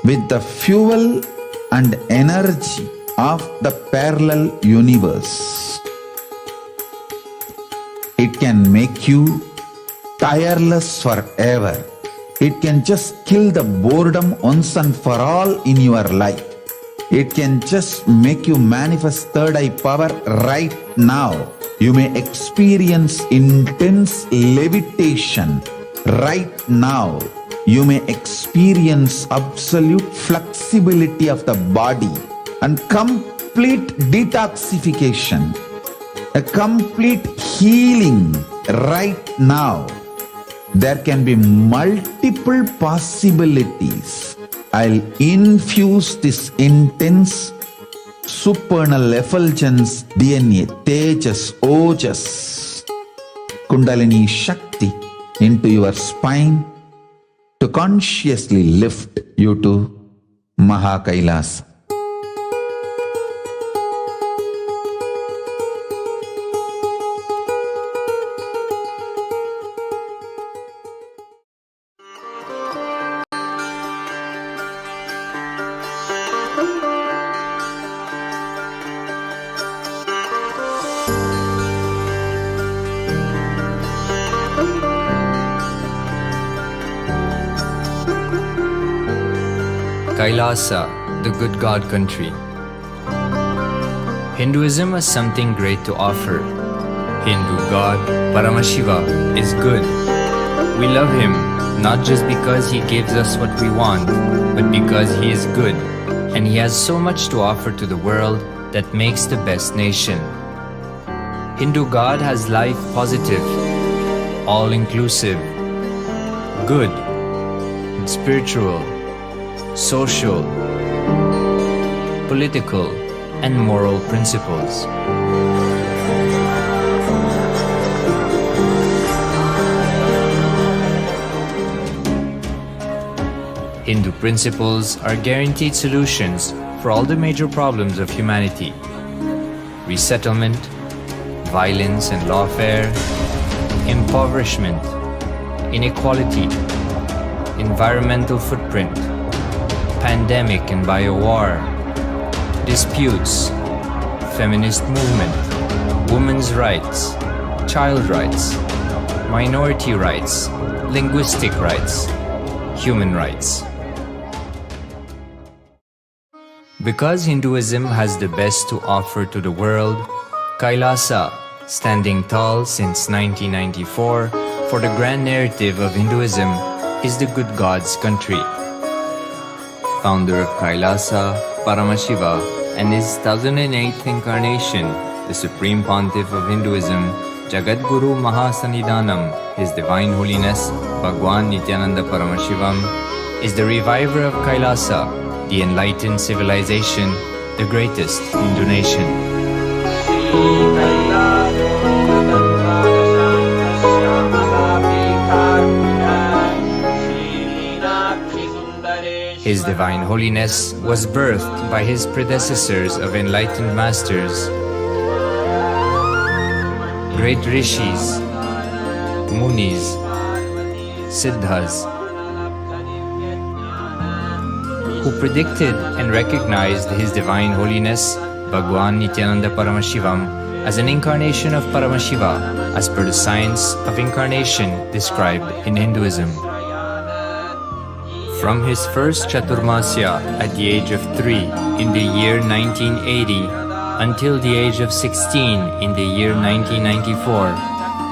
with the fuel and energy of the parallel universe. It can make you tireless forever. It can just kill the boredom once and for all in your life. It can just make you manifest third eye power right now. You may experience intense levitation right now. You may experience absolute flexibility of the body and complete detoxification, a complete healing right now. There can be multiple possibilities. I'll infuse this intense supernal effulgence DNA, Tejas, Ojas, Kundalini Shakti into your spine to consciously lift you to KAILASA. KAILASA, the good God country. Hinduism has something great to offer. Hindu God, Paramashiva, is good. We love him not just because he gives us what we want, but because he is good, and he has so much to offer to the world that makes the best nation. Hindu God has life positive, all-inclusive, good, spiritual, social, political, and moral principles. Hindu principles are guaranteed solutions for all the major problems of humanity: resettlement, violence and lawfare, impoverishment, inequality, environmental footprint, pandemic and biowar, disputes, feminist movement, women's rights, child rights, minority rights, linguistic rights, human rights. Because Hinduism has the best to offer to the world, KAILASA, standing tall since 1994 for the grand narrative of Hinduism, is the good God's country. Founder of KAILASA, Paramashiva, and his 1008th incarnation, the Supreme Pontiff of Hinduism, Jagadguru Mahasannidhanam, His Divine Holiness, Bhagwan Nithyananda Paramashivam, is the reviver of KAILASA, the enlightened civilization, the greatest Hindu nation. His Divine Holiness was birthed by his predecessors of enlightened masters, great rishis, munis, siddhas, who predicted and recognized His Divine Holiness, Bhagwan Nithyananda Paramashivam, as an incarnation of Paramashiva, as per the science of incarnation described in Hinduism. From his first Chaturmasya at the age of 3 in the year 1980 until the age of 16 in the year 1994,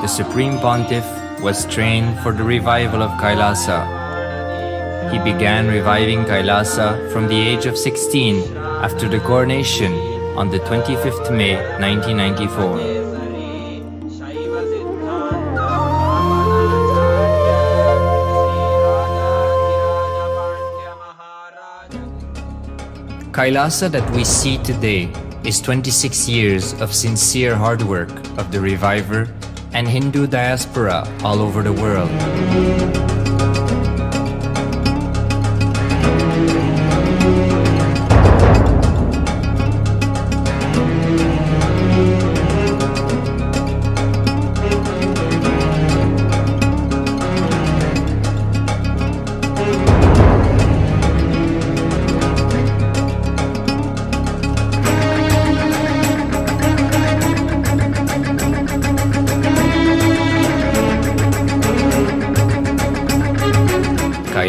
the Supreme Pontiff was trained for the revival of KAILASA. He began reviving KAILASA from the age of 16 after the coronation on the 25th May 1994. KAILASA that we see today is 26 years of sincere hard work of the reviver and Hindu diaspora all over the world.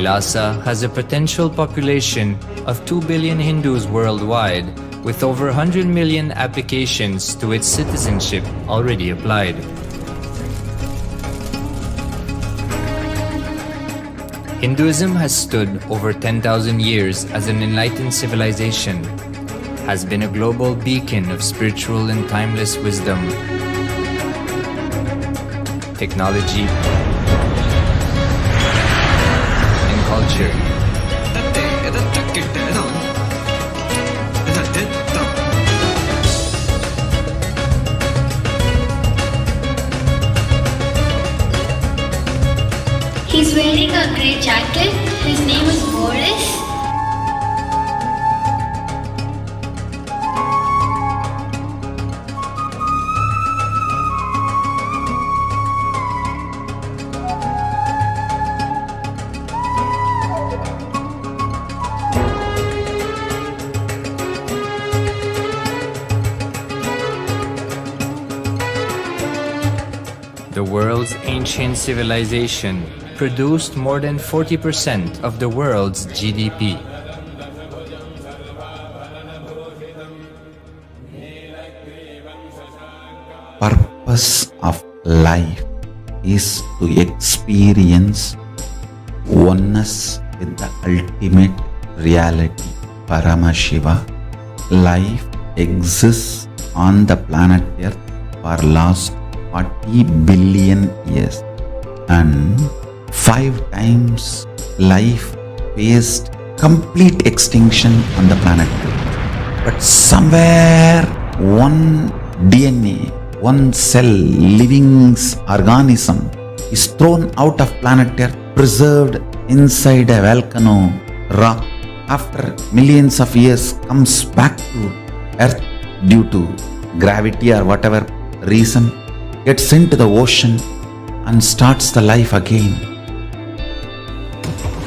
Kailasa has a potential population of 2 billion Hindus worldwide, with over 100 million applications to its citizenship already applied. Hinduism has stood over 10,000 years as an enlightened civilization, has been a global beacon of spiritual and timeless wisdom, technology, and culture. He's wearing a grey jacket. His name is Boris. The world's ancient civilization produced more than 40% of the world's GDP. Purpose of life is to experience oneness with the ultimate reality, Paramashiva. Life exists on the planet Earth for last 40 billion years, and 5 times life faced complete extinction on the planet Earth. But somewhere one DNA, one cell, living organism is thrown out of planet Earth, preserved inside a volcano rock. After millions of years comes back to Earth due to gravity or whatever reason, gets into the ocean and starts the life again.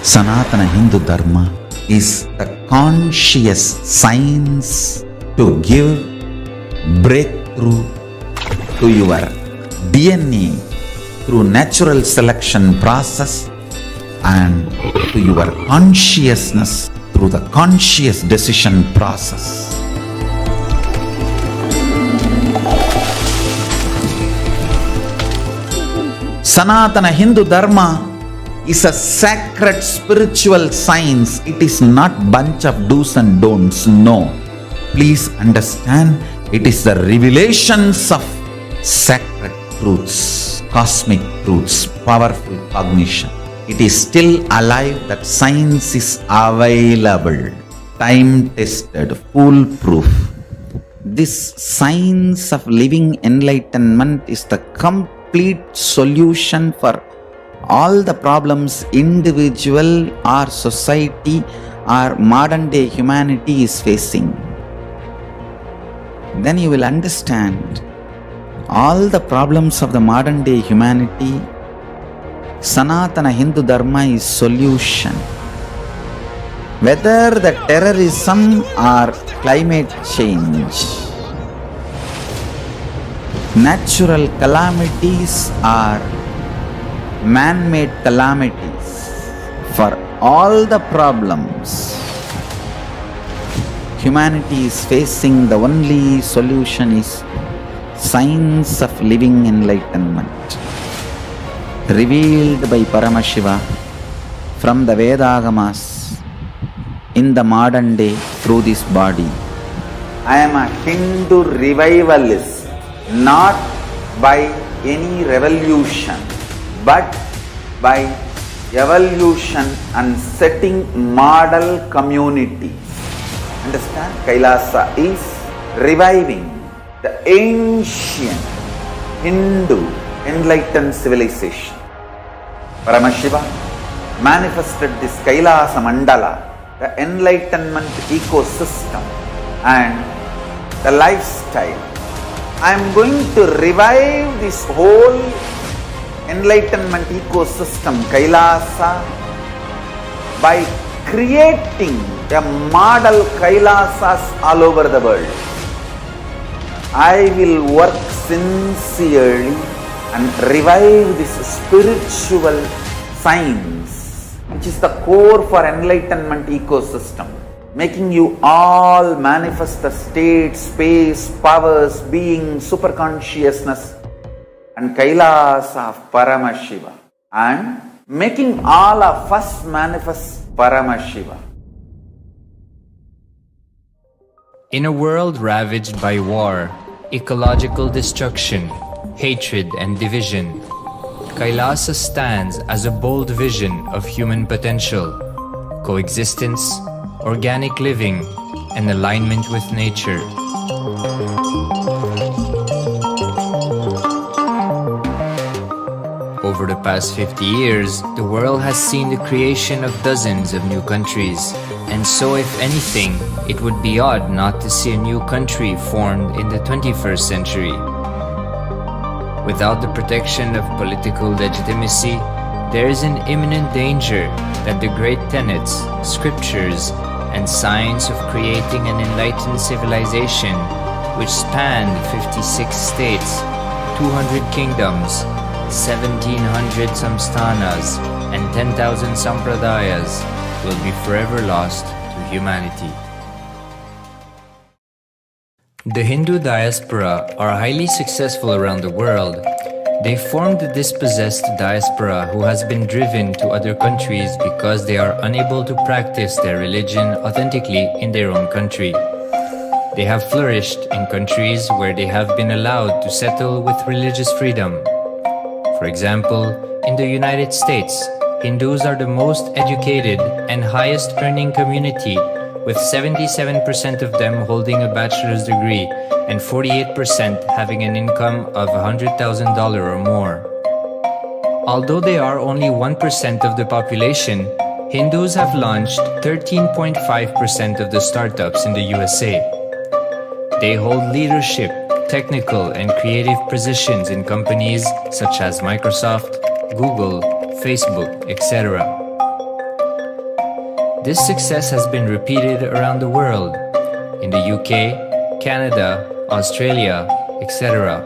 Sanatana Hindu Dharma is the conscious science to give breakthrough to your DNA through natural selection process and to your consciousness through the conscious decision process. Sanatana Hindu Dharma is a sacred spiritual science. It is not bunch of do's and don'ts. No. Please understand, it is the revelations of sacred truths, cosmic truths, powerful cognition. It is still alive. That science is available, time-tested, foolproof. This science of living enlightenment is the complete solution for all the problems individual or society or modern day humanity is facing. Then you will understand all the problems of the modern day humanity. Sanatana Hindu Dharma is solution. Whether the terrorism or climate change, natural calamities or man-made calamities, for all the problems humanity is facing, the only solution is science of living enlightenment, revealed by Paramashiva from the Vedagamas in the modern day through this body. I am a Hindu revivalist, not by any revolution, but by evolution and setting model communities. Understand? Kailasa is reviving the ancient Hindu enlightened civilization. Paramashiva manifested this Kailasa Mandala, the enlightenment ecosystem and the lifestyle. I am going to revive this whole enlightenment ecosystem, Kailasa, by creating a model Kailasas all over the world. I will work sincerely and revive this spiritual science which is the core for enlightenment ecosystem, making you all manifest the state, space, powers, being, superconsciousness and Kailasa of Paramashiva, and making all of us manifest Paramashiva. In a world ravaged by war, ecological destruction, hatred and division, Kailasa stands as a bold vision of human potential, coexistence, organic living, and alignment with nature. Over the past 50 years, the world has seen the creation of dozens of new countries, and so if anything, it would be odd not to see a new country formed in the 21st century. Without the protection of political legitimacy, there is an imminent danger that the great tenets, scriptures, and science of creating an enlightened civilization, which spanned 56 states, 200 kingdoms, 1700 samsthanas, and 10,000 sampradayas, will be forever lost to humanity. The Hindu diaspora are highly successful around the world. They formed the dispossessed diaspora who has been driven to other countries because they are unable to practice their religion authentically in their own country. They have flourished in countries where they have been allowed to settle with religious freedom. For example, in the United States, Hindus are the most educated and highest earning community, with 77% of them holding a bachelor's degree and 48% having an income of $100,000 or more. Although they are only 1% of the population, Hindus have launched 13.5% of the startups in the USA. They hold leadership, technical and creative positions in companies such as Microsoft, Google, Facebook, etc. This success has been repeated around the world, in the UK, Canada, Australia, etc.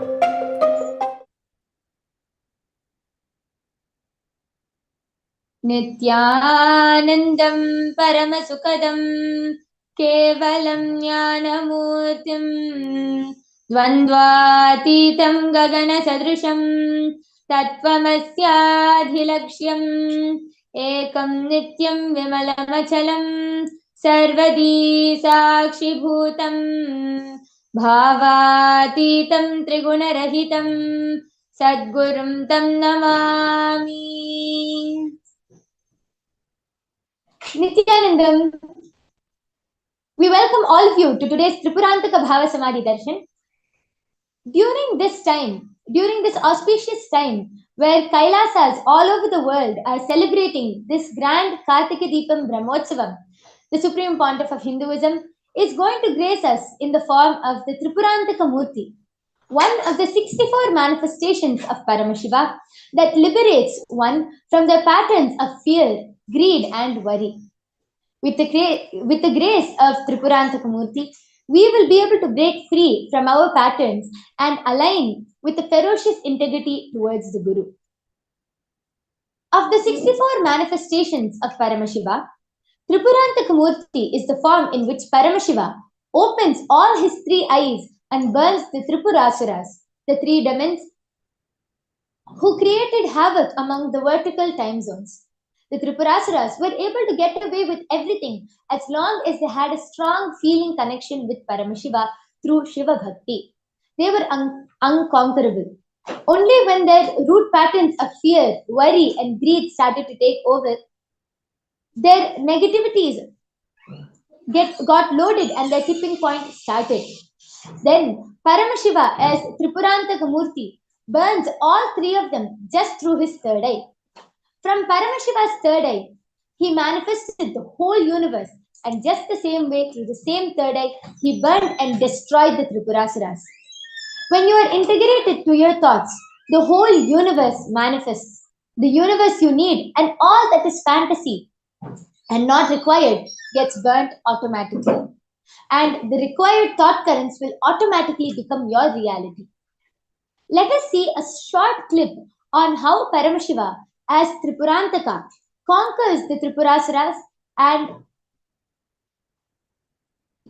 Nithyanandam Paramasukadam Kevalam Jnanamurtim Dvandvatitam Gagana Sadrisham Tattvamasyaadhilaksham Ekam Nityam Vimalamachalam Sarvadi Sakshi Bhutam Bhavatitam Trigunarahitam Sadgurum Tam Namami. Nithyanandam, we welcome all of you to today's Tripurantaka Bhava Samadhi Darshan. During this auspicious time, where Kailasas all over the world are celebrating this grand Kartika Deepam Brahmotsavam, the Supreme Pontiff of Hinduism is going to grace us in the form of the Tripurantaka Murthy, one of the 64 manifestations of Paramashiva that liberates one from the patterns of fear, greed and worry. With the grace of Tripurantaka Murthy, we will be able to break free from our patterns and align with the ferocious integrity towards the Guru. Of the 64 manifestations of Paramashiva, Tripurantaka Murthy is the form in which Paramashiva opens all his three eyes and burns the Tripurasuras, the three demons who created havoc among the vertical time zones. The Tripurasuras were able to get away with everything as long as they had a strong feeling connection with Paramashiva through Shiva Bhakti. They were unconquerable. Only when their root patterns of fear, worry, and greed started to take over, their negativities got loaded and their tipping point started. Then Paramashiva as Tripurantaka Murthy burns all three of them just through his third eye. From Paramashiva's third eye, he manifested the whole universe, and just the same way through the same third eye, he burned and destroyed the Tripurasuras. When you are integrated to your thoughts, the whole universe manifests. The universe you need and all that is fantasy and not required gets burnt automatically. And the required thought currents will automatically become your reality. Let us see a short clip on how Paramashiva as Tripurantaka conquers the Tripurasuras and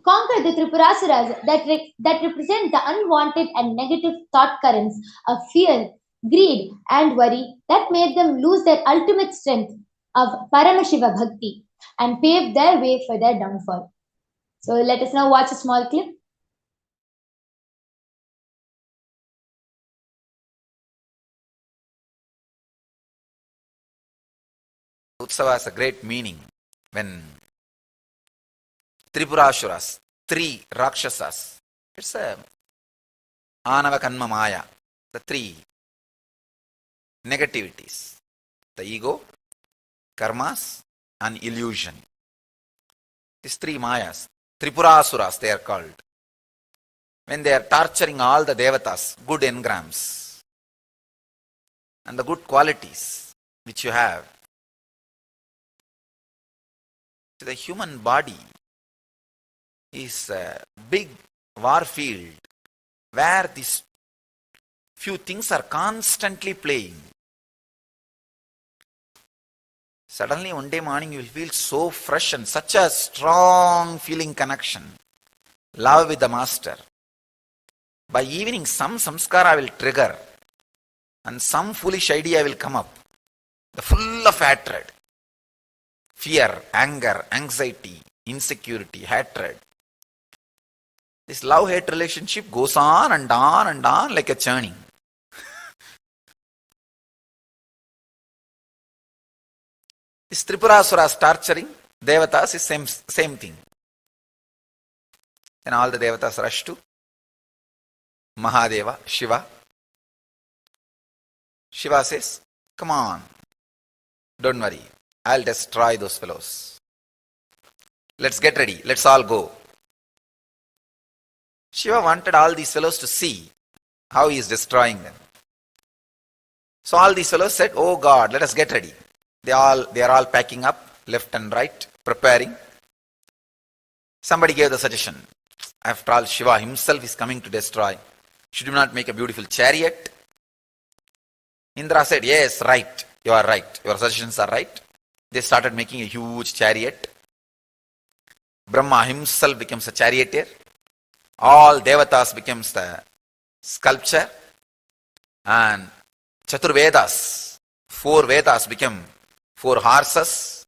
conquer the Tripurasuras that represent the unwanted and negative thought currents of fear, greed, and worry that made them lose their ultimate strength of Paramashiva Bhakti and pave their way for their downfall. So let us now watch a small clip. Utsava has a great meaning when Tripurasuras, three Rakshasas, it's a Anava Kanma Maya, the three negativities, the ego, karmas, and illusion. These three Mayas, Tripurasuras they are called. When they are torturing all the devatas, good engrams, and the good qualities which you have, the human body is a big war field where these few things are constantly playing. Suddenly one day morning you will feel so fresh and such a strong feeling connection, love with the master. By evening some samskara will trigger and some foolish idea will come up, the full of hatred, fear, anger, anxiety, insecurity, hatred. This love-hate relationship goes on and on and on like a churning. This Tripurasuras torturing devatas is same thing. Then all the devatas rush to Mahadeva, Shiva. Shiva says, come on, don't worry, I'll destroy those fellows. Let's get ready, let's all go. Shiva wanted all these fellows to see how he is destroying them. So all these fellows said, oh God, let us get ready. They are all packing up, left and right, preparing. Somebody gave the suggestion, after all Shiva himself is coming to destroy, should we not make a beautiful chariot? Indra said, yes, right, you are right, your suggestions are right. They started making a huge chariot. Brahma himself becomes a charioteer. All devatas becomes the sculpture. And Chaturvedas, 4 Vedas become 4 horses.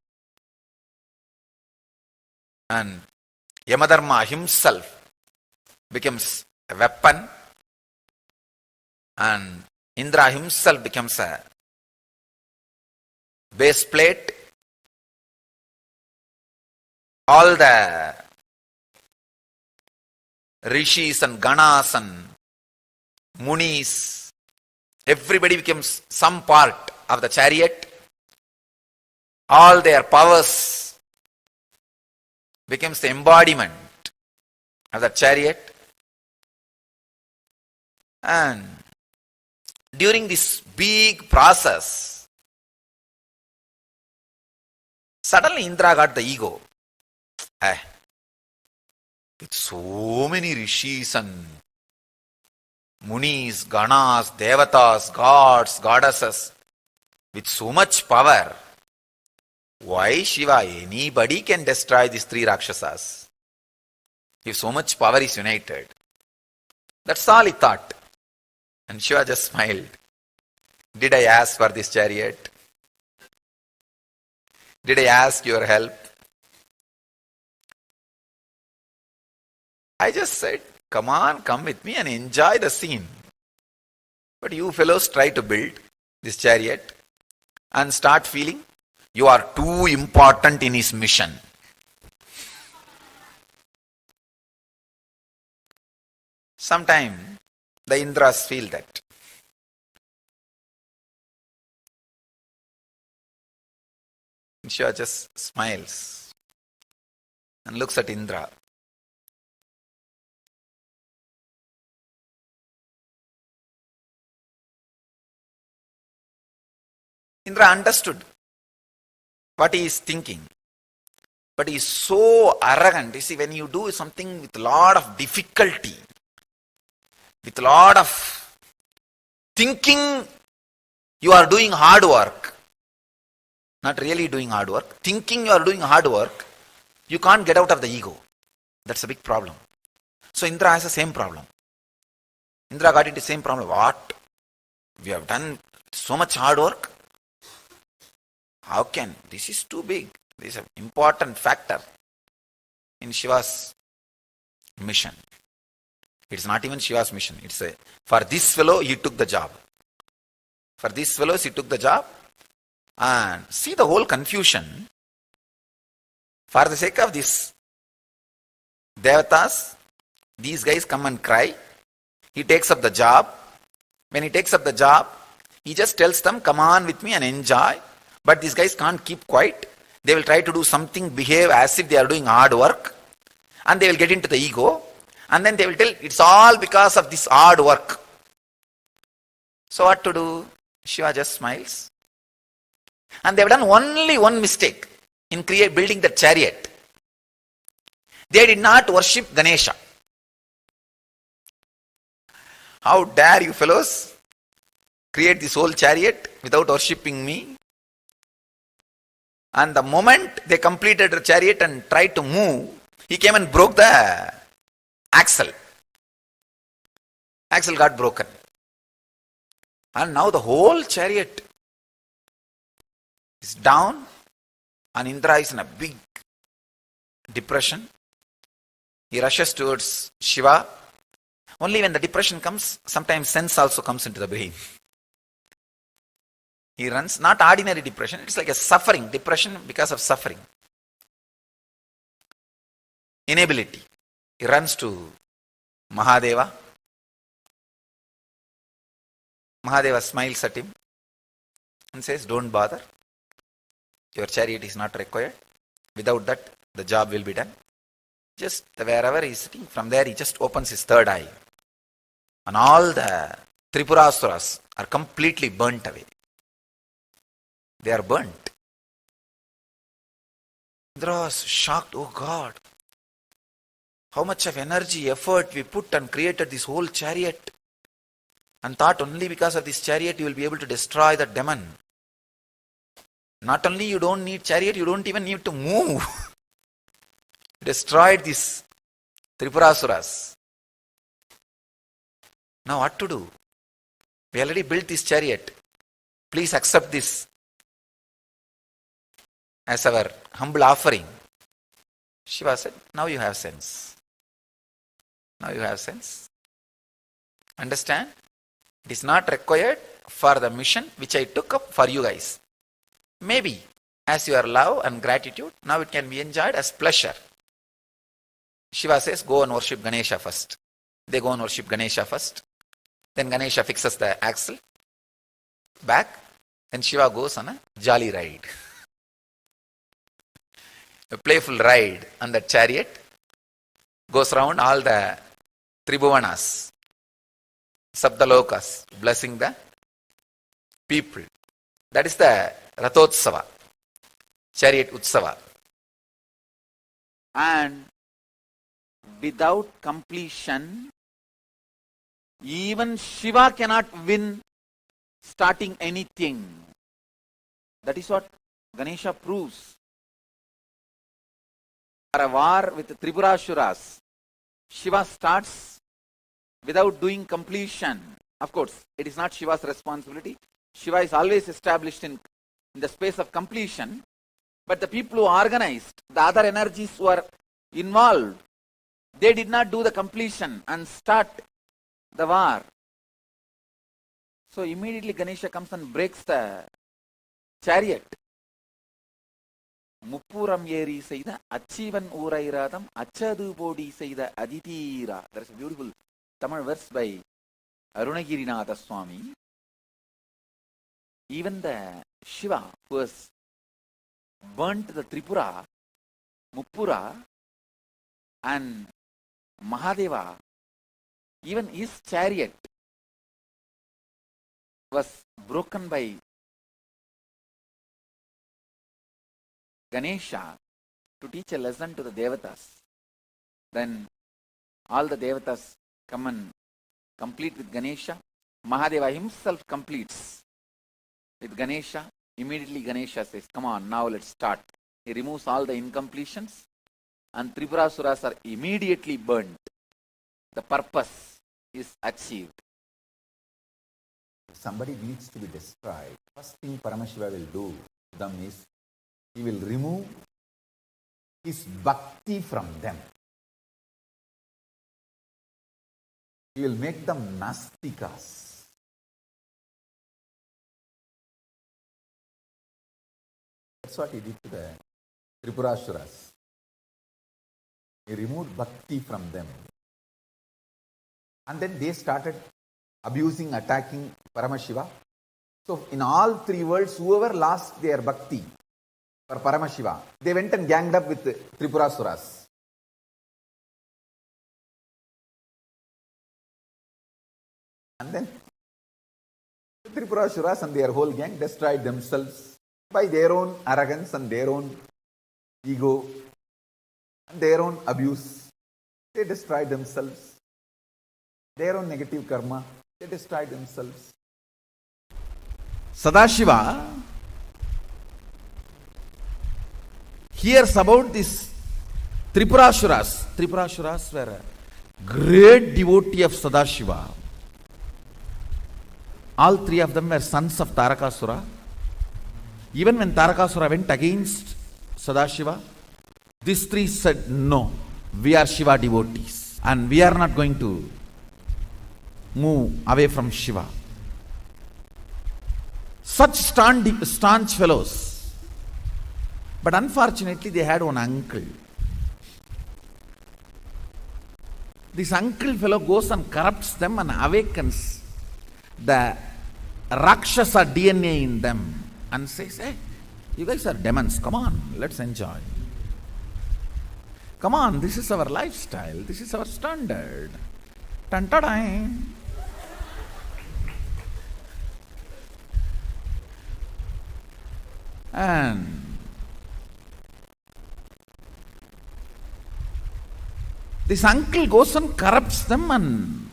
And Yamadharma himself becomes a weapon. And Indra himself becomes a base plate. All the rishis and ganas and munis, everybody becomes some part of the chariot. All their powers becomes the embodiment of the chariot. And during this big process, suddenly Indra got the ego. With so many rishis and munis, ganas, devatas, gods, goddesses, with so much power, why Shiva? Anybody can destroy these 3 Rakshasas. If so much power is united. That's all he thought. And Shiva just smiled. Did I ask for this chariot? Did I ask your help? I just said, come on, come with me and enjoy the scene. But you fellows try to build this chariot and start feeling you are too important in his mission. Sometimes the Indras feel that. Shiva just smiles and looks at Indra. Indra understood what he is thinking. But he is so arrogant. You see, when you do something with a lot of difficulty, with a lot of thinking, you are doing hard work. not really doing hard work, thinking you are doing hard work, you can't get out of the ego. That's a big problem. So Indra has the same problem. Indra got into the same problem. What? We have done so much hard work. How can? This is too big. This is an important factor in Shiva's mission. It's not even Shiva's mission. It's for this fellow, he took the job. For these fellows, he took the job. And see the whole confusion. For the sake of this Devatas, these guys come and cry. He takes up the job. When he takes up the job, he just tells them, come on with me and enjoy. But these guys can't keep quiet. They will try to do something, behave as if they are doing hard work. And they will get into the ego. And then they will tell, it's all because of this hard work. So what to do? Shiva just smiles. And they have done only one mistake in building the chariot. They did not worship Ganesha. How dare you fellows create this whole chariot without worshipping me? And the moment they completed the chariot and tried to move, he came and broke the axle. Axle got broken. And now the whole chariot is down and Indra is in a big depression. He rushes towards Shiva. Only when the depression comes, sometimes sense also comes into the brain. He runs, not ordinary depression, it's like a suffering, depression because of suffering. Inability. He runs to Mahadeva. Mahadeva smiles at him and says, don't bother. Your chariot is not required. Without that, the job will be done. Just wherever he is sitting, from there he just opens his third eye. And all the Tripurasuras are completely burnt away. They are burnt. Indra was shocked. Oh God, how much of energy, effort we put and created this whole chariot. And thought only because of this chariot you will be able to destroy the demon. Not only you don't need chariot, you don't even need to move. Destroyed these Tripurasuras. Now what to do? We already built this chariot. Please accept this as our humble offering. Shiva said, now you have sense. Now you have sense. Understand? It is not required for the mission which I took up for you guys. Maybe as your love and gratitude, now it can be enjoyed as pleasure. Shiva says, go and worship Ganesha first. They go and worship Ganesha first. Then Ganesha fixes the axle back. Then Shiva goes on a jolly ride. A playful ride on the chariot. Goes around all the Tribhuvanas, Sabdalokas, blessing the people. That is the Rathotsava, chariot Utsava. And without completion, even Shiva cannot win starting anything. That is what Ganesha proves. For a war with the Tripurasuras, Shiva starts without doing completion. Of course, it is not Shiva's responsibility. Shiva is always established in the space of completion. But the people who organized, the other energies who are involved, they did not do the completion and start the war. So immediately Ganesha comes and breaks the chariot. Muppuram yeri seida achivan urairadam achadu bodi seida aditira. There is a beautiful Tamil verse by Arunagirinatha Swami. Even the Shiva who has burnt the Tripura, Muppura and Mahadeva, even his chariot was broken by Ganesha to teach a lesson to the Devatas. Then all the Devatas come and complete with Ganesha. Mahadeva himself completes with Ganesha. Immediately Ganesha says, come on, now let's start. He removes all the incompletions and Tripurasuras are immediately burnt. The purpose is achieved. If somebody needs to be destroyed, first thing Paramashiva will do to them is he will remove his bhakti from them. He will make them nastikas. That's what he did to the Tripurasuras. He removed bhakti from them. And then they started abusing, attacking Paramashiva. So in all three worlds, whoever lost their bhakti for Paramashiva, they went and ganged up with Tripurasuras. And then the Tripurasuras and their whole gang destroyed themselves by their own arrogance and their own ego and their own abuse. They destroyed themselves. Their own negative karma, they destroyed themselves. Sadashiva hears about this Tripurasuras. Tripurasuras were a great devotee of Sadashiva. All three of them were sons of Tarakasura. Even when Tarakasura went against Sadashiva, these three said, no, we are Shiva devotees and we are not going to move away from Shiva. Such staunch fellows. But unfortunately, they had one uncle. This uncle fellow goes and corrupts them and awakens the Rakshasa DNA in them and says, hey, you guys are demons, come on, let's enjoy. Come on, this is our lifestyle, this is our standard. Tan-ta-dang. And this uncle goes and corrupts them, and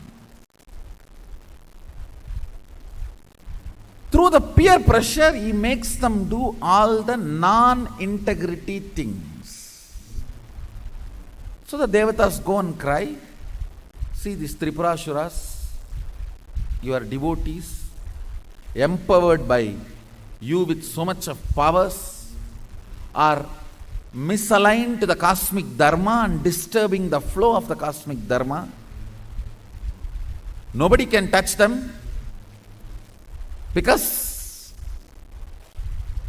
through the peer pressure he makes them do all the non-integrity things. So the devatas go and cry, see these Tripurasuras, your devotees, empowered by you with so much of powers, are misaligned to the cosmic dharma and disturbing the flow of the cosmic dharma. Nobody can touch them because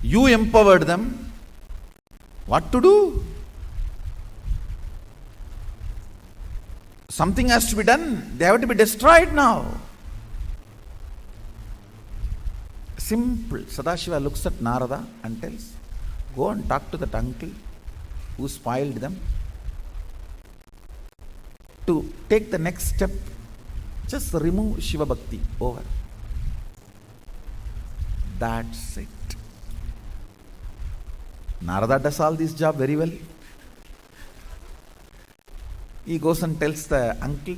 you empowered them. What to do? Something has to be done. They have to be destroyed now. Simple. Sadashiva looks at Narada and tells, go and talk to that uncle who spoiled them. To take the next step, just remove Shiva Bhakti. Over. That's it. Narada does all this job very well. He goes and tells the uncle,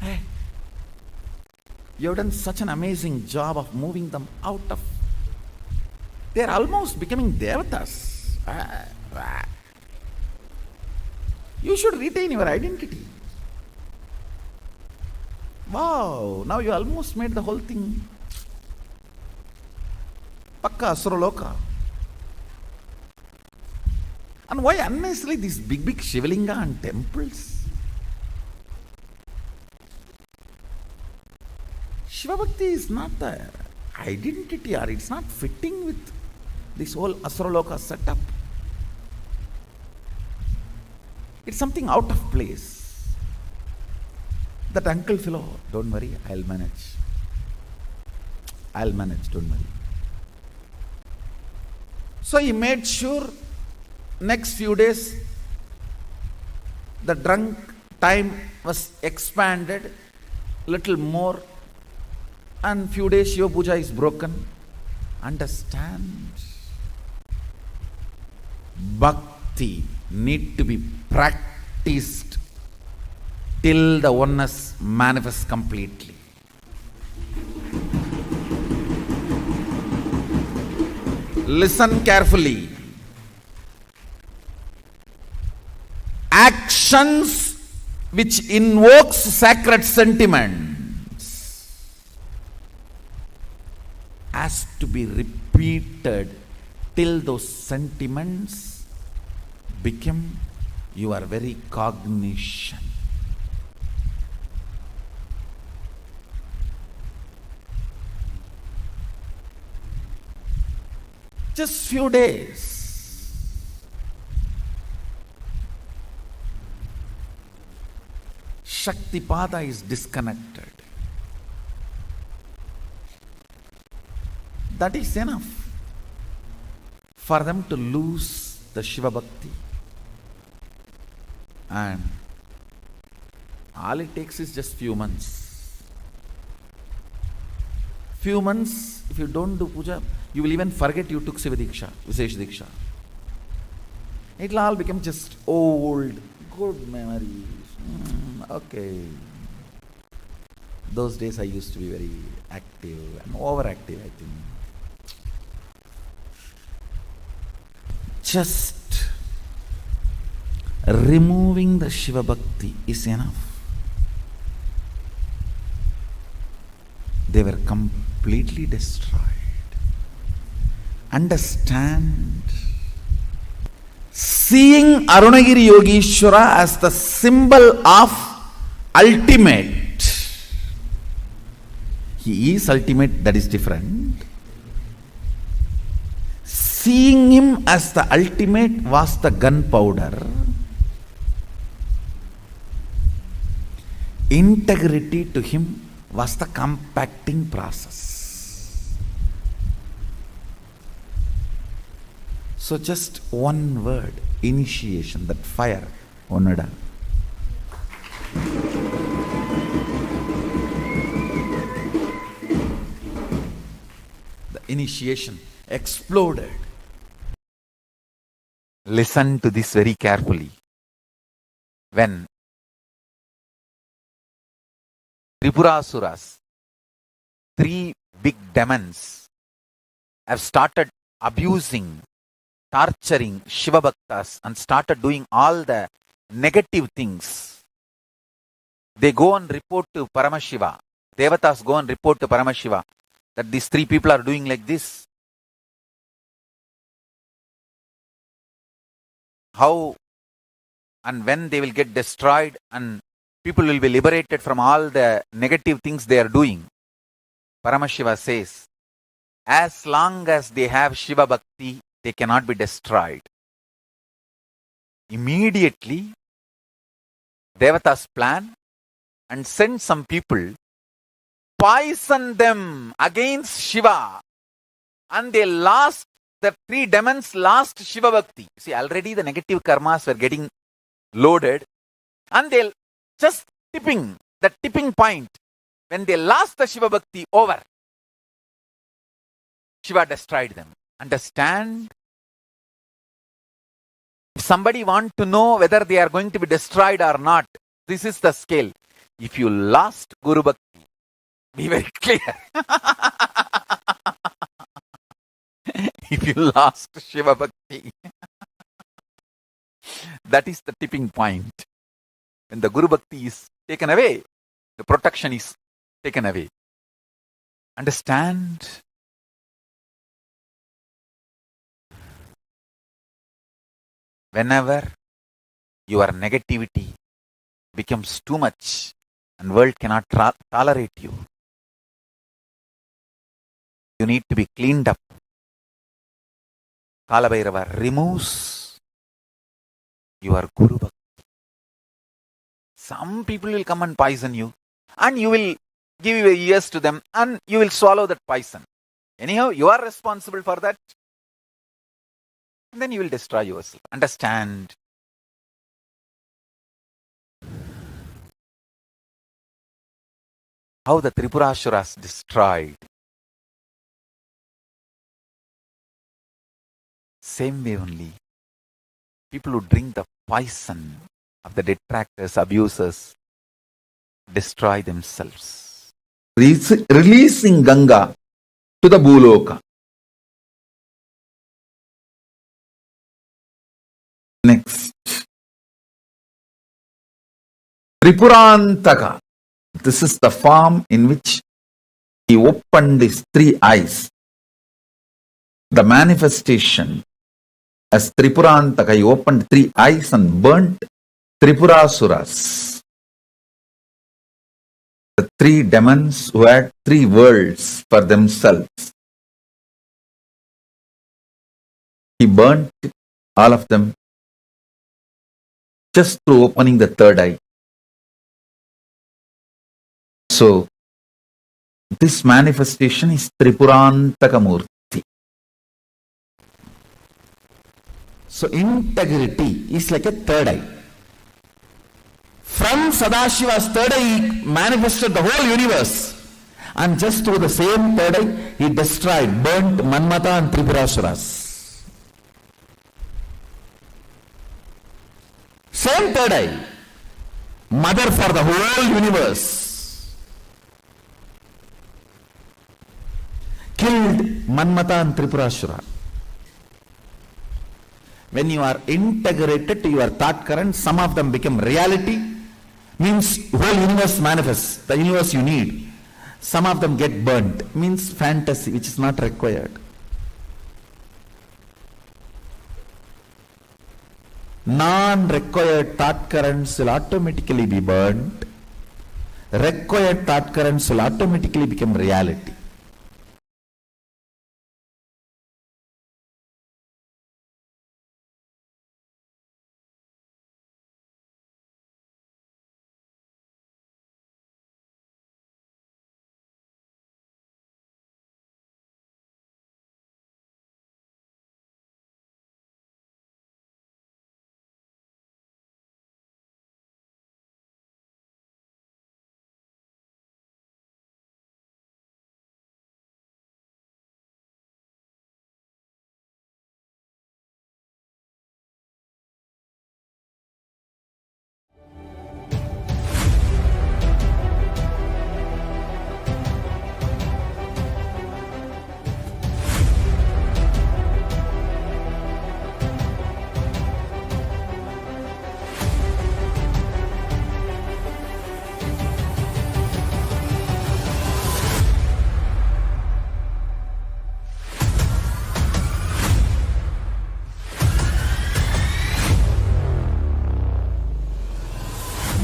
hey, you have done such an amazing job of moving them out of... They are almost becoming devatas. You should retain your identity. Wow, now you almost made the whole thing Pakka Asuraloka. And why unnecessarily these big Shivalinga and temples? Shiva Bhakti is not the identity, or it's not fitting with this whole Asuraloka setup. It's something out of place. That uncle fellow, don't worry, I'll manage, don't worry. So he made sure next few days the drunk time was expanded little more, and few days Shiva Puja is broken. Understand? Bhakti need to be practiced till the oneness manifests completely. Listen carefully. Actions which invokes sacred sentiments has to be repeated till those sentiments become your very cognition. Just few days. Shaktipada is disconnected. That is enough for them to lose the Shiva Bhakti. And all it takes is just few months. Few months, if you don't do puja, you will even forget you took Shiva Diksha, Visesh Diksha. It will all become just old, good memories. Okay. Those days I used to be very active and overactive, I think. Just removing the Shiva Bhakti is enough. They were completely destroyed. Understand, seeing Arunagiri Yogeshwara as the symbol of ultimate. He is ultimate, that is different. Seeing him as the ultimate was the gunpowder. Integrity to him was the compacting process. So just one word, initiation, that fire, Onada. The initiation exploded. Listen to this very carefully. When Tripurasuras, 3 big demons, have started abusing, torturing Shiva Bhaktas and started doing all the negative things, they go and report to Paramashiva. Devatas go and report to Paramashiva that these 3 people are doing like this. How and when they will get destroyed and people will be liberated from all the negative things they are doing. Paramashiva says, as long as they have Shiva Bhakti, they cannot be destroyed. Immediately, Devatas plan and send some people, poison them against Shiva, and they lost, the 3 demons lost Shiva Bhakti. See, already the negative karmas were getting loaded, and they just tipping, the tipping point, when they lost the Shiva Bhakti over, Shiva destroyed them. Understand? If somebody wants to know whether they are going to be destroyed or not, this is the scale. If you lost Guru Bhakti, be very clear. If you lost Shiva Bhakti, that is the tipping point. When the Guru Bhakti is taken away, the protection is taken away. Understand? Whenever your negativity becomes too much and world cannot tolerate you, you need to be cleaned up. Kalabhairava removes your Guru Bhakti. Some people will come and poison you, and you will give your ears to them, and you will swallow that poison. Anyhow, you are responsible for that. And then you will destroy yourself. Understand? How the Tripurasuras destroyed. Same way only, people who drink the poison of the detractors, abusers, destroy themselves. Releasing Ganga to the Bhuloka. Tripurantaka. This is the form in which he opened his three eyes. The manifestation as Tripurantaka, he opened three eyes and burnt Tripurasuras. The three demons who had three worlds for themselves. He burnt all of them just through opening the third eye. So, this manifestation is Tripurantaka Murthy. So, integrity is like a third eye. From Sadashiva's third eye, he manifested the whole universe. And just through the same third eye, he destroyed, burnt Manmata and Tripurasuras. Same third eye, mother for the whole universe, killed Manmata and Tripurasura. When you are integrated to your thought current, some of them become reality, means whole universe manifests, the universe you need. Some of them get burnt, means fantasy, which is not required. Non-required thought currents will automatically be burnt. Required thought currents will automatically become reality.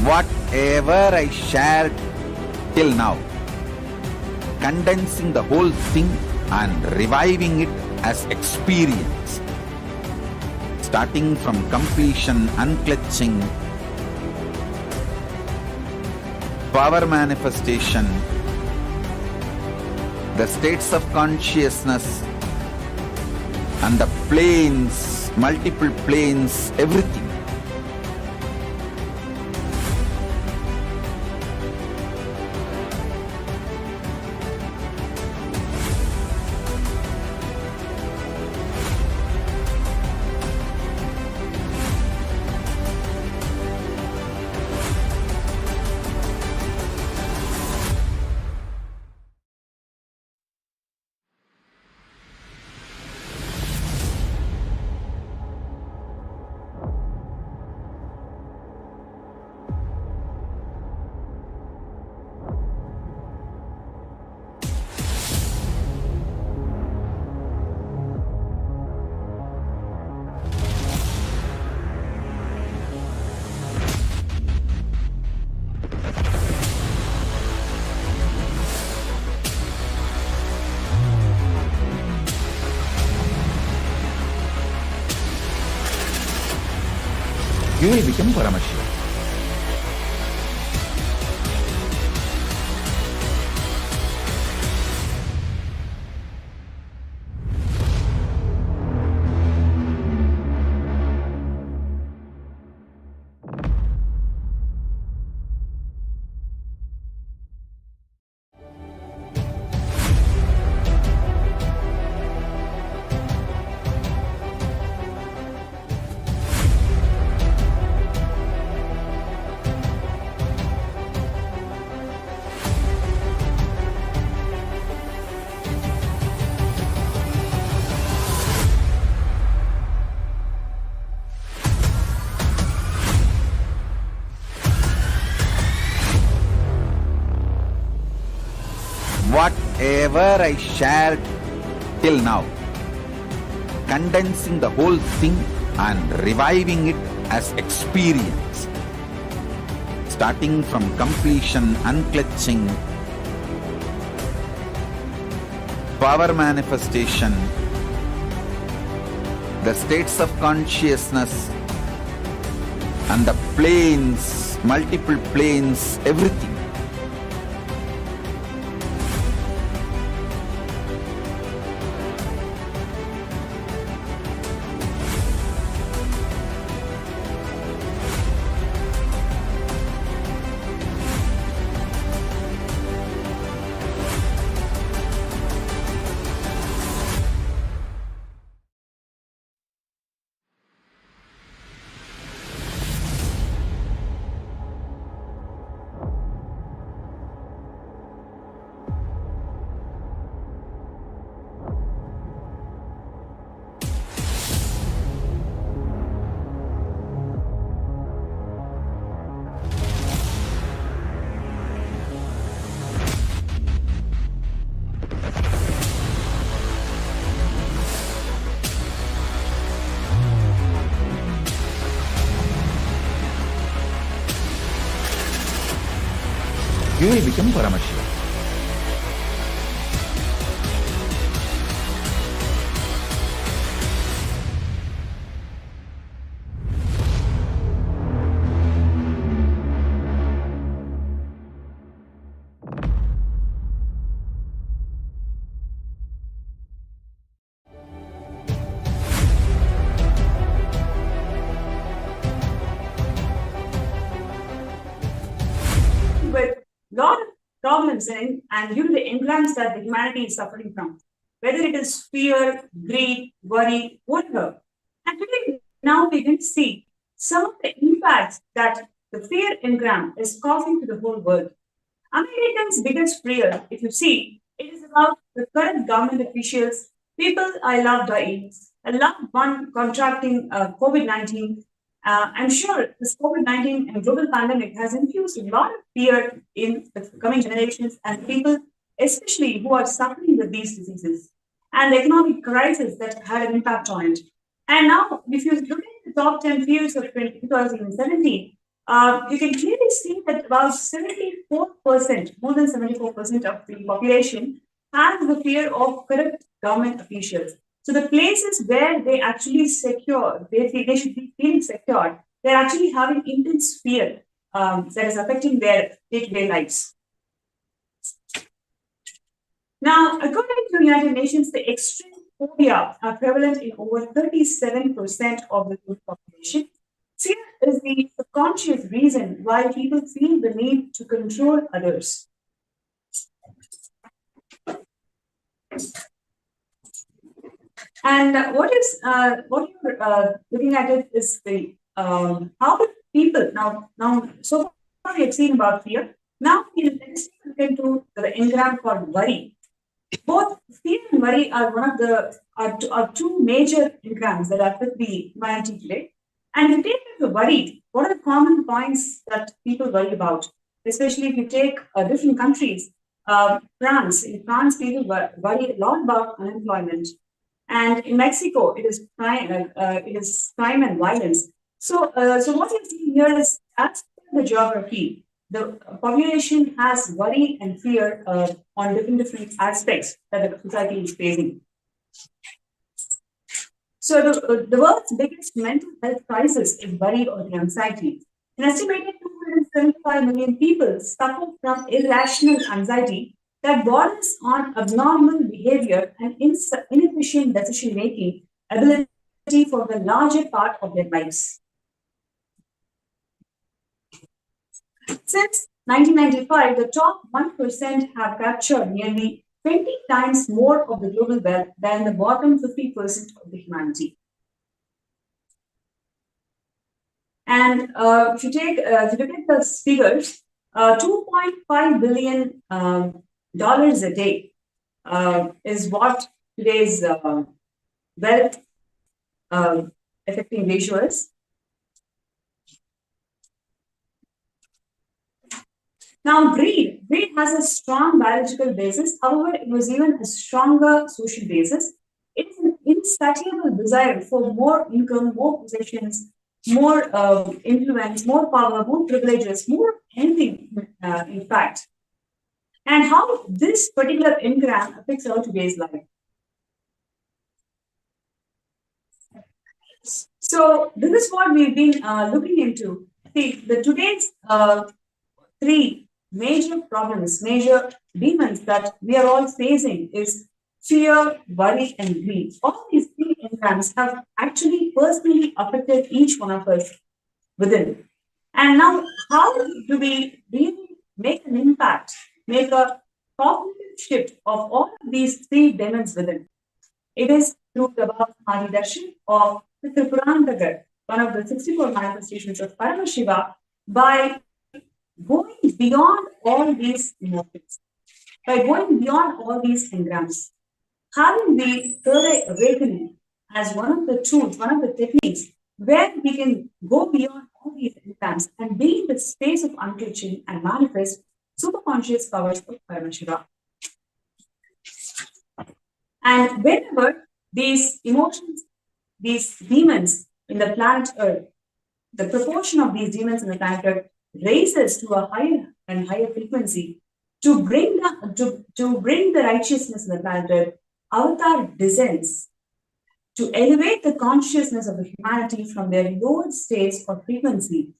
Whatever I shared till now, condensing the whole thing and reviving it as experience, starting from completion, unclutching, power manifestation, the states of consciousness and the planes, multiple planes, everything. You will become Paramashiva. whatever I shared till now, condensing the whole thing and reviving it as experience, starting from completion, unclutching, power manifestation, the states of consciousness, and the planes, multiple planes, everything. You will become Paramashiva. With lot of problems and due to the imbalance that the humanity is suffering from, whether it is fear, greed, worry, whatever. And today, now we can see some of the impacts that the fear engram is causing to the whole world. Americans' biggest fear, if you see, it is about the current government officials, people I love dying, a loved one contracting COVID-19. I'm sure this COVID-19 and global pandemic has infused a lot of fear in the coming generations and people, especially who are suffering with these diseases, and the economic crisis that had an impact on it. And now, if you look at the top 10 fears of 2017, you can clearly see that about 74%, more than 74% of the population has the fear of corrupt government officials. So the places where they actually secure, they should be feeling secure, they're actually having intense fear that is affecting their day-to-day lives. Now, according to the United Nations, the extreme phobia are prevalent in over 37% of the global population. Fear is the subconscious reason why people feel the need to control others. And what you're looking at it is the how do people now so far we have seen about fear. Now let's look into the engram called worry. Both fear and worry are one of the are two major engrams that affect the humanity today. And if you take the worry, what are the common points that people worry about? Especially if you take different countries, France. In France, people worry a lot about unemployment. And in Mexico, it is crime and violence. So what you see here is, as per the geography, the population has worry and fear on different aspects that the society is facing. So the world's biggest mental health crisis is worry or the anxiety. An estimated 275 million people suffer from irrational anxiety that borders on abnormal behavior and inefficient decision-making ability for the larger part of their lives. Since 1995, the top 1% have captured nearly 20 times more of the global wealth than the bottom 50% of the humanity. And if you look at the figures, $2.5 billion a day is what today's wealth affecting ratio is. Now, greed has a strong biological basis. However, it was even a stronger social basis. It's an insatiable desire for more income, more possessions, more influence, more power, more privileges, more anything, in fact. And how this particular engram affects our today's life. So this is what we've been looking into. See, the today's three major problems, major demons that we are all facing is fear, worry, and greed. All these three engrams have actually personally affected each one of us within. And now, how do we really make an impact, make a cognitive shift of all of these three demons within? It is through the Bhava Darshan of the Tripurantakar, one of the 64 manifestations of Paramashiva, by going beyond all these emotions, by going beyond all these engrams, having the third eye awakening as one of the tools, one of the techniques where we can go beyond all these engrams and be in the space of unclenching and manifest superconscious powers of Paramashiva. And whenever these emotions, these demons in the planet Earth, the proportion of these demons in the planet Earth raises to a higher and higher frequency to bring the righteousness in the planet Earth, Avatar descends to elevate the consciousness of the humanity from their lower states of frequency.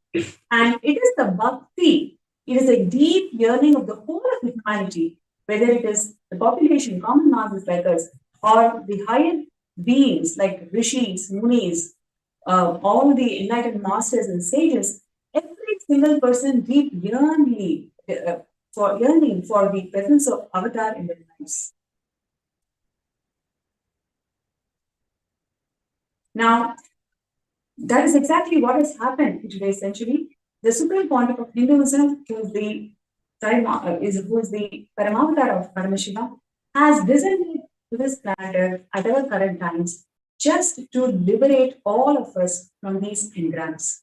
And it is the bhakti, it is a deep yearning of the whole of humanity, whether it is the population, common masses like us, or the higher beings like rishis, munis, all the enlightened masters and sages, every single person deep yearning for the presence of Avatar in their lives. Now, that is exactly what has happened in today's century. The Supreme Pontiff of Hinduism, who is the Paramavatar of Paramashiva, has descended to this planet at our current times just to liberate all of us from these engrams.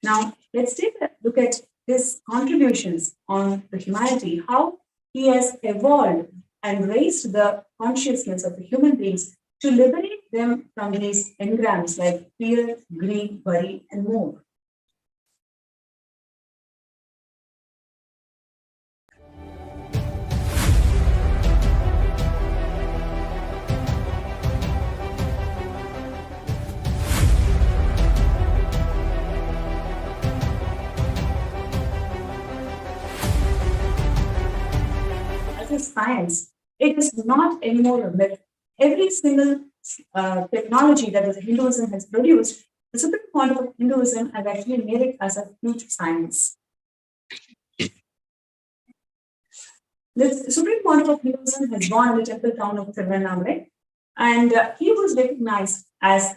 Now, let's take a look at his contributions on the humanity, how he has evolved and raised the consciousness of the human beings to liberate them from these engrams like fear, greed, worry, and more. Science, it is not anymore a myth. Every single technology that the Hinduism has produced, the Supreme Pontiff of Hinduism has actually made it as a huge science. The Supreme Pontiff of Hinduism has born in the temple town of Tripurantaka, and he was recognized as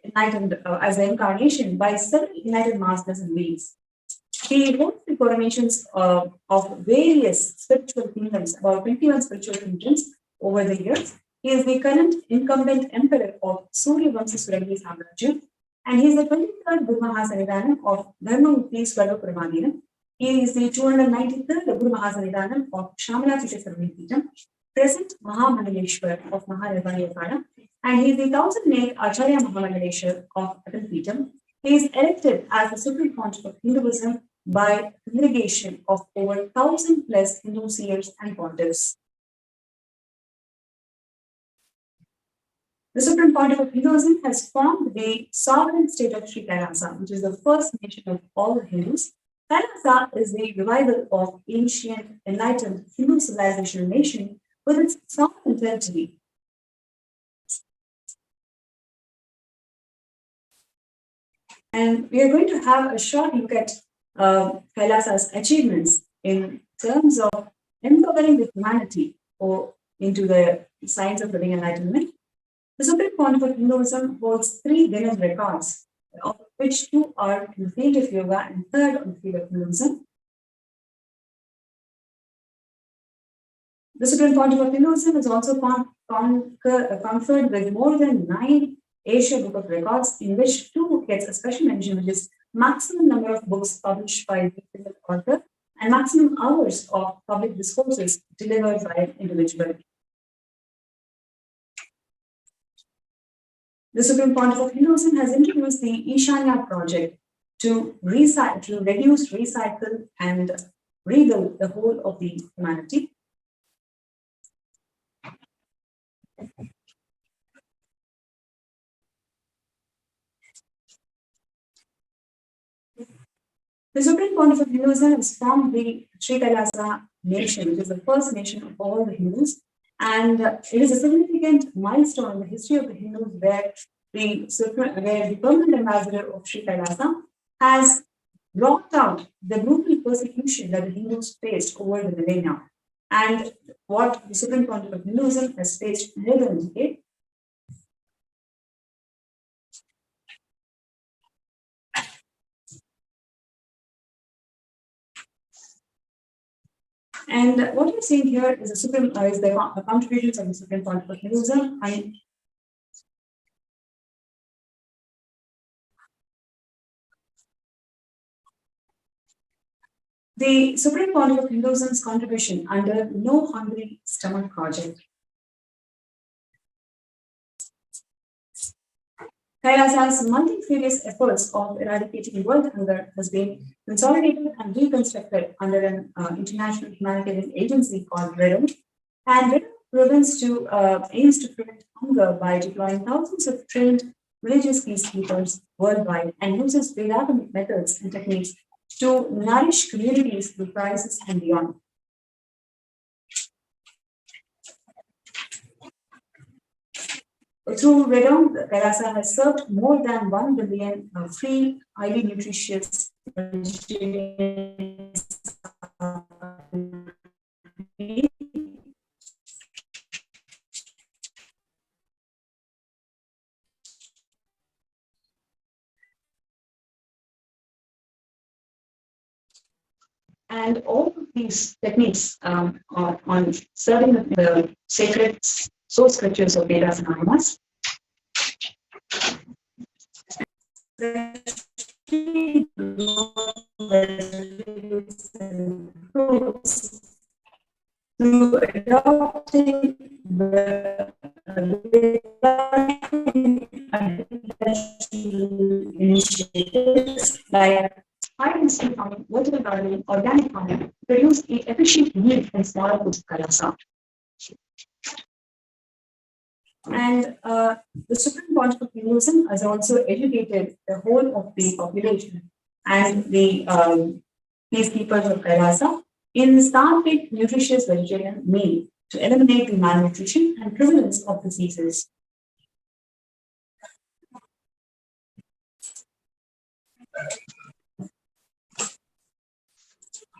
enlightened, as the incarnation by several enlightened masters and beings. He holds the coronations of various spiritual kingdoms, about 21 spiritual kingdoms over the years. He is the current incumbent emperor of Surya Vamsa Suragi Samrajya, and he is the 23rd Guru Mahasannidhanam of Dharmamukti Swarva. He is the 293rd Guru Mahasannidhanam of Shamala Sarvapitham, present Mahamandaleshwar of Mahanirvana, and he is the 1008th Acharya Mahamandaleshwar of Atal Peetham. He is elected as the Supreme Pontiff of Hinduism by congregation of over 1,000 plus Hindu seers and pontiffs. The Supreme Pontiff of Hinduism has formed the sovereign state of Sri KAILASA, which is the first nation of all the Hindus. KAILASA is the revival of ancient, enlightened Hindu civilizational nation with its sovereign territory. And we are going to have a short look at KAILASA's achievements in terms of empowering the humanity into the science of living enlightenment. The Supreme Pontiff of Hinduism holds 3 Guinness records, of which 2 are in the field of yoga and 3rd on the field of Hinduism. The Supreme Pontiff of Hinduism is also conferred with more than 9 Asia Book of Records, in which 2 gets a special mention, which is maximum number of books published by the single author, and maximum hours of public discourses delivered by an individual. The Supreme Pontiff of Hinduism has introduced the Ishanya project to reduce, recycle, and rebuild the whole of the humanity. The Supreme Pontiff of Hinduism has formed the Sri KAILASA nation, which is the first nation of all the Hindus. And it is a significant milestone in the history of the Hindus where the permanent ambassador of Sri KAILASA has brought out the brutal persecution that the Hindus faced over the millennia and what the Supreme Pontiff of Hinduism has faced more than a decade. And what you're seeing here is the contributions of the Supreme Pontiff of Hinduism. The Supreme Pontiff of Hinduism's contribution under No Hungry Stomach Project. KAILASA's multifarious efforts of eradicating world hunger has been consolidated and reconstructed under an international humanitarian agency called REDO. And REDO aims to prevent hunger by deploying thousands of trained religious peacekeepers worldwide and uses Vedamic methods and techniques to nourish communities through crisis and beyond. Through REDO, KAILASA has served more than 1 billion free, highly nutritious vegetarians. And all of these techniques are on serving the sacred source scriptures of Vedas and Agamas. To adopting the initiatives like high-density farming, vertical gardening, organic farming, produce the efficient meat and smaller foods of KAILASA. And the Supreme Pontiff of Hinduism has also educated the whole of the population and the peacekeepers of KAILASA in starving, nutritious vegetarian meal to eliminate the malnutrition and prevalence of diseases.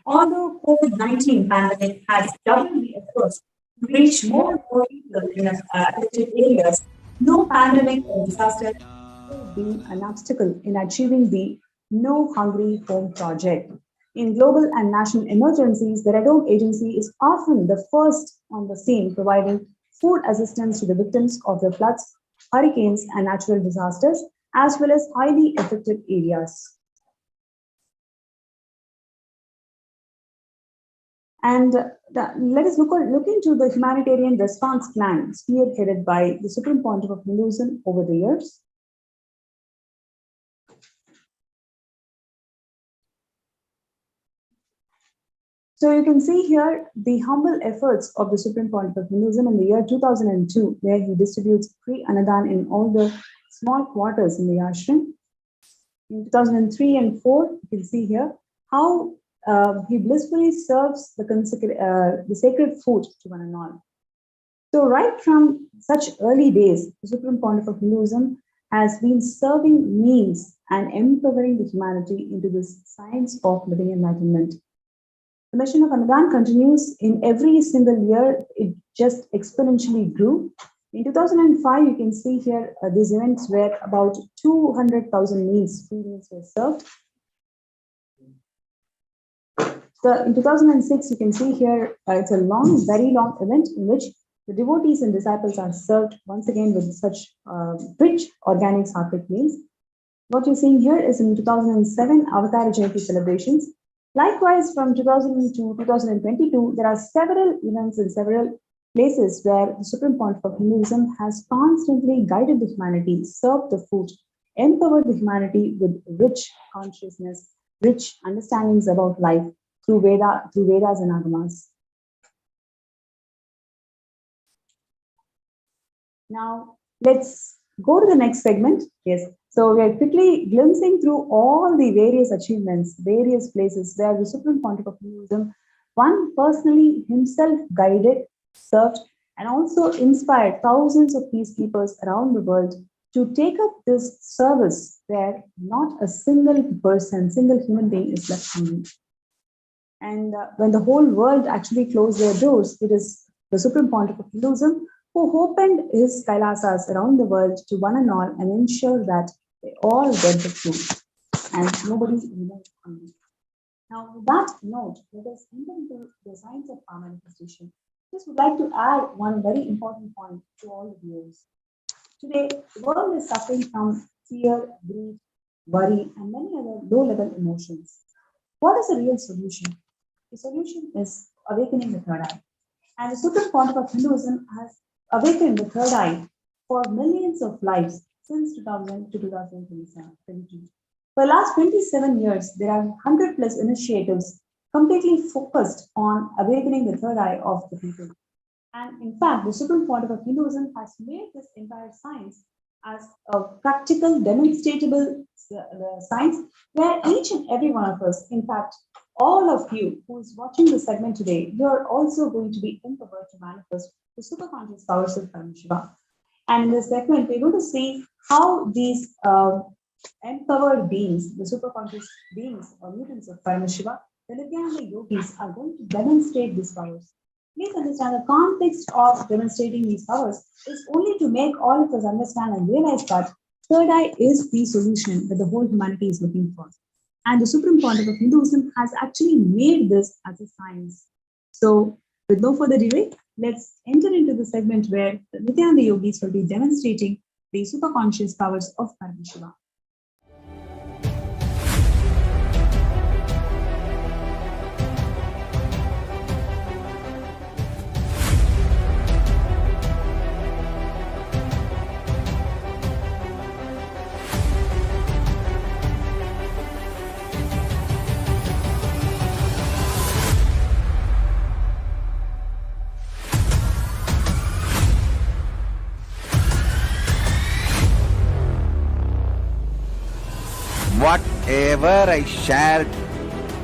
Although COVID-19 pandemic has doubled the efforts to reach more and more people in affected areas, no pandemic or disaster has been an obstacle in achieving the No Hungry Home project. In global and national emergencies, the Red Home Agency is often the first on the scene, providing food assistance to the victims of the floods, hurricanes, and natural disasters, as well as highly affected areas. And let us look into the humanitarian response plan spearheaded by the Supreme Pontiff of Hinduism over the years. So you can see here the humble efforts of the Supreme Pontiff of Hinduism in the year 2002, where he distributes free Annadan in all the small quarters in the ashram. In 2003 and 4, you can see here how he blissfully serves the sacred food to one and all. So right from such early days, the Supreme Pontiff of Hinduism has been serving means and empowering the humanity into this science of living enlightenment. The mission of Annadan continues in every single year. It just exponentially grew. In 2005, you can see here these events where about 200,000 meals, free meals were served. In 2006, you can see here, it's a very long event in which the devotees and disciples are served once again with such rich organic sattvic meals. What you're seeing here is in 2007 Avatar Jayanti celebrations. Likewise, from 2000 to 2022, there are several events in several places where the Supreme Pontiff of Hinduism has constantly guided the humanity, served the food, empowered the humanity with rich consciousness, rich understandings about life through Vedas and Agamas. Now, let's go to the next segment. Yes. So we are quickly glimpsing through all the various achievements, various places where the Supreme Pontiff of Hinduism, one personally himself guided, served, and also inspired thousands of peacekeepers around the world to take up this service where not a single person, single human being is left hanging. And when the whole world actually closed their doors, it is the Supreme Pontiff of Hinduism who opened his Kailasas around the world to one and all and ensure that they all get the food and nobody remains hungry. Now, with that note, let us enter into the science of power manifestation. Just would like to add one very important point to all the viewers. Today, the world is suffering from fear, greed, worry, and many other low-level emotions. What is the real solution? The solution is awakening the third eye. And the Supreme Pontiff of Hinduism has awakened the third eye for millions of lives since 2000 to 2022. For the last 27 years, there are 100 plus initiatives completely focused on awakening the third eye of the people. And in fact, the Supreme Pontiff of Hinduism has made this entire science as a practical, demonstrable science where each and every one of us, in fact, all of you who is watching this segment today, you're also going to be empowered to manifest the superconscious powers of Paramashiva. And in this segment, we're going to see how these empowered beings, the superconscious beings or mutants of Paramashiva, the Nithyananda yogis, are going to demonstrate these powers. Please understand the context of demonstrating these powers is only to make all of us understand and realize that third eye is the solution that the whole humanity is looking for. And the Supreme Pontiff of Hinduism has actually made this as a science. So, with no further delay, let's enter into the segment where the Nithyananda yogis will be demonstrating the superconscious powers of Paramashiva. Whatever I shared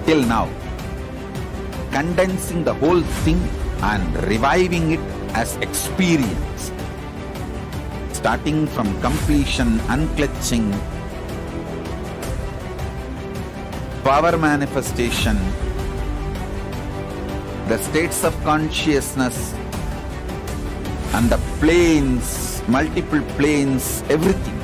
till now, condensing the whole thing and reviving it as experience, starting from completion, unclutching, power manifestation, the states of consciousness, and the planes, multiple planes, everything.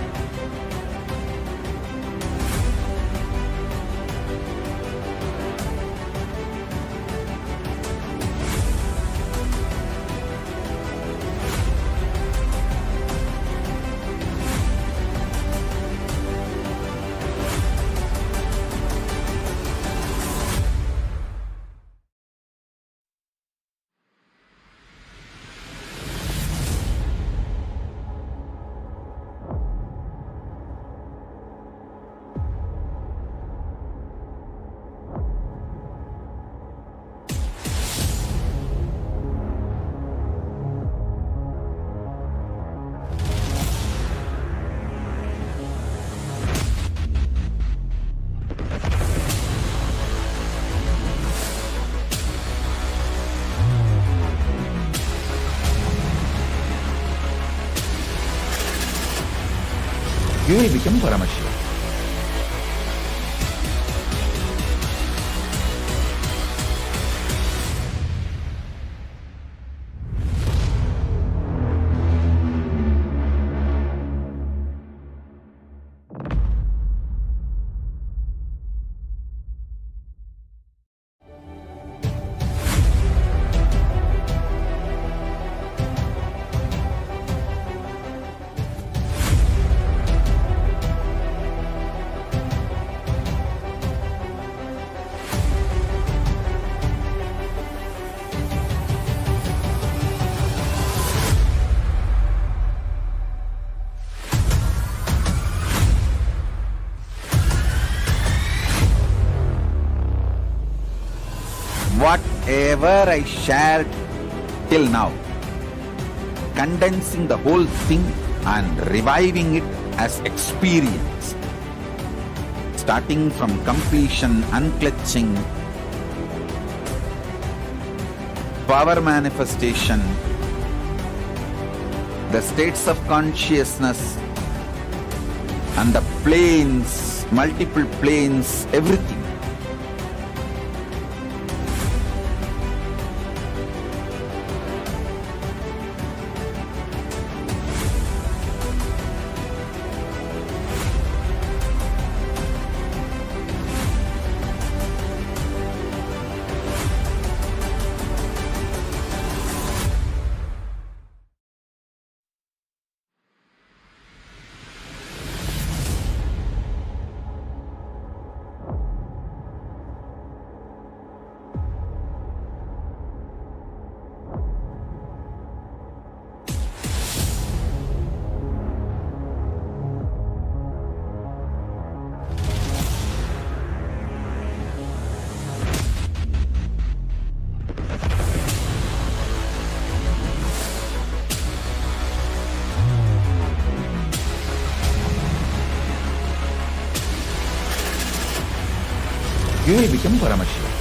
You will become Paramashiva. whatever I shared till now, condensing the whole thing and reviving it as experience, starting from completion, unclutching, power manifestation, the states of consciousness and the planes, multiple planes, everything. You will become Paramashiva.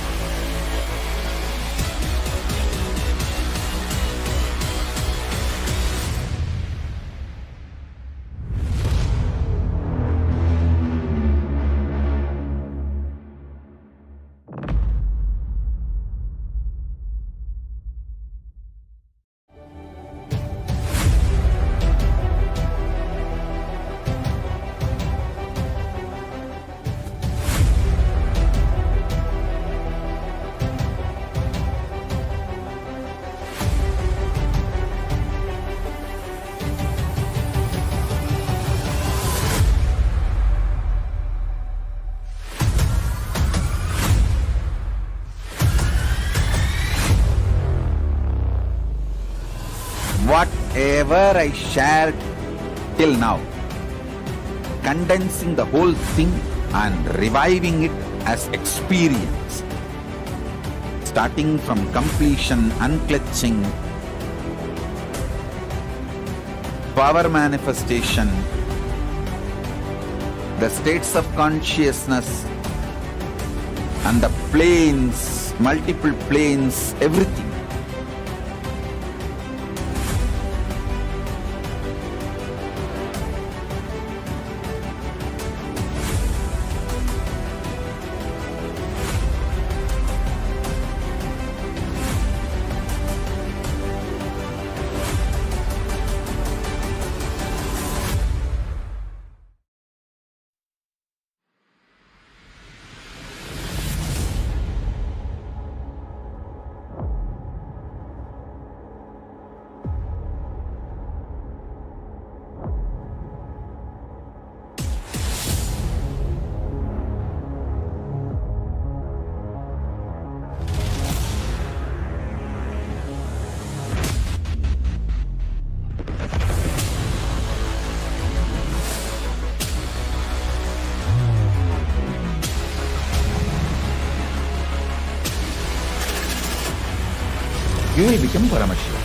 Whatever I shared till now, condensing the whole thing and reviving it as experience, starting from completion, unclutching, power manifestation, the states of consciousness and the planes, multiple planes, everything. You will become Paramashiva.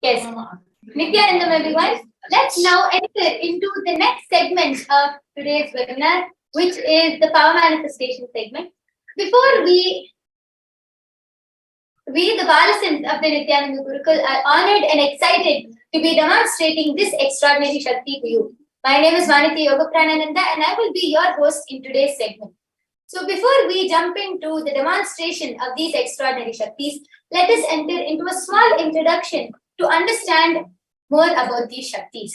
Yes. Nithyanandam, everyone. Let's now enter into the next segment of today's webinar, which is the power manifestation segment. Before we, the Balasins of the Nithyananda Gurukul, are honored and excited to be demonstrating this extraordinary Shakti to you. My name is Vaniti Yogapranananda and I will be your host in today's segment. So before we jump into the demonstration of these extraordinary Shaktis, let us enter into a small introduction to understand more about these Shaktis.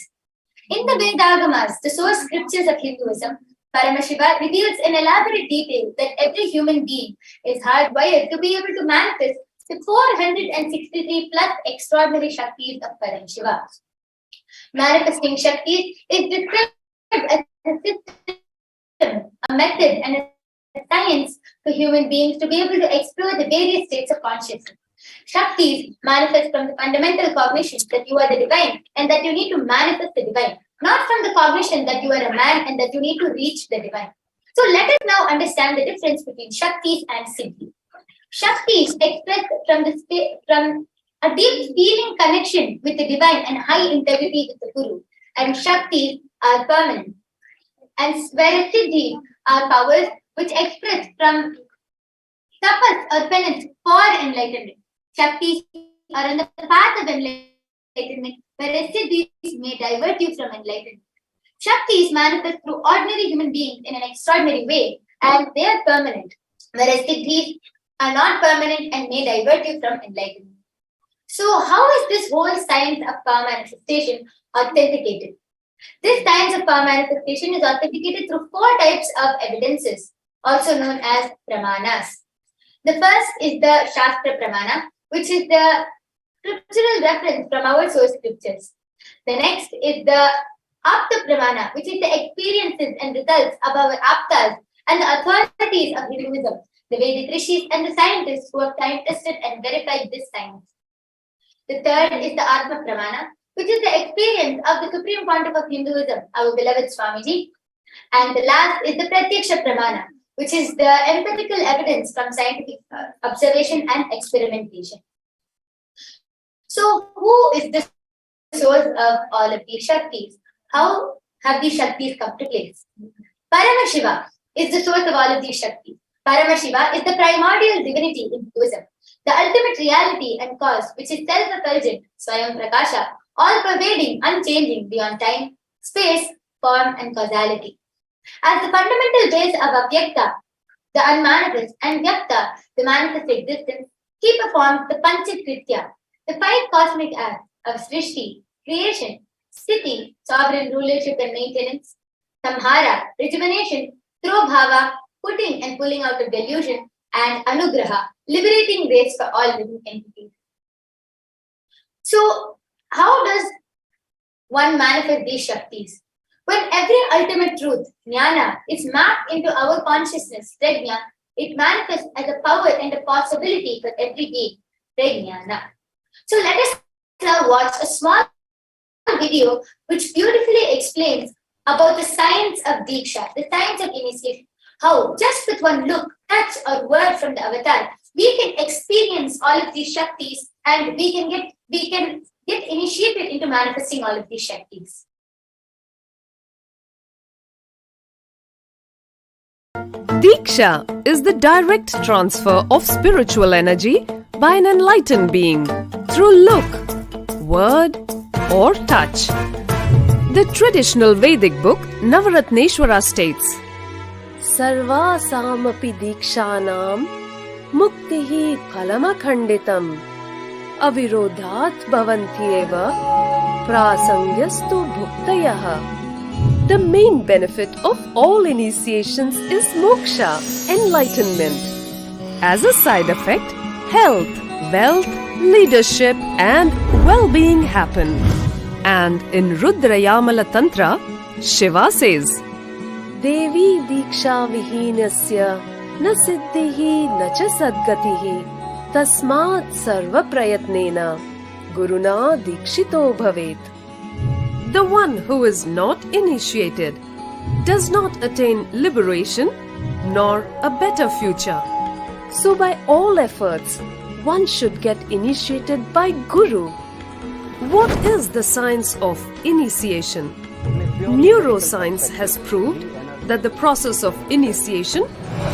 In the Vedagamas, the source scriptures of Hinduism, Paramashiva reveals in elaborate detail that every human being is hardwired to be able to manifest the 463 plus extraordinary Shaktis of Paramashiva. Manifesting Shaktis is described as a system, a method, and a science for human beings to be able to explore the various states of consciousness. Shaktis manifest from the fundamental cognition that you are the divine and that you need to manifest the divine, not from the cognition that you are a man and that you need to reach the divine. So let us now understand the difference between Shaktis and Siddhi. Shaktis express from a deep feeling connection with the divine and high integrity with the Guru, and Shaktis are permanent. And whereas Siddhi are powers which express from tapas or penance for enlightenment. Shaktis are on the path of enlightenment, whereas Siddhis may divert you from enlightenment. Shaktis manifest through ordinary human beings in an extraordinary way, and they are permanent, whereas Siddhis are not permanent and may divert you from enlightenment. So, how is this whole science of power manifestation authenticated? This science of power manifestation is authenticated through 4 types of evidences, also known as pramanas. The first is the Shastra Pramana, which is the scriptural reference from our source scriptures. The next is the Apta Pramana, which is the experiences and results of our Aptas and the authorities of Hinduism, the Vedic rishis and the scientists who have time tested and verified this science. The third is the Atma Pramana, which is the experience of the Supreme Pontiff of Hinduism, our beloved Swamiji. And the last is the Pratyaksha Pramana, which is the empirical evidence from scientific observation and experimentation. So, who is the source of all of these Shaktis? How have these Shaktis come to place? Paramashiva is the source of all of these Shaktis. Paramashiva is the primordial divinity in Hinduism, the ultimate reality and cause, which is self-effulgent, Swayam Prakasha, all-pervading, unchanging, beyond time, space, form, and causality. As the fundamental base of Avyakta, the unmanifest, and Vyakta, the manifest existence, he performs the Panchakritya, the 5 cosmic acts of Srishti, creation, Sthiti, sovereign rulership and maintenance, Samhara, rejuvenation, through Bhava, putting and pulling out of delusion, and Anugraha, liberating grace for all living entities. So, how does one manifest these Shaktis? When every ultimate truth, Jnana, is mapped into our consciousness, Prajna, it manifests as a power and a possibility for every being, Prajnana. So let us now watch a small video which beautifully explains about the science of Diksha, the science of initiation. How just with one look, touch or word from the avatar, we can experience all of these Shaktis and we can get initiated into manifesting all of these Shaktis. Diksha is the direct transfer of spiritual energy by an enlightened being through look, word, or touch. The traditional Vedic book Navaratneshwara states, Sarvasamapi Dikshanam Muktihi Phalamakhanditam Avirodhat Bhavantyeva Prasangyastu Bhuktayaha. The main benefit of all initiations is moksha, enlightenment. As a side effect, health, wealth, leadership, and well-being happen. And in Rudrayamala Tantra, Shiva says, Devi Diksha Vihinasya Na Siddhihi Na Cha Sadgatihi Tasmat Sarva Prayatnena Guruna Dikshito Bhavet. The one who is not initiated does not attain liberation nor a better future. So by all efforts, one should get initiated by Guru. What is the science of initiation? Neuroscience has proved that the process of initiation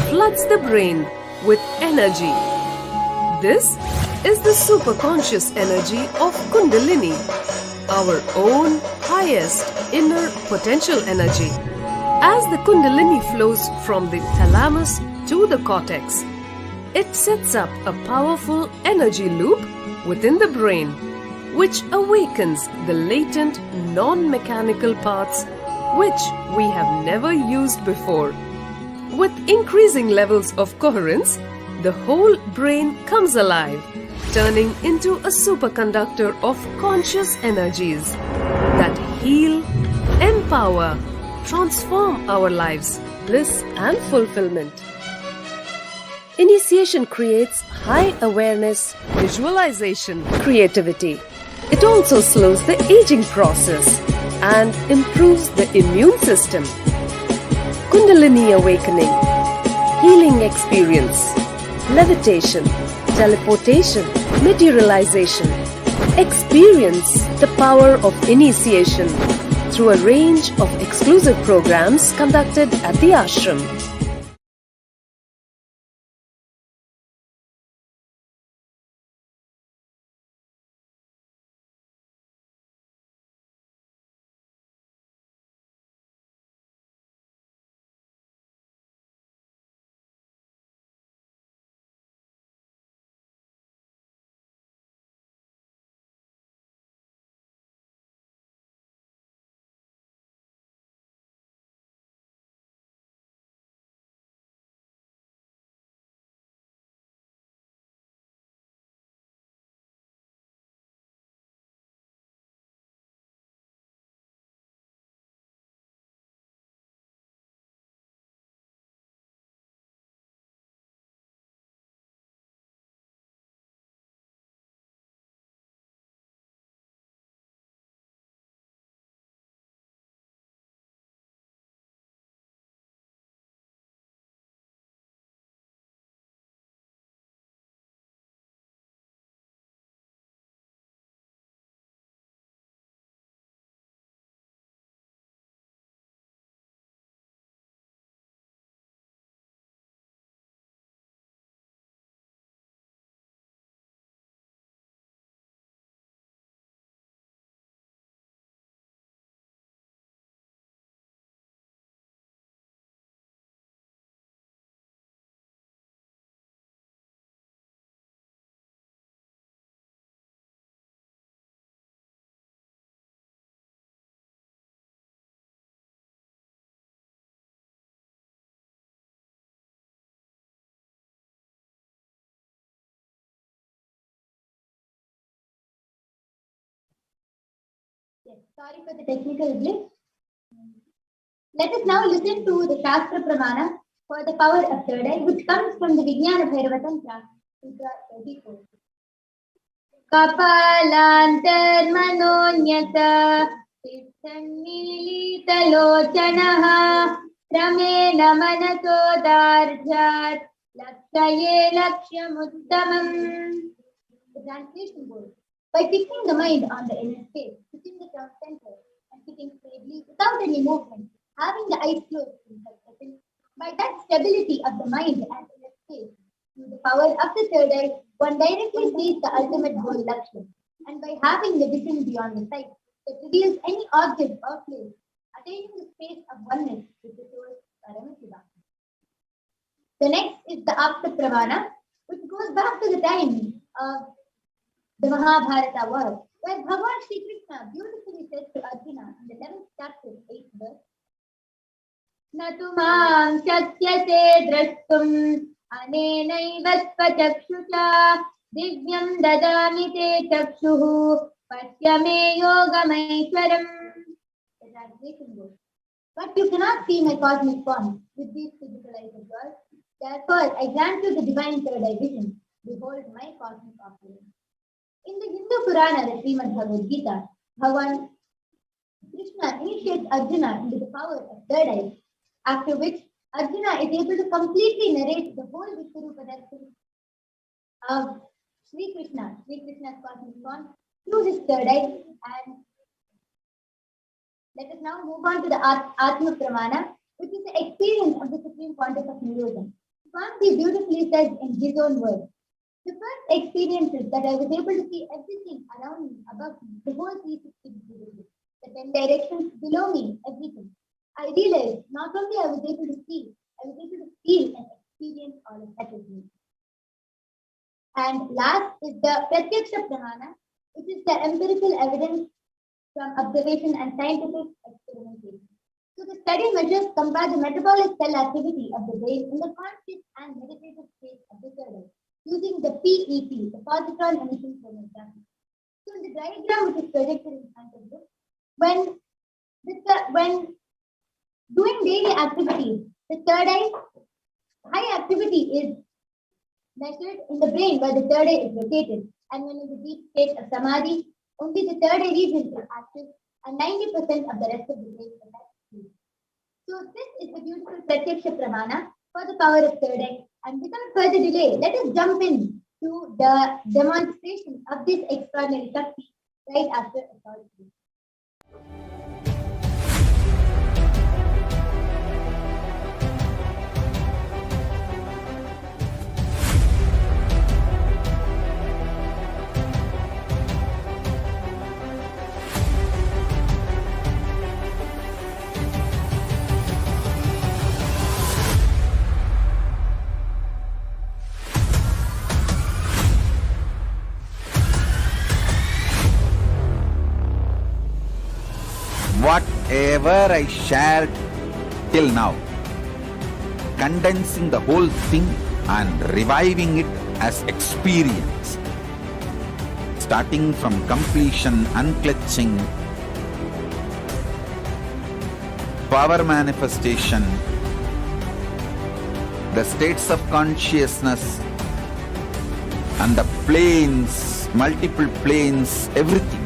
floods the brain with energy. This is the superconscious energy of Kundalini, our own highest inner potential energy. As the Kundalini flows from the thalamus to the cortex, it sets up a powerful energy loop within the brain, which awakens the latent non-mechanical parts which we have never used before. With increasing levels of coherence, the whole brain comes alive, turning into a superconductor of conscious energies that heal, empower, transform our lives, bliss and fulfillment. Initiation creates high awareness, visualization, creativity. It also slows the aging process and improves the immune system. Kundalini awakening, healing experience, levitation, teleportation, materialization. Experience the power of initiation through a range of exclusive programs conducted at the ashram. Yes, sorry for the technical glitch. Let us now listen to the Shastra Pramana for the power of third eye, which comes from the Vijnana Bhairava Tantra, Sutra 34. Kapalantarmanonyata Tithannilitalochanaha Ramena Manato Darjat Lakshaye Lakshamuttamam. The translation goes, by fixing the mind on the inner space, sitting the tongue center, and sitting stably without any movement, having the eyes closed in 5 seconds, by that stability of the mind and inner space, through the power of the third eye, one directly sees the ultimate goal Lakshman, and by having the vision beyond the sight that reveals any object or place, attaining the space of oneness with the source Paramashiva. The next is the Apta Pramana, which goes back to the time of the Mahabharata war, where Bhagavan Shri Krishna beautifully says to Arjuna in the 11th chapter, 8th verse, Natu mam shakyate drashtum anenaiva svachakshusha divyam dadami te chakshuhu pashyame yogamaishwaram. The translation goes, but you cannot see my cosmic form with these physical eyes of yours. Therefore, I grant you the divine third eye vision. Behold my cosmic offering. In the Hindu Purana, the Srimad Bhagavad Gita, Bhagavan Krishna initiates Arjuna into the power of third eye, after which Arjuna is able to completely narrate the whole Vishwarupa Darshan of Sri Krishna's cosmic form, through his third eye. And let us now move on to the Atma Pramana, which is the experience of the Supreme Pontiff of Nirodha. Swami beautifully says in his own words, the first experience is that I was able to see everything around me, above me, the whole 360 degrees, the 10 directions below me, everything. I realized not only I was able to see, I was able to feel and experience all of that with me. And last is the Pratyaksha Pramana, which is the empirical evidence from observation and scientific experimentation. So the study measures compare the metabolic cell activity of the brain in the conscious and meditative state of the third eye, using the PET, the positron emission tomography. So in the diagram which is projected in front of you, when When doing daily activities, the third eye high activity is measured in the brain where the third eye is located. And when in the deep state of samadhi, only the third eye region is active and 90% of the rest of the brain is active. So this is the beautiful Pratyaksha Pramana for the power of third eye. And without further delay, let us jump in to the demonstration of this extraordinary Shakti right after a short break. Whatever I shared till now, condensing the whole thing and reviving it as experience, starting from completion, unclutching, power manifestation, the states of consciousness, and the planes, multiple planes, everything.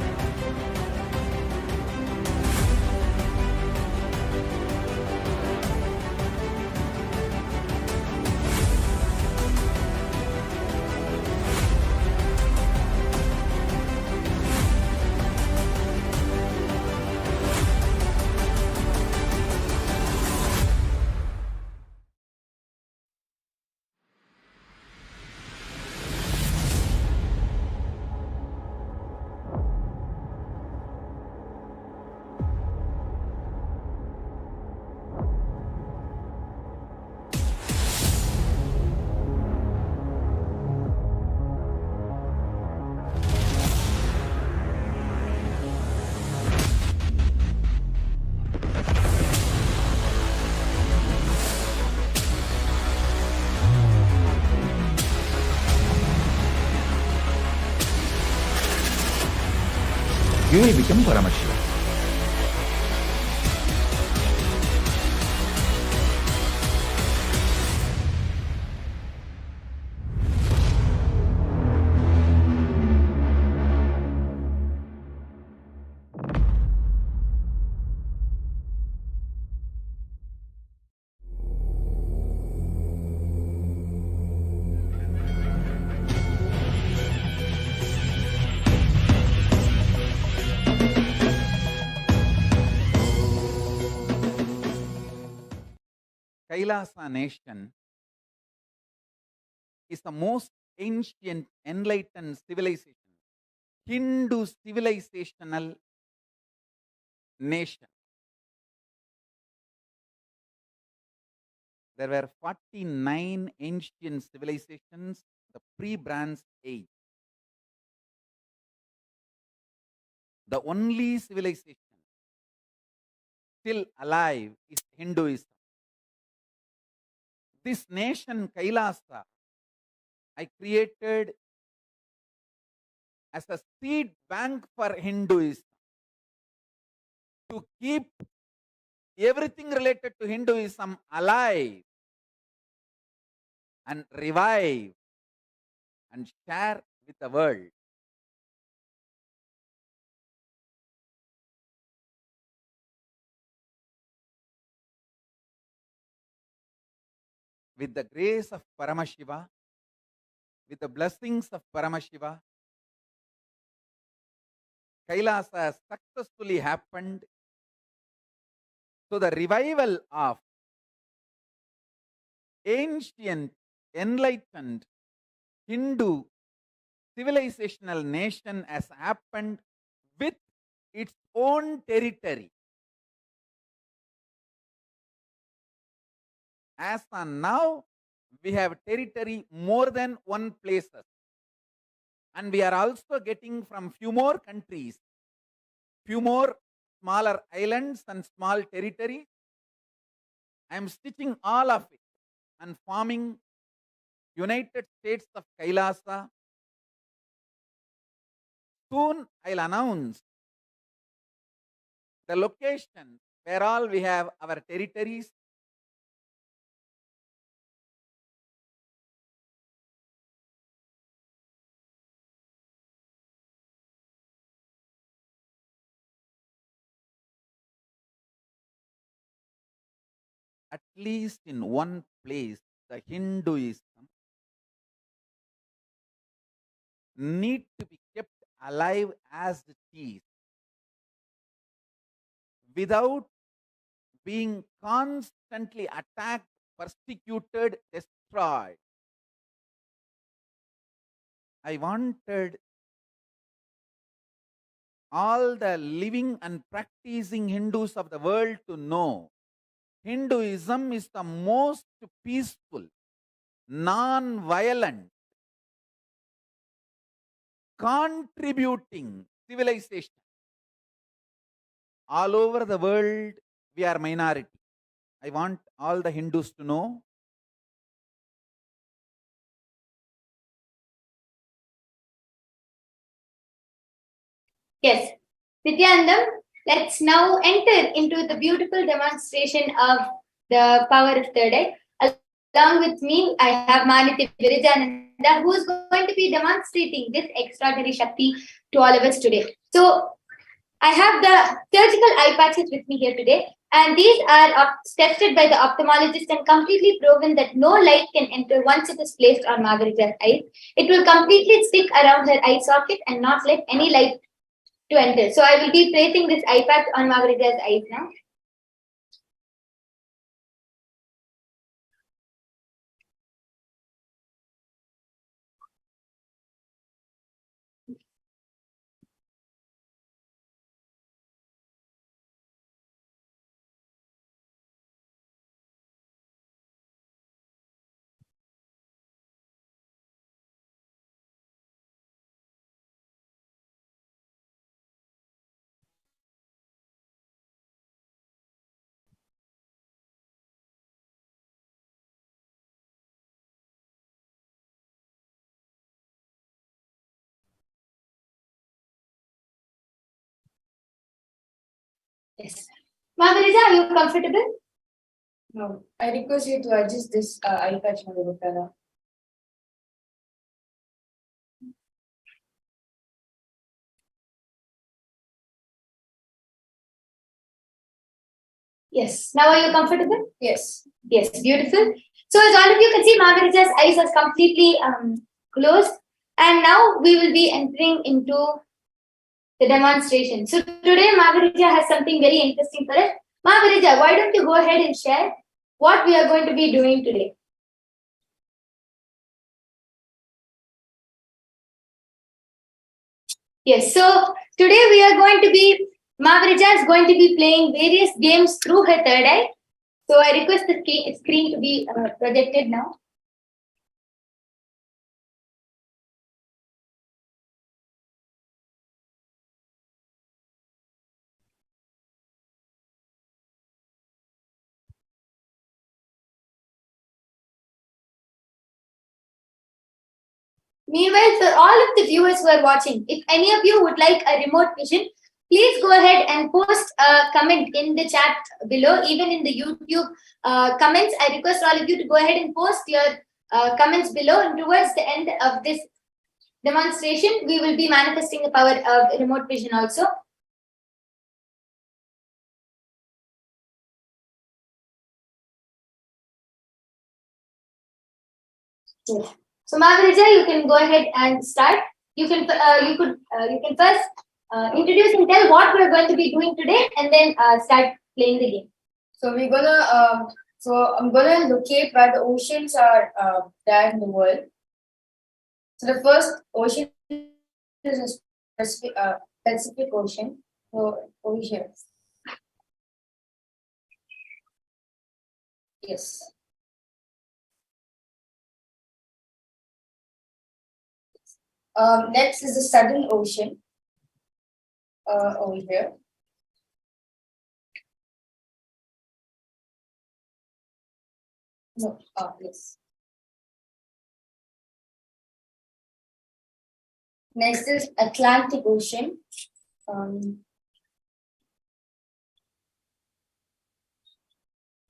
You will become Paramashiva. KAILASA nation is the most ancient enlightened civilization, Hindu civilizational nation. There were 49 ancient civilizations, the pre-Bronze Age. The only civilization still alive is Hinduism. This nation, KAILASA, I created as a seed bank for Hinduism to keep everything related to Hinduism alive and revive and share with the world. With the grace of Paramashiva, with the blessings of Paramashiva, KAILASA has successfully happened. So the revival of ancient, enlightened Hindu civilizational nation has happened with its own territory. As on now, we have territory more than one places. And we are also getting from few more countries, few more smaller islands and small territories. I am stitching all of it and forming United States of KAILASA. Soon I'll announce the location where all we have our territories, at least in one place, the Hinduism need to be kept alive as it is without being constantly attacked, persecuted, destroyed. I wanted all the living and practicing Hindus of the world to know Hinduism is the most peaceful, non-violent, contributing civilization. All over the world, we are minority. I want all the Hindus to know. Yes. Nithyanandam, let's now enter into the beautiful demonstration of the power of third eye. Along with me, I have Maniti Virijananda, who is going to be demonstrating this extraordinary Shakti to all of us today. So, I have the surgical eye patches with me here today, and these are tested by the ophthalmologist and completely proven that no light can enter once it is placed on Margarita's eyes. It will completely stick around her eye socket and not let any light to enter. So I will be placing this eye patch on Margarita's eyes now. Yes. Margarita, are you comfortable? No, I request you to adjust this eye patch, Margarita. Yes. Now are you comfortable? Yes. Yes, beautiful. So as all of you can see, Margarita's eyes are completely closed. And now we will be entering into the demonstration. So today Margarita has something very interesting for us. Margarita, why don't you go ahead and share what we are going to be doing today? Yes, so today we are going to be, Margarita is going to be playing various games through her third eye. So I request the screen to be projected now. Meanwhile, for all of the viewers who are watching, if any of you would like a remote vision, please go ahead and post a comment in the chat below, even in the YouTube comments. I request all of you to go ahead and post your comments below. And towards the end of this demonstration, we will be manifesting the power of remote vision also. So Margarita, you can go ahead and start. You can first introduce and tell what we're going to be doing today, and then start playing the game. So we're gonna I'm gonna locate where the oceans are there in the world. So the first ocean is a Pacific Ocean. So over here. Yes. Next is the Southern Ocean. Over here. No, yes. Next is Atlantic Ocean.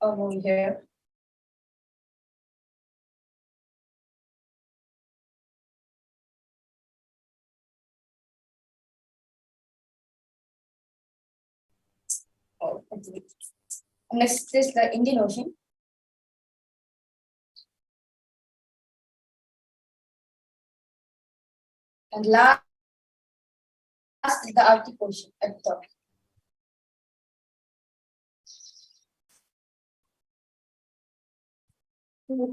over here. Oh, okay. Next is the Indian Ocean. And last is the Arctic Ocean at the top.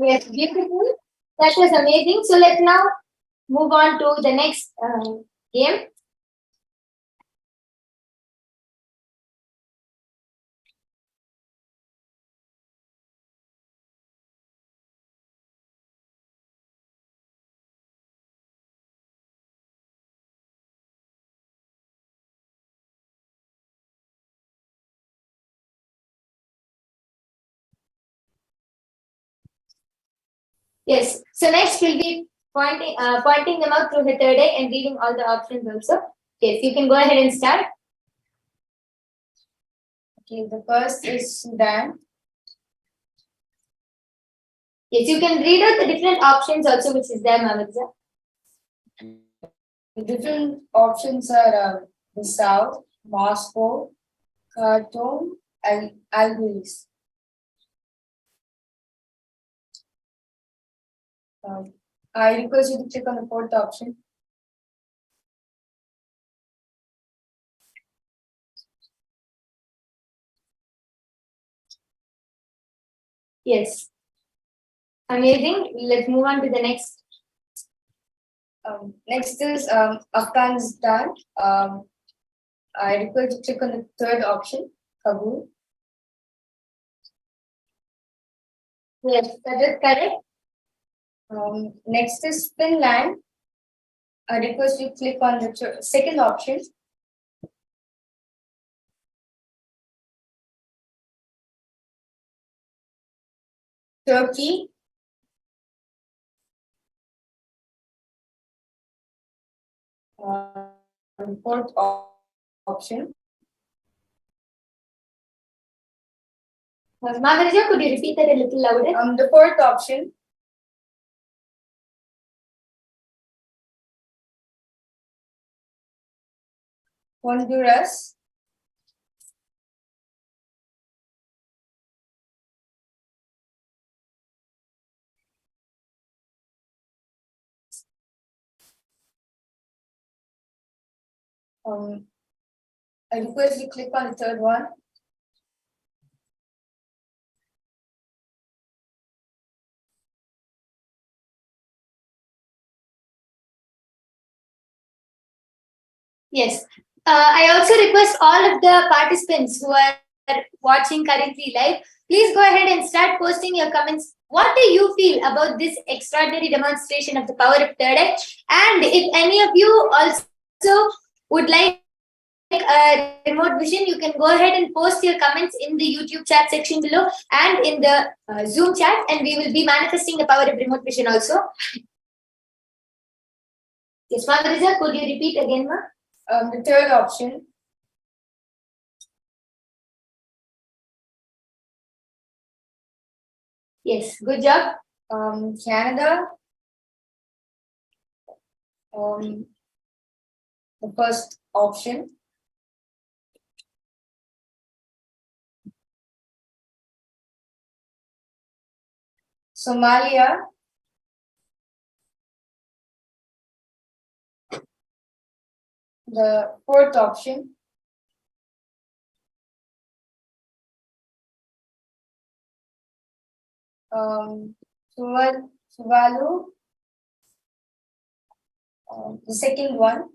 Yes, beautiful. That was amazing. So let's now move on to the next game. Yes. So next we'll be pointing them out through the third eye and reading all the options also. Yes, you can go ahead and start. Okay, the first is Sudan. Yes, you can read out the different options also, which is there, Mamadja. The different options are the South, Moscow, Khartoum, and Algiers. I request you to click on the fourth option. Yes. Amazing. Let's move on to the next. Next is Afghanistan. I request you to click on the third option, Kabul. Yes, that is correct. Next is Finland. I request you to click on the second option. Turkey. Fourth option. Maharija, could you repeat that a little louder? The fourth option. Honduras. I request you click on the third one. Yes. I also request all of the participants who are watching currently live, please go ahead and start posting your comments. What do you feel about this extraordinary demonstration of the power of third eye? And if any of you also would like a remote vision, you can go ahead and post your comments in the YouTube chat section below and in the Zoom chat, and we will be manifesting the power of remote vision also. Yes, Maharija, could you repeat again, ma? The third option. Yes, good job. Canada. The first option. Somalia. The fourth option. Tuvalu. The second one.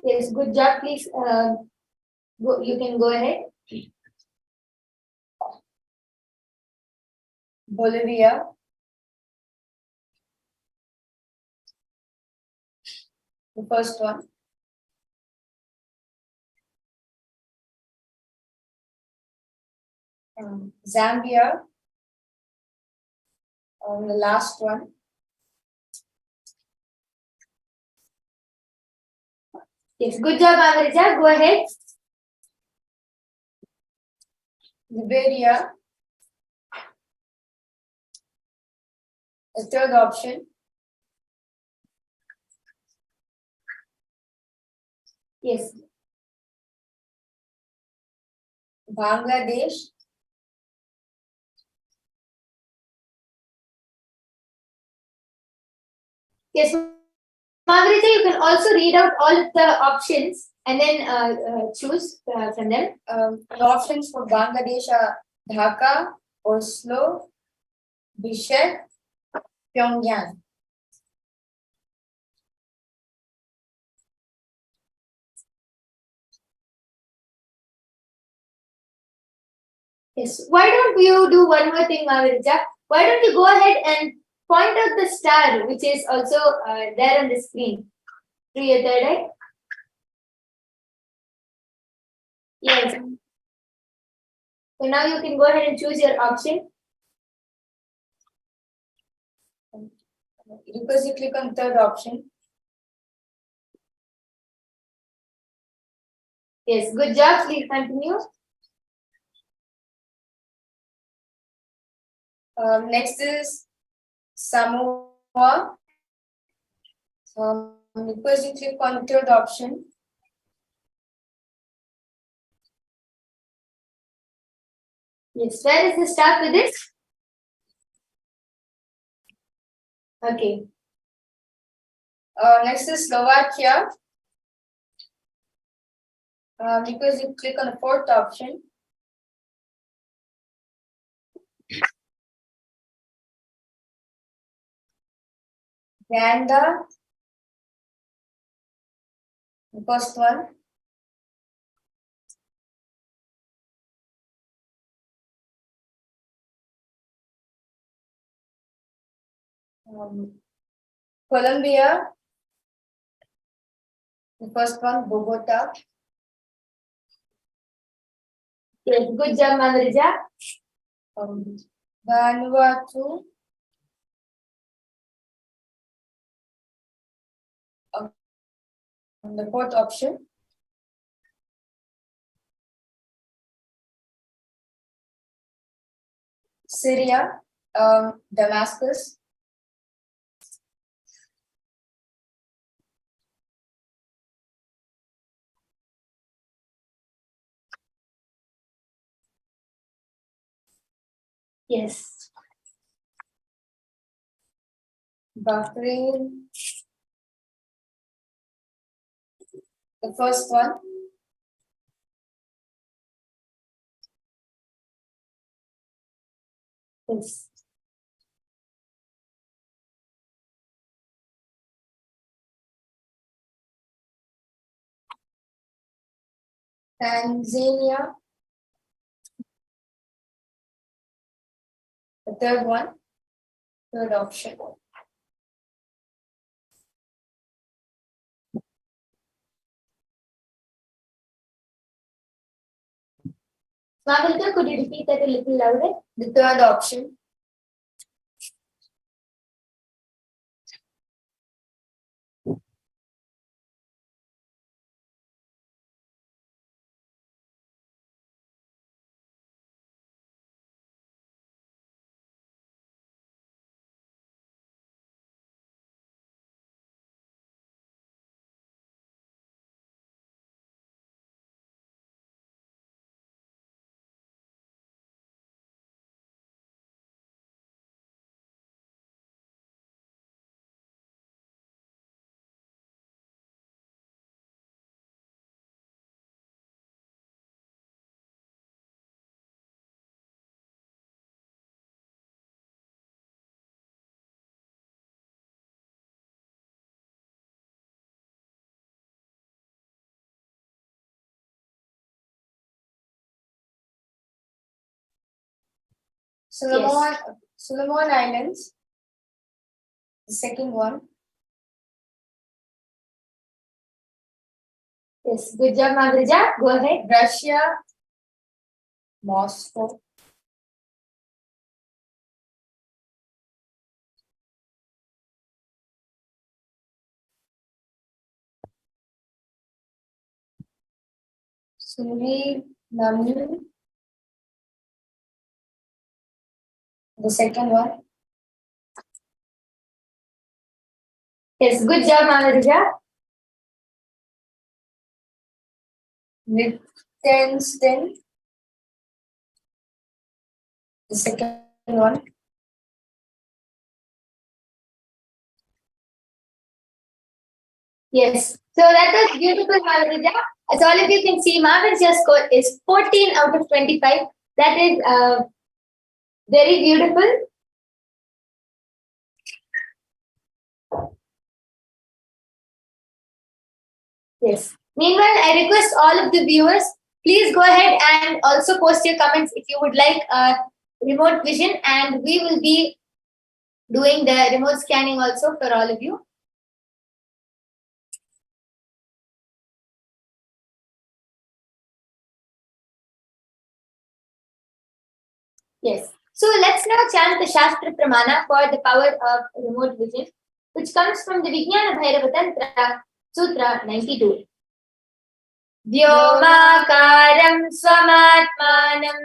Yes, good job. Please, you can go ahead. Bolivia. The first one. Zambia. The last one. Yes, good job, Amarija. Go ahead. Liberia. The third option. Yes. Bangladesh. Yes, Margarita, you can also read out all of the options and then choose from them. The options for Bangladesh are Dhaka, Oslo, Bishkek, Pyongyang. Yes. Why don't you do one more thing, Margarita? Why don't you go ahead and point out the star, which is also there on the screen, through your third eye? Yes. So now you can go ahead and choose your option. Because you click on third option. Yes, good job. Please continue. Next is Samoa. Because you click on third option. Yes, where is the star for this? Okay. Next is Slovakia. Because you click on the fourth option. Uganda. The first one. Colombia. The first one, Bogota. Yes, good job, Margarita. Vanuatu. The fourth option. Syria, Damascus. Yes. Bahrain. The first one. Yes. Tanzania. The third one. Third option. Margarita, could you repeat that a little louder? The third option. Solomon Islands. The second one. Yes, good job, Margarita. Go ahead. Russia. Moscow. Suri Namu. The second one. Yes, good job, Maharija. Liechtenstein. The second one. Yes. So that was beautiful, Maharija. As all of you can see, Maharaja's score is 14 out of 25. That is very beautiful. Yes. Meanwhile, I request all of the viewers, please go ahead and also post your comments if you would like remote vision, and we will be doing the remote scanning also for all of you. Yes. So let's now chant the Shastra Pramana for the power of remote vision, which comes from the Vijnana Bhairava Tantra, Sutra 92. व्योमाकारं स्वमात्मानं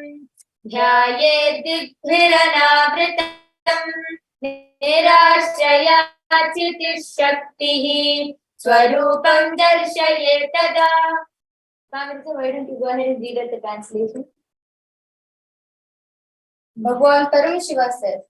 ध्यायेद्दिग्भिरनावृतं निराश्रयाचितिशक्तिः स्वरूपं दर्शये तदा. Why don't you go ahead and read out the translation? Bhagavan Paramashiva says,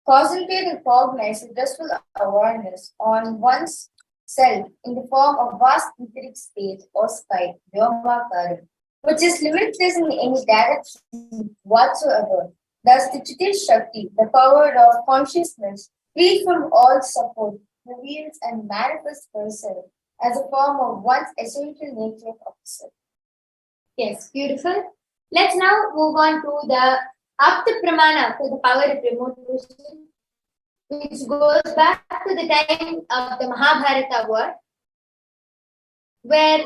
concentrate and cognize with restful awareness on one's self in the form of vast etheric space or sky, Vyomakara, which is limitless in any direction whatsoever. Thus, the Chitti Shakti, the power of consciousness, free from all support, reveals and manifests herself as a form of one's essential nature of the self. Yes, beautiful. Let's now move on to the Apta Pramana for the power of remote vision, which goes back to the time of the Mahabharata war, where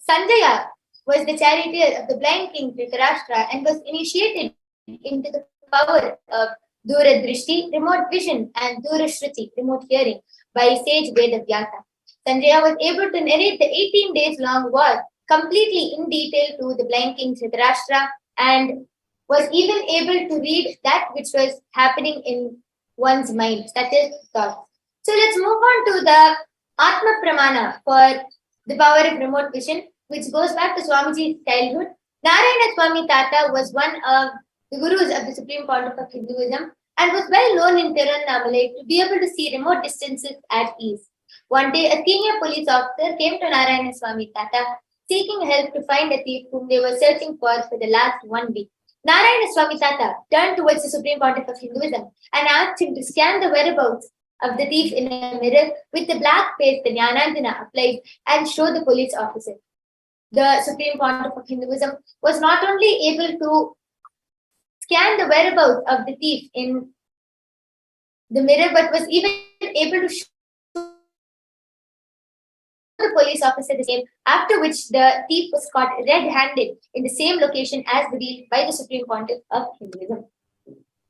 Sanjaya was the charioteer of the blind king Dhritarashtra and was initiated into the power of Dura Drishti, remote vision, and Dura Shruti, remote hearing, by sage Vedavyasa. Sanjaya was able to narrate the 18 days long war completely in detail to the blind king Dhritarashtra, and was even able to read that which was happening in one's mind, that is thoughts. So let's move on to the Atma Pramana for the power of remote vision, which goes back to Swamiji's childhood. Narayana Swami Tata was one of the gurus of the Supreme Pontiff of Hinduism and was well known in Tiruvannamalai to be able to see remote distances at ease. One day, a senior police officer came to Narayana Swami Tata seeking help to find a thief whom they were searching for the last 1 week. Narayana Swami Tata turned towards the Supreme Pontiff of Hinduism and asked him to scan the whereabouts of the thief in a mirror with the black paste the Jnanandana applied and show the police officer. The Supreme Pontiff of Hinduism was not only able to scan the whereabouts of the thief in the mirror, but was even able to show the police officer the same, after which the thief was caught red-handed in the same location as revealed by the Supreme Pontiff of Hinduism.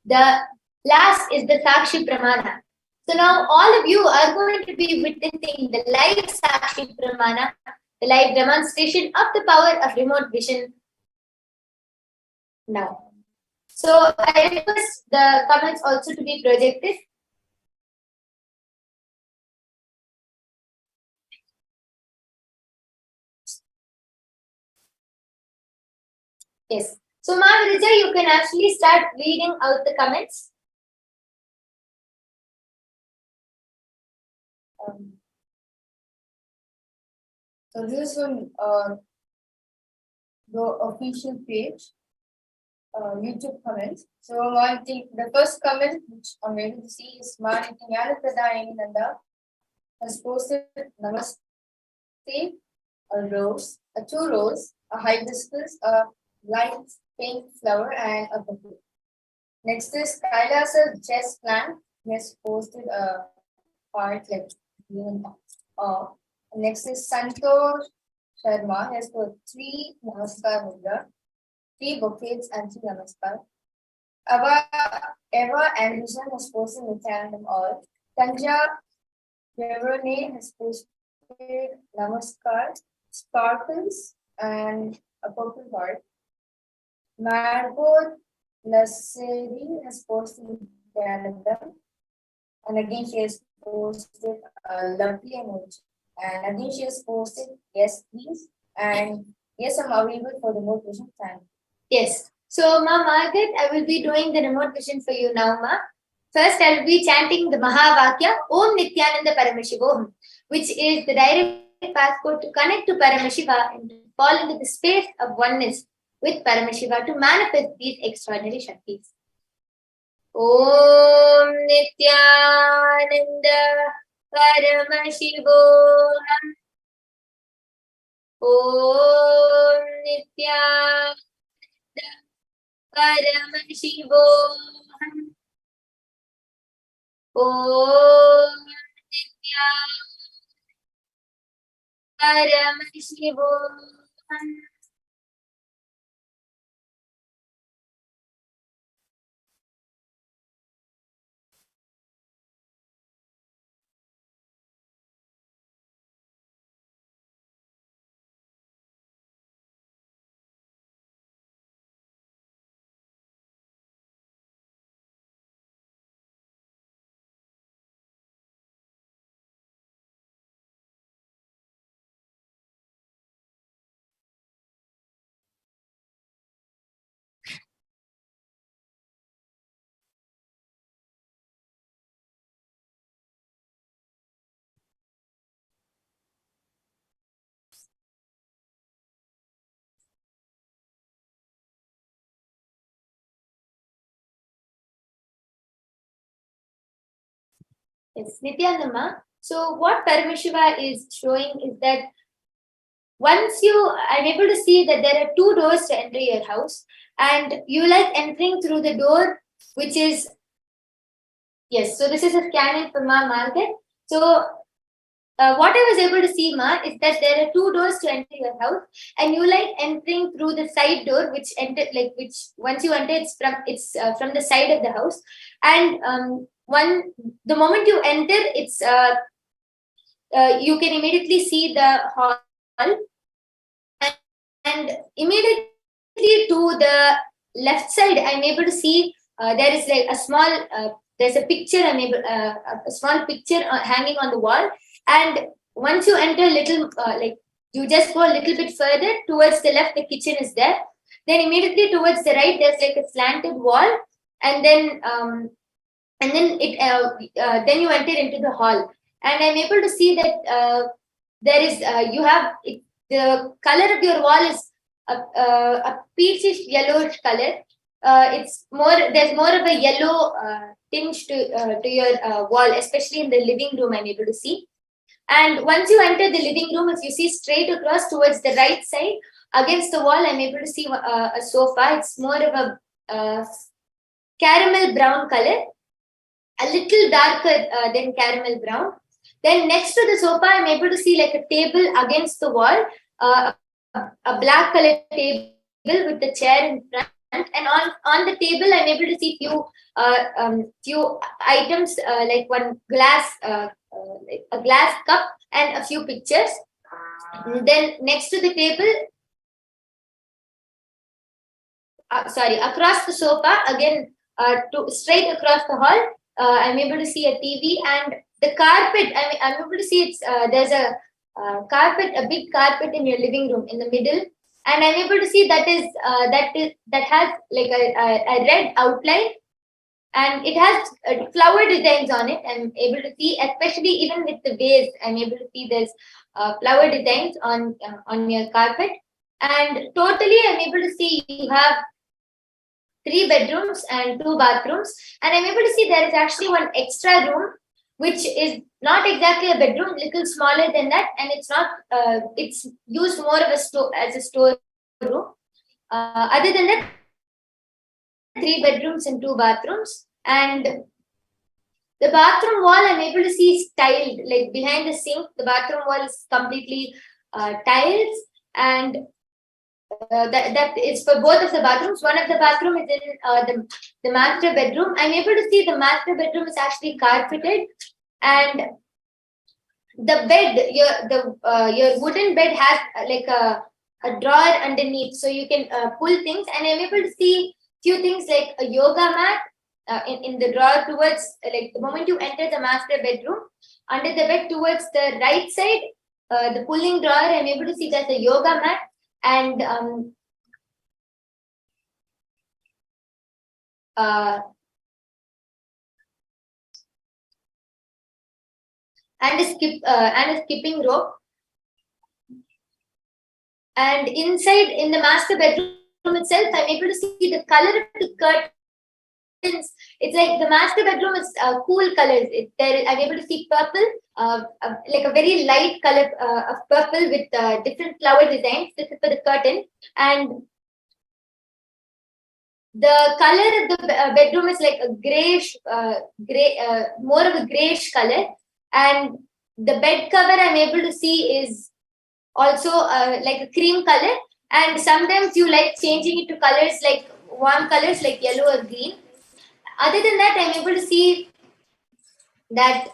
The last is the Sakshi Pramana. So now all of you are going to be witnessing the live Sakshi Pramana, the live demonstration of the power of remote vision now. So I request the comments also to be projected. Yes. So Maharija, you can actually start reading out the comments. So this is on the official page, YouTube comments. So one thing, the first comment which I'm ready to see is Enlightenment has posted Namaste, a rose, two rose, a hibiscus, a light pink flower, and a bouquet. Next is KAILASA chess plant. He has posted a heart like green. Next is Santosh Sharma. He has put 3 Namaskar Mudra, 3 bouquets, and 3 Namaskar. Eva Anderson has posted Nithyanandam all. Tanja Verone has posted Namaskar, sparkles, and a purple heart. Margot Lasseri has posted in Canada, and again she has posted a lovely emoji. And again she has posted yes please, and yes I'm available for the remote vision. Thank you. Yes. So, Ma Margaret, I will be doing the remote vision for you now, Ma. First, I will be chanting the Mahavakya Om Nithyananda Paramashivoham, which is the direct passport to connect to Paramashiva and to fall into the space of oneness with Paramashiva to manifest these extraordinary Shaktis. Om Nithyananda Paramashivoham. Om Nithyananda Paramashivoham. Om Nithyananda Paramashivoham. Yes, Nithyananda. So what Paramashiva is showing is that once I'm able to see that there are two doors to enter your house, and you like entering through the door, which is, yes, so this is a scanning for Ma Margaret. So what I was able to see, Ma, is that there are two doors to enter your house, and you like entering through the side door, which once you enter, it's from the side of the house, and the moment you enter, it's you can immediately see the hall, and immediately to the left side, I'm able to see there is like a small there's a picture. A small picture hanging on the wall, and once you enter little you just go a little bit further towards the left, the kitchen is there. Then immediately towards the right, there's like a slanted wall, and then then you enter into the hall, and I'm able to see that there is the color of your wall is a peachish yellowish color. There's more of a yellow tinge to your wall, especially in the living room. I'm able to see. And once you enter the living room, as you see straight across towards the right side, against the wall, I'm able to see a sofa. It's more of a caramel brown color, a little darker than caramel brown. Then next to the sofa, I'm able to see like a table against the wall, a black color table with the chair in front. And on the table, I'm able to see few items like one glass, a glass cup, and a few pictures. And then next to the table, across the sofa, again straight across the hall, I'm able to see a TV, and the carpet. I'm able to see there's a carpet, a big carpet in your living room in the middle. And I'm able to see that has like a red outline, and it has flower designs on it. I'm able to see, especially even with the vase, I'm able to see there's flower designs on your carpet. And totally, I'm able to see you have 3 bedrooms and 2 bathrooms. And I'm able to see there is actually one extra room, which is not exactly a bedroom, little smaller than that, and it's not. It's used more of as a store room. Other than that, 3 bedrooms and 2 bathrooms, and the bathroom wall I'm able to see is tiled. Like behind the sink, the bathroom wall is completely tiles, and that is for both of the bathrooms. One of the bathroom is in the master bedroom. I'm able to see the master bedroom is actually carpeted, and the bed, your wooden bed has like a drawer underneath, so you can pull things, and I'm able to see few things like a yoga mat in the drawer towards, like the moment you enter the master bedroom, under the bed towards the right side, the pulling drawer, I'm able to see there's a yoga mat, and and a skipping rope. And inside, in the master bedroom itself, I'm able to see the color of the curtains. It's like the master bedroom is cool colors. I'm able to see purple, like a very light color of purple with different flower designs. This is for the curtain. And the color of the bedroom is like a grayish, more of a grayish color. And the bed cover I'm able to see is also like a cream color. And sometimes you like changing it to colors like warm colors like yellow or green. Other than that, I'm able to see that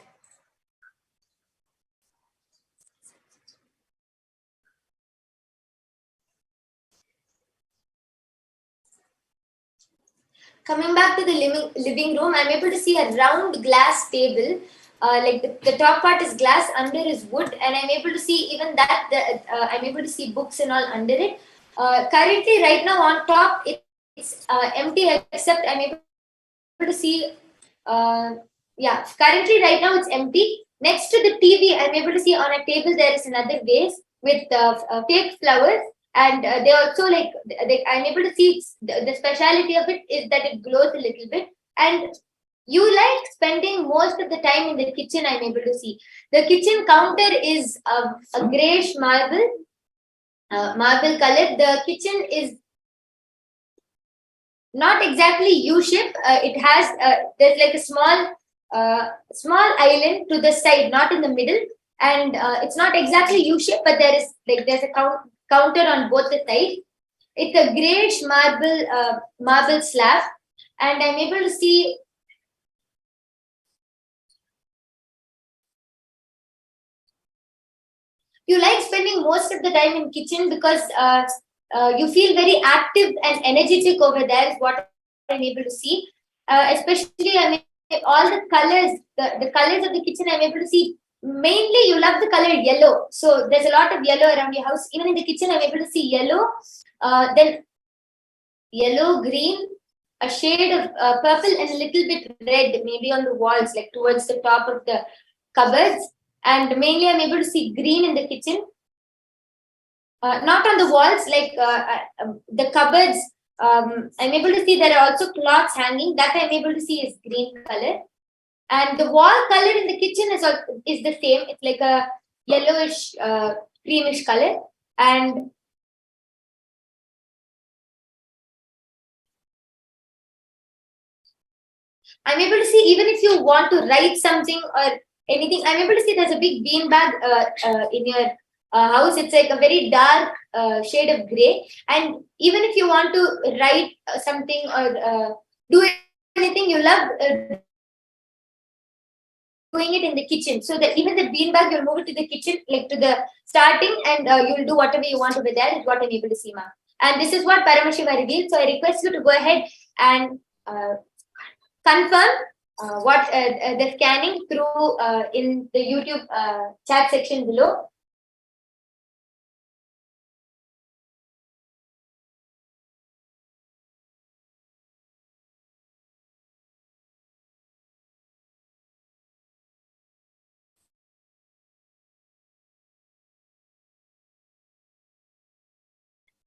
coming back to the living room, I'm able to see a round glass table. Like the top part is glass, under is wood, and I'm able to see even that I'm able to see books and all under it. Currently, right now on top, it's empty, except I'm able to see. Yeah, currently right now it's empty. Next to the TV, I'm able to see on a table there is another vase with fake flowers, and they also like I'm able to see the speciality of it is that it glows a little bit. And you like spending most of the time in the kitchen, I'm able to see. The kitchen counter is a grayish marble color. The kitchen is not exactly U-shape. It has there's like a small island to the side, not in the middle, and it's not exactly U-shape, but there's a counter on both the sides. It's a grayish marble slab, and I'm able to see. You like spending most of the time in kitchen because you feel very active and energetic over there, is what I'm able to see. Especially, I mean, all the colors, the colors of the kitchen, I'm able to see. Mainly, you love the color yellow. So there's a lot of yellow around your house. Even in the kitchen, I'm able to see yellow. Then yellow, green, a shade of purple, and a little bit red, maybe on the walls, like towards the top of the cupboards. And mainly, I'm able to see green in the kitchen. Not on the walls, like the cupboards. I'm able to see there are also cloths hanging. That I'm able to see is green color. And the wall color in the kitchen is the same. It's like a yellowish, creamish color. And I'm able to see, even if you want to write something or anything, I'm able to see there's a big bean bag in your house. It's like a very dark shade of gray. And even if you want to write something or do anything, you love doing it in the kitchen. So that even the bean bag, you'll move it to the kitchen, like to the starting, and you'll do whatever you want over there, is what I'm able to see, ma'am. And this is what Paramashiva revealed. So I request you to go ahead and confirm what the scanning through in the YouTube chat section below.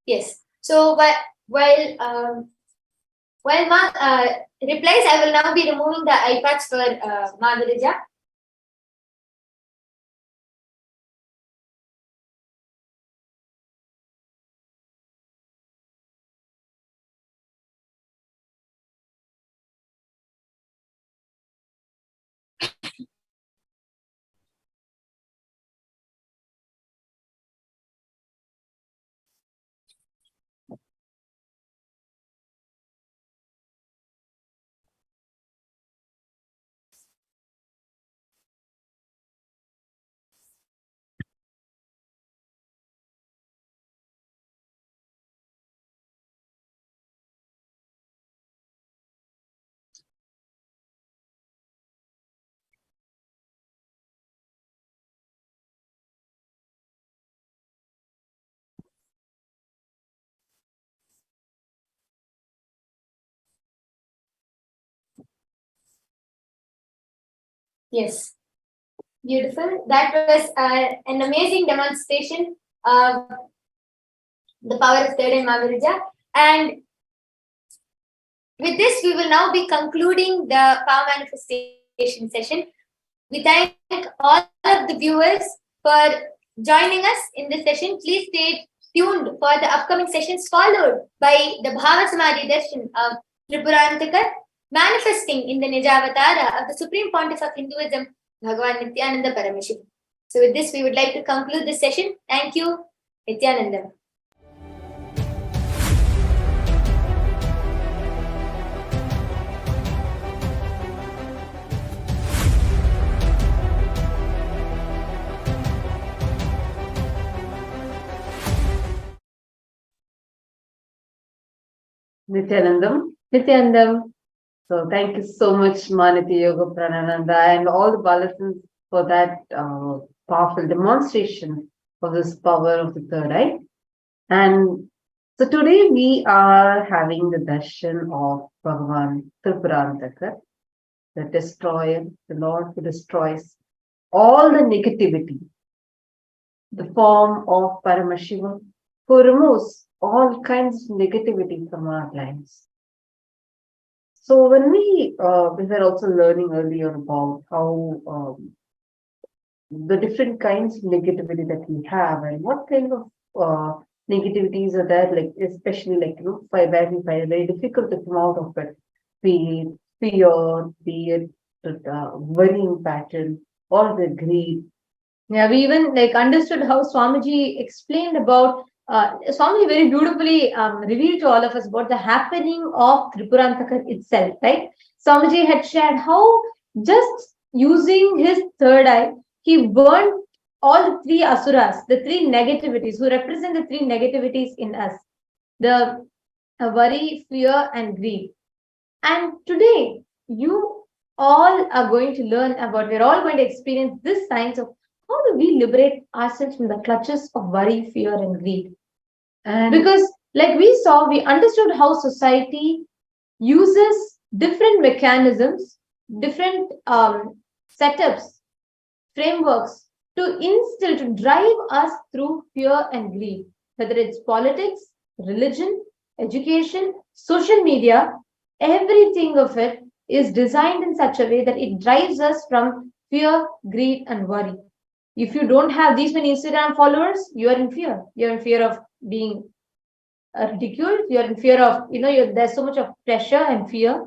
Yes. So while Ma replies, I will now be removing the iPads for Madhurija. Yes, beautiful. That was an amazing demonstration of the power of third and Mahaviraja. And with this, we will now be concluding the power manifestation session. We thank all of the viewers for joining us in this session. Please stay tuned for the upcoming sessions, followed by the Bhava Samadhi Darshan of Tripurantakar, manifesting in the Nijavatara of the Supreme Pontiff of Hinduism, Bhagavan Nithyananda Paramashivam. So with this, we would like to conclude this session. Thank you, Nithyananda. Nithyanandam. Nithyanandam. So thank you so much, Manati Yoga Pranananda, and all the Balasans for that powerful demonstration of this power of the third eye. And so today we are having the darshan of Bhagavan Tripurantakar, the destroyer, the Lord who destroys all the negativity, the form of Paramashiva, who removes all kinds of negativity from our lives. So when we were also learning earlier about how the different kinds of negativity that we have and what kind of negativities are there, like especially like where we find it very difficult to come out of it, be it fear, be it worrying pattern, or the greed. Yeah, we even understood how Swamiji explained about Swamiji very beautifully revealed to all of us about the happening of Tripurantakar itself, right? Swamiji had shared how just using his third eye, he burnt all the three asuras, the three negativities, who represent the three negativities in us, the worry, fear, and greed. And today, you all are going to learn about, we're all going to experience this science of how do we liberate ourselves from the clutches of worry, fear, and greed. And because like we saw, we understood how society uses different mechanisms, different setups, frameworks to instill, to drive us through fear and greed, whether it's politics, religion, education, social media, everything of it is designed in such a way that it drives us from fear, greed, and worry. If you don't have these many Instagram followers, you are in fear. You're in fear of being ridiculed. You're in fear of, there's so much of pressure and fear.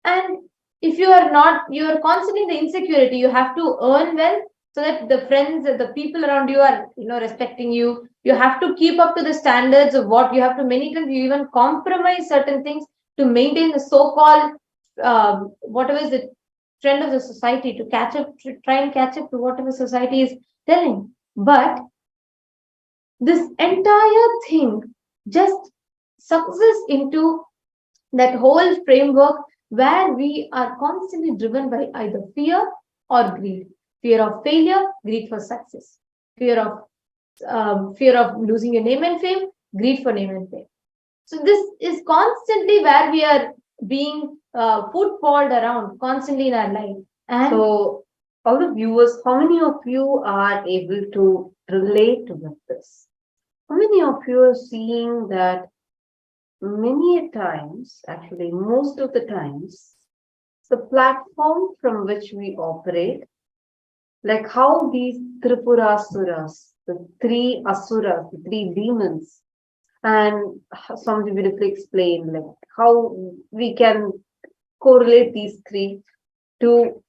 And if you are not, you are constantly in the insecurity. You have to earn well so that the friends, the people around you are, respecting you. You have to keep up to the standards of what you have to. Many times you even compromise certain things to maintain the so-called, whatever is the trend of the society, to catch up, to try and catch up to whatever society is telling. But this entire thing just sucks us into that whole framework where we are constantly driven by either fear or greed. Fear of failure, greed for success. Fear of losing your name and fame, greed for name and fame. So this is constantly where we are being footballed around constantly in our life. And so, all the viewers, how many of you are able to relate with this? How many of you are seeing that many times, actually most of the times, the platform from which we operate, like how these Tripurasuras, the three asuras, the three demons, and somebody beautifully explained like how we can correlate these three to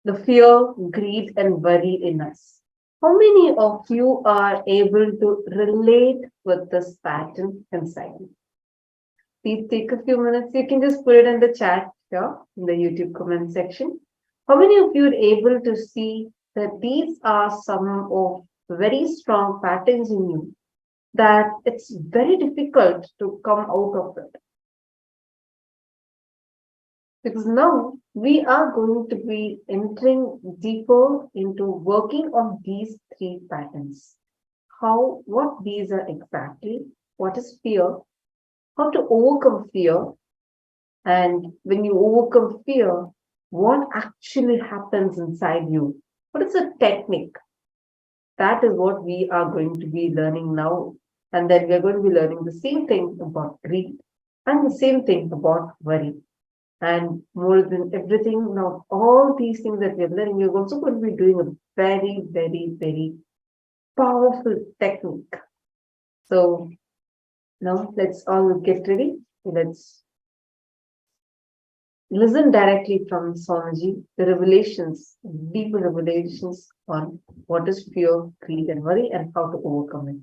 the fear, greed, and worry in us. How many of you are able to relate with this pattern inside you? Please take a few minutes. You can just put it in the chat here in the YouTube comment section. How many of you are able to see that these are some of very strong patterns in you that it's very difficult to come out of it? Because now we are going to be entering deeper into working on these three patterns. What these are exactly, what is fear, how to overcome fear, and when you overcome fear, what actually happens inside you. What is a technique? That is what we are going to be learning now. And then we are going to be learning the same thing about greed and the same thing about worry. And more than everything, now all these things that we are learning, we're also going to be doing a very, very, very powerful technique. So now let's all get ready. Let's listen directly from Swamiji, the revelations, deeper revelations on what is fear, greed, and worry and how to overcome it.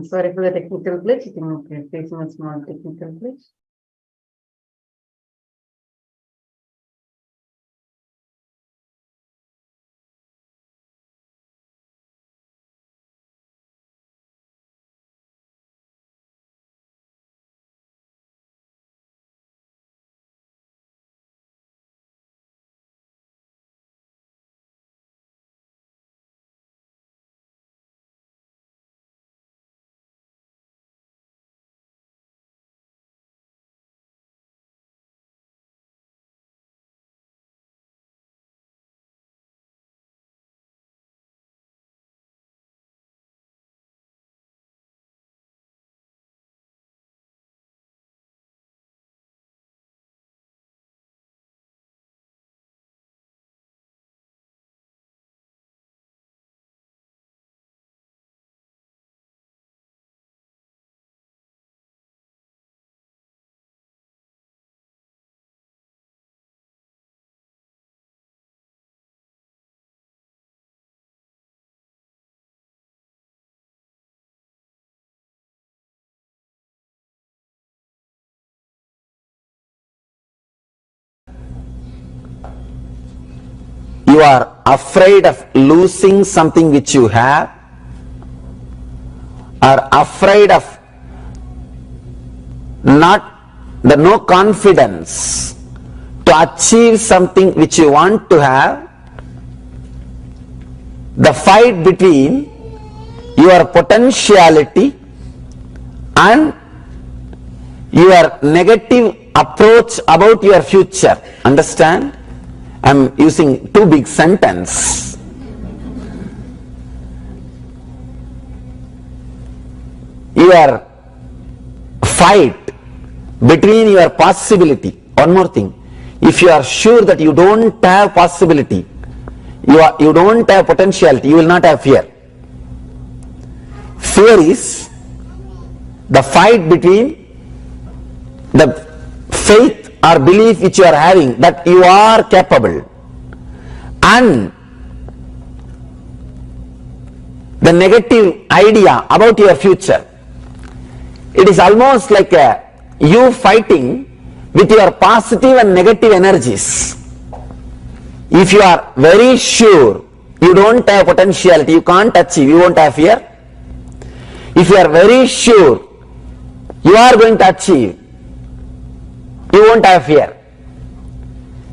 Sorry for the technical glitch. I think we're facing a small technical glitch. You are afraid of losing something which you have, are afraid of no confidence to achieve something which you want to have. The fight between your potentiality and your negative approach about your future. Understand? I'm using two big sentences. Your fight between your possibility. One more thing. If you are sure that you don't have possibility, you don't have potentiality, you will not have fear. Fear is the fight between the faith or belief which you are having that you are capable and the negative idea about your future. It is almost like you fighting with your positive and negative energies. If you are very sure you don't have potentiality, you can't achieve, you won't have fear. If you are very sure you are going to achieve, you won't have fear.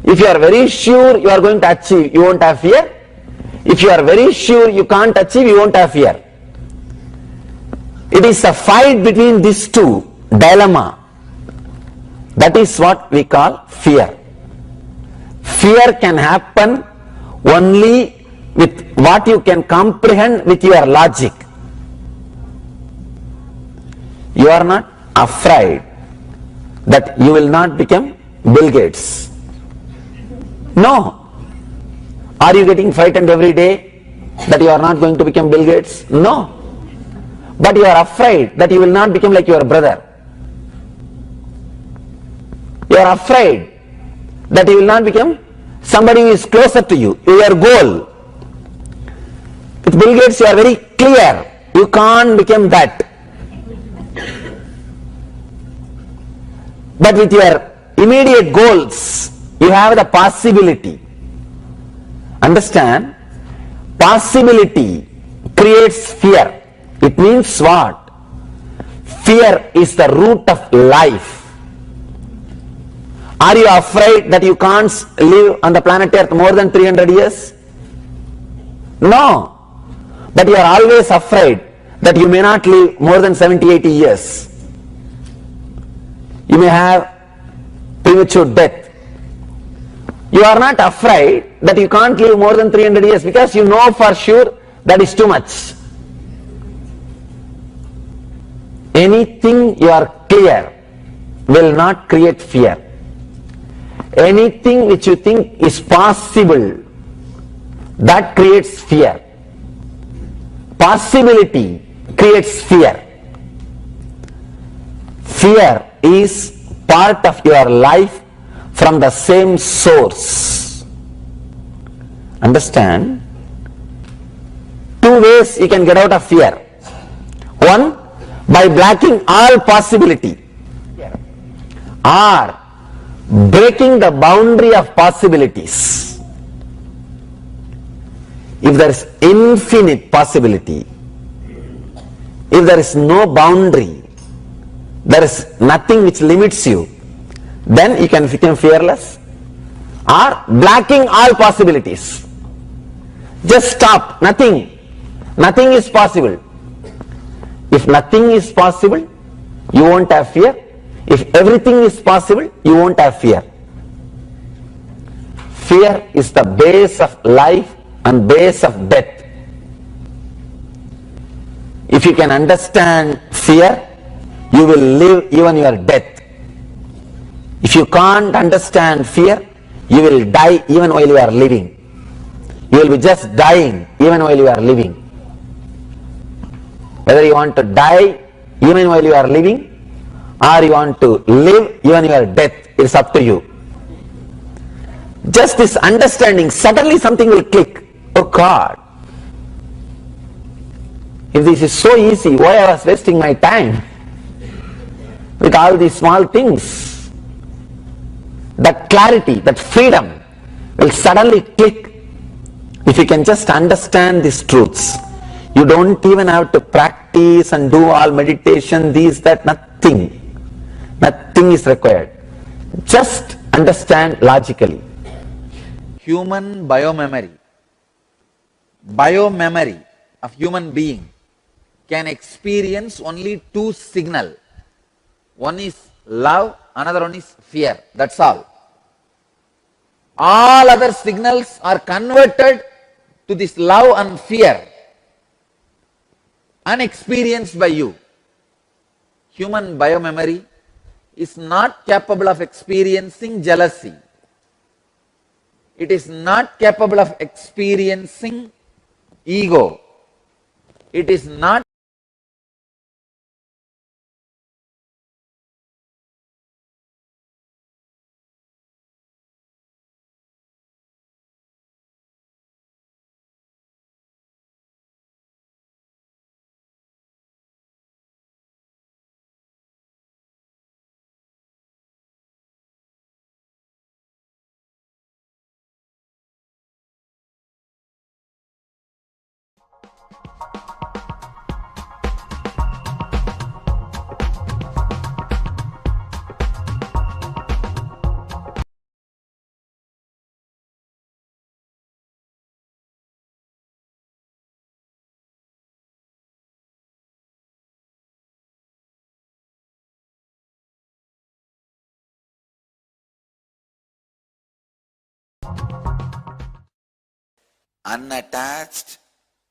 If you are very sure you are going to achieve, you won't have fear. If you are very sure you can't achieve, you won't have fear. It is a fight between these two, dilemma. That is what we call fear. Fear can happen only with what you can comprehend with your logic. You are not afraid that you will not become Bill Gates. No. Are you getting frightened every day that you are not going to become Bill Gates? No. But you are afraid that you will not become like your brother. You are afraid that you will not become somebody who is closer to you, your goal. With Bill Gates, you are very clear. You can't become that. But with your immediate goals, you have the possibility. Understand? Possibility creates fear. It means what? Fear is the root of life. Are you afraid that you can't live on the planet Earth more than 300 years? No. But you are always afraid that you may not live more than 70, 80 years. You may have premature death. You are not afraid that you can't live more than 300 years because you know for sure that is too much. Anything you are clear will not create fear. Anything which you think is possible, that creates fear. Possibility creates fear. Fear is part of your life from the same source. Understand? Two ways you can get out of fear. One, by blocking all possibility, or breaking the boundary of possibilities. If there is infinite possibility, if there is no boundary, there is nothing which limits you, then you can become fearless. Or blocking all possibilities. Just stop, nothing is possible. If nothing is possible, you won't have fear. If everything is possible, you won't have fear. Fear is the base of life and base of death. If you can understand fear, you will live even your death. If you can't understand fear, you will die even while you are living. You will be just dying even while you are living. Whether you want to die even while you are living, or you want to live even your death, is up to you. Just this understanding, suddenly something will click. Oh God, if this is so easy, why I was wasting my time with all these small things? That clarity, that freedom will suddenly click if you can just understand these truths. You don't even have to practice and do all meditation, these, that, nothing. Nothing is required. Just understand logically. Human biomemory of human being can experience only two signals. One is love, another one is fear. That's all. All other signals are converted to this love and fear, unexperienced by you. Human biomemory is not capable of experiencing jealousy. It is not capable of experiencing ego. It is not unattached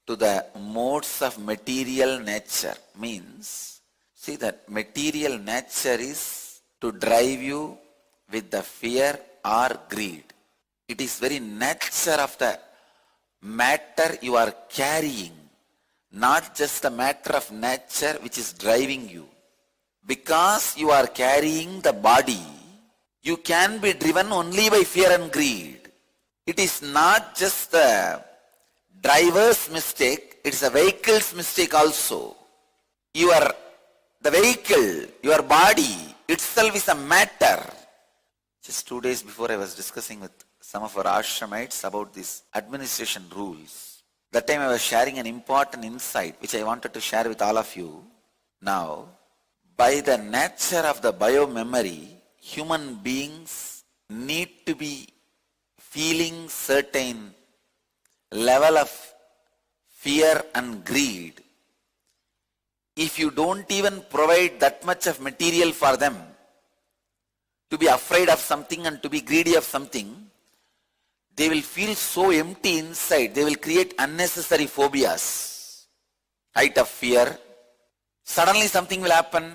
to the modes of material nature. Means, see that material nature is to drive you with the fear or greed. It is very nature of the matter you are carrying, not just the matter of nature which is driving you. Because you are carrying the body, You can be driven only by fear and greed. It is not just the driver's mistake, it is a vehicle's mistake also. The vehicle, your body itself is a matter. Just 2 days before I was discussing with some of our ashramites about these administration rules. That time I was sharing an important insight which I wanted to share with all of you. Now, by the nature of the bio-memory, human beings need to be feeling certain level of fear and greed. If you don't even provide that much of material for them to be afraid of something and to be greedy of something, they will feel so empty inside. They will create unnecessary phobias. Height of fear. Suddenly something will happen.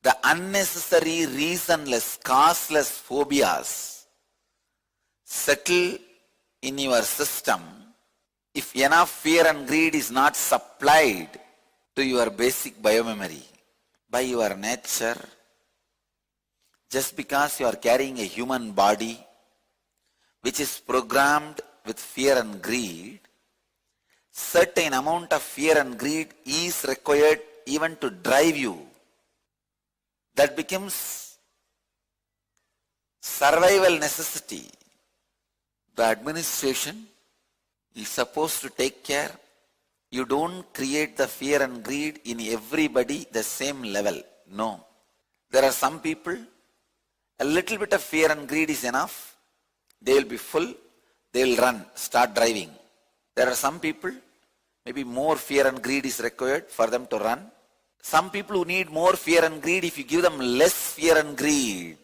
The unnecessary, reasonless, causeless phobias settle in your system if enough fear and greed is not supplied to your basic biomemory. By your nature, just because you are carrying a human body which is programmed with fear and greed, certain amount of fear and greed is required even to drive you. That becomes survival necessity. The administration is supposed to take care. You don't create the fear and greed in everybody the same level. No. There are some people, a little bit of fear and greed is enough. They will be full, they will run, start driving. There are some people, maybe more fear and greed is required for them to run. Some people who need more fear and greed, if you give them less fear and greed,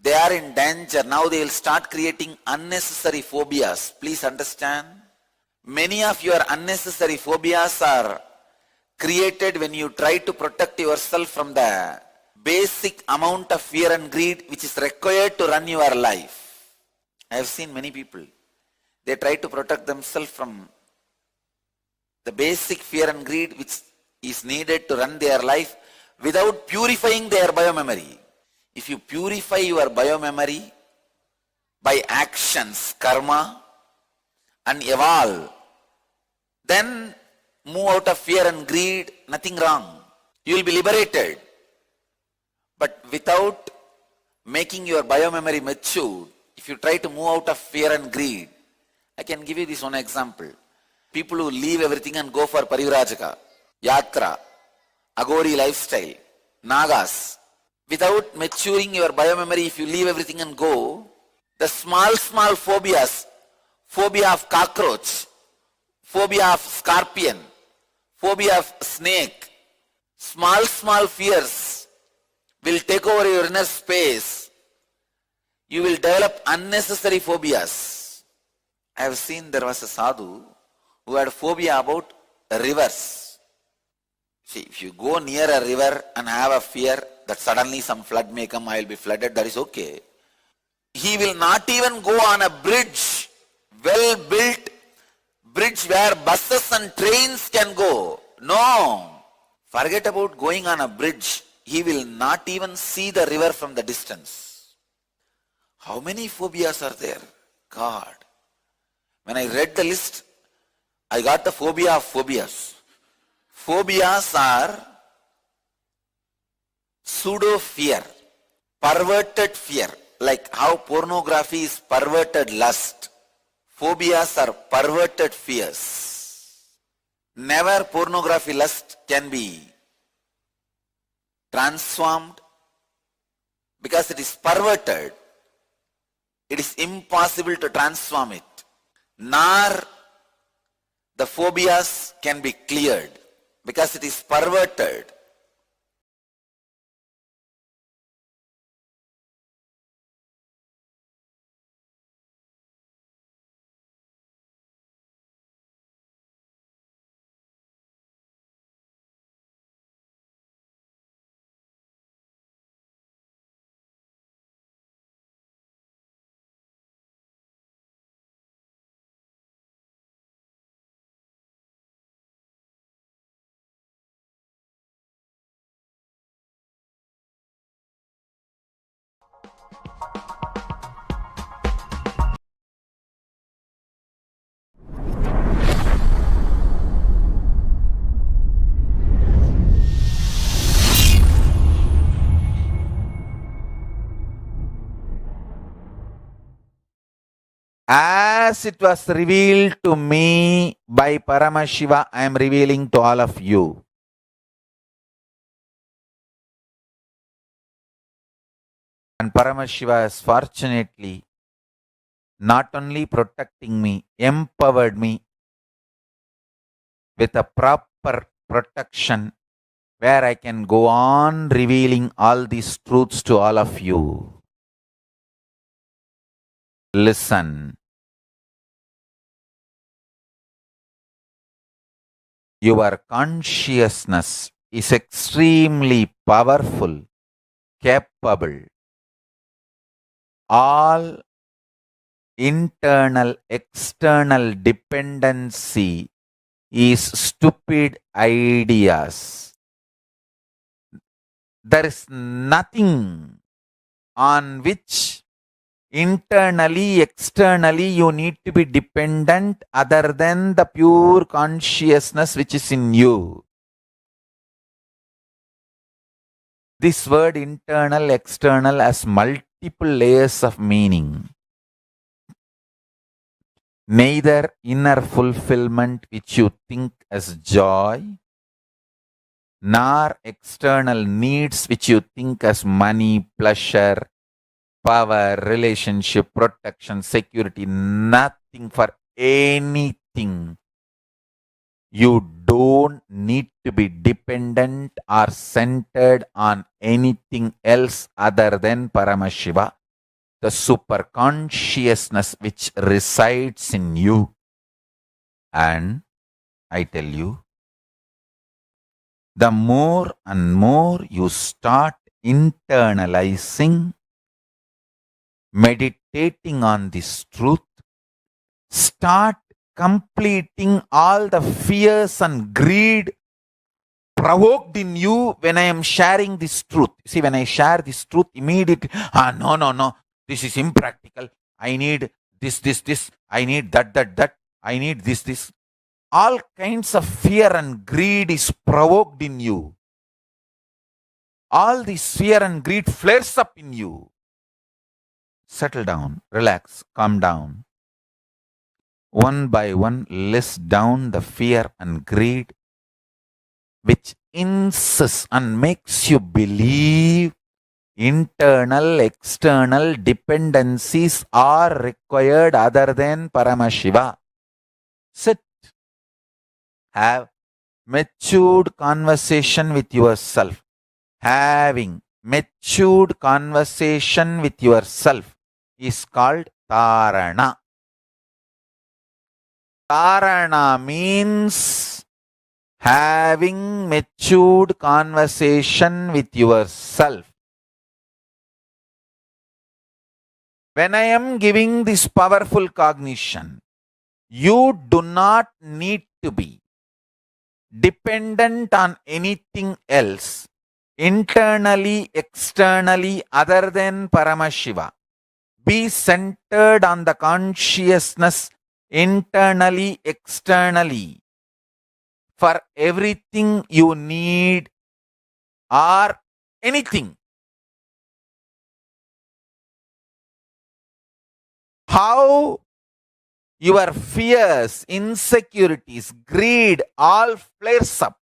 they are in danger. Now they will start creating unnecessary phobias. Please understand. Many of your unnecessary phobias are created when you try to protect yourself from the basic amount of fear and greed which is required to run your life. I have seen many people. They try to protect themselves from the basic fear and greed which is needed to run their life without purifying their biomemory. If you purify your biomemory by actions, karma, and evolve, then move out of fear and greed, nothing wrong. You will be liberated. But without making your biomemory mature, if you try to move out of fear and greed, I can give you this one example. People who leave everything and go for Parivrajaka, Yatra, Agori lifestyle, Nagas. Without maturing your biomemory, if you leave everything and go, the small phobias, phobia of cockroach, phobia of scorpion, phobia of snake, small fears will take over your inner space. You will develop unnecessary phobias. I have seen there was a sadhu who had phobia about rivers. See, if you go near a river and have a fear that suddenly some flood may come, I will be flooded, that is okay. He will not even go on a bridge, well-built bridge where buses and trains can go. No. Forget about going on a bridge. He will not even see the river from the distance. How many phobias are there? God. When I read the list, I got the phobia of phobias. Phobias are pseudo-fear, perverted fear, like how pornography is perverted lust. Phobias are perverted fears. Never pornography lust can be transformed because it is perverted. It is impossible to transform it. Nor the phobias can be cleared because it is perverted. as it was revealed to me by Paramashiva, I am revealing to all of you. And Paramashiva is fortunately not only protecting me, empowered me with a proper protection where I can go on revealing all these truths to all of you. Listen. Your consciousness is extremely powerful, capable. All internal, external dependency is stupid ideas. There is nothing on which internally, externally you need to be dependent other than the pure consciousness which is in you. This word internal, external has multiple layers of meaning. Neither inner fulfillment which you think as joy, nor external needs which you think as money, pleasure, power, relationship, protection, security, nothing for anything. You don't need to be dependent or centered on anything else other than Paramashiva, the super consciousness which resides in you. And I tell you, the more and more you start internalizing, meditating on this truth, start completing all the fears and greed provoked in you when I am sharing this truth. See, when I share this truth, immediately, no, this is impractical. I need this. I need that. I need this. All kinds of fear and greed is provoked in you. All this fear and greed flares up in you. Settle down, relax, calm down. One by one, list down the fear and greed which insists and makes you believe internal, external dependencies are required other than Paramashiva. Sit. Have matured conversation with yourself. Having matured conversation with yourself is called Tarana. Tarana means having matured conversation with yourself. When I am giving this powerful cognition, you do not need to be dependent on anything else, internally, externally, other than Paramashiva. Be centered on the consciousness internally, externally. For everything you need or anything. How your fears, insecurities, greed all flares up.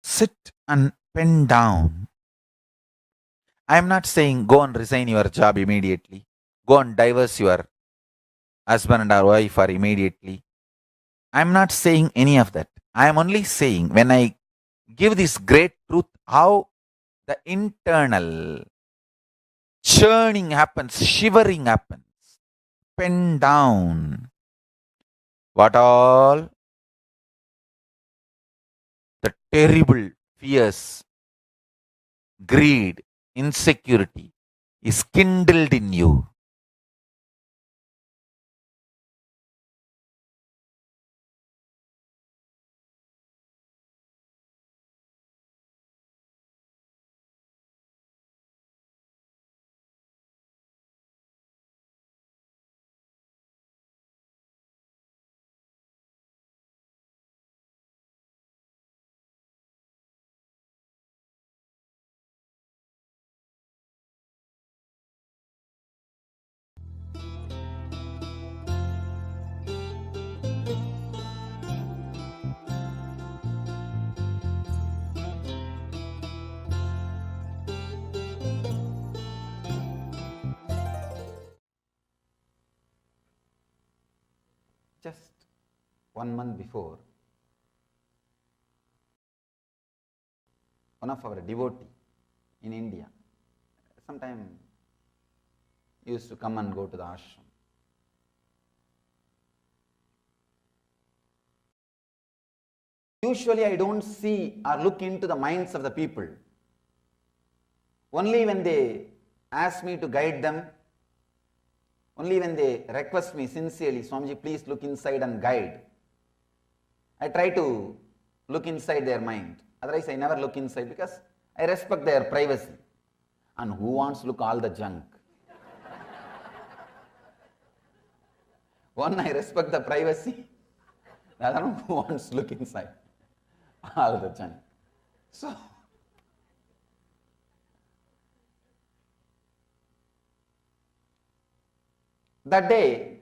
Sit and pen down. I am not saying go and resign your job immediately. Go and divorce your husband or wife or immediately. I am not saying any of that. I am only saying when I give this great truth, how the internal churning happens, shivering happens. Pen down what all the terrible fears, greed, insecurity is kindled in you. Just 1 month before, one of our devotee in India, sometime used to come and go to the ashram. Usually I don't see or look into the minds of the people. Only when they ask me to guide them, only when they request me sincerely, Swamiji, please look inside and guide, I try to look inside their mind. Otherwise I never look inside because I respect their privacy. And who wants to look all the junk? One, I respect the privacy. The other one, who wants to look inside all the junk? So, that day,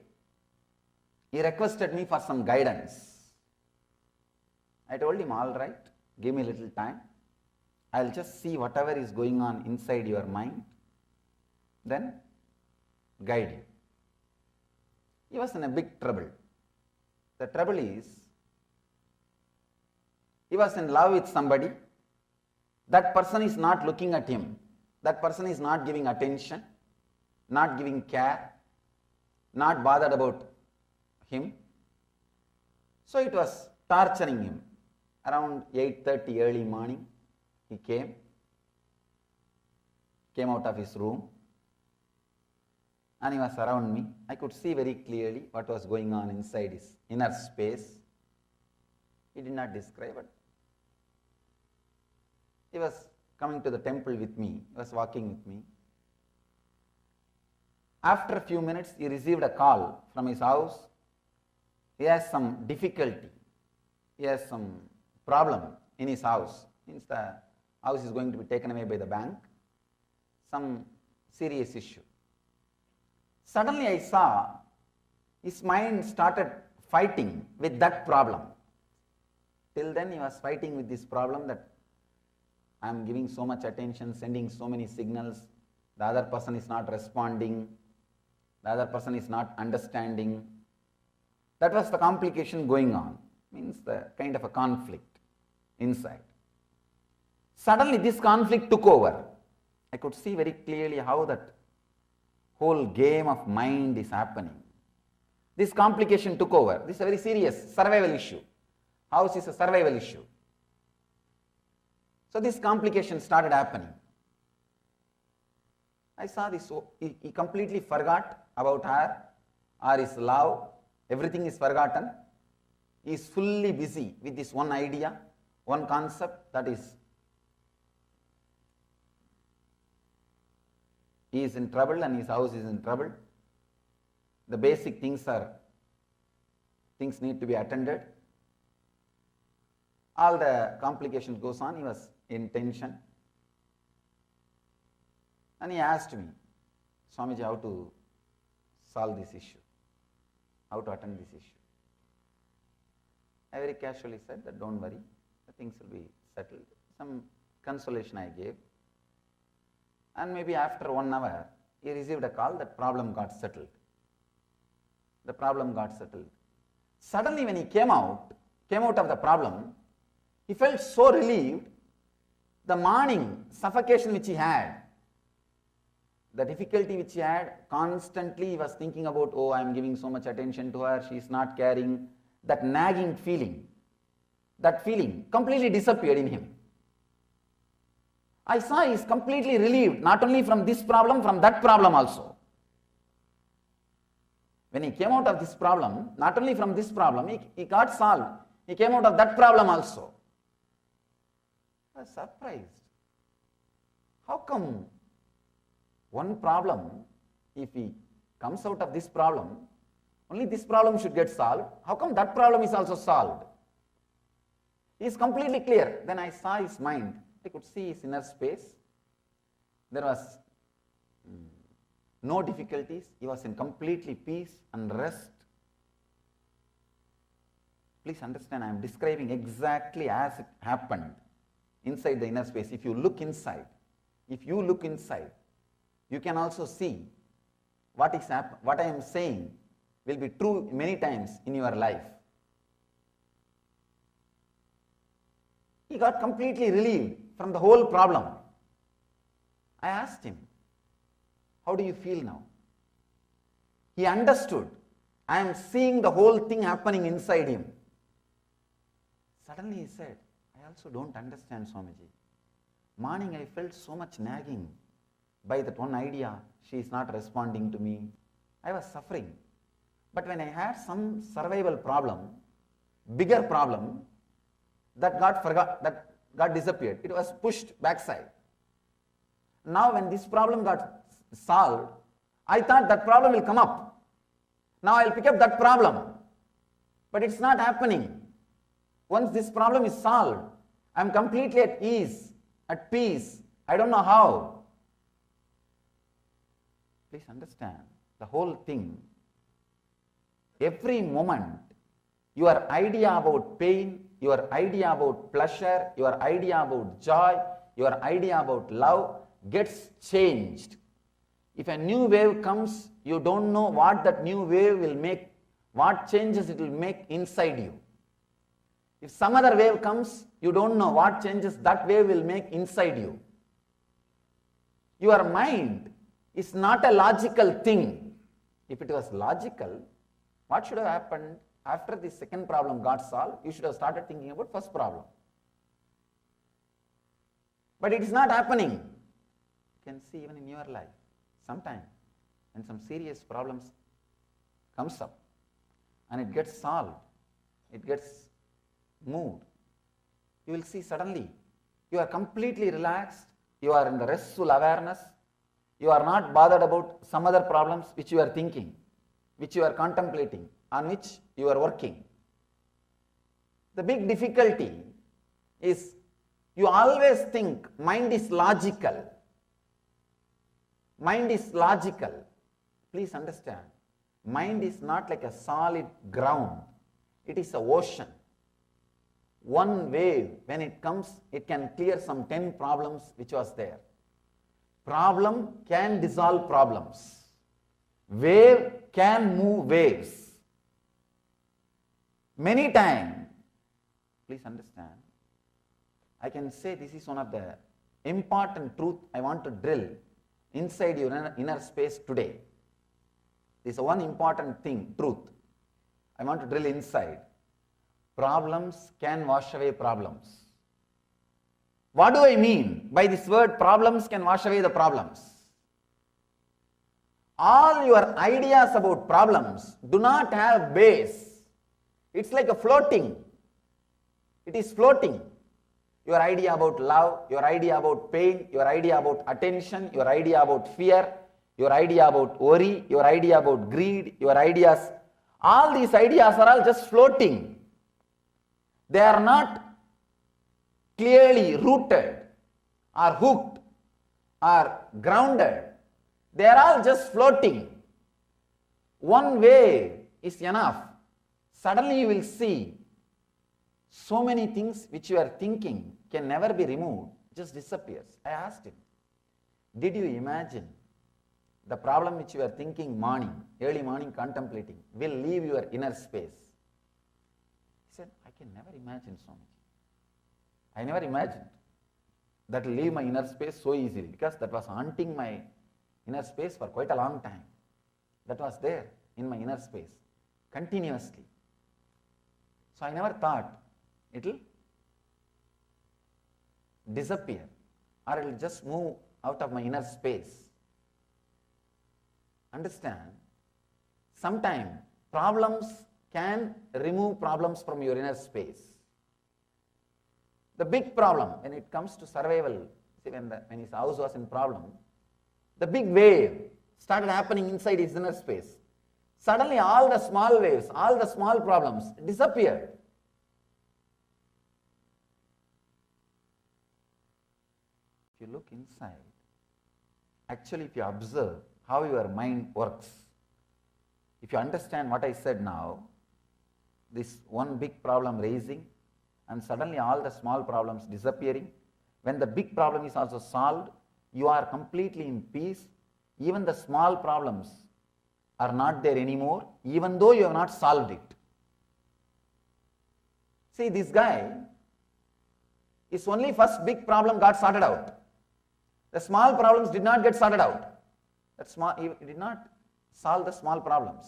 he requested me for some guidance. I told him, all right, give me a little time. I'll just see whatever is going on inside your mind, then guide you. He was in a big trouble. The trouble is, he was in love with somebody. That person is not looking at him. That person is not giving attention, not giving care, not bothered about him. So it was torturing him. Around 8:30 early morning, he came out of his room, and he was around me. I could see very clearly what was going on inside his inner space. He did not describe it. He was coming to the temple with me. He was walking with me. After a few minutes, he received a call from his house. He has some difficulty. He has some problem in his house. Means the house is going to be taken away by the bank. Some serious issue. Suddenly I saw his mind started fighting with that problem. Till then he was fighting with this problem that I am giving so much attention, sending so many signals, the other person is not responding, the other person is not understanding. That was the complication going on, means the kind of a conflict inside. Suddenly this conflict took over. I could see very clearly how that whole game of mind is happening. This complication took over. This is a very serious survival issue. House is a survival issue. So this complication started happening. I saw this, so he completely forgot about her or his love. Everything is forgotten. He is fully busy with this one idea, one concept, that is, he is in trouble and his house is in trouble. The basic things need to be attended. All the complication goes on. He was in tension. And he asked me, Swamiji, how to solve this issue? How to attend this issue? I very casually said that don't worry, the things will be settled. Some consolation I gave. And maybe after 1 hour, he received a call that problem got settled. The problem got settled. Suddenly when he came out of the problem, he felt so relieved. The morning suffocation which he had, the difficulty which he had, constantly he was thinking about, oh, I am giving so much attention to her, she is not caring, that nagging feeling, that feeling completely disappeared in him. I saw he is completely relieved, not only from this problem, from that problem also. When he came out of this problem, not only from this problem, he got solved. He came out of that problem also. I was surprised. How come one problem, if he comes out of this problem, only this problem should get solved? How come that problem is also solved? He is completely clear. Then I saw his mind. I could see his inner space. There was no difficulties. He was in completely peace and rest. Please understand, I am describing exactly as it happened inside the inner space. If you look inside, you can also see what I am saying will be true many times in your life. He got completely relieved from the whole problem. I asked him, how do you feel now? He understood. I am seeing the whole thing happening inside him. Suddenly he said, I also don't understand, Swamiji. Morning I felt so much nagging by that one idea, she is not responding to me. I was suffering. But when I had some survival problem, bigger problem, that got disappeared. It was pushed backside. Now when this problem got solved, I thought that problem will come up. Now I'll pick up that problem. But it's not happening. Once this problem is solved, I'm completely at ease, at peace. I don't know how. Please understand the whole thing. Every moment, your idea about pain, your idea about pleasure, your idea about joy, your idea about love gets changed. If a new wave comes, you don't know what that new wave will make, what changes it will make inside you. If some other wave comes, you don't know what changes that wave will make inside you. Your mind is not a logical thing. If it was logical, what should have happened after the second problem got solved? You should have started thinking about first problem. But it is not happening. You can see even in your life. Sometime when some serious problems comes up and it gets solved, it gets moved, you will see suddenly you are completely relaxed, you are in the restful awareness, you are not bothered about some other problems which you are thinking, which you are contemplating, on which you are working. The big difficulty is you always think mind is logical. Mind is logical. Please understand, mind is not like a solid ground. It is an ocean. One wave, when it comes, it can clear some 10 problems which was there. Problem can dissolve problems. Wave can move waves. Many times, please understand, I can say this is one of the important truth I want to drill inside your inner space today. This is one important thing, truth, I want to drill inside. Problems can wash away problems. What do I mean by this word problems can wash away the problems? All your ideas about problems do not have base. It's like a floating. It is floating. Your idea about love, your idea about pain, your idea about attention, your idea about fear, your idea about worry, your idea about greed, your ideas, all these ideas are all just floating. They are not clearly rooted or hooked or grounded. They are all just floating. One wave is enough. Suddenly you will see so many things which you are thinking can never be removed, just disappears. I asked him, did you imagine the problem which you are thinking morning, early morning contemplating, will leave your inner space? He said, I can never imagine so much. I never imagined that will leave my inner space so easily, because that was haunting my inner space for quite a long time. That was there in my inner space continuously. So I never thought it will disappear or it will just move out of my inner space. Understand, sometimes problems can remove problems from your inner space. The big problem when it comes to survival, see when his house was in problem, the big wave started happening inside his inner space. Suddenly all the small waves, all the small problems disappeared. If you look inside, actually if you observe how your mind works, if you understand what I said now, this one big problem raising and suddenly all the small problems disappearing, when the big problem is also solved, you are completely in peace. Even the small problems are not there anymore, even though you have not solved it. See, this guy, his only first big problem got sorted out. The small problems did not get sorted out. He did not solve the small problems.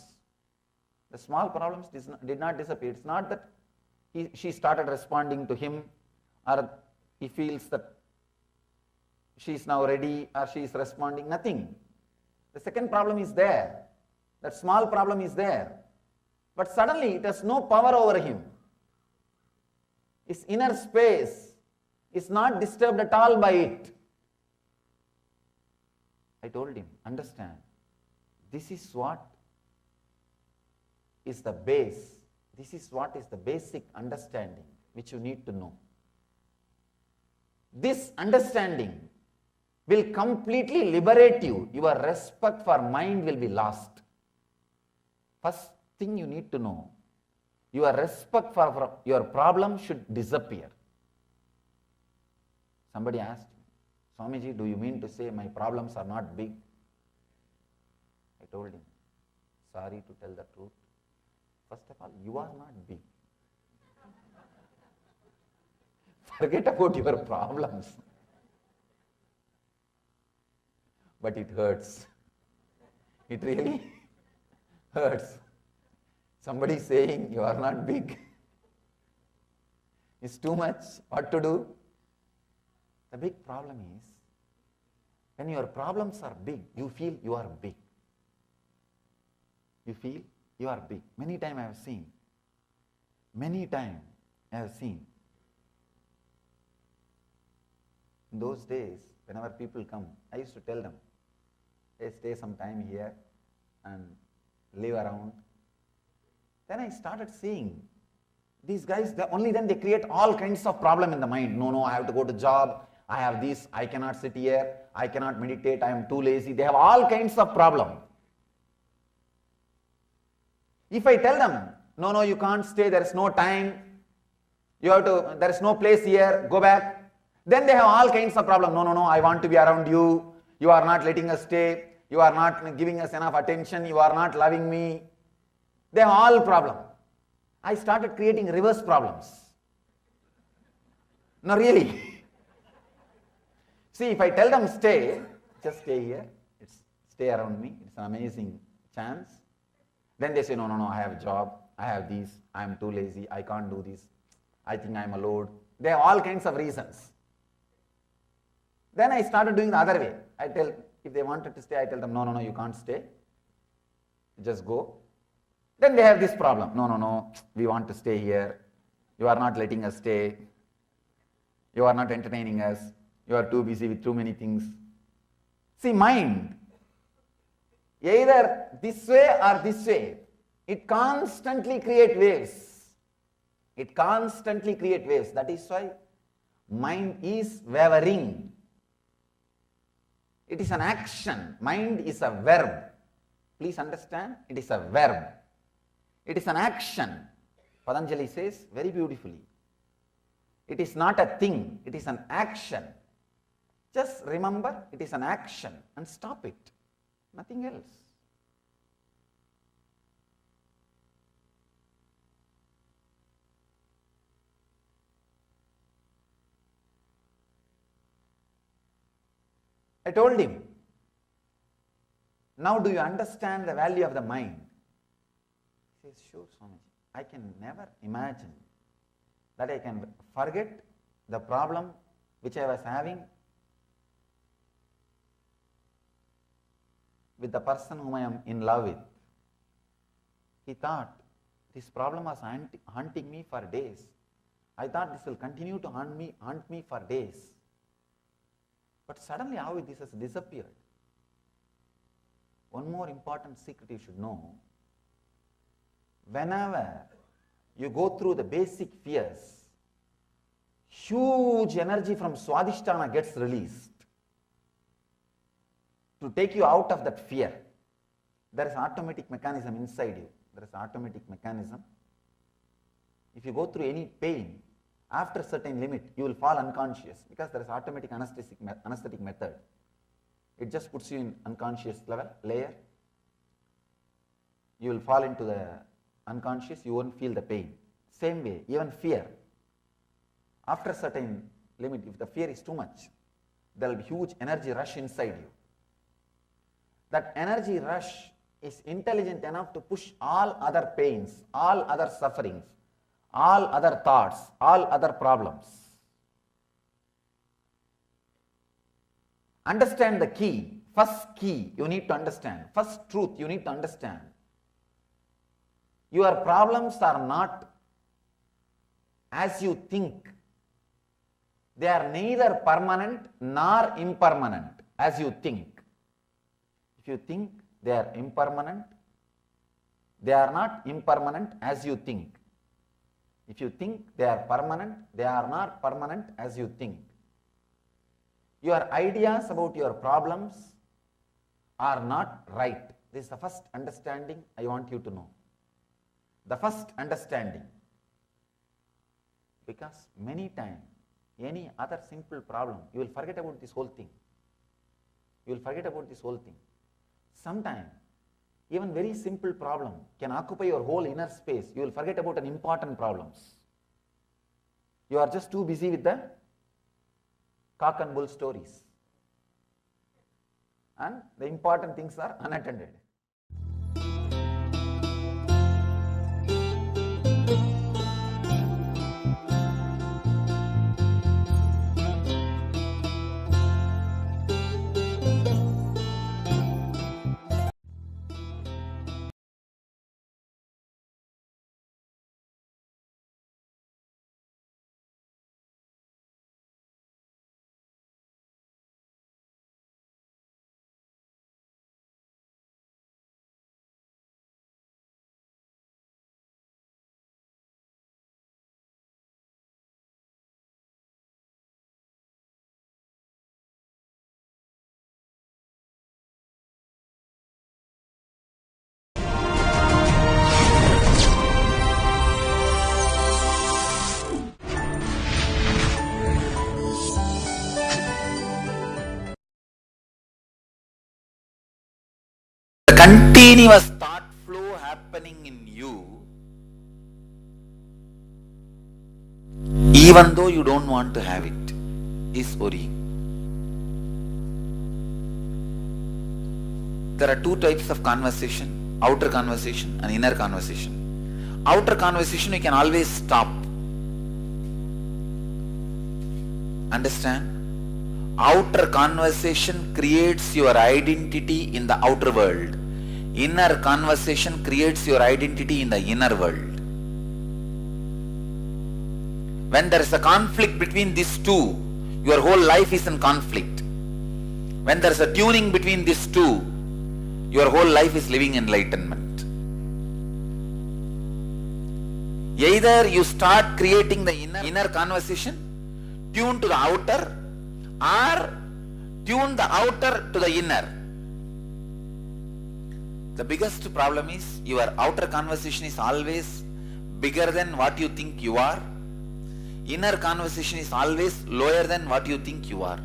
The small problems did not disappear. It's not that she started responding to him, or he feels that she is now ready, or she is responding. Nothing. The second problem is there. That small problem is there. But suddenly it has no power over him. His inner space is not disturbed at all by it. I told him, understand, this is what is the base. This is what is the basic understanding which you need to know. This understanding will completely liberate you. Your respect for mind will be lost. First thing you need to know, your respect for your problem should disappear. Somebody asked me, Swamiji, do you mean to say my problems are not big? I told him, sorry to tell the truth. First of all, you are not big. Forget about your problems. But it hurts. It really hurts. Somebody saying you are not big. It's too much. What to do? The big problem is, when your problems are big, you feel you are big. You feel you are big. Many times I have seen. In those days, whenever people come, I used to tell them, hey, stay some time here and live around. Then I started seeing these guys, only then they create all kinds of problem in the mind. No, I have to go to job. I have this. I cannot sit here. I cannot meditate. I am too lazy. They have all kinds of problem. If I tell them, no, you can't stay. There is no time. There is no place here. Go back. Then they have all kinds of problem. No, I want to be around you. You are not letting us stay. You are not giving us enough attention. You are not loving me. They have all problem. I started creating reverse problems. No, really. See, if I tell them stay, just stay here. Stay around me. It's an amazing chance. Then they say, no, I have a job. I have this. I am too lazy. I can't do this. I think I am a load. They have all kinds of reasons. Then I started doing the other way. If they wanted to stay, I tell them, no, you can't stay. Just go. Then they have this problem. No, we want to stay here. You are not letting us stay. You are not entertaining us. You are too busy with too many things. See, mind, either this way or this way, it constantly creates waves. That is why mind is wavering. It is an action. Mind is a verb. Please understand, it is a verb. It is an action. Patanjali says very beautifully. It is not a thing, it is an action. Just remember, it is an action and stop it. Nothing else. I told him, now do you understand the value of the mind? He says, sure, Swamiji. I can never imagine that I can forget the problem which I was having with the person whom I am in love with. He thought this problem was haunting me for days. I thought this will continue to haunt me for days. But suddenly how this has disappeared. One more important secret you should know. Whenever you go through the basic fears, huge energy from Swadhisthana gets released to take you out of that fear. There is an automatic mechanism inside you. If you go through any pain, after a certain limit, you will fall unconscious because there is automatic anesthetic method. It just puts you in unconscious layer. you will fall into the unconscious, you won't feel the pain. Same way, even fear. After a certain limit, if the fear is too much, there will be huge energy rush inside you. That energy rush is intelligent enough to push all other pains, all other sufferings, all other thoughts, all other problems. Understand the key. First key you need to understand. First truth you need to understand. Your problems are not as you think. They are neither permanent nor impermanent as you think. If you think they are impermanent, they are not impermanent as you think. If you think they are permanent, they are not permanent as you think. Your ideas about your problems are not right. This is the first understanding I want you to know. The first understanding. Because many times, any other simple problem, you will forget about this whole thing. You will forget about this whole thing. Sometimes, even very simple problem can occupy your whole inner space. You will forget about an important problems. You are just too busy with the cock and bull stories. And the important things are unattended. The continuous thought flow happening in you, even though you don't want to have it, is worrying. There are two types of conversation, outer conversation and inner conversation. Outer conversation you can always stop. Understand? Outer conversation creates your identity in the outer world. Inner conversation creates your identity in the inner world. When there is a conflict between these two, your whole life is in conflict. When there is a tuning between these two, your whole life is living enlightenment. Either you start creating the inner conversation, tune to the outer, or tune the outer to the inner. The biggest problem is your outer conversation is always bigger than what you think you are. Inner conversation is always lower than what you think you are.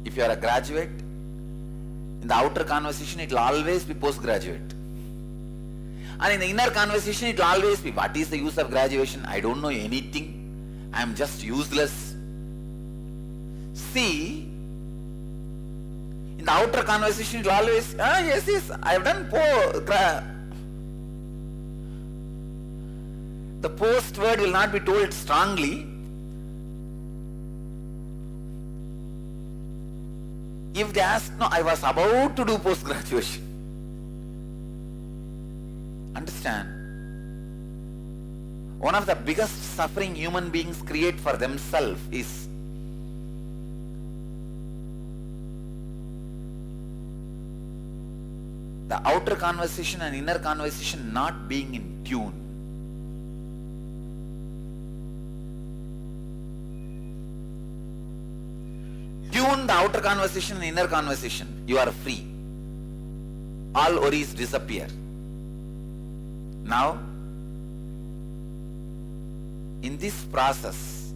If you are a graduate, in the outer conversation it will always be postgraduate. And in the inner conversation it will always be, what is the use of graduation? I don't know anything. I am just useless. See, in the outer conversation it will always, yes, I have done the post word will not be told strongly. If they ask, no, I was about to do post-graduation. Understand? One of the biggest suffering human beings create for themselves is the outer conversation and inner conversation not being in tune. Tune the outer conversation and inner conversation. You are free. All worries disappear. Now, in this process,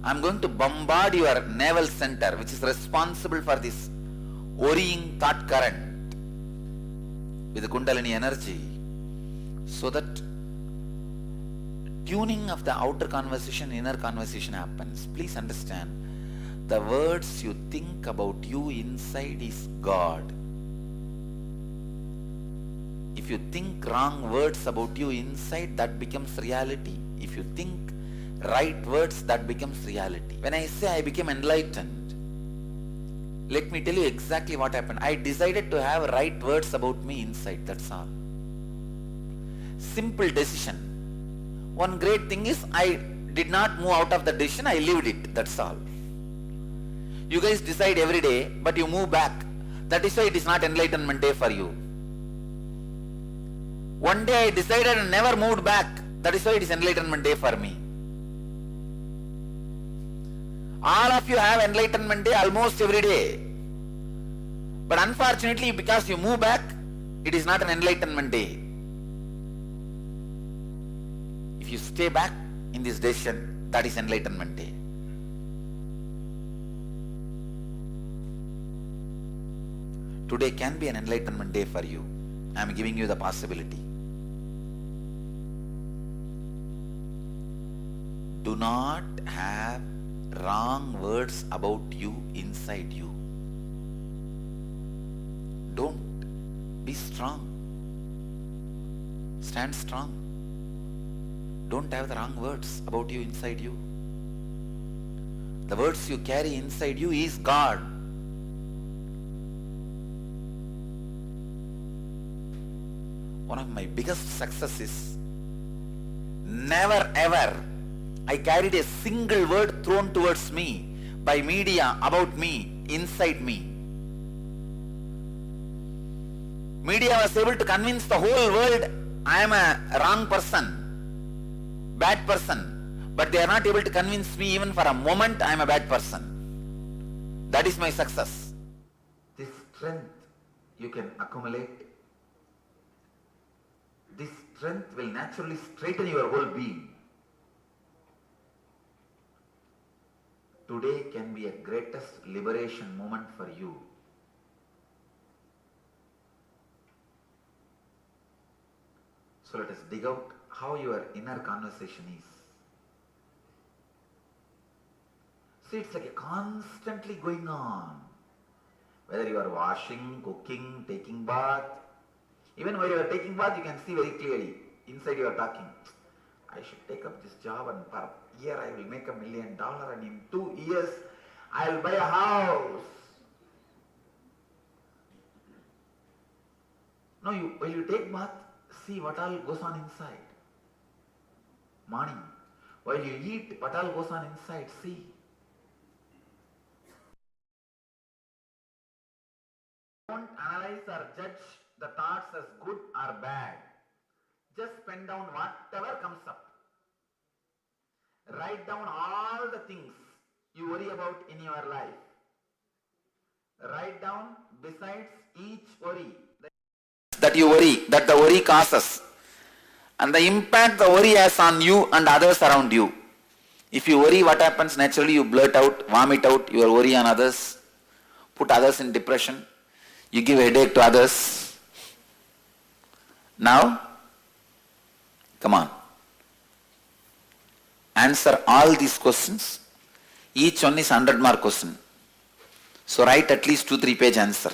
I am going to bombard your navel center, which is responsible for this worrying thought current with the Kundalini energy, so that tuning of the outer conversation, inner conversation happens. Please understand, the words you think about you inside is God. If you think wrong words about you inside, that becomes reality. If you think right words, that becomes reality. When I say I became enlightened, let me tell you exactly what happened. I decided to have right words about me inside, that's all. Simple decision. One great thing is I did not move out of the decision, I lived it, that's all. You guys decide every day, but you move back. That is why it is not enlightenment day for you. One day I decided and never moved back. That is why it is enlightenment day for me. All of you have enlightenment day almost every day. But unfortunately, because you move back, it is not an enlightenment day. If you stay back in this decision, that is enlightenment day. Today can be an enlightenment day for you. I am giving you the possibility. Do not have wrong words about you inside you. Don't. Be strong. Stand strong. Don't have the wrong words about you inside you. The words you carry inside you is God. One of my biggest successes, never ever I carried a single word thrown towards me by media about me inside me. Media was able to convince the whole world I am a wrong person, bad person, but they are not able to convince me even for a moment I am a bad person. That is my success. This strength you can accumulate. This strength will naturally straighten your whole being. Today can be a greatest liberation moment for you. So let us dig out how your inner conversation is. See, it's like a constantly going on. Whether you are washing, cooking, taking bath, even while you are taking bath, you can see very clearly. Inside you are talking, I should take up this job and per year I will make $1 million and in 2 years I will buy a house. No, while you take bath, see what all goes on inside. Morning, while you eat, what all goes on inside, see. Don't analyze or judge the thoughts as good or bad. Just pen down whatever comes up. Write down all the things you worry about in your life. Write down besides each worry that you worry, that the worry causes, and the impact the worry has on you and others around you. If you worry, what happens? Naturally you blurt out, vomit out your worry on others, put others in depression, you give headache to others. Now, come on. Answer all these questions. Each one is 100-mark question. So write at least 2-3 page answer.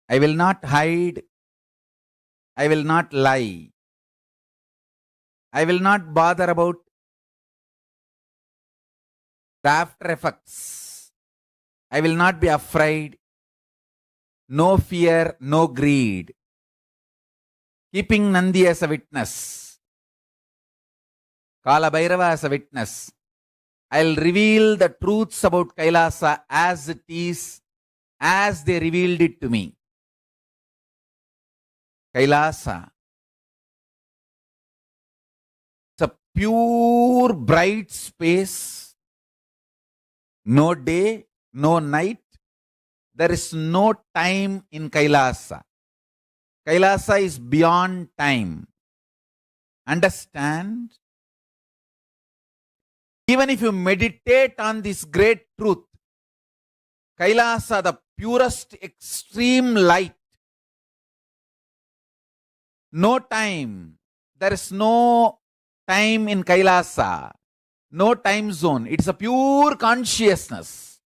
I will not hide. I will not lie. I will not bother about the after effects. I will not be afraid. No fear, no greed. Keeping Nandi as a witness. Kala Bhairava as a witness. I'll reveal the truths about Kailasa as it is, as they revealed it to me. Kailasa. It's a pure bright space, no day, no night. There is no time in Kailasa. Kailasa is beyond time. Understand? Even if you meditate on this great truth, Kailasa, the purest extreme light, no time. There is no time in Kailasa, no time zone. It's a pure consciousness.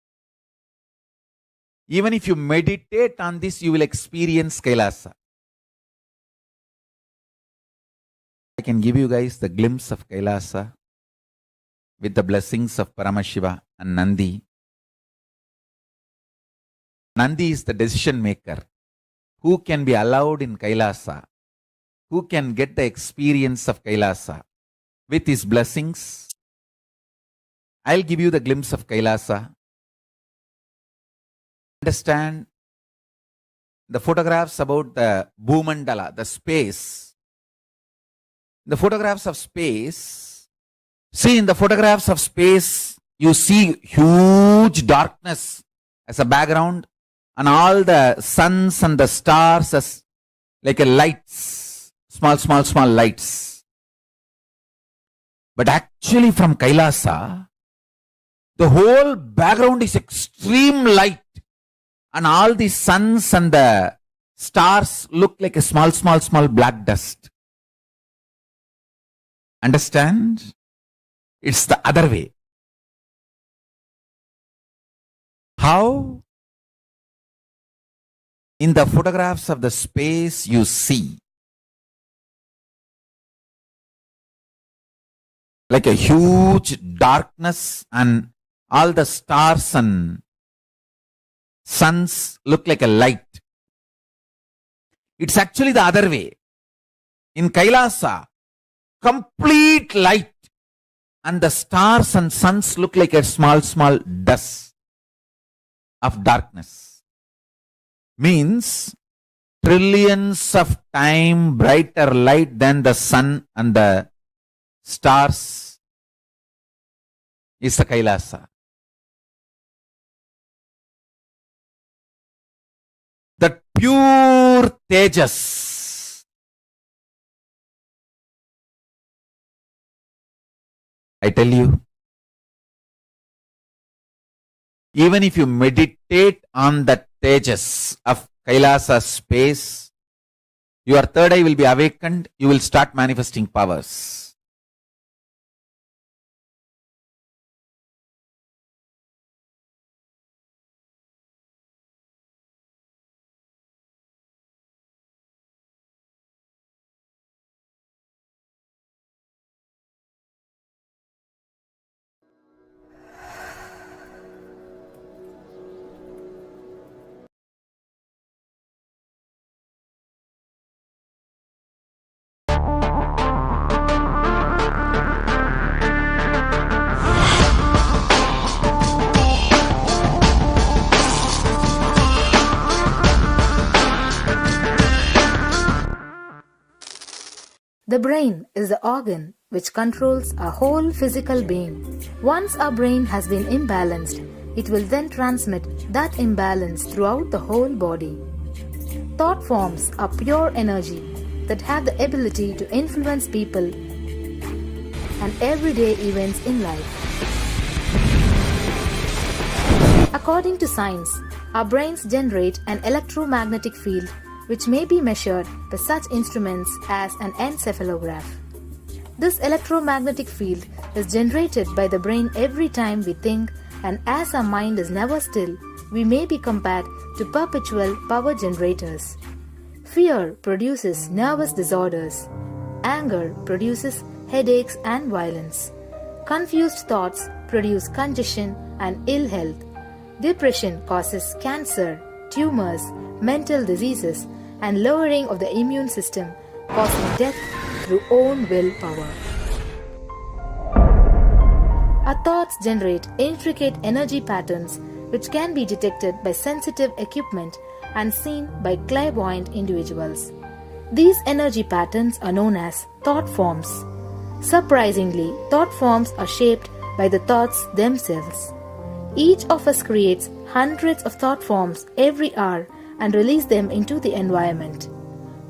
Even if you meditate on this, you will experience Kailasa. I can give you guys the glimpse of Kailasa with the blessings of Paramashiva and Nandi. Nandi is the decision maker. Who can be allowed in Kailasa? Who can get the experience of Kailasa? With his blessings, I'll give you the glimpse of Kailasa. Understand the photographs about the Bhumandala, the space. The photographs of space, see, in the photographs of space, you see huge darkness as a background and all the suns and the stars as like a lights, small lights. But actually from Kailasa, the whole background is extreme light and all the suns and the stars look like a small black dust. Understand? It's the other way. How? In the photographs of the space you see like a huge darkness and all the stars and suns look like a light. It's actually the other way. In Kailasa, complete light and the stars and suns look like a small dust of darkness. Means trillions of time brighter light than the sun and the stars is the Kailasa. The pure Tejas. I tell you, even if you meditate on the Tejas of Kailasa space, your third eye will be awakened, you will start manifesting powers. The brain is the organ which controls our whole physical being. Once our brain has been imbalanced, it will then transmit that imbalance throughout the whole body. Thought forms are pure energy that have the ability to influence people and everyday events in life. According to science, our brains generate an electromagnetic field which may be measured by such instruments as an encephalograph. This electromagnetic field is generated by the brain every time we think, and as our mind is never still, we may be compared to perpetual power generators. Fear produces nervous disorders. Anger produces headaches and violence. Confused thoughts produce congestion and ill health. Depression causes cancer, tumors, mental diseases, and lowering of the immune system, causing death through own willpower. Our thoughts generate intricate energy patterns which can be detected by sensitive equipment and seen by clairvoyant individuals. These energy patterns are known as thought forms. Surprisingly, thought forms are shaped by the thoughts themselves. Each of us creates hundreds of thought forms every hour and release them into the environment.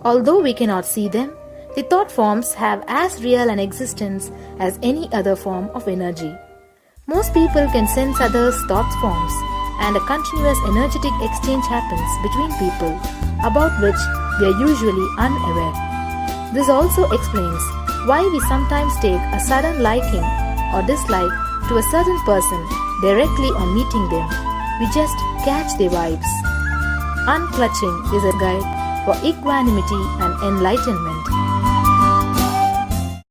Although we cannot see them, the thought forms have as real an existence as any other form of energy. Most people can sense others' thought forms, and a continuous energetic exchange happens between people, about which we are usually unaware. This also explains why we sometimes take a sudden liking or dislike to a certain person directly on meeting them. We just catch their vibes. Unclutching is a guide for equanimity and enlightenment.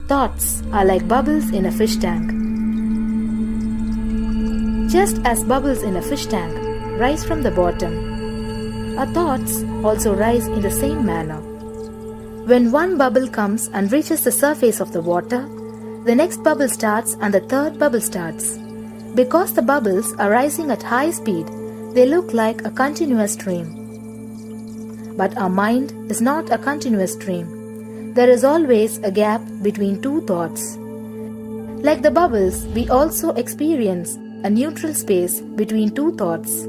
Thoughts are like bubbles in a fish tank. Just as bubbles in a fish tank rise from the bottom, our thoughts also rise in the same manner. When one bubble comes and reaches the surface of the water, the next bubble starts and the third bubble starts. Because the bubbles are rising at high speed, they look like a continuous stream. But our mind is not a continuous stream. There is always a gap between two thoughts. Like the bubbles, we also experience a neutral space between two thoughts.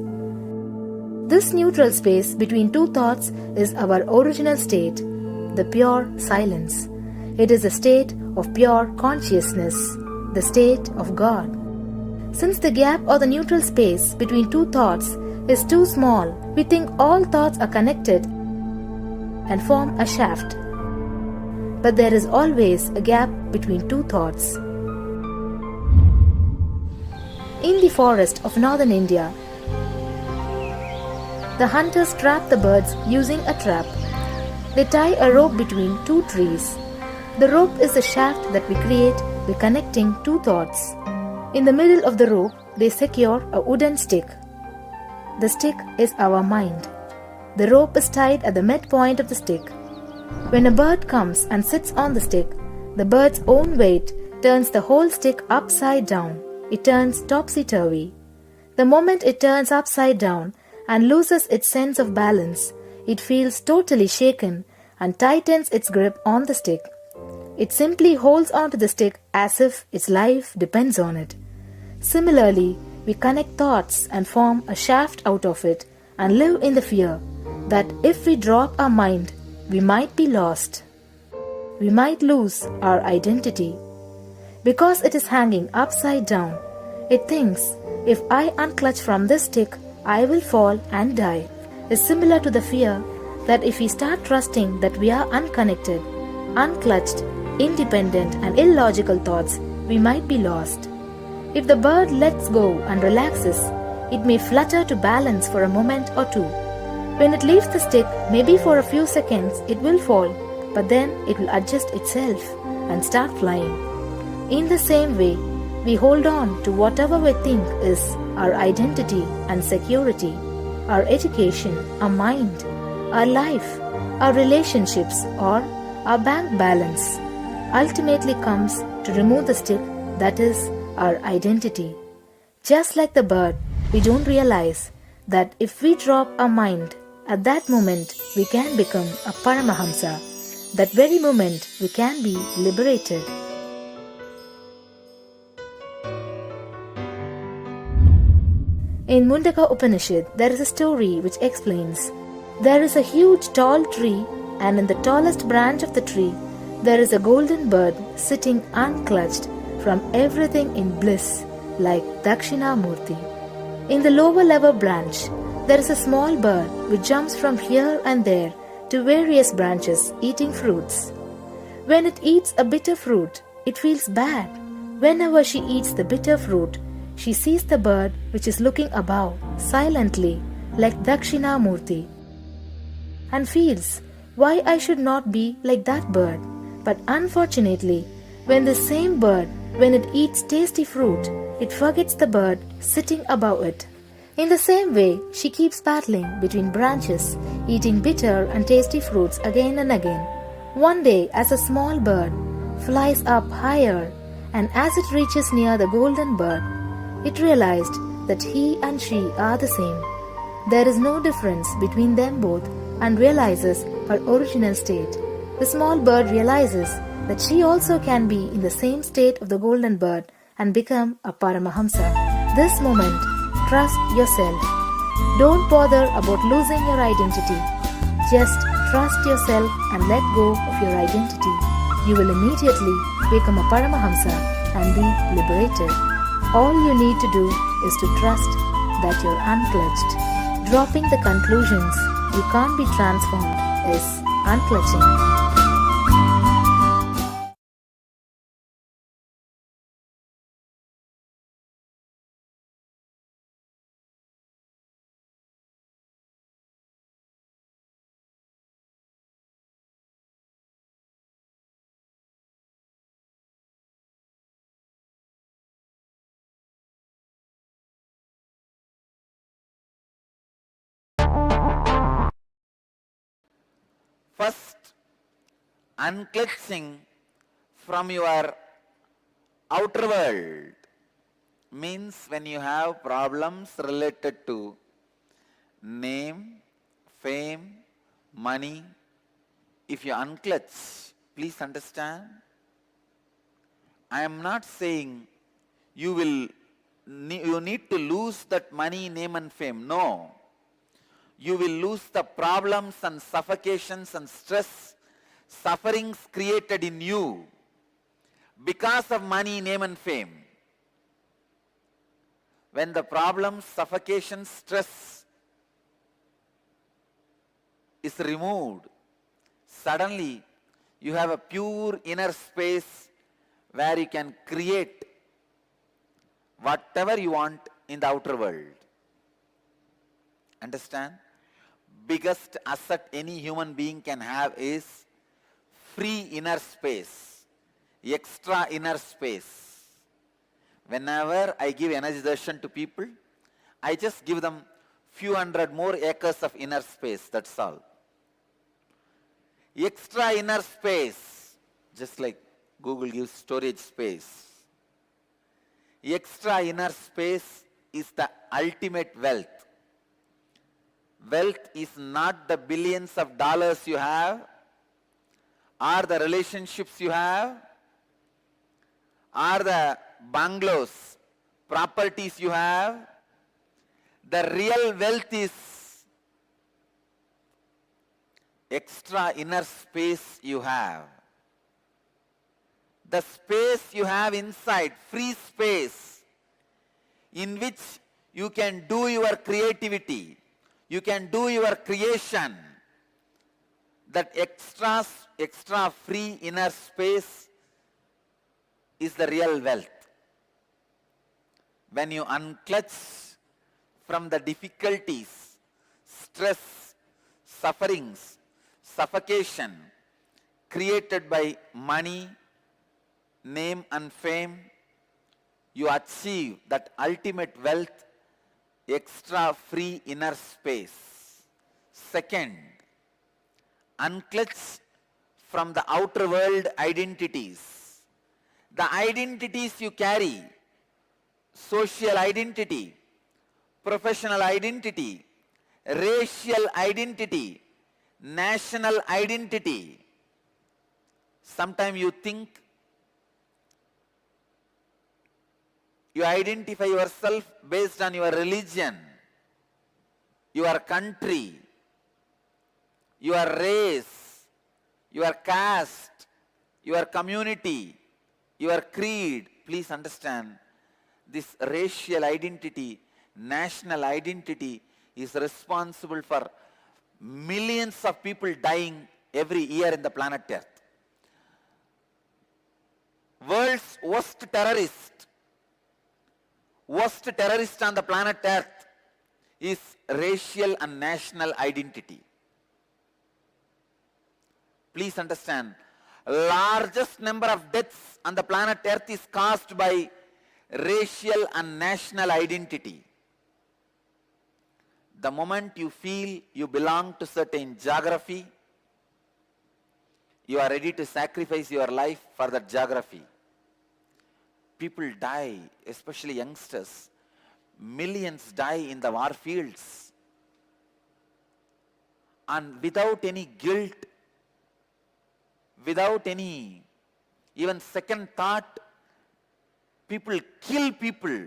This neutral space between two thoughts is our original state, the pure silence. It is a state of pure consciousness, the state of God. Since the gap or the neutral space between two thoughts is too small, we think all thoughts are connected and form a shaft. But there is always a gap between two thoughts. In the forest of northern India, the hunters trap the birds using a trap. They tie a rope between two trees. The rope is the shaft that we create by connecting two thoughts. In the middle of the rope, they secure a wooden stick. The stick is our mind. The rope is tied at the midpoint of the stick. When a bird comes and sits on the stick, the bird's own weight turns the whole stick upside down. It turns topsy-turvy. The moment it turns upside down and loses its sense of balance, it feels totally shaken and tightens its grip on the stick. It simply holds onto the stick as if its life depends on it. Similarly, we connect thoughts and form a shaft out of it and live in the fear that if we drop our mind, we might be lost. We might lose our identity. Because it is hanging upside down, it thinks, if I unclutch from this stick, I will fall and die. Is similar to the fear that if we start trusting that we are unconnected, unclutched, independent and illogical thoughts, we might be lost. If the bird lets go and relaxes, it may flutter to balance for a moment or two. When it leaves the stick, maybe for a few seconds, it will fall, but then it will adjust itself and start flying. In the same way, we hold on to whatever we think is our identity and security, our education, our mind, our life, our relationships, or our bank balance. Ultimately comes to remove the stick that is our identity. Just like the bird, we don't realize that if we drop our mind, at that moment we can become a Paramahamsa. That very moment we can be liberated. In Mundaka Upanishad, there is a story which explains, there is a huge tall tree, and in the tallest branch of the tree, there is a golden bird sitting unclutched from everything in bliss, like Dakshinamurti. In the lower level branch, there is a small bird which jumps from here and there to various branches eating fruits. When it eats a bitter fruit, it feels bad. Whenever she eats the bitter fruit, she sees the bird which is looking above, silently, like Dakshinamurti, and feels, why I should not be like that bird. But unfortunately, when the same bird, when it eats tasty fruit, it forgets the bird sitting above it. In the same way, she keeps battling between branches, eating bitter and tasty fruits again and again. One day, as a small bird flies up higher, and as it reaches near the golden bird, it realized that he and she are the same. There is no difference between them both, and realizes her original state. The small bird realizes that she also can be in the same state of the golden bird and become a Paramahamsa. This moment, trust yourself. Don't bother about losing your identity. Just trust yourself and let go of your identity. You will immediately become a Paramahamsa and be liberated. All you need to do is to trust that you're unclutched. Dropping the conclusions you can't be transformed is unclutching. First, unclutching from your outer world means when you have problems related to name, fame, money, if you unclutch, please understand, I am not saying you need to lose that money, name and fame. No. You will lose the problems and suffocations and stress, sufferings created in you because of money, name and fame. When the problems, suffocations, stress is removed, suddenly you have a pure inner space where you can create whatever you want in the outer world. Understand? Biggest asset any human being can have is free inner space, extra inner space. Whenever I give energy darshan to people, I just give them few hundred more acres of inner space, that's all. Extra inner space, just like Google gives storage space. Extra inner space is the ultimate wealth. Wealth is not the billions of dollars you have, or the relationships you have, or the bungalows, properties you have. The real wealth is extra inner space you have. The space you have inside, free space, in which you can do your creativity, you can do your creation. That extra free inner space is the real wealth. When you unclutch from the difficulties, stress, sufferings, suffocation created by money, name and fame, you achieve that ultimate wealth, extra free inner space. Second, unclutch from the outer world identities. The identities you carry, social identity, professional identity, racial identity, national identity. Sometimes you think you identify yourself based on your religion, your country, your race, your caste, your community, your creed. Please understand, this racial identity, national identity is responsible for millions of people dying every year in the planet Earth. World's worst terrorist on the planet Earth is racial and national identity. Please understand, largest number of deaths on the planet Earth is caused by racial and national identity. The moment you feel you belong to certain geography, you are ready to sacrifice your life for that geography. People die, especially youngsters. Millions die in the war fields. And without any guilt, without any even second thought, people kill people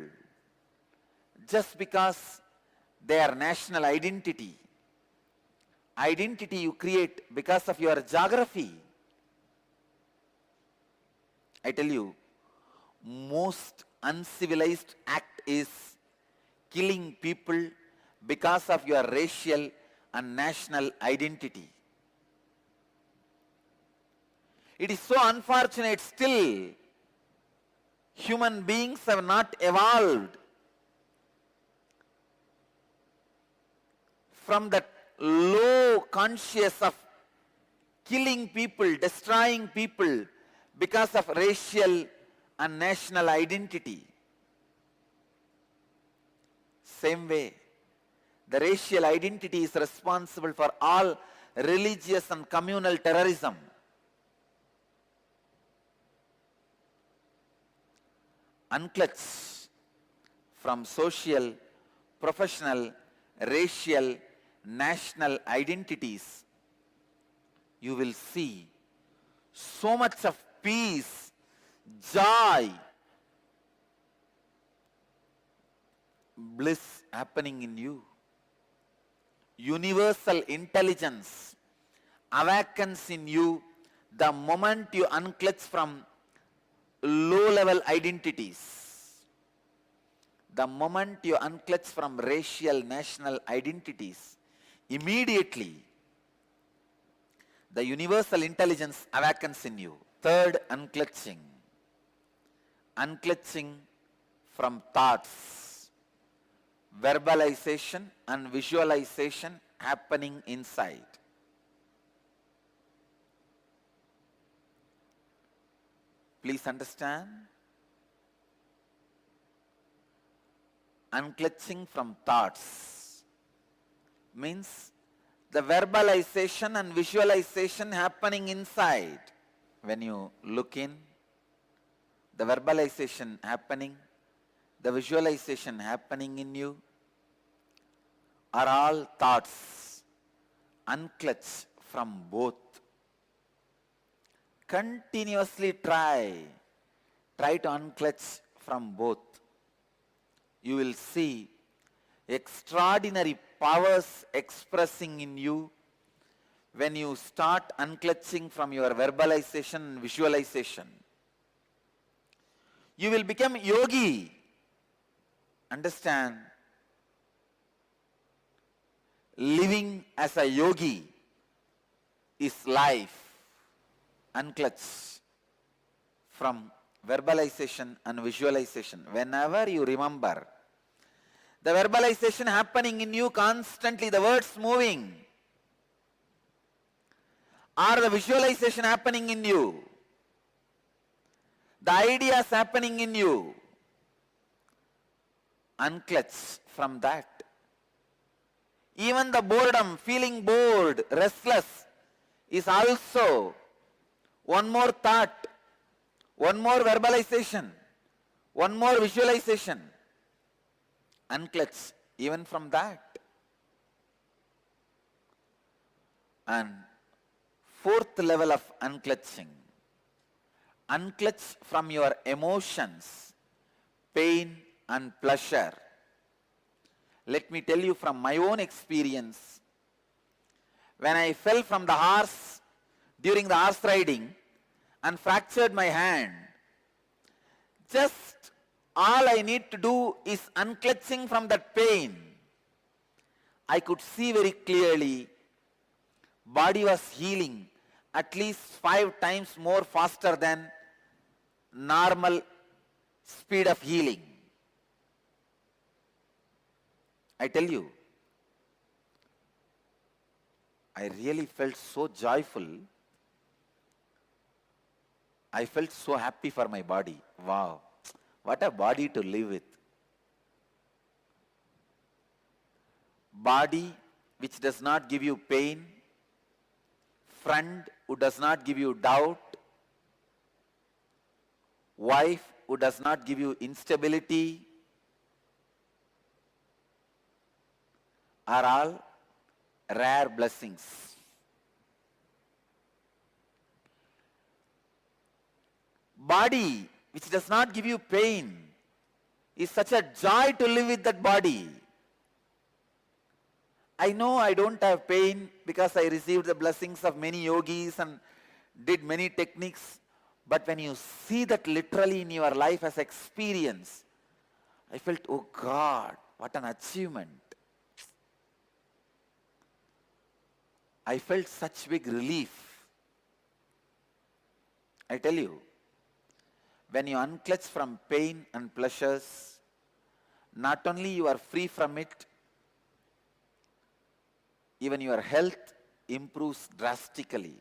just because their national identity. Identity you create because of your geography. I tell you, most uncivilized act is killing people because of your racial and national identity. It is so unfortunate still human beings have not evolved from that low conscious of killing people, destroying people because of racial and national identity. Same way, the racial identity is responsible for all religious and communal terrorism. Unclutch from social, professional, racial, national identities, you will see so much of peace, joy, bliss happening in you. Universal intelligence awakens in you the moment you unclutch from low-level identities. The moment you unclutch from racial, national identities, immediately the universal intelligence awakens in you. Third, unclutching. Unclutching from thoughts, verbalization and visualization happening inside. Please understand. Unclutching from thoughts means the verbalization and visualization happening inside. When you look in, the verbalization happening, the visualization happening in you are all thoughts. Unclutch from both. Continuously try to unclutch from both. You will see extraordinary powers expressing in you when you start unclutching from your verbalization and visualization. You will become yogi. Understand? Living as a yogi is life. Unclutch from verbalization and visualization. Whenever you remember the verbalization happening in you constantly, the words moving, or the visualization happening in you, the ideas happening in you, unclutch from that. Even the boredom, feeling bored, restless, is also one more thought, one more verbalization, one more visualization. Unclutch even from that. And fourth level of unclutching. Unclutch from your emotions, pain and pleasure. Let me tell you from my own experience. When I fell from the horse during the horse riding and fractured my hand, just all I need to do is unclutching from that pain. I could see very clearly body was healing at least 5 times more faster than normal speed of healing. I tell you, I really felt so joyful. I felt so happy for my body. Wow, what a body to live with. Body which does not give you pain, friend who does not give you doubt, wife who does not give you instability, are all rare blessings. body which does not give you pain is such a joy to live with that body. I know I don't have pain because I received the blessings of many yogis and did many techniques, but when you see that literally in your life as experience, I felt, oh God, what an achievement. I felt such big relief. I tell you, when you unclutch from pain and pleasures, not only you are free from it, even your health improves drastically.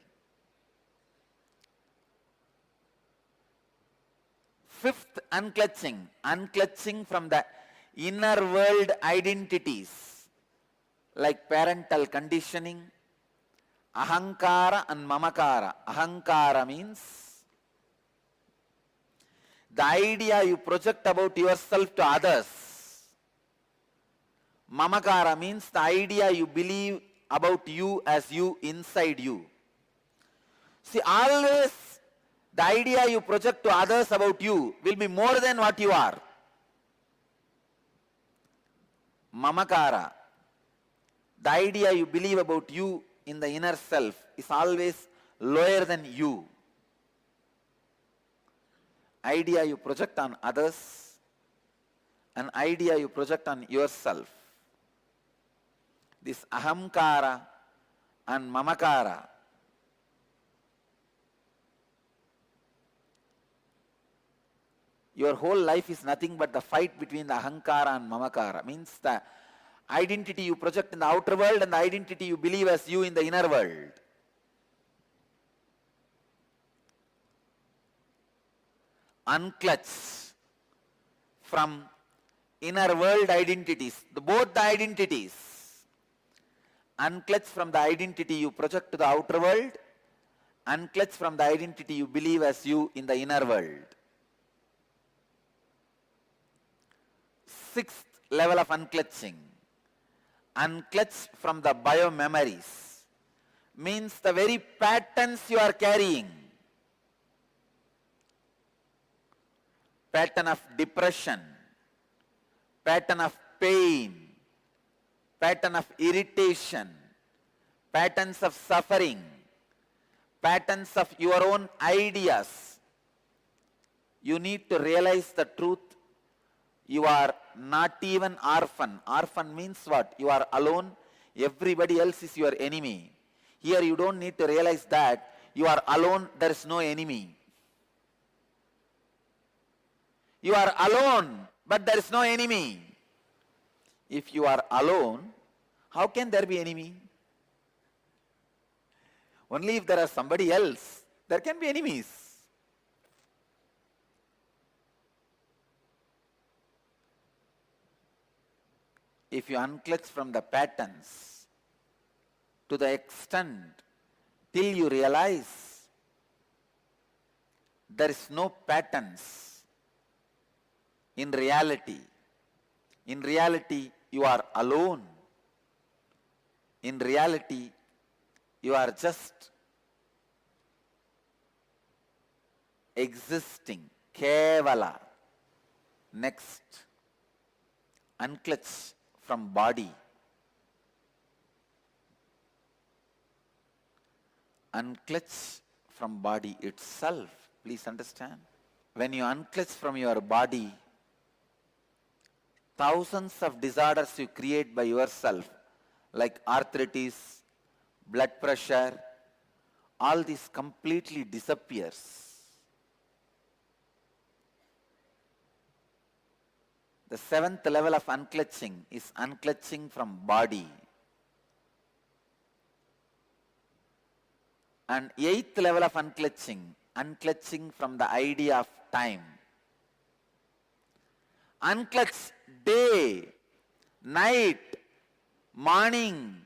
Fifth, unclutching. Unclutching from the inner world identities like parental conditioning, ahankara and mamakara. Ahankara means the idea you project about yourself to others. Mamakara means the idea you believe about you as you inside you. See, always the idea you project to others about you will be more than what you are. Mamakara, the idea you believe about you in the inner self is always lower than you. Idea you project on others, an idea you project on yourself. This ahamkara and mamakara, your whole life is nothing but the fight between the ahankara and mamakara. Means the identity you project in the outer world and the identity you believe as you in the inner world. Unclutch from inner world identities, both the identities. Unclutch from the identity you project to the outer world, unclutch from the identity you believe as you in the inner world. Sixth level of unclutching. Unclutch from the biomemories. Means the very patterns you are carrying. Pattern of depression, pattern of pain, pattern of irritation, patterns of suffering, patterns of your own ideas. You need to realize the truth. You are not even orphan. Orphan means what? You are alone. Everybody else is your enemy. Here you don't need to realize that you are alone. There is no enemy. You are alone, but there is no enemy. If you are alone, how can there be enemy? Only if there are somebody else, there can be enemies. If you unclutch from the patterns to the extent till you realize there is no patterns in reality. In reality, you are alone. In reality, you are just existing. Kevala. Next, unclutch from body. Unclutch from body itself. Please understand. When you unclutch from your body, thousands of disorders you create by yourself, like arthritis, blood pressure, all this completely disappears. The seventh level of unclutching is unclutching from body. And eighth level of unclutching, unclutching from the idea of time. Unclutch day, night, morning,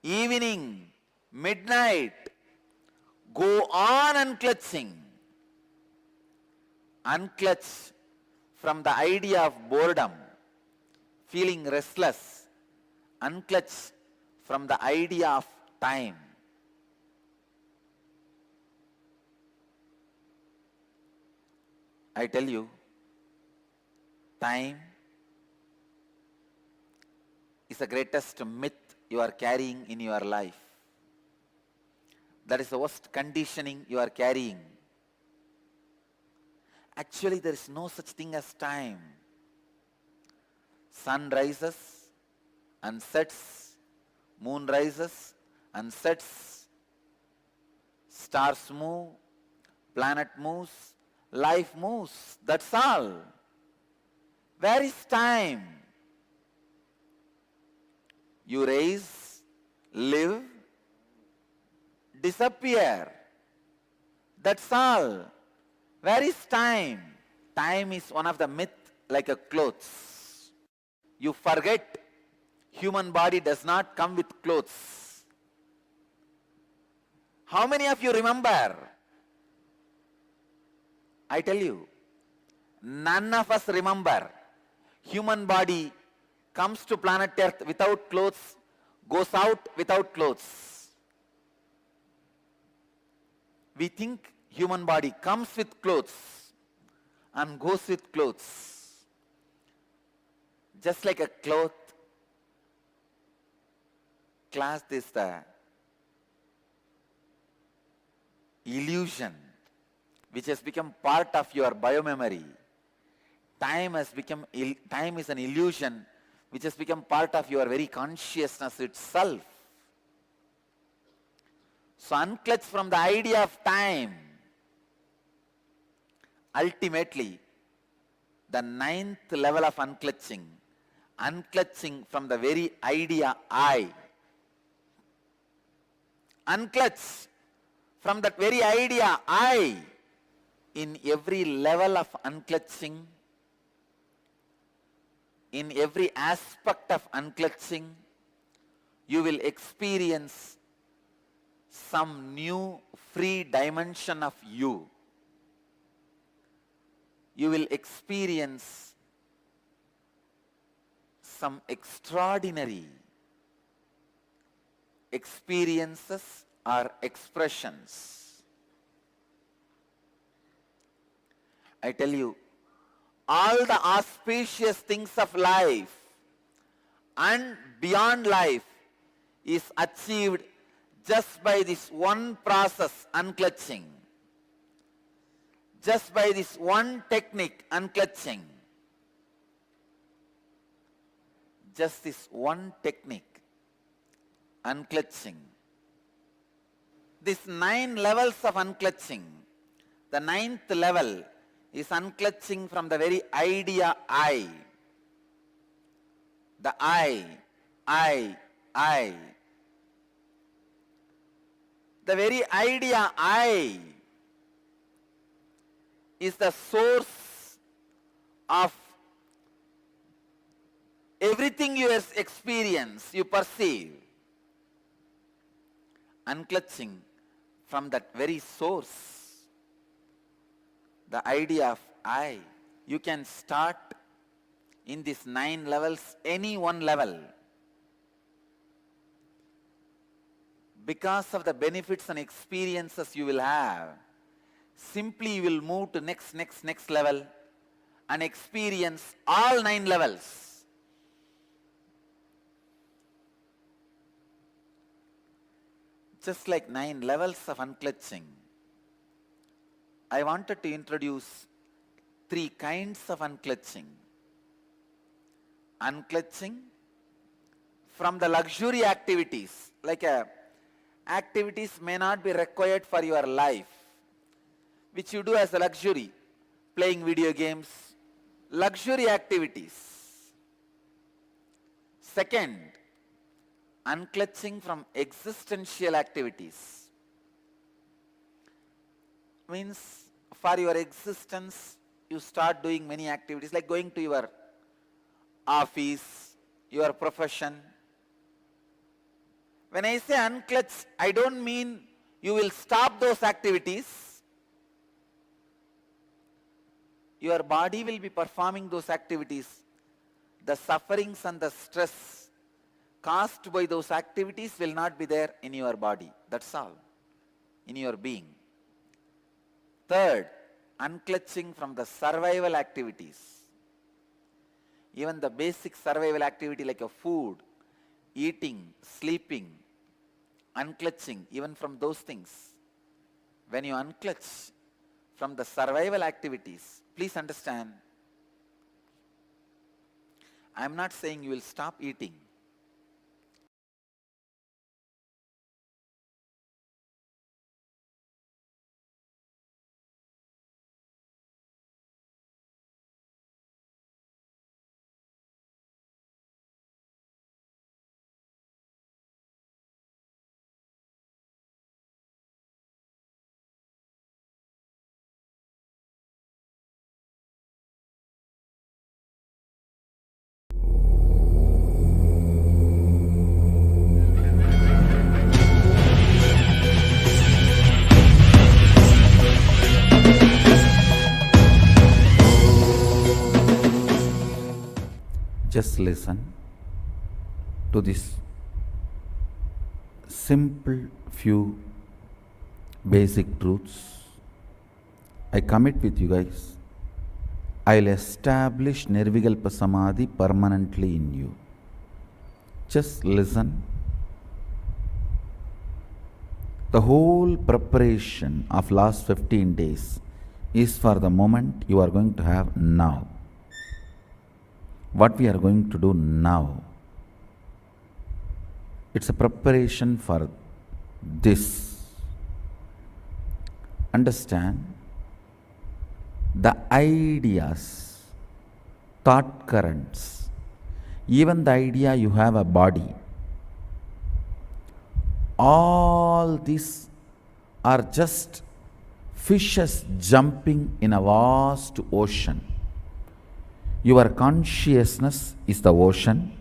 evening, midnight. Go on unclutching. Unclutch from the idea of boredom, feeling restless. Unclutch from the idea of time. I tell you, time is the greatest myth you are carrying in your life. That is the worst conditioning you are carrying. Actually, there is no such thing as time. Sun rises and sets, moon rises and sets, stars move, planet moves, life moves. That's all. Where is time? You rise, live, disappear. That's all. Where is time? Time is one of the myths like a clothes. You forget human body does not come with clothes. How many of you remember? I tell you, none of us remember. Human body comes to planet Earth without clothes, goes out without clothes. We think human body comes with clothes and goes with clothes. Just like a cloth is the illusion which has become part of your biomemory. Time is an illusion which has become part of your very consciousness itself. So unclutch from the idea of time. Ultimately, the 9th level of unclutching from the very idea I. Unclutch from that very idea I. In every level of unclutching, in every aspect of unclutching, you will experience some new free dimension of you. You will experience some extraordinary experiences or expressions. I tell you, all the auspicious things of life and beyond life is achieved just by this one process, unclutching. Just by this one technique, unclutching. Just this one technique, unclutching. These 9 levels of unclutching. The 9th level is unclutching from the very idea I. The I. The very idea I is the source of everything you experience, you perceive. Unclutching from that very source, the idea of I. You can start in these 9 levels, any one level. Because of the benefits and experiences you will have, simply you will move to next level and experience all 9 levels. Just like 9 levels of unclutching, I wanted to introduce 3 kinds of unclutching. Unclutching from the luxury activities, like activities may not be required for your life, which you do as a luxury, playing video games, luxury activities. Second, unclutching from existential activities. Means for your existence, you start doing many activities like going to your office, your profession. When I say unclutch, I don't mean you will stop those activities. Your body will be performing those activities. The sufferings and the stress caused by those activities will not be there in your body. That's all. In your being. Third, unclutching from the survival activities. Even the basic survival activity like a food, eating, sleeping, unclutching, even from those things. When you unclutch from the survival activities, please understand, I am not saying you will stop eating. Just listen to this simple few basic truths. I commit with you guys, I'll establish Nirvikalpa Samadhi permanently in you. Just listen. The whole preparation of last 15 days is for the moment you are going to have now. What we are going to do now, it's a preparation for this. Understand, the ideas, thought currents, even the idea you have a body, all these are just fishes jumping in a vast ocean. Your consciousness is the ocean.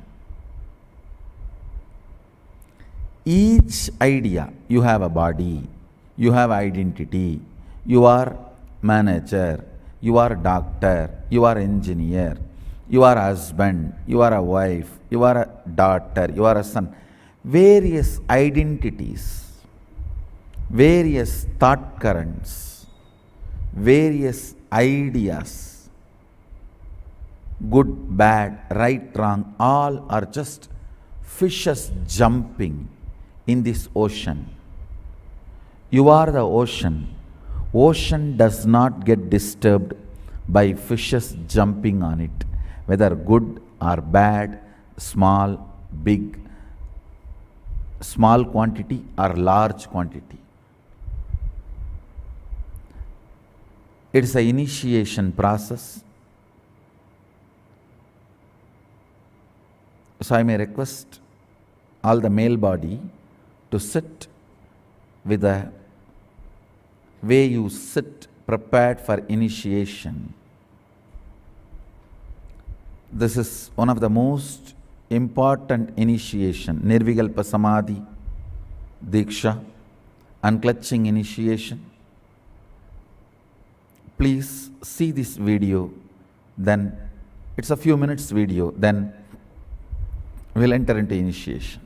Each idea, you have a body, you have identity, you are manager, you are doctor, you are engineer, you are husband, you are a wife, you are a daughter, you are a son. Various identities, various thought currents, various ideas, good, bad, right, wrong, all are just fishes jumping in this ocean. You are the ocean. Ocean does not get disturbed by fishes jumping on it, whether good or bad, small, big, small quantity or large quantity. It is an initiation process. So I may request all the male body to sit with the way you sit prepared for initiation. This is one of the most important initiation, Nirvikalpa Samadhi, Diksha, unclutching initiation. Please see this video, then it's a few minutes video, then we'll enter into initiation.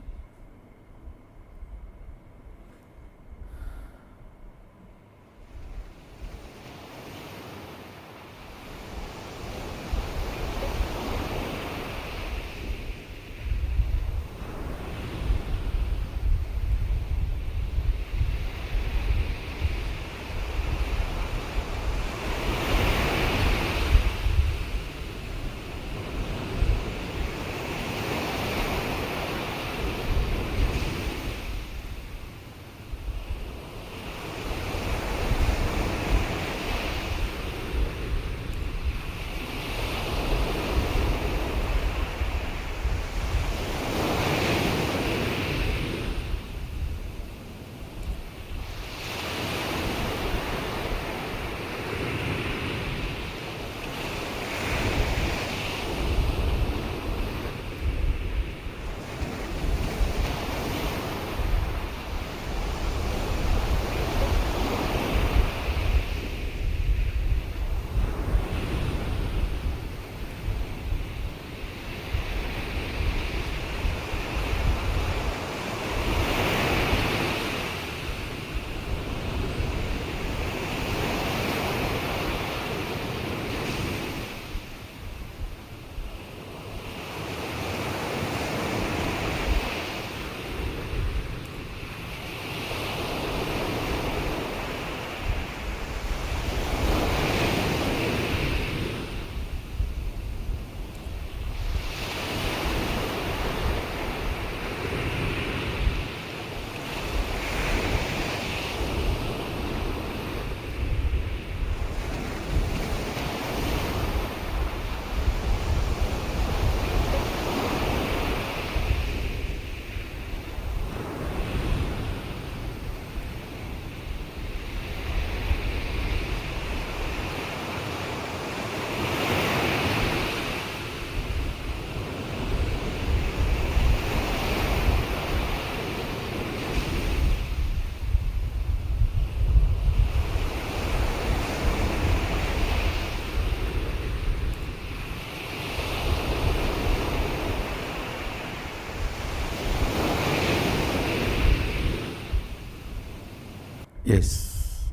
Yes.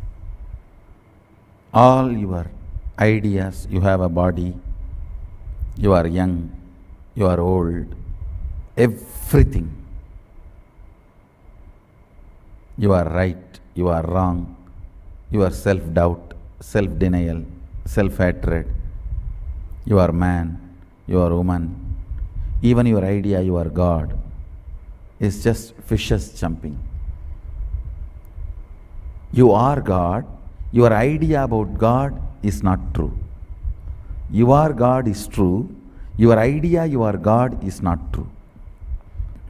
All your ideas, you have a body, you are young, you are old, everything. You are right, you are wrong, your self-doubt, self-denial, self-hatred, you are man, you are woman, even your idea, you are God, is just fishes jumping. You are God, your idea about God is not true. You are God is true, your idea you are God is not true.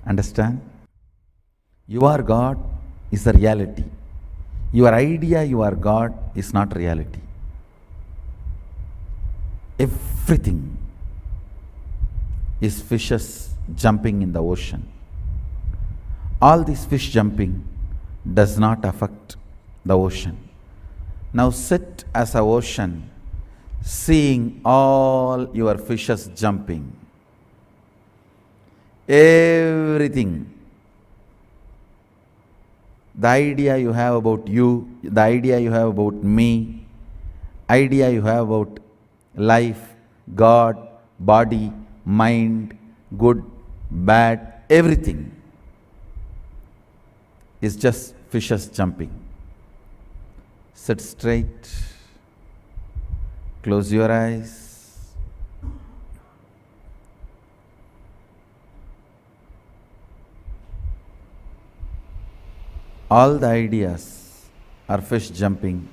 Understand? You are God is the reality. Your idea you are God is not reality. Everything is fishes jumping in the ocean. All this fish jumping does not affect the ocean. Now sit as an ocean, seeing all your fishes jumping. Everything. The idea you have about you, the idea you have about me, idea you have about life, God, body, mind, good, bad, everything is just fishes jumping. Sit straight, close your eyes. All the ideas are fish jumping.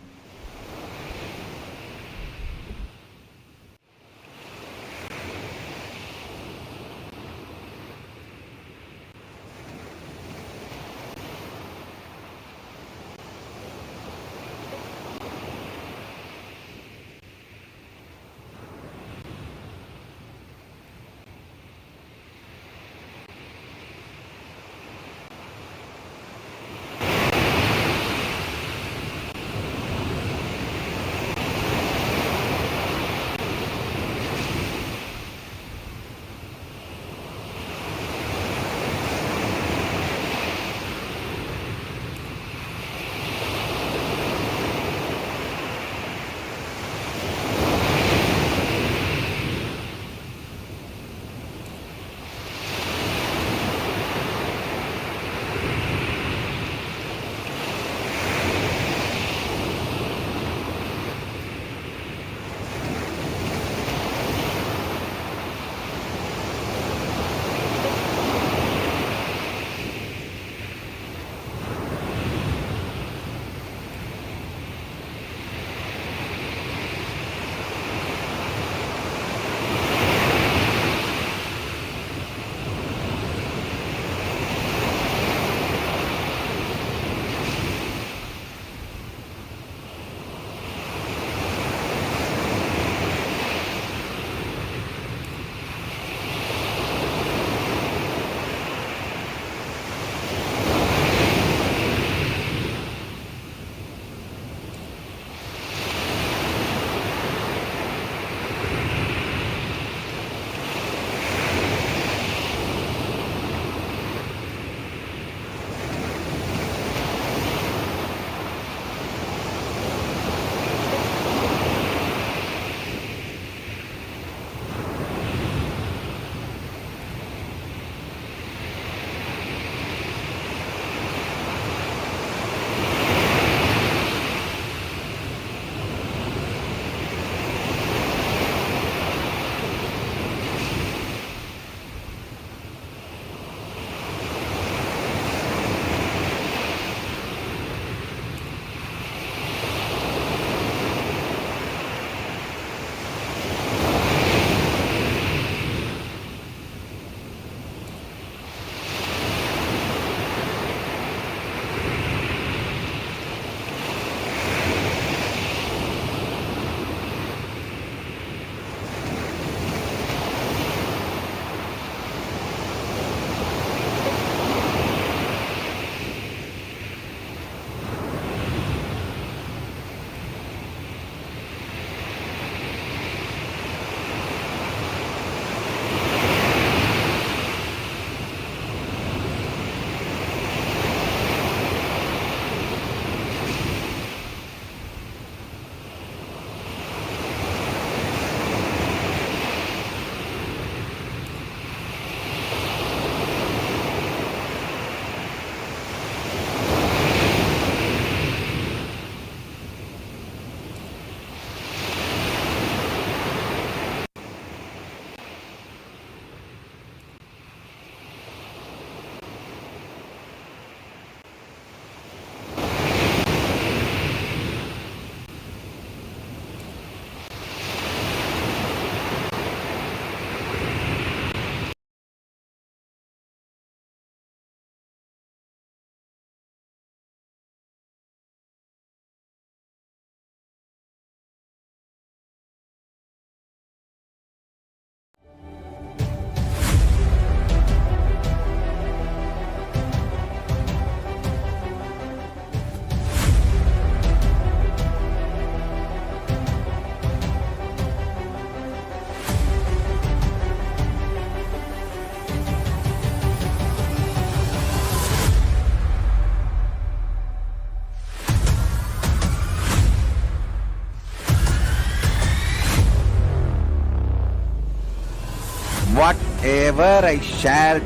whatever I shared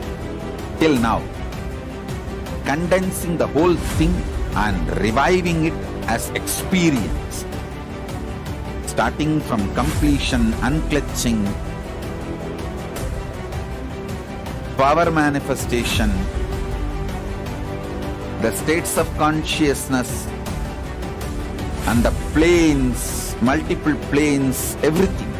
till now, condensing the whole thing and reviving it as experience, starting from completion, unclutching, power manifestation, the states of consciousness, and the planes, multiple planes, everything.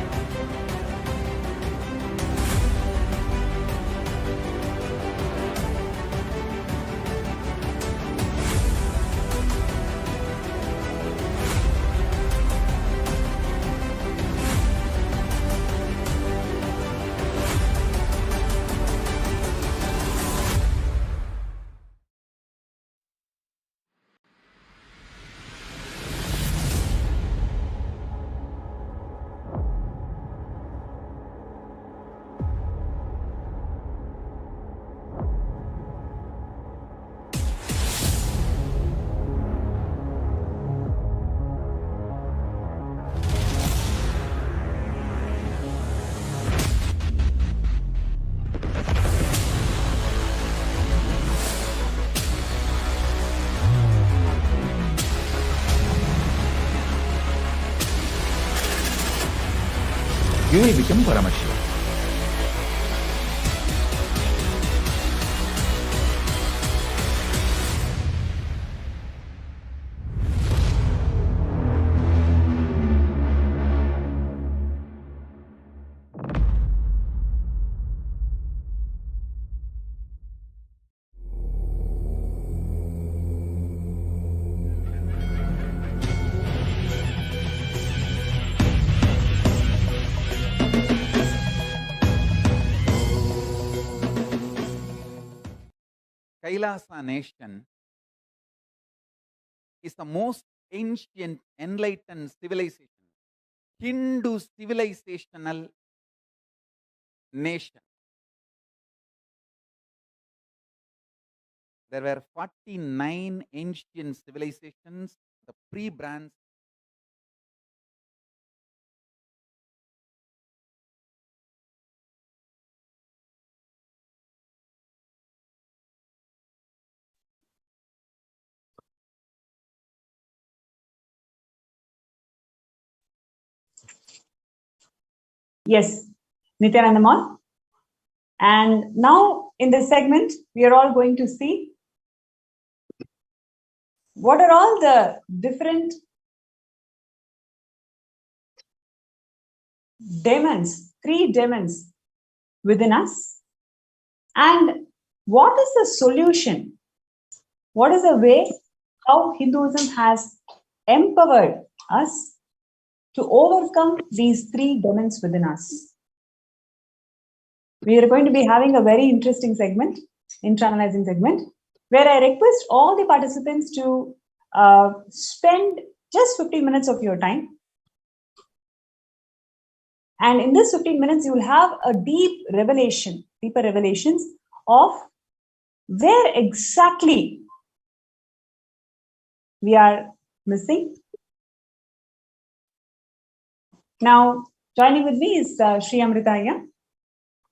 You will become Paramashiva. KAILASA nation is the most ancient enlightened civilization, Hindu civilizational nation. There were 49 ancient civilizations, the pre-brands. Yes, Nithyananda. And now in this segment, we are all going to see what are all the different demons, 3 demons within us, and what is the solution? What is the way how Hinduism has empowered us to overcome these 3 demons within us? We are going to be having a very interesting segment, internalizing segment, where I request all the participants to spend just 15 minutes of your time. And in this 15 minutes, you will have a deeper revelations of where exactly we are missing. Now, joining with me is Sri Amritaya,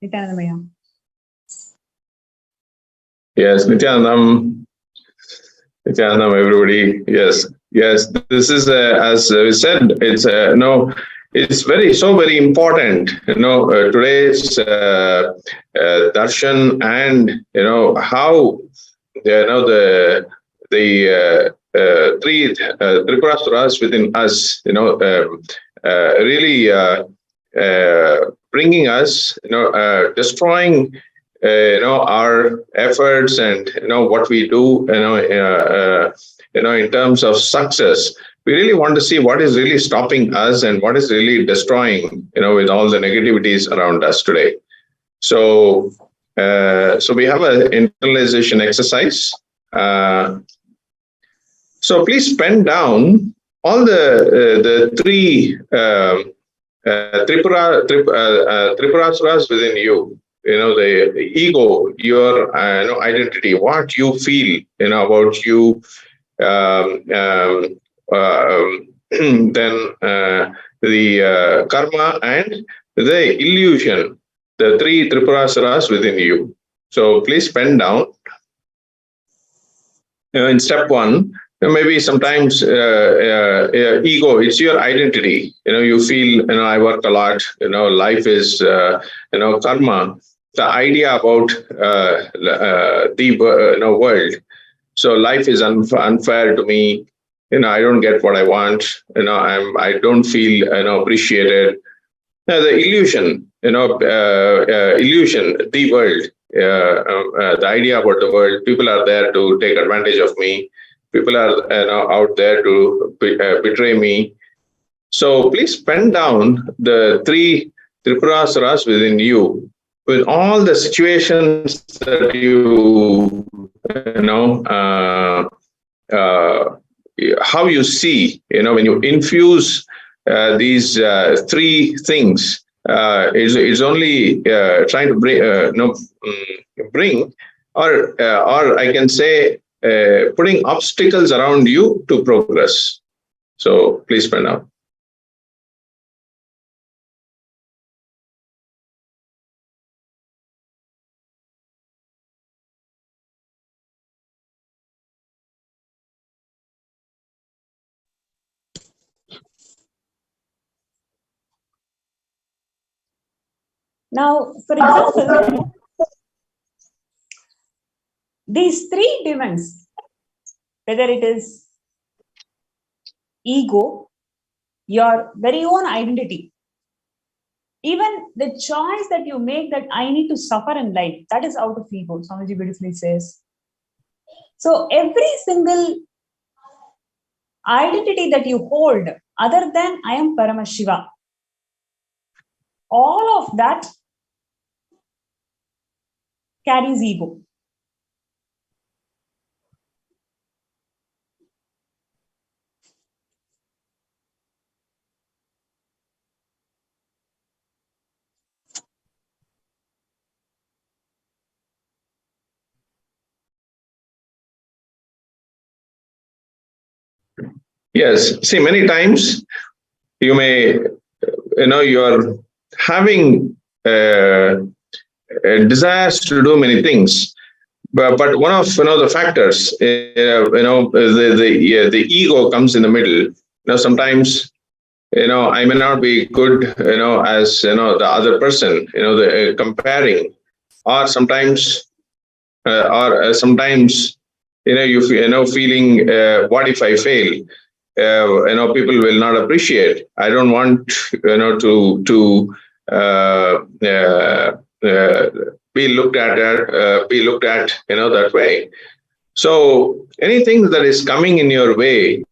Nithyanandamaya. Yes, Nithyanandam, everybody. Yes, this is, as we said, it's it's very important. Today's darshan, and how the 3 Tripurasuras within us, really bringing us, destroying our efforts and what we do, in terms of success. We really want to see what is really stopping us and what is really destroying, with all the negativities around us today. So we have an internalization exercise. So please pen down all the 3 Tripurasuras within you. The ego, your identity, what you feel, about you. Then the karma and the illusion, the three Tripurasuras within you. So please pen down. In step one, maybe sometimes ego, it's your identity. You feel, I work a lot, life is, karma. The idea about the world. So life is unfair to me. I don't get what I want. I don't feel, appreciated. The illusion, illusion, the world, the idea about the world. People are there to take advantage of me. People are out there to betray me. So please pen down the three Tripurasuras within you with all the situations that how you see, when you infuse these three things, is only trying to bring, or I can say, putting obstacles around you to progress. So please pen out. Now, for example, these three demons, whether it is ego, your very own identity, even the choice that you make that I need to suffer in life, that is out of ego, Swamiji beautifully says. So every single identity that you hold other than I am Paramashiva, all of that carries ego. Yes. See, many times you may, you're having desires to do many things, but one of the factors, the ego comes in the middle. Sometimes I may not be good, as the other person, the comparing, or sometimes you feeling, what if I fail? People will not appreciate. I don't want to be looked at that way. So anything that is coming in your way,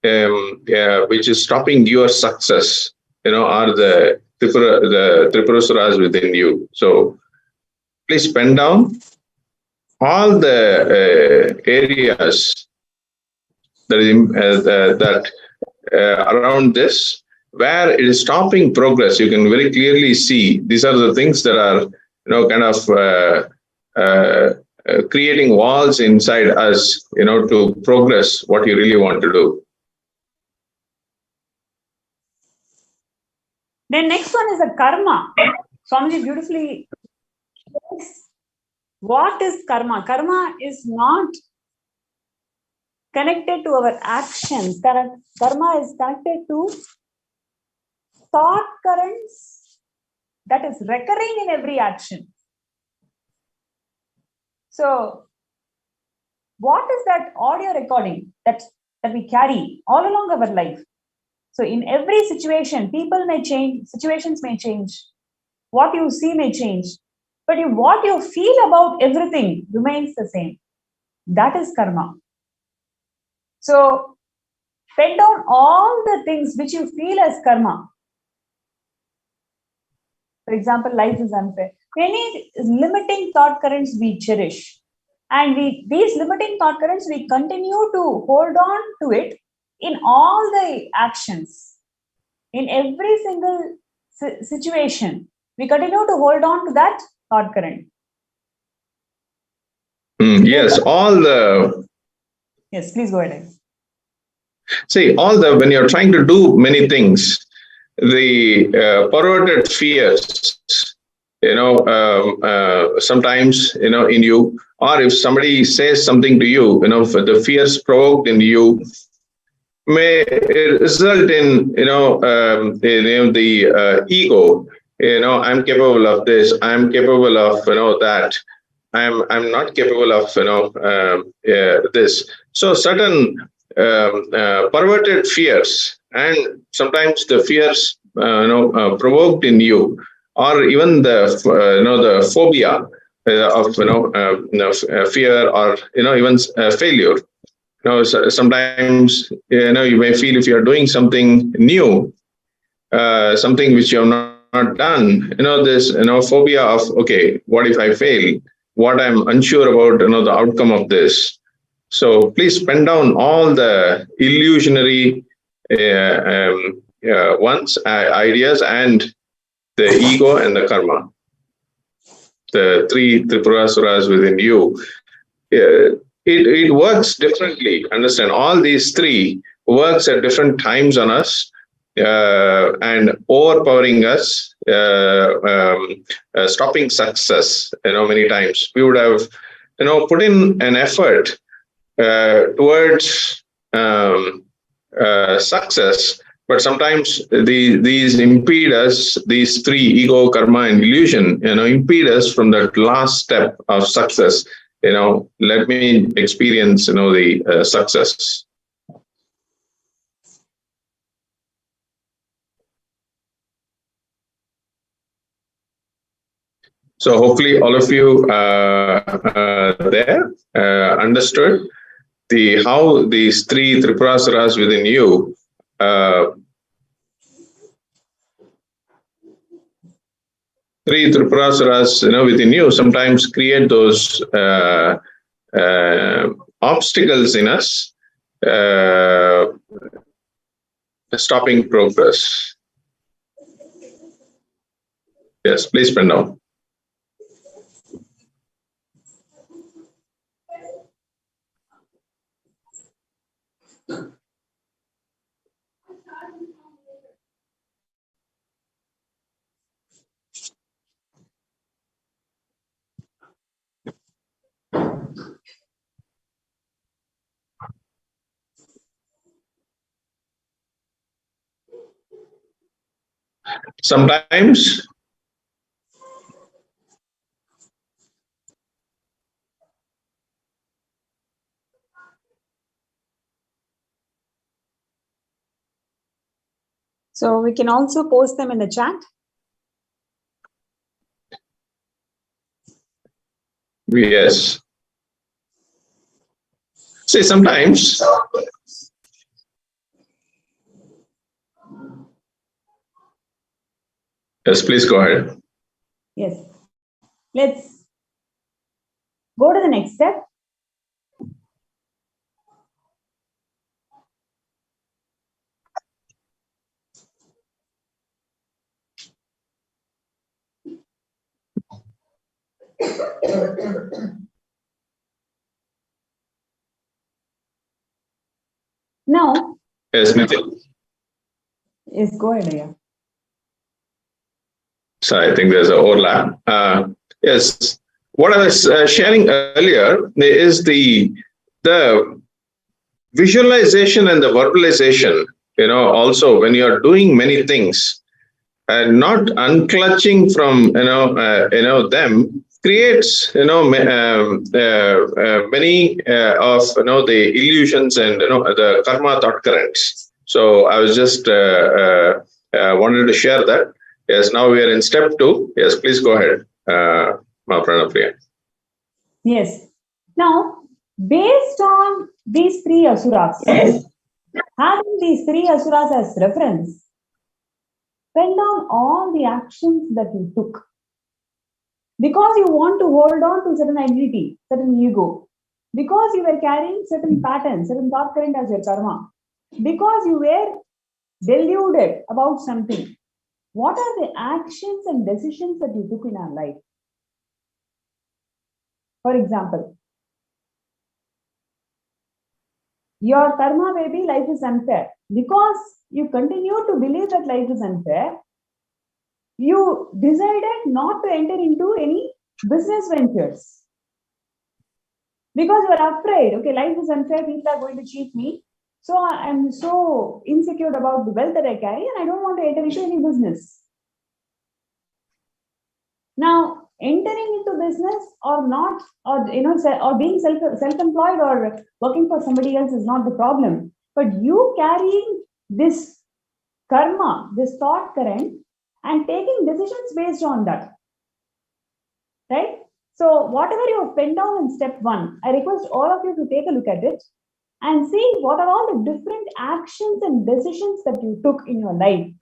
which is stopping your success, are the Tripurasuras within you. So please pen down all the areas that around this, where it is stopping progress. You can very clearly see these are the things that are kind of creating walls inside us, to progress what you really want to do. Then next one is a karma. Swamiji beautifully says, what is karma? Karma is not connected to our actions. Karma is connected to thought currents that is recurring in every action. So, what is that audio recording that we carry all along our life? So, in every situation, people may change, situations may change, what you see may change, but what you feel about everything remains the same. That is karma. So, pen down all the things which you feel as karma. For example, life is unfair. Many limiting thought currents we cherish. And these limiting thought currents, we continue to hold on to it in all the actions. In every single situation, we continue to hold on to that thought current. Yes, all the... Yes, please go ahead. See, when you're trying to do many things, the perverted fears, sometimes, in you, or if somebody says something to you, for the fears provoked in you may result in, the ego, I'm capable of this, I'm capable of, that. I'm not capable of, this. So certain perverted fears, and sometimes the fears, provoked in you, or even the, the phobia of fear, or even failure. Sometimes you may feel if you are doing something new, something which you have not done, this phobia of, okay, what if I fail? What I'm unsure about, the outcome of this. So please pen down all the illusionary ideas, and the ego and the karma, the three Tripurasuras within you. It works differently. Understand, all these three works at different times on us, and overpowering us, stopping success. Many times we would have, put in an effort towards success, but sometimes these impede us. These three, ego, karma, and illusion, impede us from that last step of success. Let me experience, the success. So hopefully all of you there understood how these three Tripurasuras within you within you sometimes create those obstacles in us, stopping progress. Yes, please pen down. Sometimes So we can also post them in the chat. yes. See, sometimes yes, please go ahead. Yes. Let's go to the next step. Now, Yes, Nithyan. yes, go ahead, Aya. So I think there's an overlap. Yes, what I was sharing earlier is the visualization and the verbalization. Also when you are doing many things and not unclutching from them creates many of the illusions and the karma thought currents. So I was just wanted to share that. Yes, now we are in step 2. Yes, please go ahead, Pranapriya. Yes. Now, based on these three asuras, having these three asuras as reference, pen down all the actions that you took. Because you want to hold on to certain identity, certain ego. Because you were carrying certain patterns, certain thought current as your karma. Because you were deluded about something. What are the actions and decisions that you took in our life? For example, your karma may be life is unfair. Because you continue to believe that life is unfair, you decided not to enter into any business ventures because you are afraid, okay, life is unfair, people are going to cheat me. So I'm so insecure about the wealth that I carry and I don't want to enter into any business. Now, entering into business or not, or or being self-employed or working for somebody else is not the problem. But you carrying this karma, this thought current, and taking decisions based on that, right? So whatever you have penned down in step 1, I request all of you to take a look at it and see what are all the different actions and decisions that you took in your life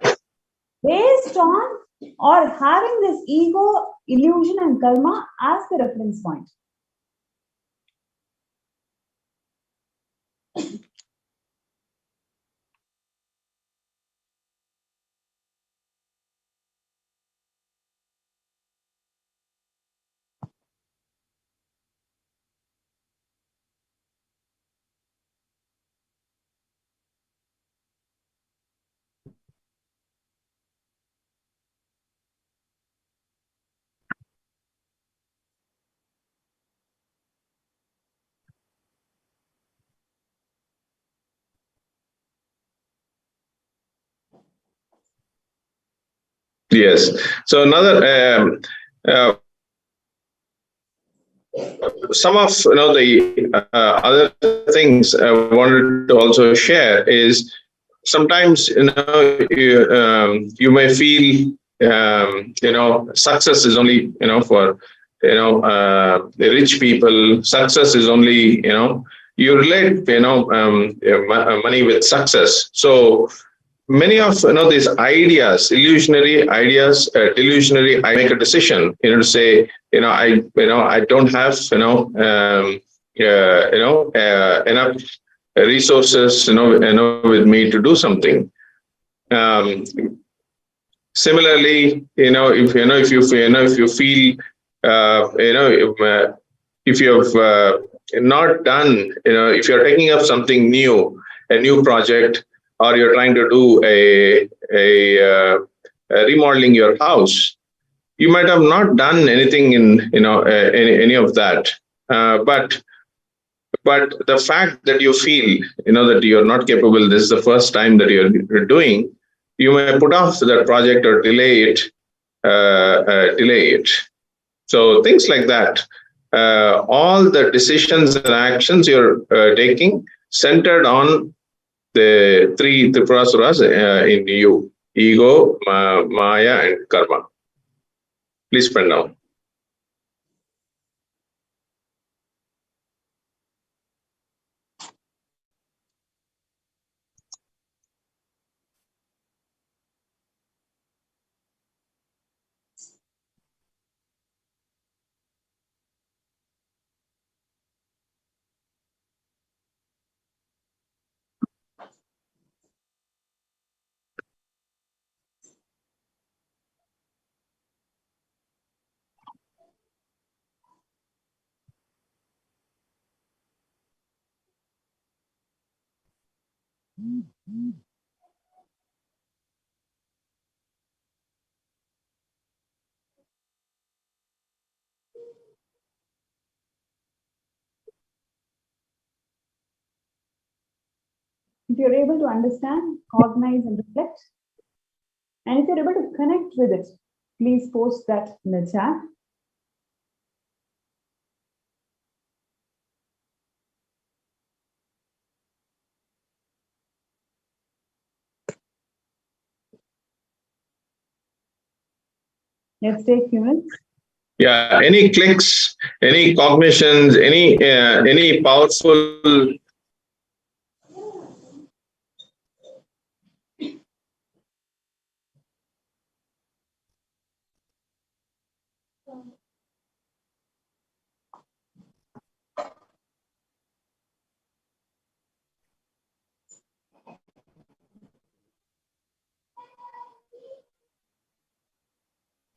based on or having this ego, illusion and karma as the reference point. Yes. So another some of the other things I wanted to also share is sometimes you may feel success is only for the rich people. Success is only you relate money with success. So many of these ideas, illusionary ideas, delusionary. I make a decision, to say, I don't have, enough resources, with me to do something. Similarly, if you feel, if you have not done, if you're taking up something new, a new project, or you're trying to do a remodeling your house, you might have not done anything in any of that, but the fact that you feel that you're not capable, this is the first time that you're doing, you may put off that project or delay it. So things like that, all the decisions and actions you're taking centered on the three Tripurasuras in you: ego, Maya, and karma. Please pen down. If you're able to understand, cognize and reflect, and if you're able to connect with it, please post that in the chat. Let's take few minutes. Yeah, any clicks, any cognitions, any powerful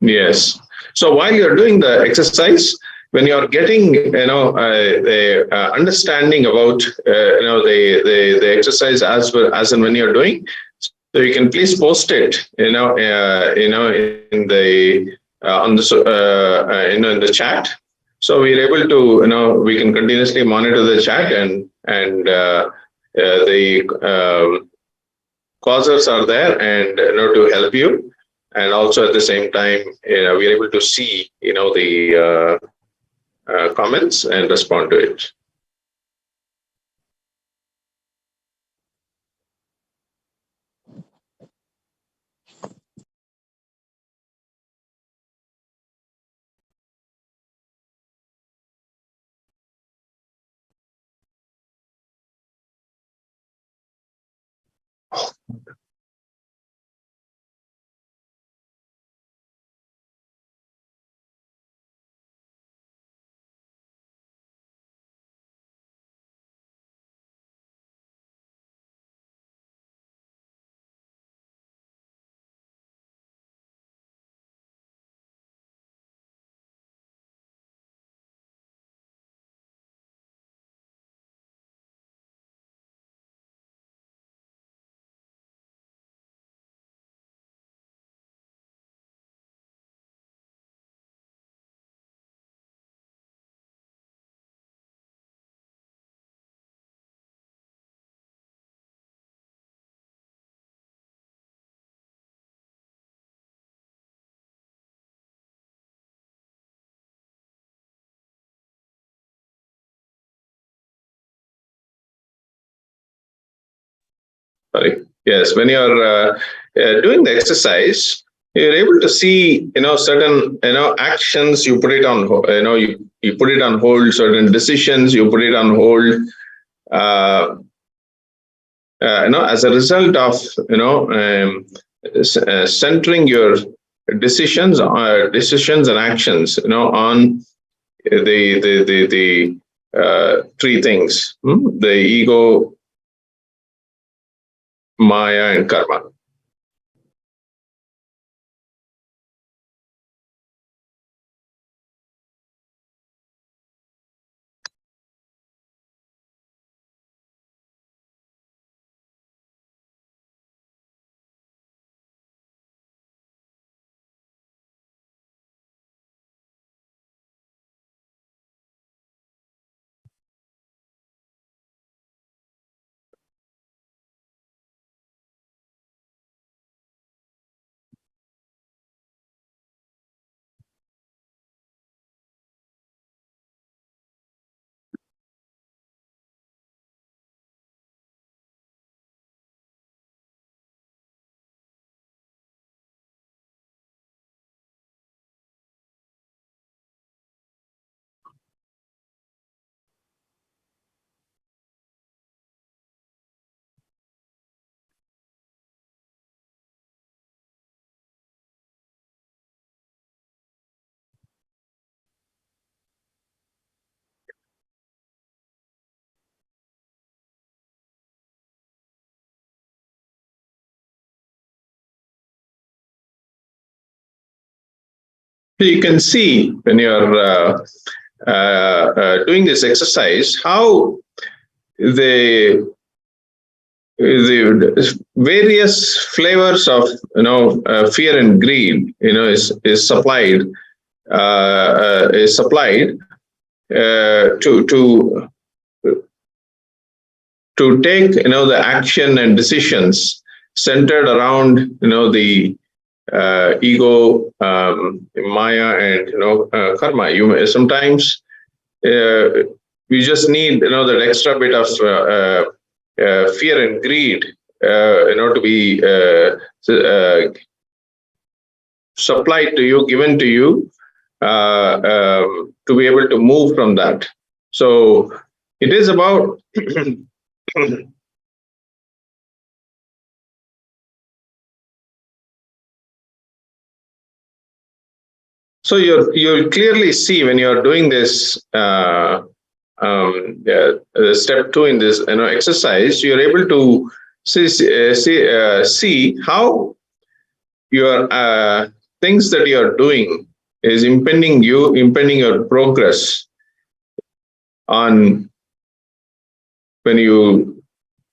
Yes. So while you're doing the exercise, when you're getting, the understanding about, the exercise as and when you're doing, So you can please post it, in the on the in the chat. So we're able to, we can continuously monitor the chat, and the causers are there, and to help you, and also at the same time, we're able to see, the comments and respond to it. Sorry. Yes, when you're doing the exercise, you're able to see, certain, actions. You put it on, you put it on hold. Certain decisions, you put it on hold. As a result of, centering your decisions and actions, on the three things: the ego, Maya, and karma. You can see when you're doing this exercise how the various flavors of fear and greed is supplied to take the action and decisions centered around the ego, Maya, and karma. You sometimes you just need that extra bit of fear and greed to be supplied to you, given to you, to be able to move from that. So it is about so you'll clearly see when you're doing this step 2 in this exercise, you're able to see how your things that you're doing is impeding your progress on when you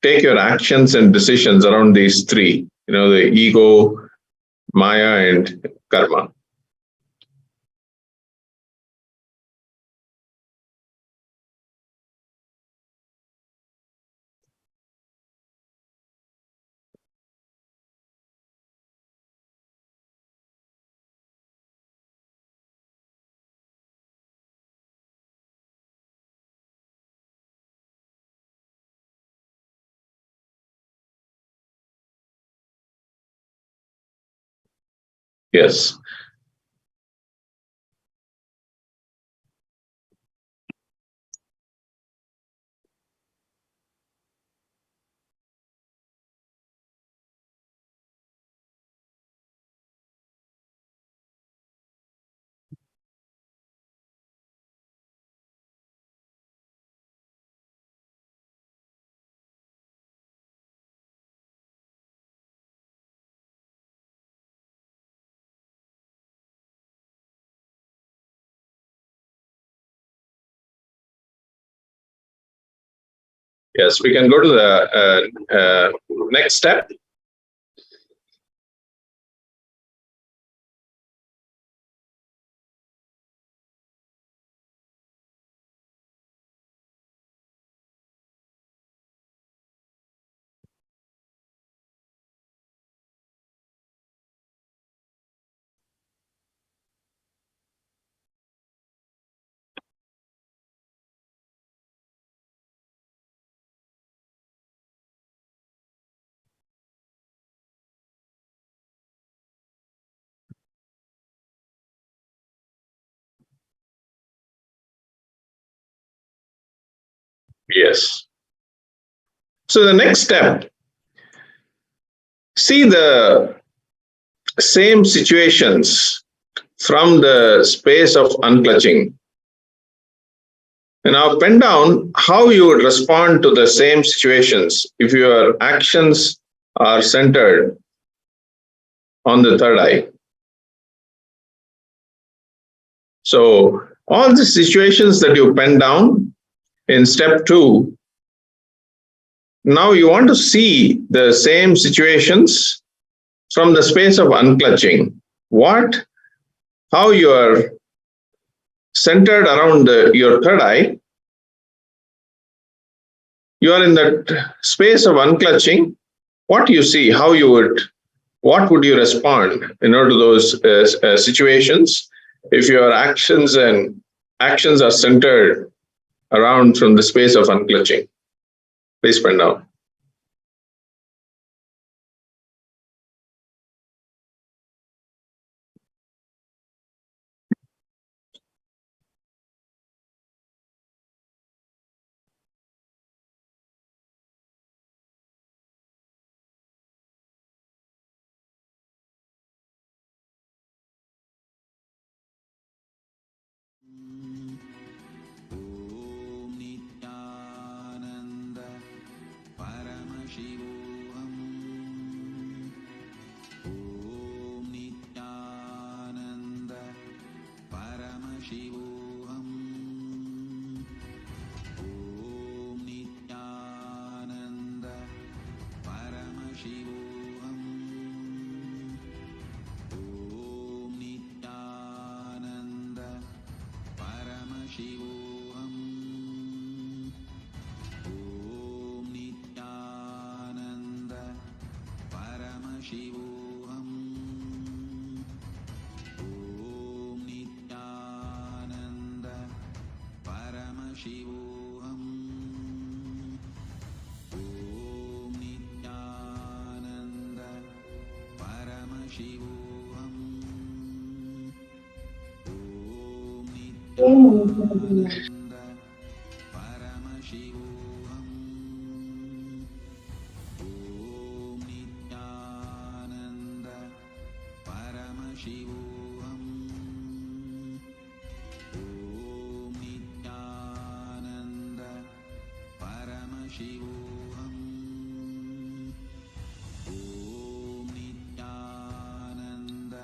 take your actions and decisions around these three. the ego, Maya, and karma. Yes. Yes, we can go to the next step. Yes. So the next step, see the same situations from the space of unclutching. And now pen down how you would respond to the same situations if your actions are centered on the third eye. So all the situations that you pen down in step 2, now you want to see the same situations from the space of unclutching. How you are centered around your third eye, you are in that space of unclutching. What you see, what would you respond in order to those situations if your actions are centered around from the space of unclutching? Please pen down. Om Nithyananda Paramashivoham. Om Nithyananda Paramashivoham. Om Nithyananda Paramashivoham. Om Nithyananda Paramashivoham. Om Nithyananda Paramashivoham. Om Nithyananda Paramashivoham. Om Nithyananda Paramashivoham. Om Nithyananda Paramashivoham. Om Nithyananda Paramashivoham. Om Nithyananda Paramashivoham. Om Nithyananda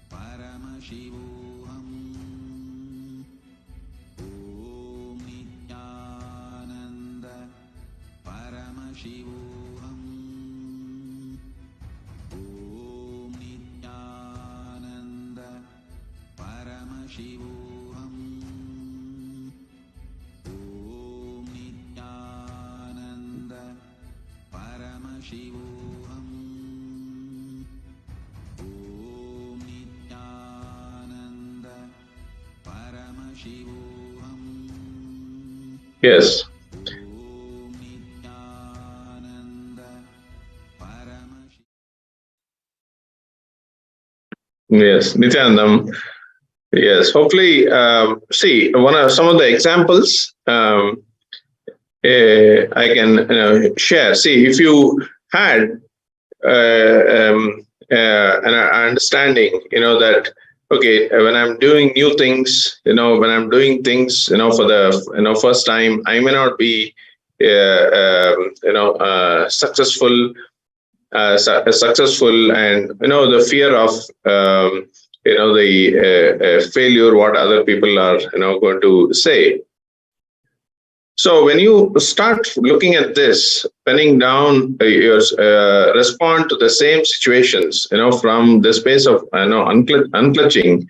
Paramashivoham. Om Nithyananda Paramashivoham. Yes. Yes, Nityanandam. Yes, hopefully, see some of the examples I can share. See, if you had an understanding, that okay, when I'm doing new things, when I'm doing things, for the first time, I may not be successful, successful, and the fear of the failure, what other people are going to say. So when you start looking at this, penning down your respond to the same situations, from the space of unclutching,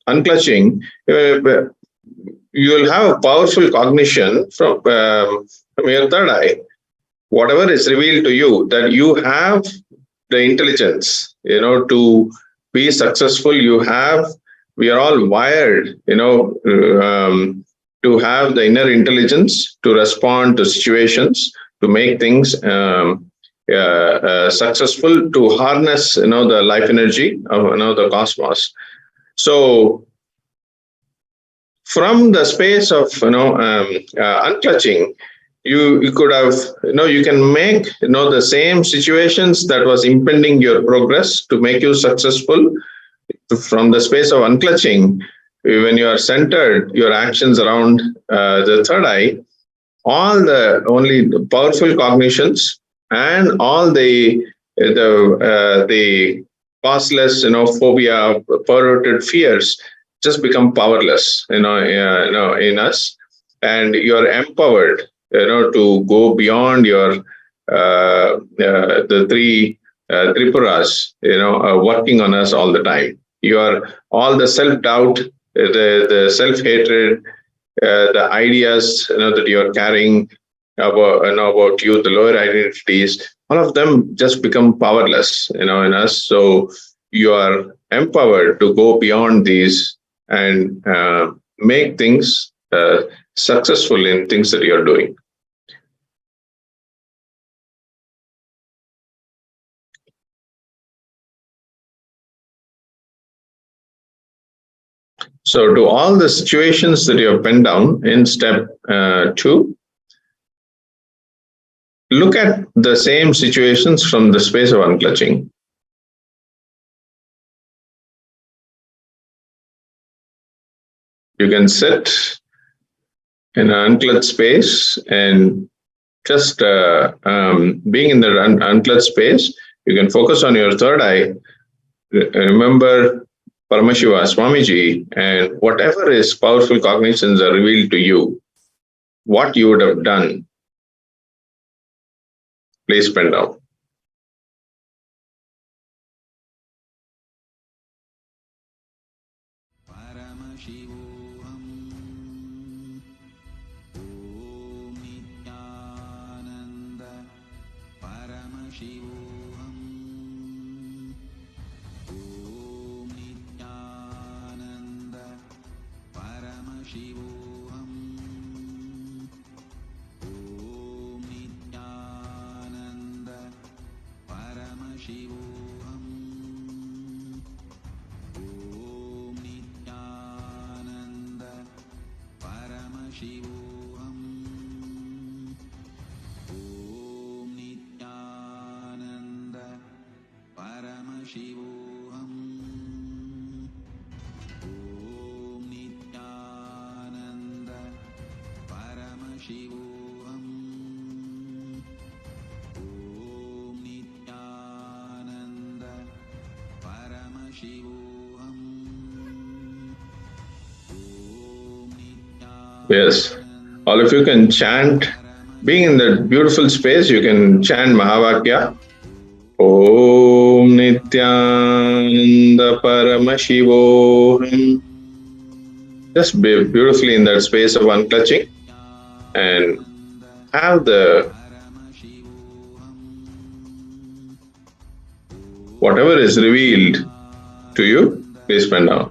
unclutching, you will have a powerful cognition from your third eye. Whatever is revealed to you, that you have the intelligence, to be successful. We are all wired, to have the inner intelligence to respond to situations, to make things successful, to harness, the life energy of the cosmos. So, from the space of unclutching, you could have, you can make the same situations that was impeding your progress to make you successful. From the space of unclutching, when you are centered, your actions around the third eye, all the powerful cognitions and all the causeless, phobia, perverted fears just become powerless, in us, and you are empowered, to go beyond your the three Tripuras, working on us all the time. All the self-doubt, the self-hatred, the ideas that you're carrying about you, the lower identities, all of them just become powerless, in us. So you are empowered to go beyond these and make things successful in things that you're doing. So, to all the situations that you have penned down in step 2, look at the same situations from the space of unclutching. You can sit in an unclutched space and just being in the unclutched space, you can focus on your third eye. Remember Paramashiva, Swamiji, and whatever is powerful cognitions are revealed to you, what you would have done, please pen down. Paramashivoham. Om Nithyananda Paramashivoham. Om Nithyananda Paramashivoham. Om Nithyananda Paramashivoham. Om Nithyananda Paramashivoham. Om Nithyananda Paramashivoham. Om Nithyananda Paramashivoham. Om Nithyananda Paramashivoham. Yes, all of you can chant. Being in that beautiful space, you can chant Mahavakya. Om Nithyananda Nithyananda Paramashivoham. Just be beautifully in that space of unclutching and have the whatever is revealed to you, please pen down.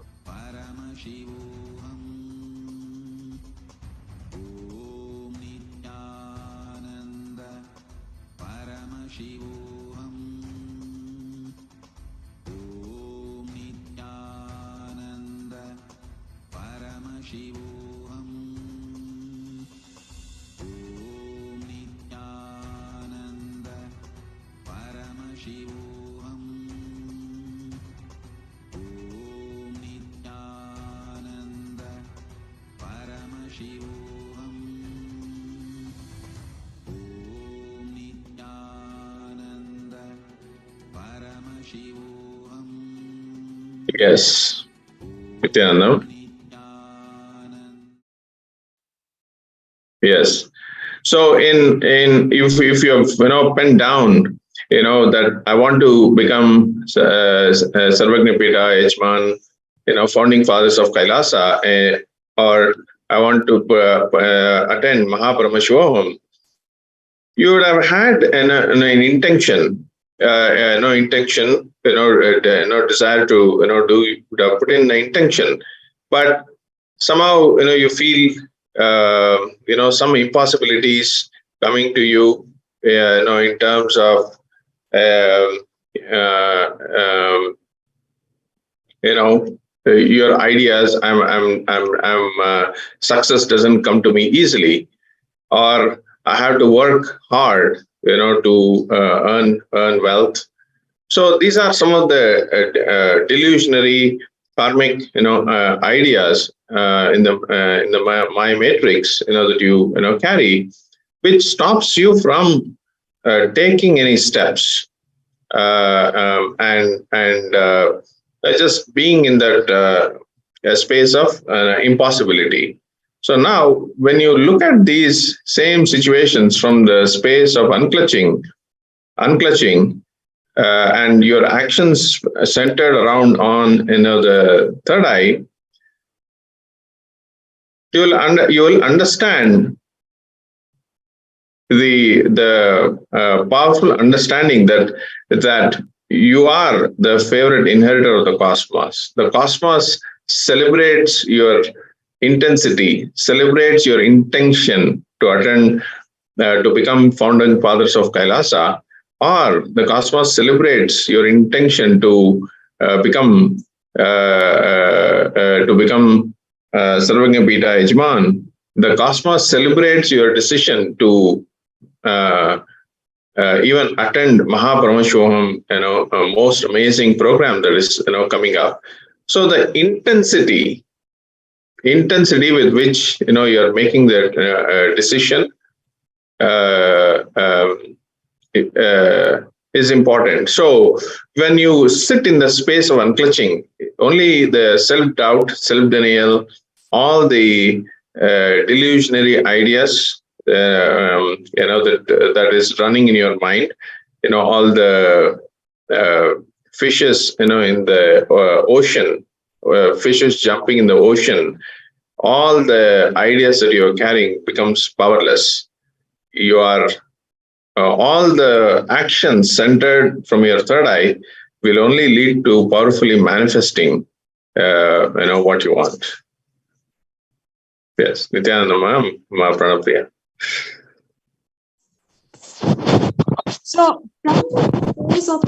Yes, Nithyananda. Yes. So if you have pen down, that I want to become Sarvagnapita, Yajman, founding fathers of Kailasa, or I want to attend Paramashivoham, you would have had an intention, desire to do, would have put in the intention, but somehow you feel some impossibilities coming to you, in terms of your ideas. Success doesn't come to me easily, or I have to work hard, to earn wealth. So these are some of the delusionary karmic, ideas in the Maya matrix, that you carry, which stops you from taking any steps, and just being in that space of impossibility. So now, when you look at these same situations from the space of unclutching, and your actions centered around on the third eye, you will understand the powerful understanding that you are the favorite inheritor of the cosmos. The cosmos celebrates your intensity, celebrates your intention to attend, to become founding fathers of Kailasa, or the cosmos celebrates your intention to become Sarvagnapita Yajman. The cosmos celebrates your decision to even attend Paramashivoham, a most amazing program that is coming up. So the intensity with which you're making the decision is important. So when you sit in the space of unclutching, only the self-doubt, self-denial, all the delusionary ideas that is running in your mind, all the fishes in the ocean, fishes jumping in the ocean, all the ideas that you're carrying becomes powerless. You are all the actions centered from your third eye will only lead to powerfully manifesting what you want. Yes, Nithyananda ma'am, Pranapriya. So, from the place of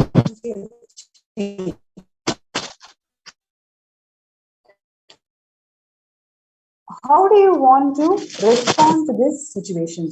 how do you want to respond to this situation?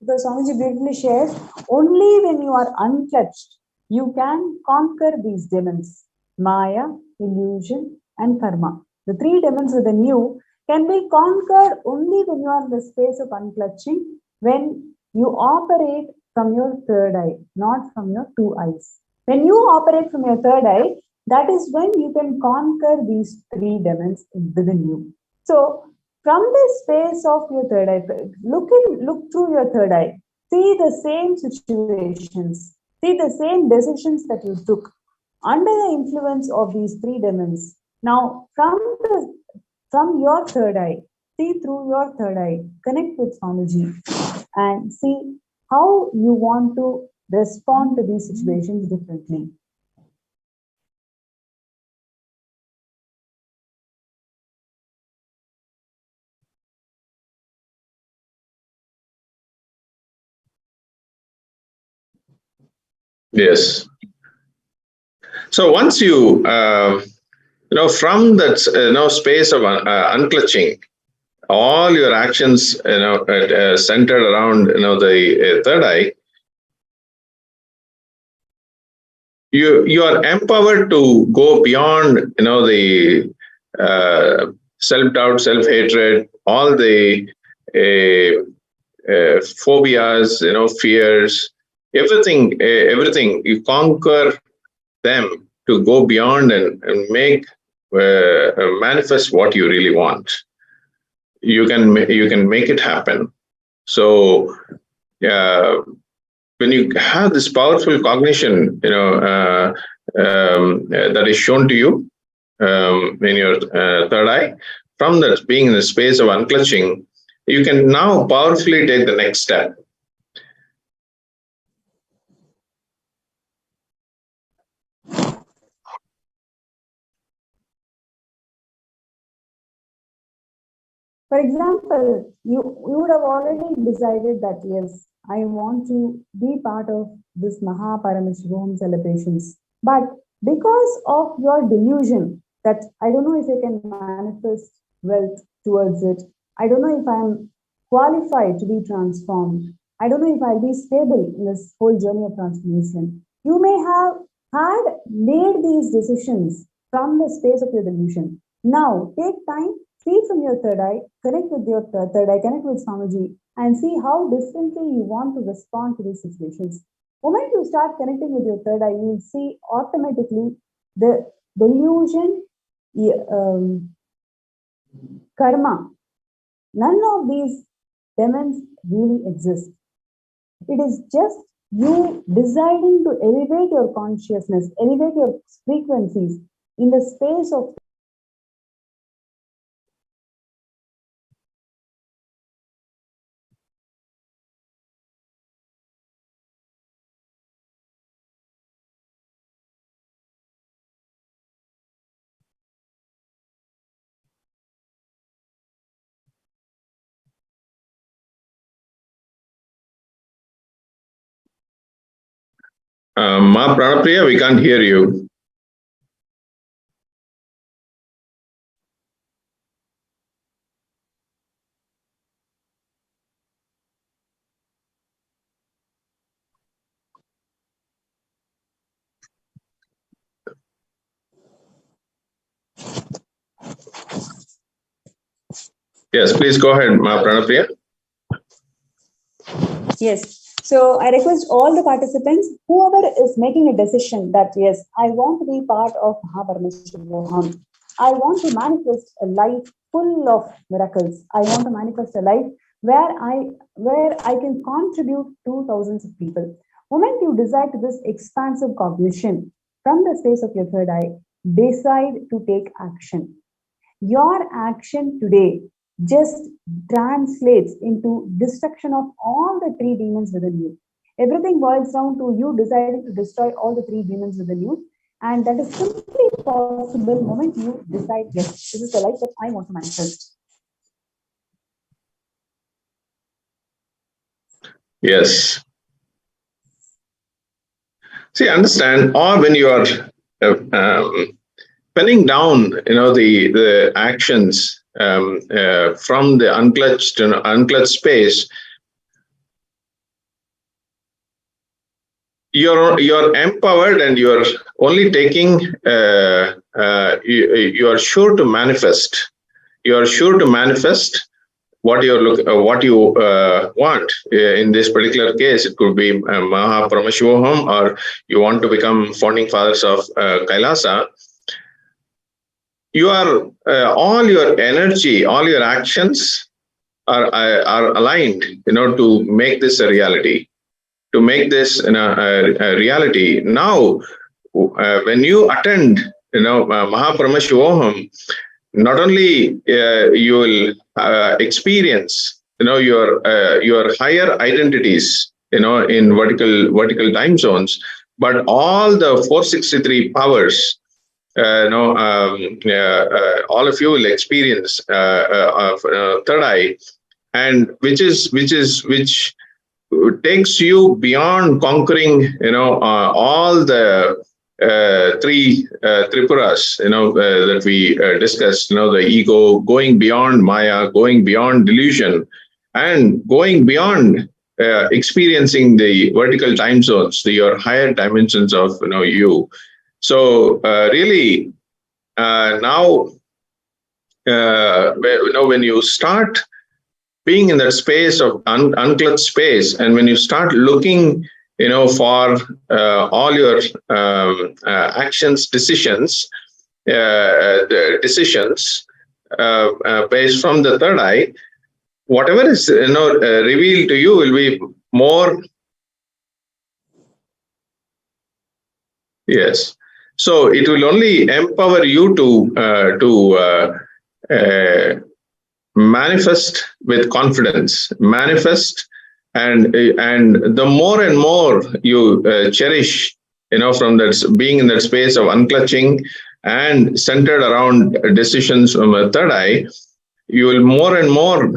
Because Swamiji briefly shares, only when you are untouched, you can conquer these demons, Maya, illusion, and karma. The three demons within you can be conquered only when you are in the space of unclutching, when you operate from your third eye, not from your two eyes. When you operate from your third eye, that is when you can conquer these three demons within you. So, from the space of your third eye, look through your third eye, see the same situations, see the same decisions that you took, under the influence of these three demons. Now, from your third eye, see through your third eye, connect with Swamiji and see how you want to respond to these situations differently. Yes. So once you, from that, space of unclutching, all your actions, centered around, the third eye, you are empowered to go beyond, the self-doubt, self-hatred, all the phobias, fears, everything, you conquer them to go beyond and make manifest what you really want. You can make it happen. So when you have this powerful cognition, that is shown to you in your third eye, from that being in the space of unclutching, you can now powerfully take the next step. For example, you would have already decided that, yes, I want to be part of this Paramashivoham celebrations. But because of your delusion that I don't know if I can manifest wealth towards it, I don't know if I'm qualified to be transformed, I don't know if I'll be stable in this whole journey of transformation, you may have had made these decisions from the space of your delusion. Now, take time, see from your third eye, connect with your third eye, connect with Swamiji, and see how differently you want to respond to these situations. The moment you start connecting with your third eye, you will see automatically the delusion, karma. None of these demons really exist. It is just you deciding to elevate your consciousness, elevate your frequencies in the space of Ma Pranapriya, we can't hear you. Yes, please go ahead, Ma Pranapriya. Yes. So I request all the participants, whoever is making a decision that, yes, I want to be part of Paramashivoham. I want to manifest a life full of miracles. I want to manifest a life where I can contribute to thousands of people. The moment you decide to this expansive cognition from the space of your third eye, decide to take action. Your action today just translates into destruction of all the three demons within you. Everything boils down to you deciding to destroy all the three demons within you. And that is simply possible the moment you decide, yes, this is the life that I want to manifest. Yes. See, understand, or when you are penning down, the actions from the unclutched space, you're empowered, and you're only taking. You are sure to manifest. You are sure to manifest what you want. In this particular case, it could be Paramashivoham, or you want to become founding fathers of KAILASA. You are all your energy, all your actions are aligned, to make this a reality. To make this a reality. Now, when you attend, Mahaparamashivoham, not only you will experience, your higher identities, in vertical time zones, but all the 463 powers, all of you will experience third eye, and which takes you beyond conquering, all the three Tripuras, that we discussed, the ego, going beyond Maya, going beyond delusion, and going beyond experiencing the vertical time zones, your higher dimensions of, you. So really, now, when you start being in that space of unclutched space, and when you start looking, for all your actions, decisions, based from the third eye, whatever is revealed to you will be more. Yes. So it will only empower you to manifest with confidence, manifest, and the more and more you cherish, from that, being in that space of unclutching and centered around decisions from a third eye, you will more and more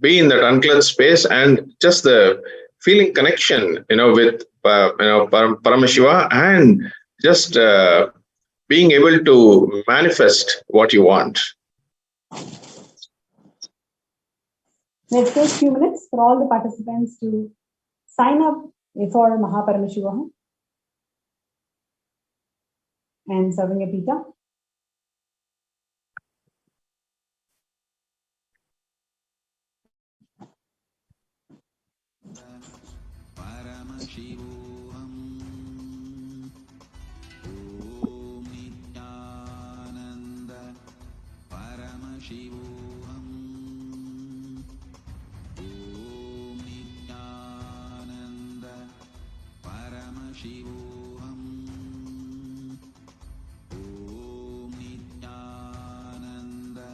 be in that unclutched space, and just the feeling connection, with Paramashiva, and just being able to manifest what you want. Let's take a few minutes for all the participants to sign up for Mahaparamashivoham and serving a pita. Paramashivoham, Om Nithyananda Paramashivoham, Om Nithyananda Paramashivoham, Om Nithyananda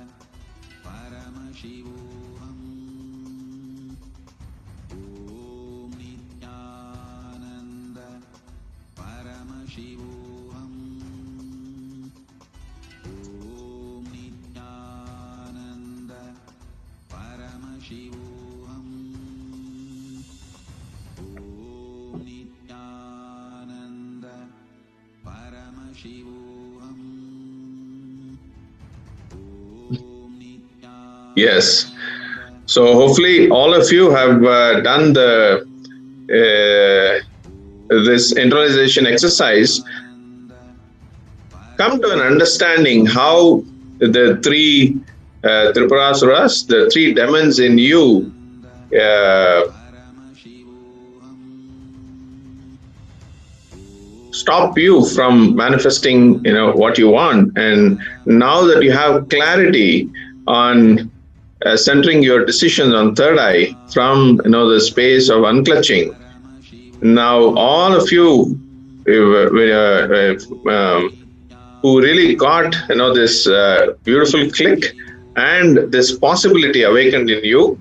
Paramashivoham. Paramashivoham, Om Nithyananda Paramashivoham, Om Nithyananda Paramashivoham, Om Nithyananda. Yes. So hopefully all of you have done the this internalization exercise, come to an understanding how the three Tripurasuras, the three demons in you, stop you from manifesting, what you want. And now that you have clarity on centering your decisions on third eye from, the space of unclutching, now all of you who really got, this beautiful click and this possibility awakened in you,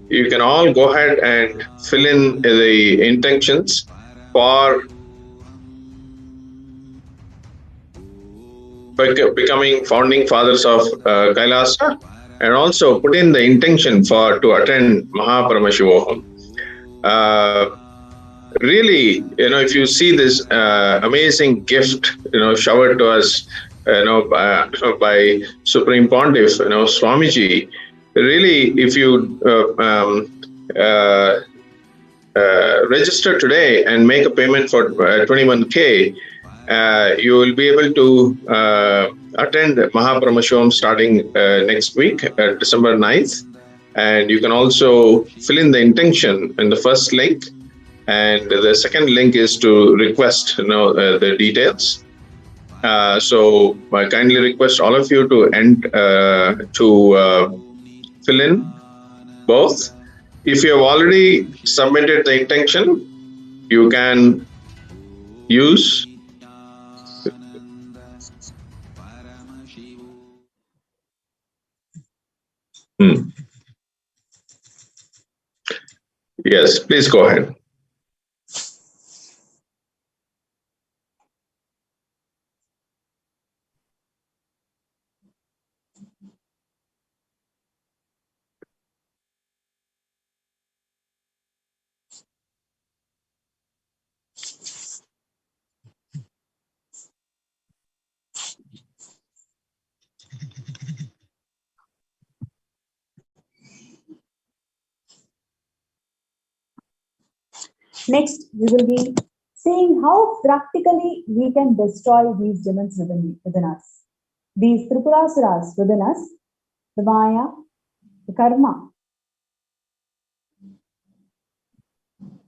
you can all go ahead and fill in the intentions for becoming founding fathers of KAILASA, and also put in the intention to attend Mahaparamashivoham. Really, if you see this amazing gift, showered to us, by Supreme Pontiff, Swamiji, really, if you register today and make a payment for 21K, you will be able to attend Mahaparamashivam starting next week, December 9th. And you can also fill in the intention in the first link. And the second link is to request, the details. So I kindly request all of you to fill in both. If you have already submitted the intention, you can use. Yes, please go ahead. Next, we will be seeing how practically we can destroy these demons within us. These Tripurasuras within us, the Maya, the Karma,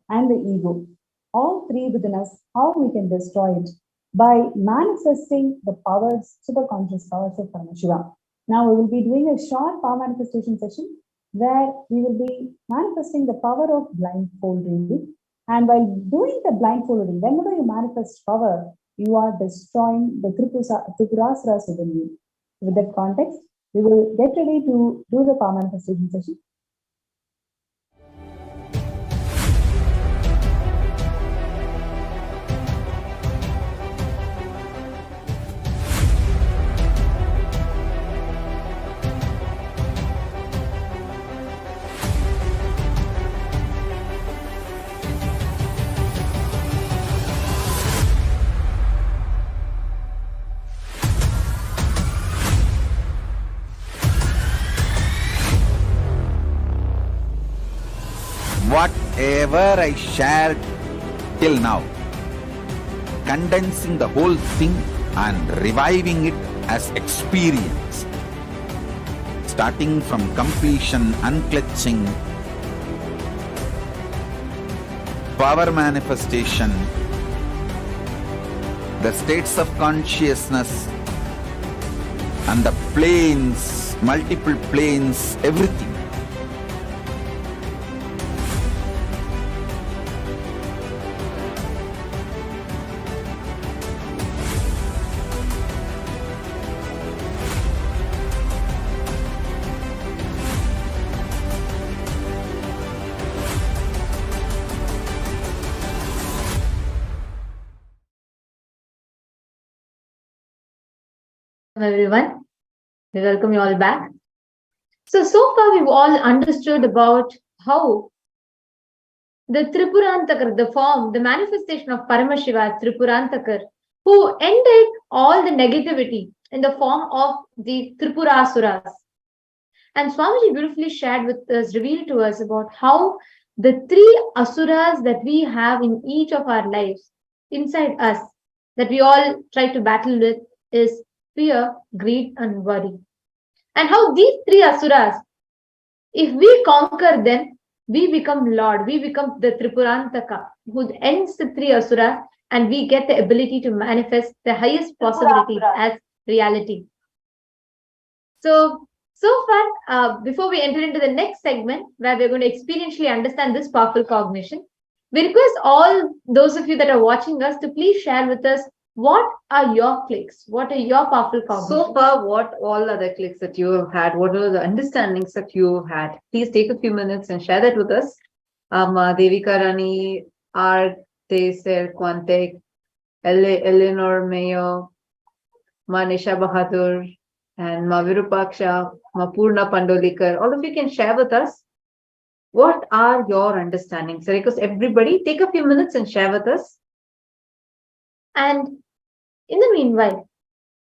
and the ego. All three within us, how we can destroy it by manifesting the powers, superconscious powers of Paramashiva. Now we will be doing a short power manifestation session where we will be manifesting the power of blindfold reading. And while doing the blindfold reading, whenever you manifest power, you are destroying the Tripurasuras within you. With that context, we will get ready to do the power manifestation session. Whatever I shared till now, condensing the whole thing and reviving it as experience, starting from completion, unclutching, power manifestation, the states of consciousness, and the planes, multiple planes, everything. Everyone, we welcome you all back. So far we've all understood about how the Tripurantakar, the form, the manifestation of Paramashiva, Tripurantakar, who ended all the negativity in the form of the Tripurasuras. And Swamiji beautifully shared with us, revealed to us about how the three asuras that we have in each of our lives, inside us, that we all try to battle with, is fear, greed, and worry. And how these three asuras, if we conquer them, we become Lord, we become the Tripurantaka, who ends the three asuras, and we get the ability to manifest the highest possibility as reality. So far, before we enter into the next segment, where we're going to experientially understand this powerful cognition, we request all those of you that are watching us to please share with us what are your clicks, what are your powerful cognitions. So far, what all other clicks that you have had, what are the understandings that you have had? Please take a few minutes and share that with us. Devika Rani, R. Teser Quantek, Eleanor Mayo, Manisha Bahadur, and Virupaksha, Purna Pandolikar. All of you can share with us what are your understandings. So, because everybody, take a few minutes and share with us. And in the meanwhile,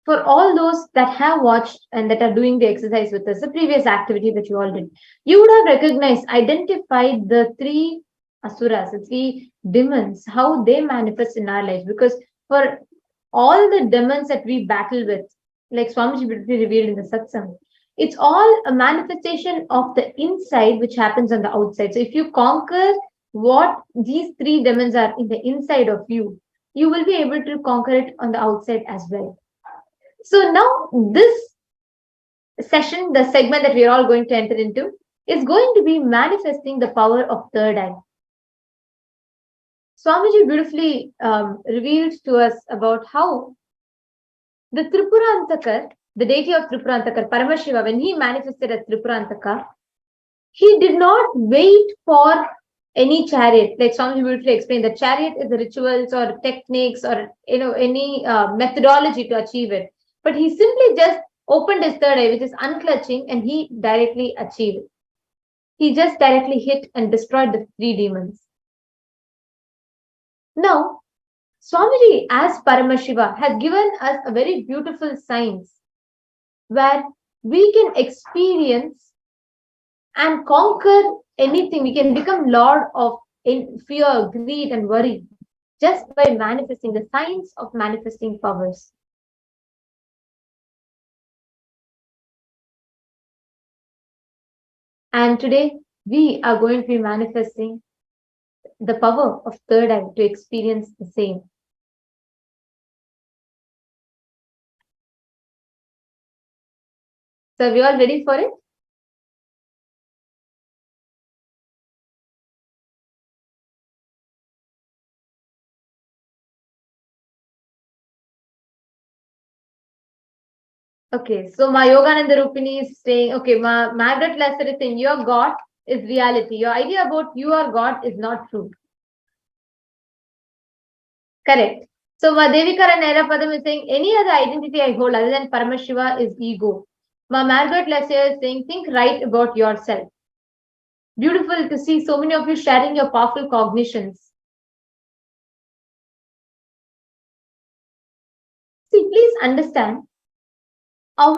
for all those that have watched and that are doing the exercise with us, the previous activity that you all did, you would have recognized, identified the three asuras, the three demons, how they manifest in our lives. Because for all the demons that we battle with, like Swamiji beautifully revealed in the satsang, it's all a manifestation of the inside which happens on the outside. So if you conquer what these three demons are in the inside of you, you will be able to conquer it on the outside as well. So now this session, the segment that we are all going to enter into, is going to be manifesting the power of third eye. Swamiji beautifully revealed to us about how the Tripurantakar, the deity of Tripurantakar, Paramashiva, when he manifested as Tripurantaka, he did not wait for any chariot. Like Swamiji beautifully explained, the chariot is the rituals or techniques or any methodology to achieve it. But he simply just opened his third eye, which is unclutching, and he directly achieved it. He just directly hit and destroyed the 3 demons. Now, Swamiji as Paramashiva has given us a very beautiful science where we can experience and conquer anything. We can become lord of fear, greed, and worry just by manifesting, the science of manifesting powers. And today we are going to be manifesting the power of third eye to experience the same. So are we all ready for it? Okay, so my Yogananda Rupini is saying, okay, Margaret Lesser is saying, your God is reality. Your idea about your God is not true. Correct. So Devika and Padam is saying, any other identity I hold other than Paramashiva is ego. Margaret Lesser is saying, think right about yourself. Beautiful to see so many of you sharing your powerful cognitions. See, please understand, our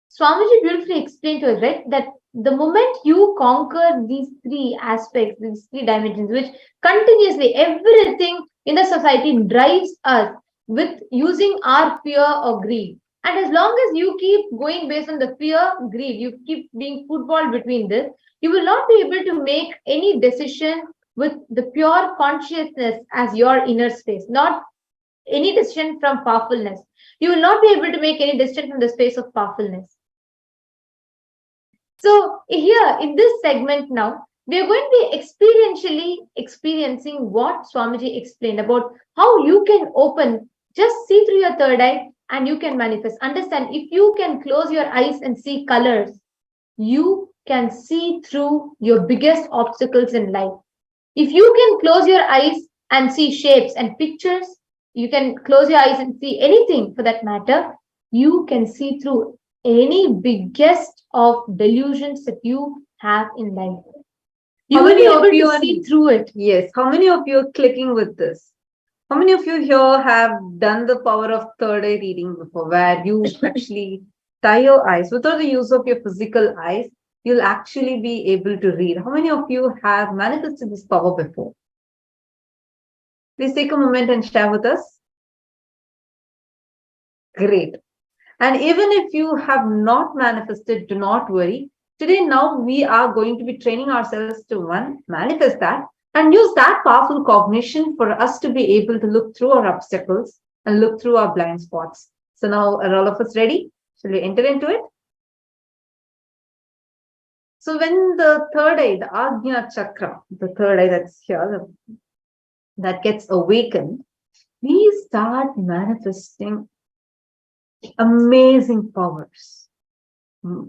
Swamiji beautifully explained to us, right, that the moment you conquer these 3 aspects, these 3 dimensions, which continuously everything in the society drives us with using our fear or greed. And as long as you keep going based on the fear, greed, you keep being football between this, you will not be able to make any decision with the pure consciousness as your inner space, not any decision from powerfulness. You will not be able to make any decision from the space of powerfulness. So here in this segment now, we are going to be experientially experiencing what Swamiji explained about how you can open, just see through your third eye and you can manifest. Understand, if you can close your eyes and see colors, you can see through your biggest obstacles in life. If you can close your eyes and see shapes and pictures, you can close your eyes and see anything for that matter, you can see through any biggest of delusions that you have in life. You will be able to see through it. Yes. How many of you are clicking with this? How many of you here have done the power of third eye reading before, where you actually tie your eyes without the use of your physical eyes? You'll actually be able to read. How many of you have manifested this power before? Please take a moment and share with us. Great. And even if you have not manifested, do not worry. Today, now we are going to be training ourselves to manifest that and use that powerful cognition for us to be able to look through our obstacles and look through our blind spots. So now, are all of us ready? Shall we enter into it? So when the third eye, the Ajna Chakra, the third eye that's here, that gets awakened, we start manifesting amazing powers.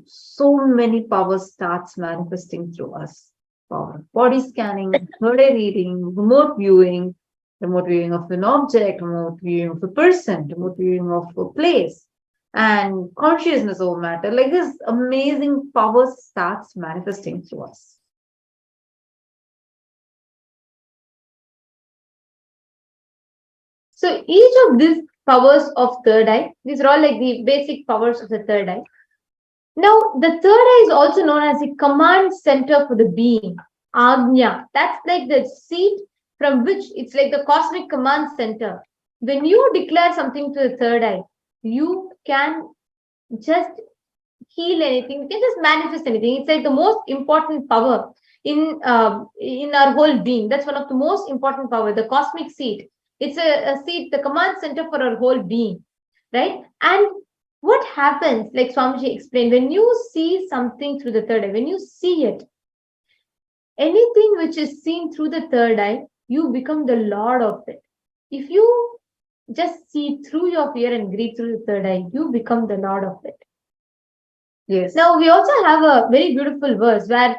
So many powers starts manifesting through us. Power of body scanning, third eye reading, remote viewing of an object, remote viewing of a person, remote viewing of a place, and consciousness of matter. Like this amazing power starts manifesting through us. So each of these powers of third eye, these are all like the basic powers of the third eye. Now, the third eye is also known as the command center for the being, Ajna. That's like the seat from which it's like the cosmic command center. When you declare something to the third eye, you can just heal anything, you can just manifest anything. It's like the most important power in our whole being. That's one of the most important power, the cosmic seat. It's a seat, the command center for our whole being, right? And what happens, like Swamiji explained, when you see something through the third eye, when you see it, anything which is seen through the third eye you become the lord of it. If you just see through your fear and greed through the third eye, you become the lord of it. Yes. Now, we also have a very beautiful verse where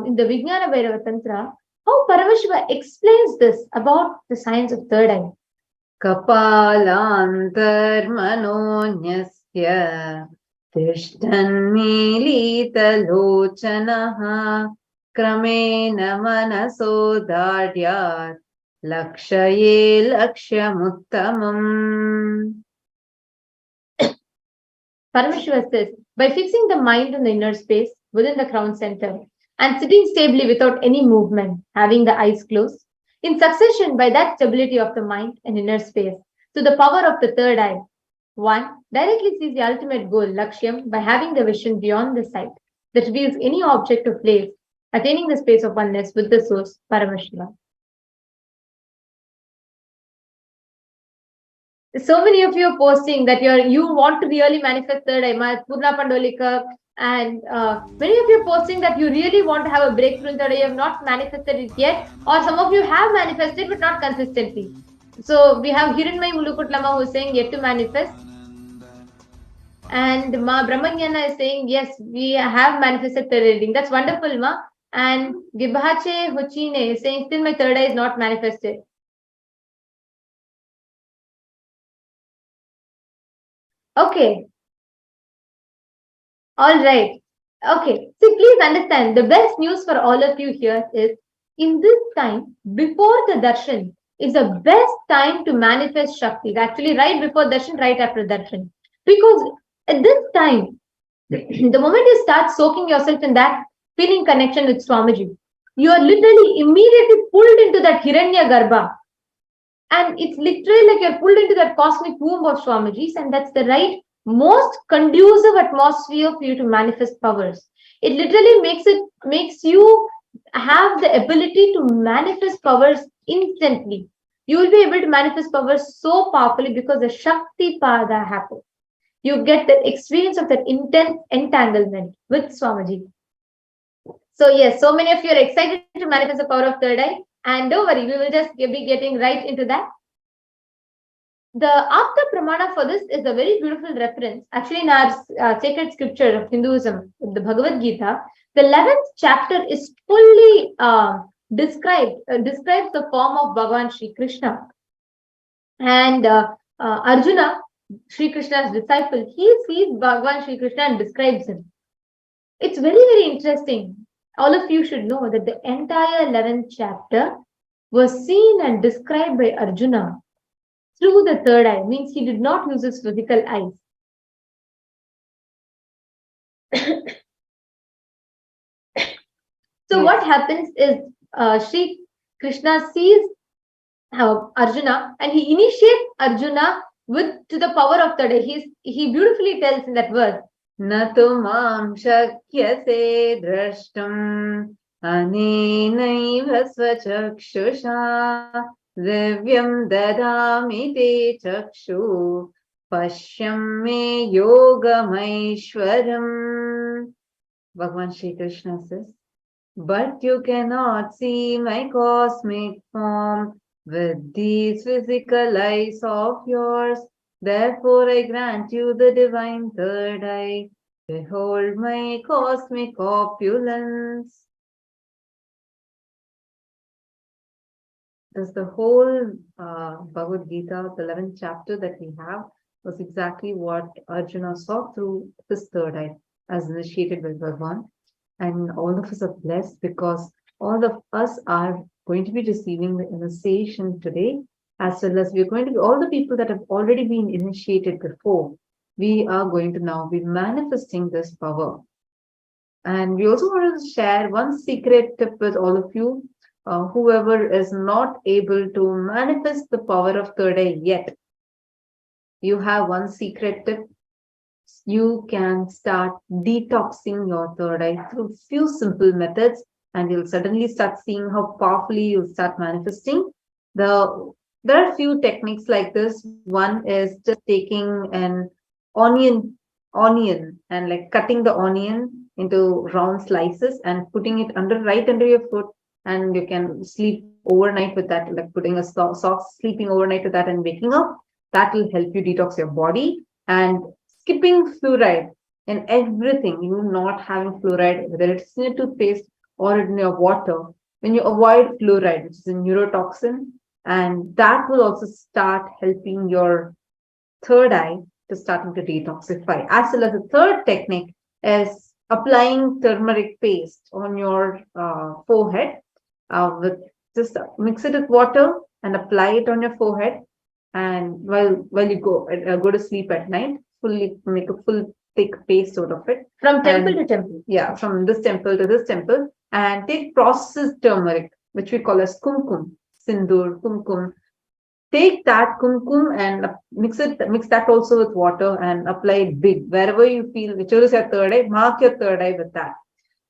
in the Vijnana Bhairava Tantra, how Paramashiva explains this about the science of third eye. Kapalantarmanonyasya tishtannilitalochanaha kramena manasodaryat lakshaye lakshyamuttamam. Paramashiva says, by fixing the mind on the inner space within the crown center and sitting stably without any movement, having the eyes closed, in succession by that stability of the mind and inner space, to the power of the third eye, one directly sees the ultimate goal, Lakshyam, by having the vision beyond the sight that reveals any object of place, attaining the space of oneness with the source, Paramashiva. So many of you are posting that you want to really manifest third eye, Purna Pandolika, and many of you are posting that you really want to have a breakthrough in third eye. You have not manifested it yet, or some of you have manifested but not consistently. So we have Hiranmai Mulukutlama who is saying yet to manifest, and Ma Brahmanyana is saying yes, we have manifested third eye. That's wonderful, Ma. And Gibhache Huchine is saying still my third eye is not manifested. Okay. All right. Okay. So please understand, the best news for all of you here is in this time, before the darshan, is the best time to manifest Shakti. Actually, right before darshan, right after darshan. Because at this time, the moment you start soaking yourself in that feeling connection with Swamiji, you are literally immediately pulled into that Hiranya Garbha. And it's literally like you're pulled into that cosmic womb of Swamiji's, and that's the right most conducive atmosphere for you to manifest powers. It literally makes you have the ability to manifest powers instantly. You will be able to manifest powers so powerfully because the Shakti Pada happens. You get the experience of that intense entanglement with Swamiji. So yes, so many of you are excited to manifest the power of third eye. And don't worry, we will just be getting right into that. The Apta Pramana for this is a very beautiful reference. Actually, in our sacred scripture of Hinduism, the Bhagavad Gita, the 11th chapter is fully describes the form of Bhagavan Shri Krishna. And Arjuna, Shri Krishna's disciple, he sees Bhagavan Shri Krishna and describes him. It's very, very interesting. All of you should know that the entire 11th chapter was seen and described by Arjuna through the third eye, means he did not use his physical eyes. So what happens is Shri Krishna sees Arjuna and he initiates Arjuna to the power of third eye. He beautifully tells in that verse, Natu mam shakyase drashtam anenaiva svachakshusha divyam dadami te chakshu pashyam me yogamaishwaram. Bhagavan Shri Krishna says, but you cannot see my cosmic form with these physical eyes of yours. Therefore, I grant you the divine third eye. Behold my cosmic opulence. Thus, the whole Bhagavad Gita, the 11th chapter that we have, was exactly what Arjuna saw through his third eye, as initiated by Bhagavan. And all of us are blessed because all of us are going to be receiving the initiation today, as well as we're going to be, all the people that have already been initiated before, we are going to now be manifesting this power. And we also want to share one secret tip with all of you, whoever is not able to manifest the power of third eye yet. You have one secret tip. You can start detoxing your third eye through few simple methods, and you'll suddenly start seeing how powerfully you'll start manifesting. There are a few techniques like this. One is just taking an onion and like cutting the onion into round slices and putting it right under your foot, and you can sleep overnight with that, like putting a sock, sleeping overnight with that and waking up. That will help you detox your body. And skipping fluoride in everything, you not having fluoride, whether it's in your toothpaste or in your water, when you avoid fluoride, which is a neurotoxin, and that will also start helping your third eye to starting to detoxify. As well as the third technique is applying turmeric paste on your forehead, with just mix it with water and apply it on your forehead. And while you go to sleep at night, fully make a full thick paste out of it. From temple to temple. Yeah, from this temple to this temple. And take processed turmeric, which we call as kumkum, sindoor, kumkum. Take that kumkum and mix that also with water and apply it big. Wherever you feel, whichever is your third eye, mark your third eye with that.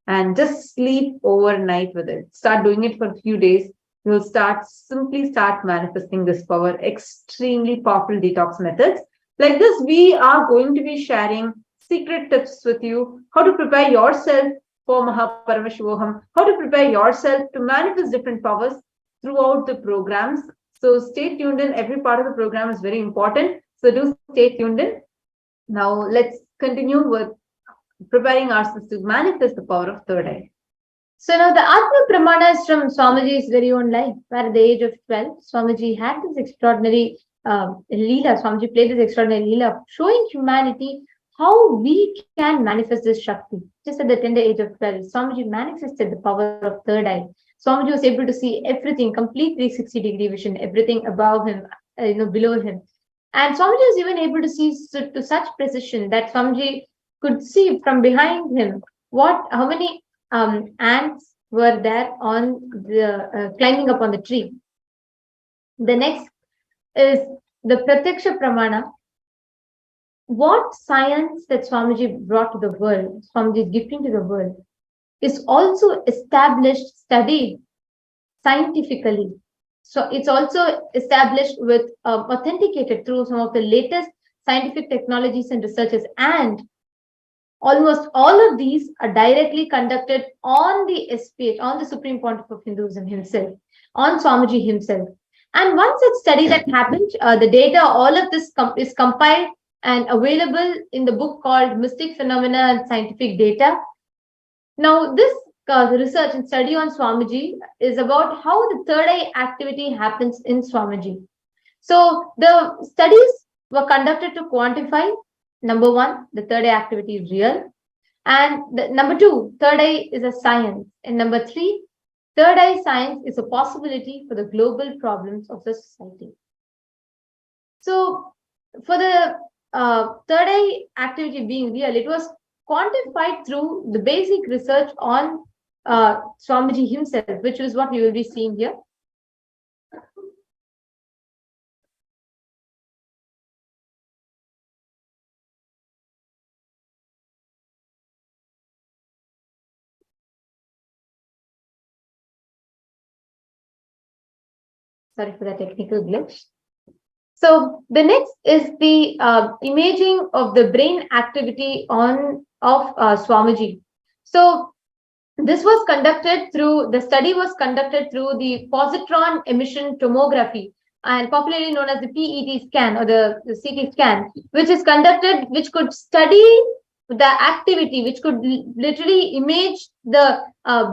And just sleep overnight with it. Start doing it for a few days. You'll simply start manifesting this power. Extremely powerful detox methods. Like this, we are going to be sharing secret tips with you, how to prepare yourself for Paramashivoham, how to prepare yourself to manifest different powers throughout the programs. So stay tuned in. Every part of the program is very important. So do stay tuned in. Now let's continue with preparing ourselves to manifest the power of third eye. So now the Atma Pramana is from Swamiji's very own life, where at the age of 12, Swamiji had this extraordinary Leela. Swamiji played this extraordinary Leela, showing humanity how we can manifest this Shakti. Just at the tender age of 12, Swamiji manifested the power of third eye. Swamiji was able to see everything, complete 360-degree vision, everything above him, below him. And Swamiji was even able to see to such precision that Swamiji could see from behind him how many ants were there on the climbing up on the tree. The next is the Pratyaksha Pramana. What science that Swamiji brought to the world, Swamiji is gifting to the world, is also established, studied scientifically. So it's also established with authenticated through some of the latest scientific technologies and researches, and almost all of these are directly conducted on the SPH, on the Supreme Pontiff of Hinduism himself, on Swamiji himself. And one such study that happened, the data, all of this is compiled and available in the book called Mystic Phenomena and Scientific Data. Now, this research and study on Swamiji is about how the third eye activity happens in Swamiji. So the studies were conducted to quantify, number one, the third eye activity is real. And number two, third eye is a science. And number three, third eye science is a possibility for the global problems of the society. So for the third eye activity being real, it was quantified through the basic research on Swamiji himself, which is what we will be seeing here. Sorry for the technical glitch. So the next is the imaging of the brain activity of Swamiji. So this was conducted through, the study was conducted through the positron emission tomography, and popularly known as the PET scan or the CT scan, which is conducted, which could study the activity, which could literally image the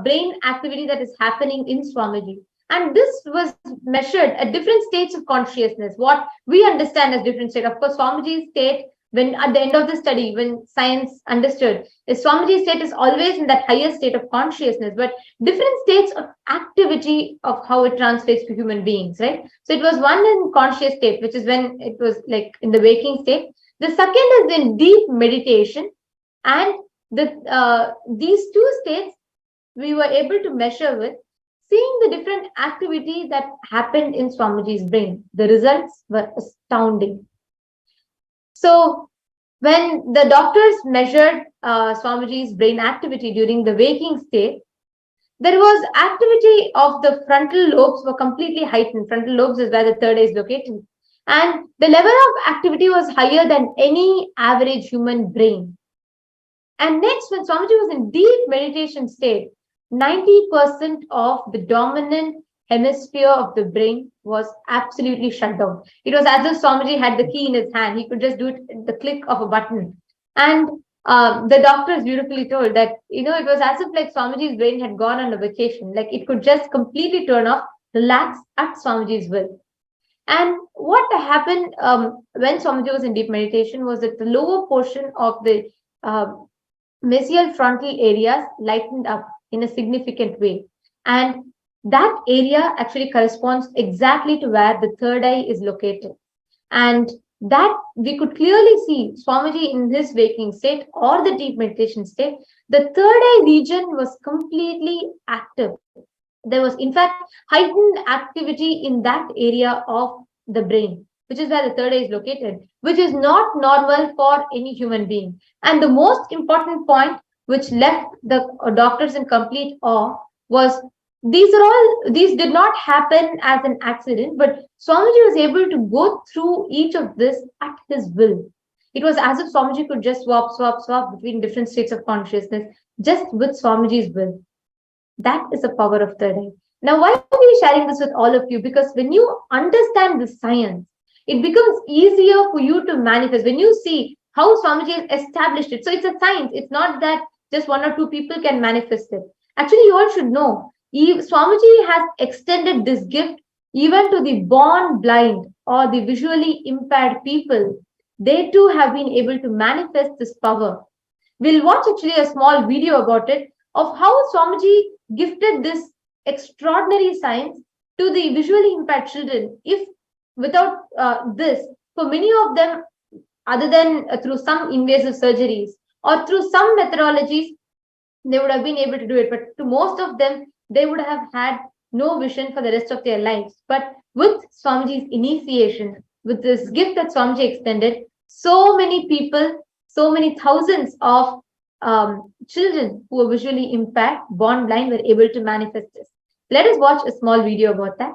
brain activity that is happening in Swamiji. And this was measured at different states of consciousness, what we understand as different state. Of course, Swamiji's state, when at the end of the study, when science understood, Swamiji's state is always in that higher state of consciousness, but different states of activity of how it translates to human beings, right? So it was one in conscious state, which is when it was like in the waking state. The second is in deep meditation, and these two states we were able to measure with, seeing the different activity that happened in Swamiji's brain. The results were astounding. So when the doctors measured Swamiji's brain activity during the waking state, there was activity of the frontal lobes were completely heightened. Frontal lobes is where the third eye is located. And the level of activity was higher than any average human brain. And next, when Swamiji was in deep meditation state, 90% of the dominant hemisphere of the brain was absolutely shut down. It was as if Swamiji had the key in his hand. He could just do it at the click of a button. And the doctors beautifully told that, it was as if like Swamiji's brain had gone on a vacation. Like it could just completely turn off, relax at Swamiji's will. And what happened when Swamiji was in deep meditation was that the lower portion of the mesial frontal areas lightened up in a significant way. And that area actually corresponds exactly to where the third eye is located. And that we could clearly see Swamiji in his waking state or the deep meditation state, the third eye region was completely active. There was, in fact, heightened activity in that area of the brain, which is where the third eye is located, which is not normal for any human being. And the most important point, which left the doctors in complete awe, was these did not happen as an accident, but Swamiji was able to go through each of this at his will. It was as if Swamiji could just swap between different states of consciousness just with Swamiji's will. That is the power of third eye. Now, why are we sharing this with all of you? Because when you understand the science, it becomes easier for you to manifest. When you see how Swamiji has established it, so it's a science. It's not that just one or two people can manifest it. Actually, you all should know, Swamiji has extended this gift even to the born blind or the visually impaired people. They too have been able to manifest this power. We'll watch actually a small video about it, of how Swamiji gifted this extraordinary science to the visually impaired children. If without this, for many of them, other than through some invasive surgeries or through some methodologies, they would have been able to do it. But to most of them, they would have had no vision for the rest of their lives. But with Swamiji's initiation, with this gift that Swamiji extended, so many people, so many thousands of children who were visually impaired, born blind, were able to manifest this. Let us watch a small video about that.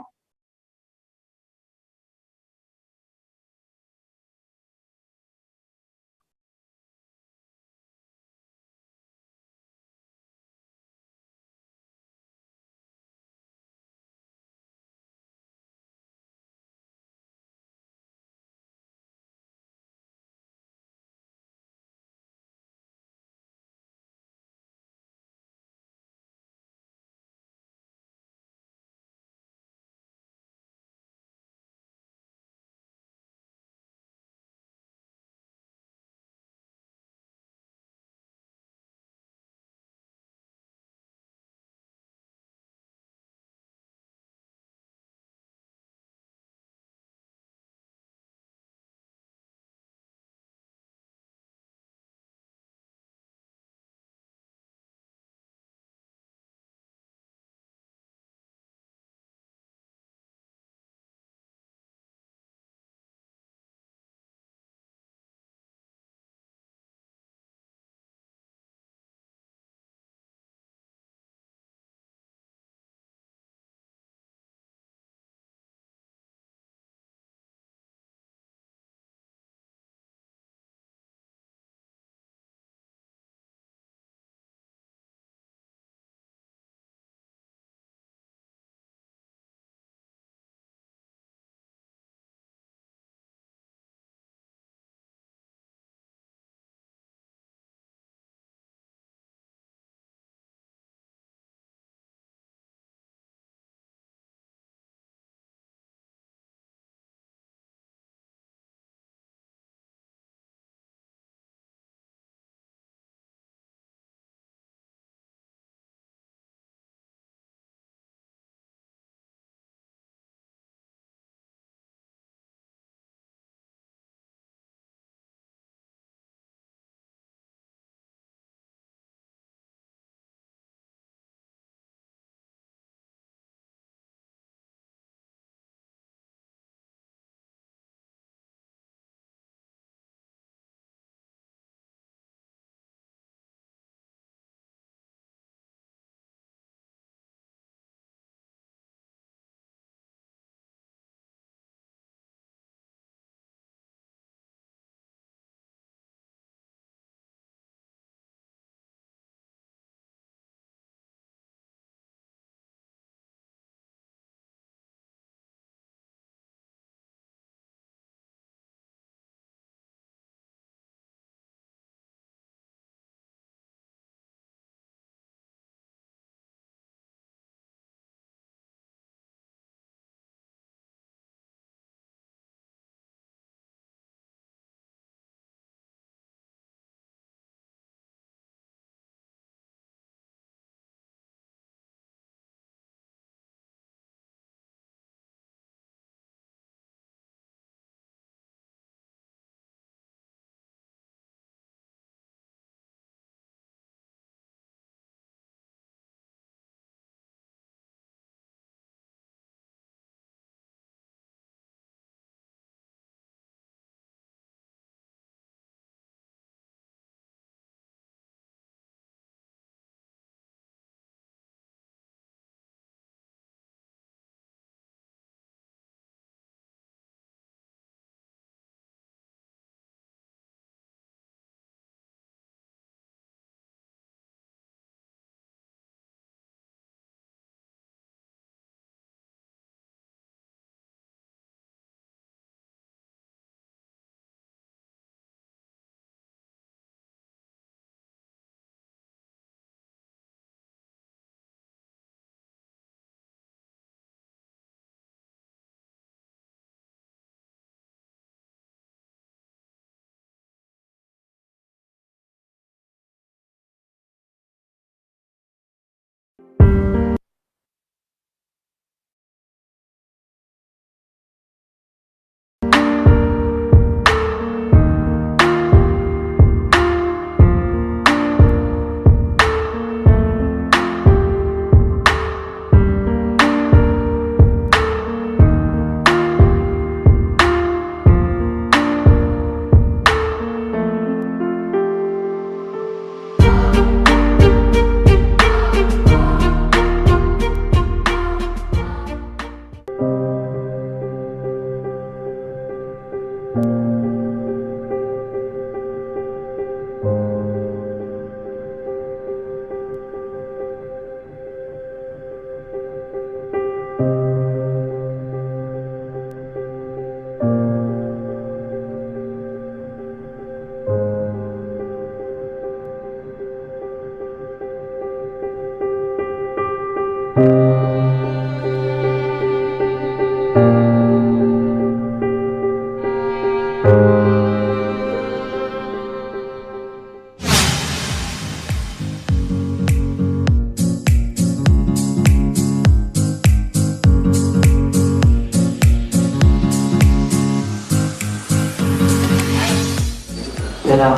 જરા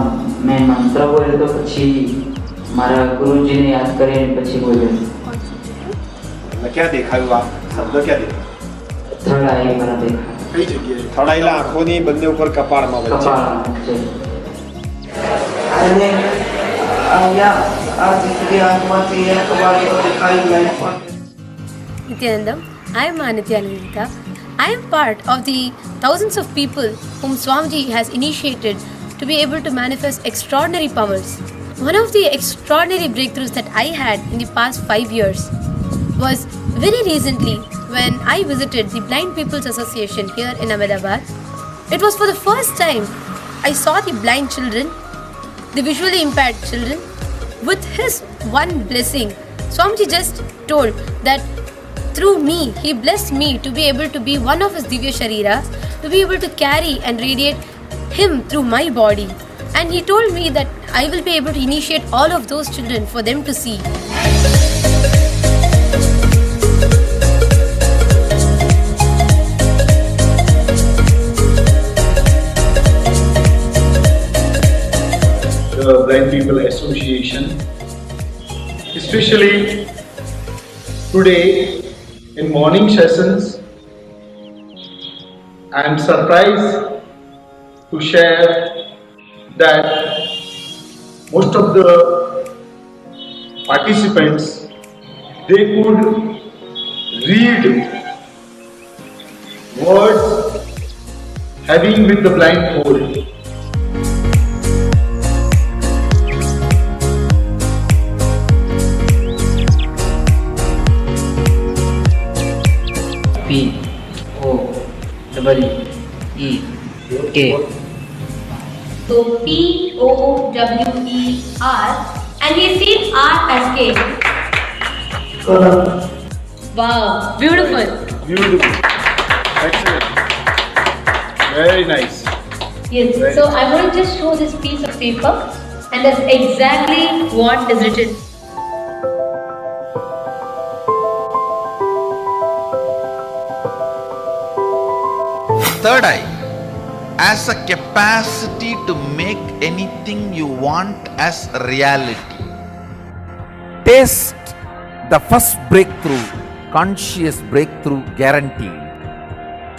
મેં મંત્ર બોલ્યો તો પછી મારા ગુરુજીને યાદ કરીને પછી બોલ્યો. क्या દેખાયું આ શબ્દ ક્યાં દેખાય? થર્ડ આઈ મને દેખાય. કઈ જગ્યાએ? થડાયેલા આંખોની બંને ઉપર કપાળમાં વચ્ચે. અને અહીંયા આ દીકરી આંખમાંથી એક વાર તો દેખાઈ ગયા. Nithyanandam, I am Nithyananda. I am part of the thousands of people whom Swamiji has initiated to be able to manifest extraordinary powers. One of the extraordinary breakthroughs that I had in the past 5 years was very recently when I visited the Blind People's Association here in Ahmedabad. It was for the first time I saw the blind children, the visually impaired children. With his one blessing, Swamiji just told that through me, he blessed me to be able to be one of his Divya Shariras, to be able to carry and radiate him through my body. And he told me that I will be able to initiate all of those children for them to see. The Blind People Association, especially today in morning sessions. I am surprised to share that most of the participants, they could read words having with the blindfold. P-O-E-E-K. So P-O-W-E-R, and we see R as K. Wow, beautiful. Beautiful. Excellent. Very nice. Yes, so I want to just show this piece of paper, and that's exactly what is written. Third eye as a capacity to make anything you want as reality. Taste the first breakthrough, conscious breakthrough guaranteed.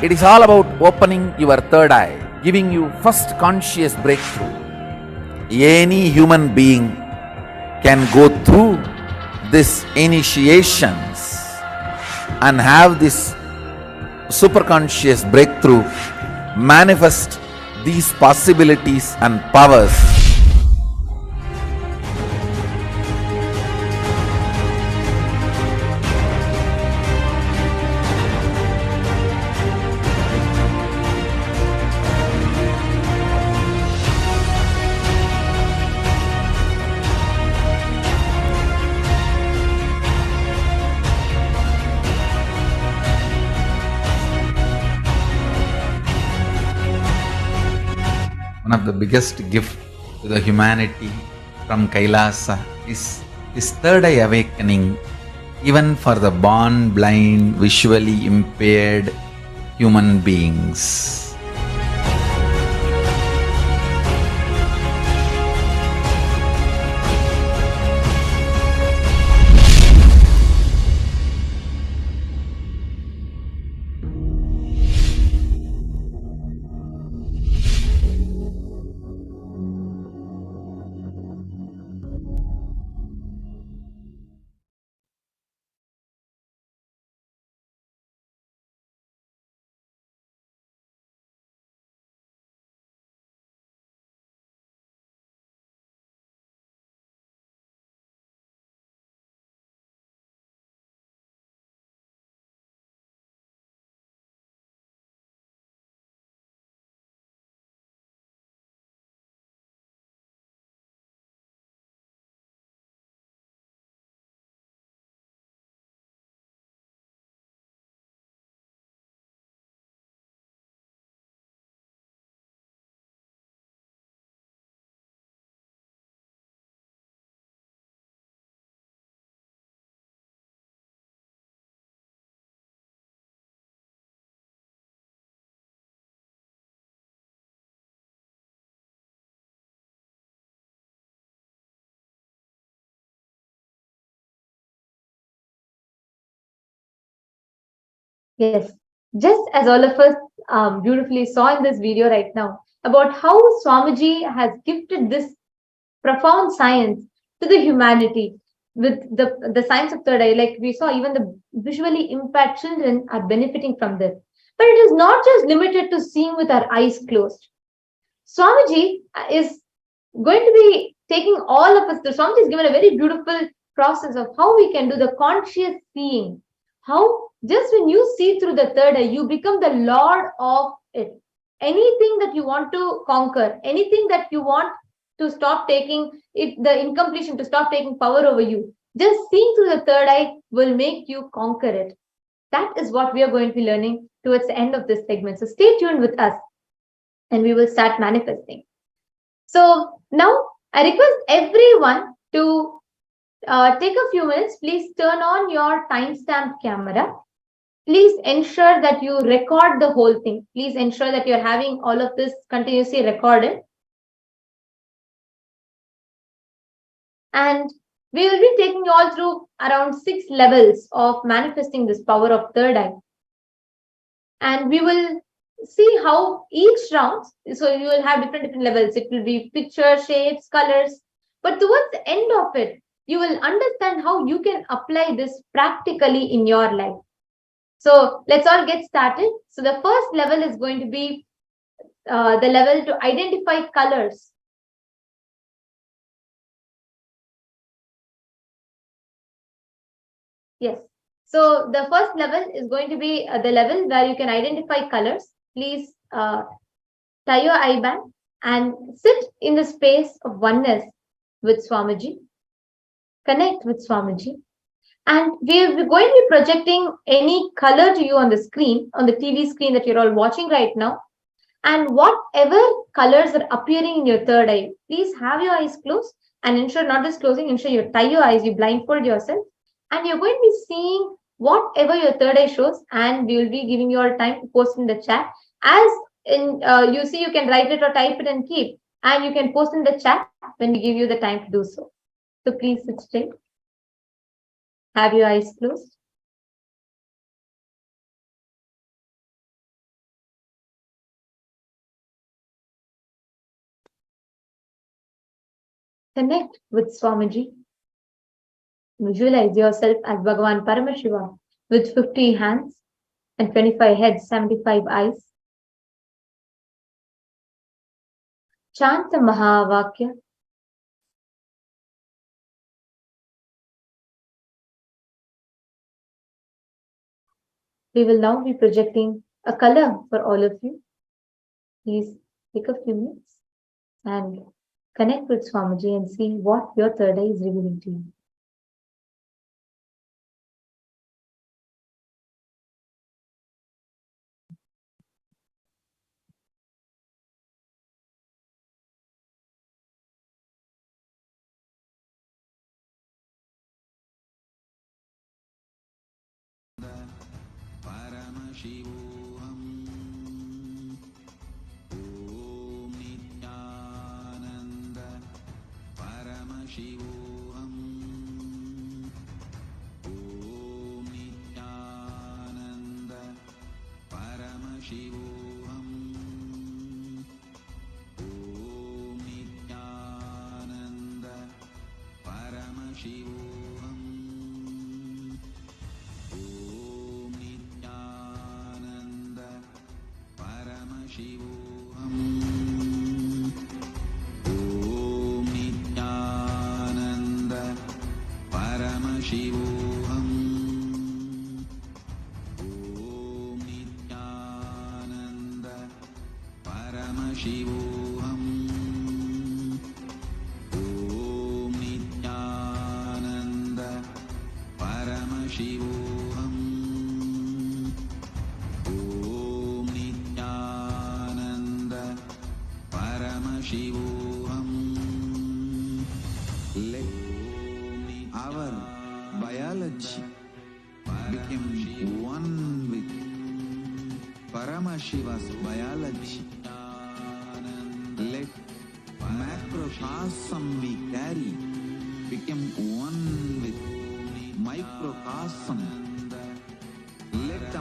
It is all about opening your third eye, giving you first conscious breakthrough. Any human being can go through these initiations and have this superconscious breakthrough, manifest these possibilities and powers. One of the biggest gift to the humanity from KAILASA is this third eye awakening, even for the born blind, visually impaired human beings. Yes, just as all of us beautifully saw in this video right now about how Swamiji has gifted this profound science to the humanity with the science of third eye. Like we saw, even the visually impaired children are benefiting from this. But it is not just limited to seeing with our eyes closed. Swamiji is going to be taking all of us. The Swamiji is given a very beautiful process of how we can do the conscious seeing. How just when you see through the third eye, you become the lord of it. Anything that you want to conquer, anything that you want to stop taking it, the incompletion to stop taking power over you, just seeing through the third eye will make you conquer it. That is what we are going to be learning towards the end of this segment. So stay tuned with us and we will start manifesting. So now I request everyone to take a few minutes. Please turn on your timestamp camera. Please ensure that you record the whole thing. Please ensure that you're having all of this continuously recorded. And we will be taking you all through around 6 levels of manifesting this power of third eye. And we will see how each round, so you will have different levels. It will be picture, shapes, colors. But towards the end of it, you will understand how you can apply this practically in your life. So let's all get started. So the first level is going to be the level to identify colors. Yes. So the first level is going to be the level where you can identify colors. Please tie your eye band and sit in the space of oneness with Swamiji. Connect with Swamiji. And we're going to be projecting any color to you on the screen, on the TV screen that you're all watching right now. And whatever colors are appearing in your third eye, please have your eyes closed and ensure not just closing, ensure you tie your eyes, you blindfold yourself. And you're going to be seeing whatever your third eye shows, and we will be giving you all time to post in the chat. As in, you see, you can write it or type it and keep, and you can post in the chat when we give you the time to do so. So please sit straight. Have your eyes closed. Connect with Swamiji. Visualize yourself as Bhagavan Paramashiva with 50 hands and 25 heads, 75 eyes. Chant the Mahavakya. We will now be projecting a color for all of you. Please take a few minutes and connect with Swamiji and see what your third eye is revealing to you. Paramashivoham. Om Nithyananda Paramashivoham. Om Nithyananda Paramashivoham. Om Nithyananda Paramashivoham. Paramashivoham. Om Nithyananda Paramashivoham. Om Nithyananda Paramashivoham. Om Nithyananda Paramashivoham. Paramashivoham. Let our biology become one with Paramashiva's biology. Let macrocosm we carry become one with microcosm. Let the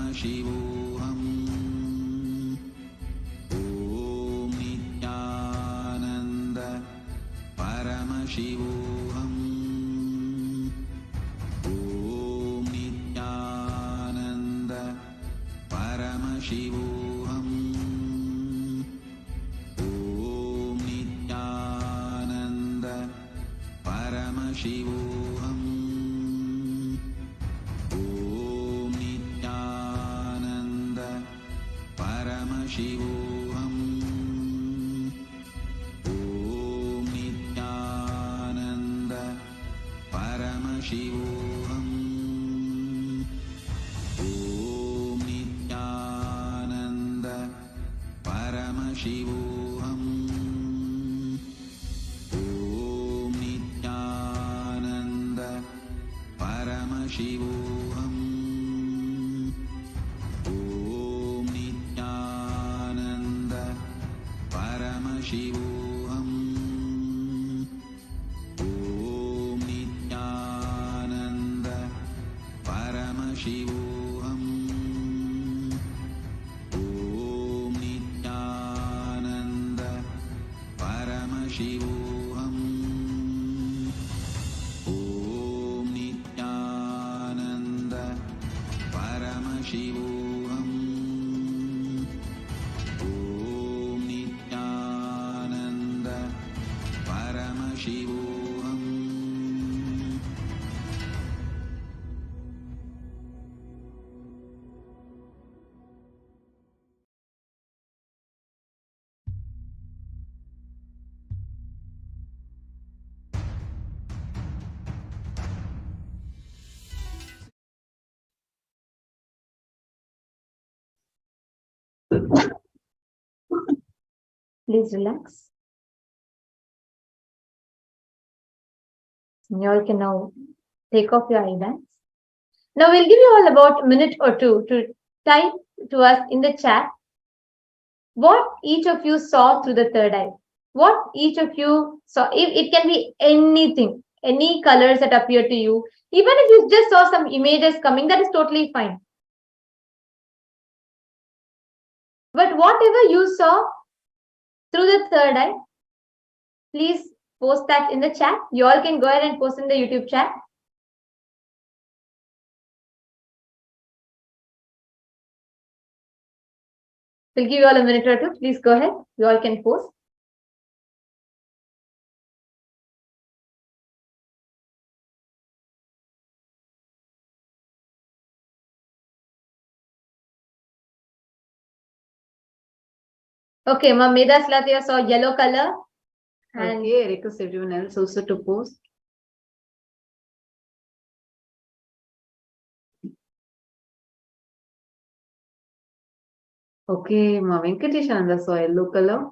Paramashivoham. Om Nithyananda Paramashivoham. Om Nithyananda Paramashivoham. Om Nithyananda Paramashivoham. Om Nithyananda Paramashivoham. Om Nithyananda Paramashivoham. Om Nithyananda Paramashivoham. Om Nithyananda Paramashivoham. Om Nithyananda Paramashivoham. Om Nithyananda Paramashivoham. Om Nithyananda Paramashivoham. Om Nithyananda Paramashivoham. Om Nithyananda Paramashivoham. Please relax. You all can now take off your eyelids. Now we'll give you all about a minute or two to type to us in the chat what each of you saw through the third eye. What each of you saw. It can be anything, any colors that appear to you. Even if you just saw some images coming, that is totally fine. But whatever you saw through the third eye, please post that in the chat. You all can go ahead and post in the YouTube chat. We'll give you all a minute or two. Please go ahead. You all can post. Okay, Ma Medas Latia saw yellow color. And Okay, I request everyone else also to post. Okay, Ma Venkateshananda saw yellow color.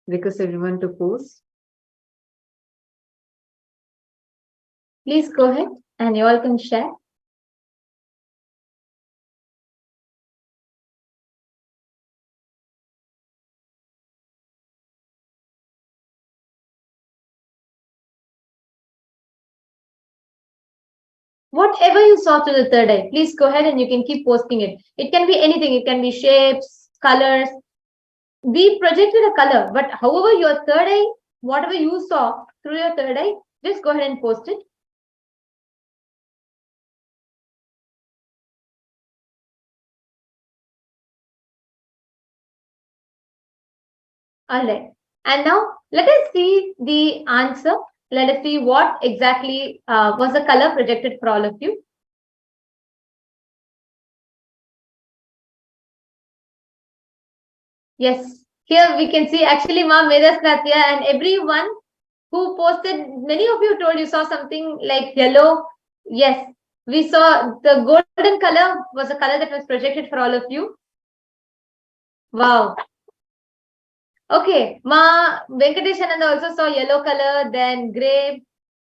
Request everyone to post. please go ahead and you all can share. Whatever you saw through the third eye, please go ahead and you can keep posting it. It can be anything. It can be shapes, colors. We projected a color, but however your third eye, whatever you saw through your third eye, just go ahead and post it. All right. And now let us see the answer. Let us see what exactly was the color projected for all of you. Yes, here we can see actually Ma Medas Natya and everyone who posted, many of you told you saw something like yellow. Yes, we saw the golden color was the color that was projected for all of you. Wow. Okay, Ma Venkateshananda also saw yellow color, then gray,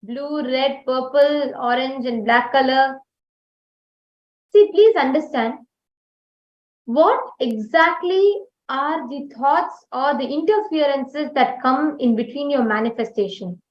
blue, red, purple, orange, and black color. See, please understand what exactly are the thoughts or the interferences that come in between your manifestation.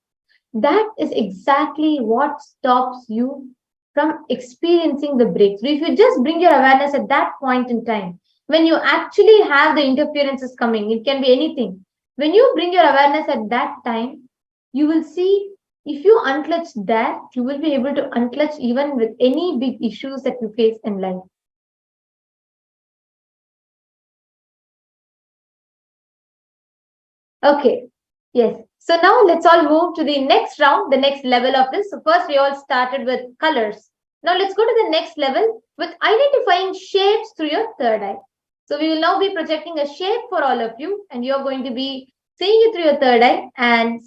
that is exactly what stops you from experiencing the breakthrough. If you just bring your awareness at that point in time, when you actually have the interferences coming, it can be anything. When you bring your awareness at that time, you will see if you unclutch that, you will be able to unclutch even with any big issues that you face in life. Okay, yes. So now let's all move to the next round, the next level of this. So first we all started with colors. Now let's go to the next level with identifying shapes through your third eye. So we will now be projecting a shape for all of you, and you're going to be seeing it through your third eye and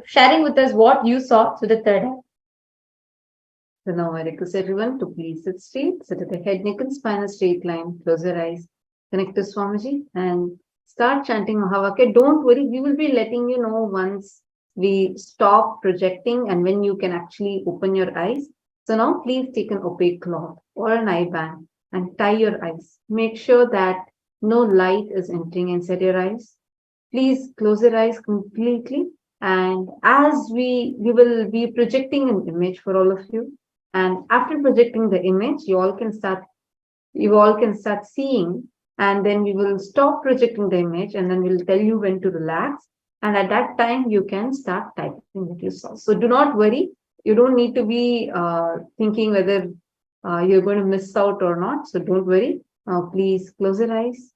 sharing with us what you saw through the third eye. So now I request everyone to please sit straight, sit at the head, neck and spine a straight line, close your eyes, connect to Swamiji and start chanting Mahavakya. Don't worry, we will be letting you know once we stop projecting and when you can actually open your eyes. So now please take an opaque cloth or an eye band and tie your eyes. Make sure that no light is entering inside your eyes. Please close your eyes completely. And as we will be projecting an image for all of you. And after projecting the image, you all can start seeing, and then we will stop projecting the image and then we'll tell you when to relax. And at that time, you can start typing what you saw. So do not worry. You don't need to be thinking whether you're going to miss out or not. So don't worry. Please close your eyes.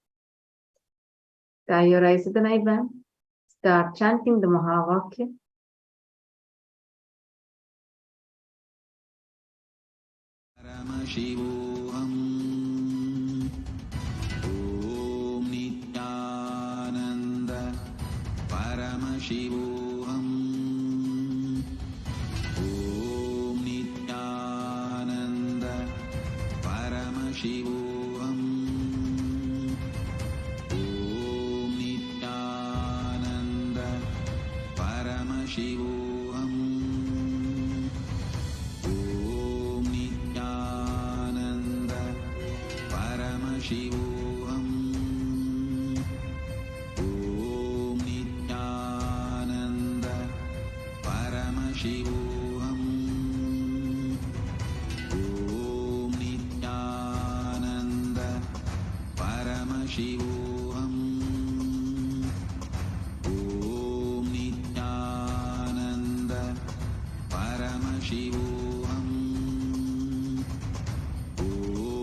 Tie your eyes with an eye band. Start chanting the Mahavakya. Paramashivoham. Om Nithyananda Paramashivoham. Om Nithyananda Paramashivoham. Om Nithyananda Paramashivoham. Paramashivoham. Om Nithyananda Paramashivoham. Om Nithyananda Paramashivoham. Om Nithyananda Paramashivoham. Paramashivoham. Om Nithyananda Paramashivoham.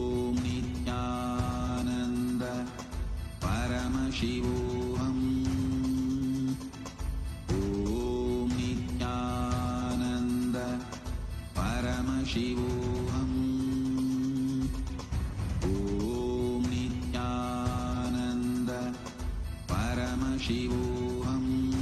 Om Nithyananda Paramashivoham. Om Nithyananda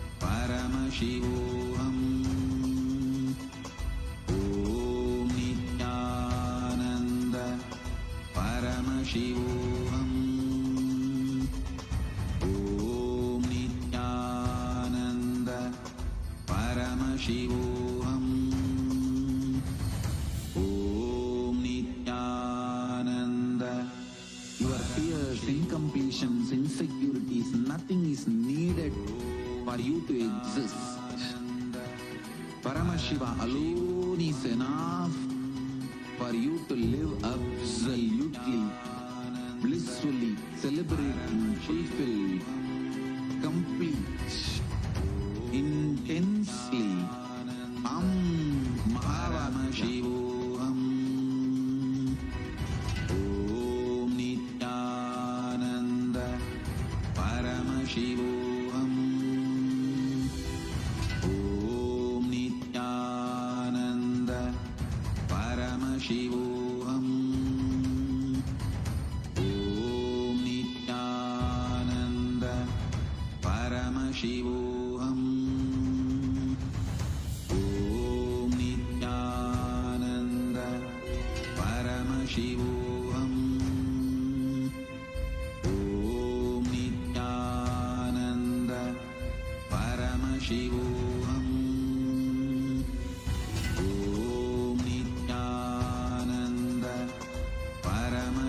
Paramashivoham. Paramashivoham. Om Nithyananda Paramashivoham. Om Nithyananda Paramashivoham. Om Nithyananda. Your fears, incompletions, insecurities, nothing is needed for you to exist. Paramashiva alone is enough for you to live absolutely, blissfully, celebrating, fulfilled, complete, intensely. Paramashivoham. Om Nithyananda Paramashivoham. Om Nithyananda Paramashivoham. Om Nithyananda Paramashivoham. Om Nithyananda Paramashivoham. Om Nithyananda Paramashivoham.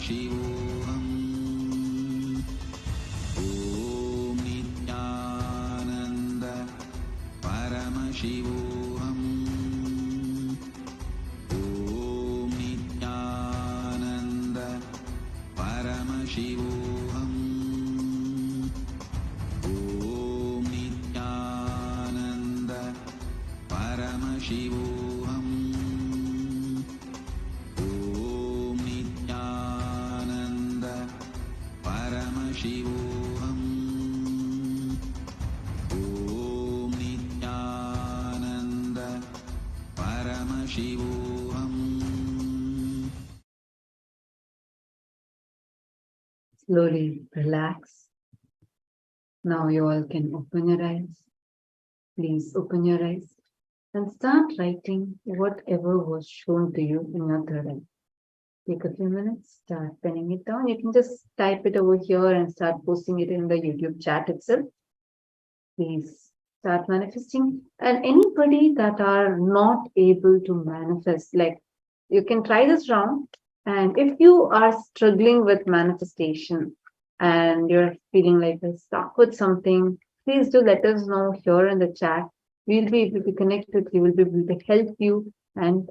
Paramashivoham. Om Nithyananda Paramashivoham. Om Nithyananda Paramashivoham. Om Nithyananda Paramashivoham. Om Nithyananda Paramashivoham. Om Nithyananda Paramashivoham. Slowly relax. Now you all can open your eyes. Please open your eyes and start writing whatever was shown to you in your third eye. Take a few minutes, start penning it down. You can just type it over here and start posting it in the YouTube chat itself. Please start manifesting. And anybody that are not able to manifest, like you can try this round. And if you are struggling with manifestation and you're feeling like you're stuck with something, please do let us know here in the chat. We'll be able to connect with you, we'll be able to help you and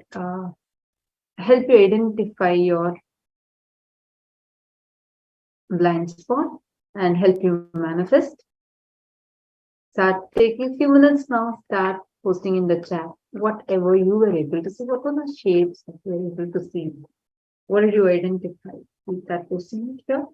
help you identify your blind spot and help you manifest. Start taking a few minutes now, start posting in the chat whatever you were able to see. What were the shapes that you were able to see? What did you identify? Please start posting it here.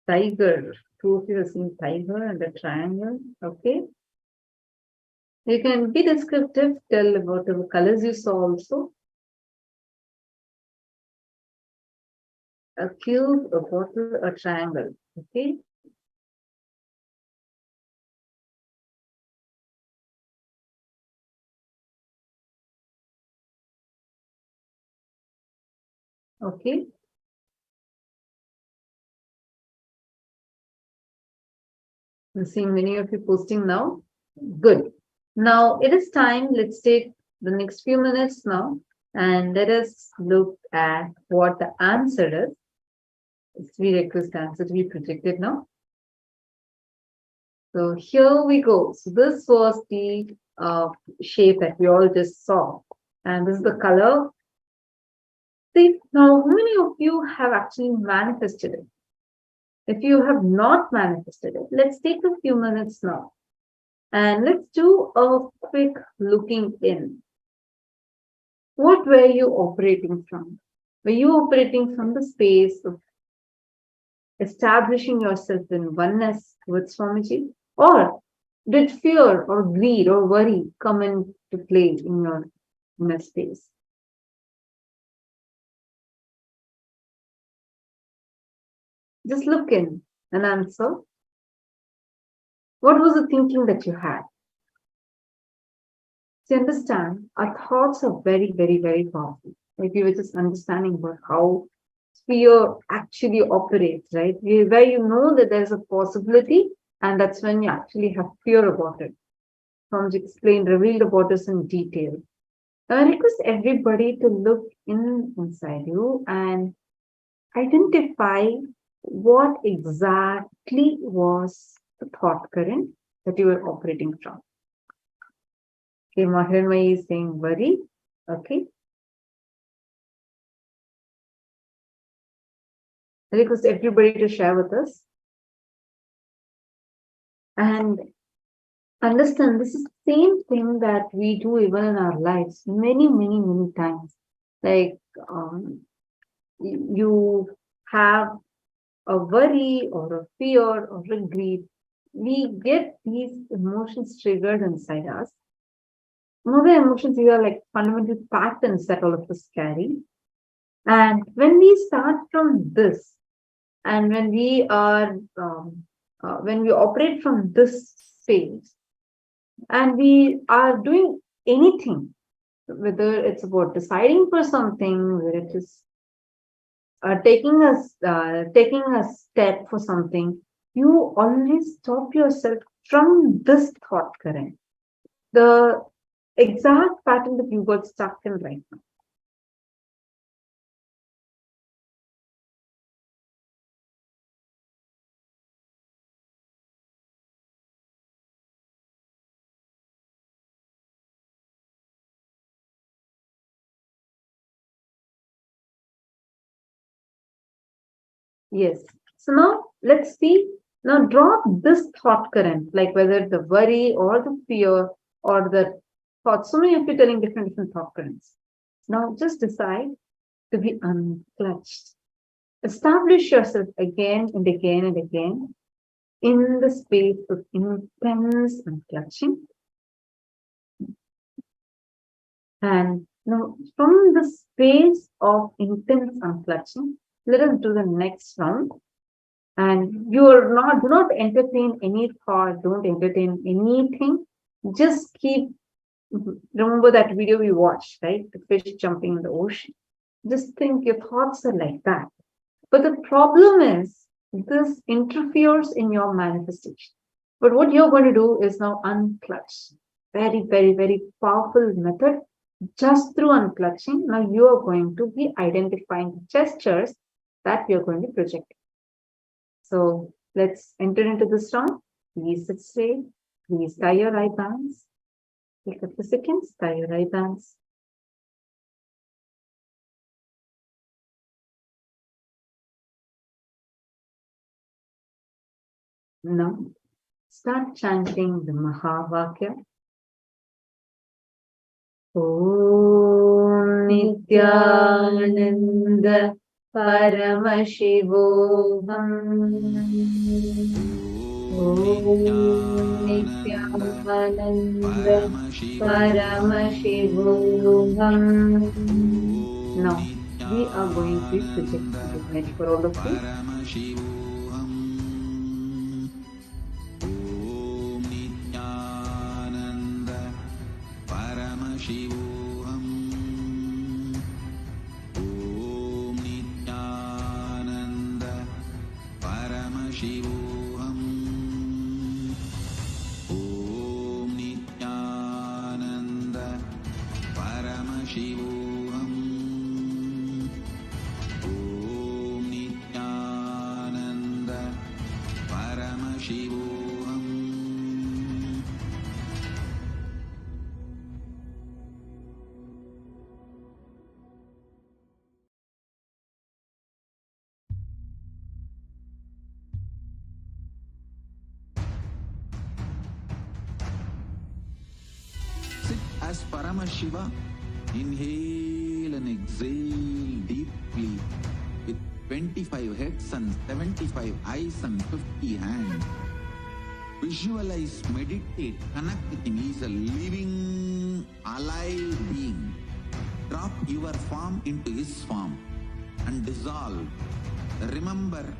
Tiger. Two of you have seen tiger and the triangle. Okay. You can be descriptive, tell about the colors you saw also. A cube, a bottle, a triangle. Okay. Okay. I'm seeing many of you posting now. Good. Now it is time. Let's take the next few minutes now and let us look at what the answer is. It's prerequisite answer to be projected now. So here we go. So this was the shape that we all just saw. And this is the color. See, now how many of you have actually manifested it? If you have not manifested it, let's take a few minutes now. And let's do a quick looking in. What were you operating from? Were you operating from the space of establishing yourself in oneness with Swamiji? Or did fear or greed or worry come into play in your inner space? Just look in and answer. What was the thinking that you had? So understand, our thoughts are very, very, very powerful. Like we were just understanding about how fear actually operates, right? Where you know that there's a possibility, and that's when you actually have fear about it. Swamiji explained, revealed about this in detail. I request everybody to look inside you and identify what exactly was the thought current that you were operating from. Okay, Mahiranmai is saying worry. Okay. I request everybody to share with us. And understand this is the same thing that we do even in our lives many, many, many times. Like you have a worry or a fear or a greed. We get these emotions triggered inside us. More than emotions, these are like fundamental patterns that all of us carry. And when we start from this, and when we are, when we operate from this space, and we are doing anything, whether it's about deciding for something, whether it is taking a step for something, you always stop yourself from this thought current, the exact pattern that you got stuck in right now. Yes. So now let's see. Now drop this thought current, like whether the worry or the fear or the thoughts. So many of you telling different thought currents. Now just decide to be unclutched. Establish yourself again and again and again in the space of intense unclutching. And now from the space of intense unclutching, let us do the next round. And do not entertain any thought, don't entertain anything. Just remember that video we watched, right? The fish jumping in the ocean. Just think your thoughts are like that. But the problem is this interferes in your manifestation. But what you're going to do is now unclutch. Very, very, very powerful method. Just through unclutching, now you are going to be identifying gestures that you're going to project. So let's enter into this round. Please sit straight. Please tie your eye bands. Take a few seconds, tie your eye bands. Now, start chanting the Mahavakya. Om Nithyananda Paramashivoham. Om Nithyananda Paramashivoham. Now, we are going to project the image for all of you. Paramashivoham. Om Nithyananda Paramashivoham. Om Nithyananda Paramashivoham. Om Nithyananda Paramashivoham. As Paramashiva, inhale and exhale deeply with 25 heads and 75 eyes and 50 hands. Visualize, meditate, connect with him. He is a living, alive being. Drop your form into his form and dissolve. Remember,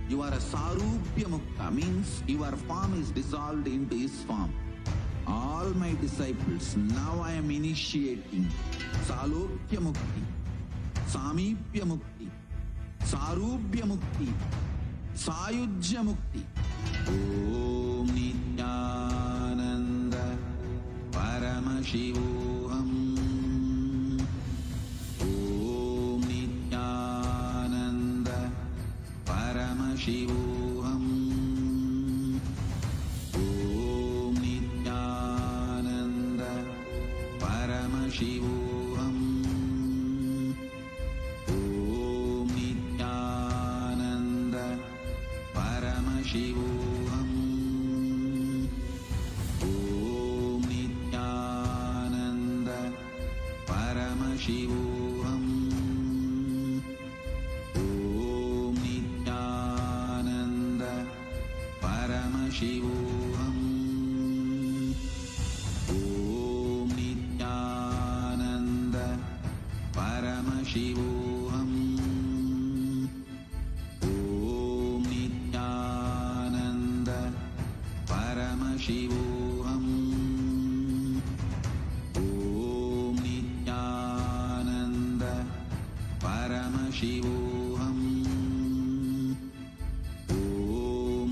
you are a Sarupya Mukta, means your form is dissolved into his form. All my disciples, now I am initiating Salokya Mukti, Samipya Mukti, Sarubhya Mukti, Sayujya Mukti. Om Nithyananda Paramashivoham. Om Nithyananda Paramashivoham. Paramashivoham. Om Nithyananda Paramashivoham. Om Nithyananda Paramashivoham. Om Nithyananda Paramashivoham. Paramashivoham. Om Nithyananda Paramashivoham. Om Nithyananda Paramashivoham. Om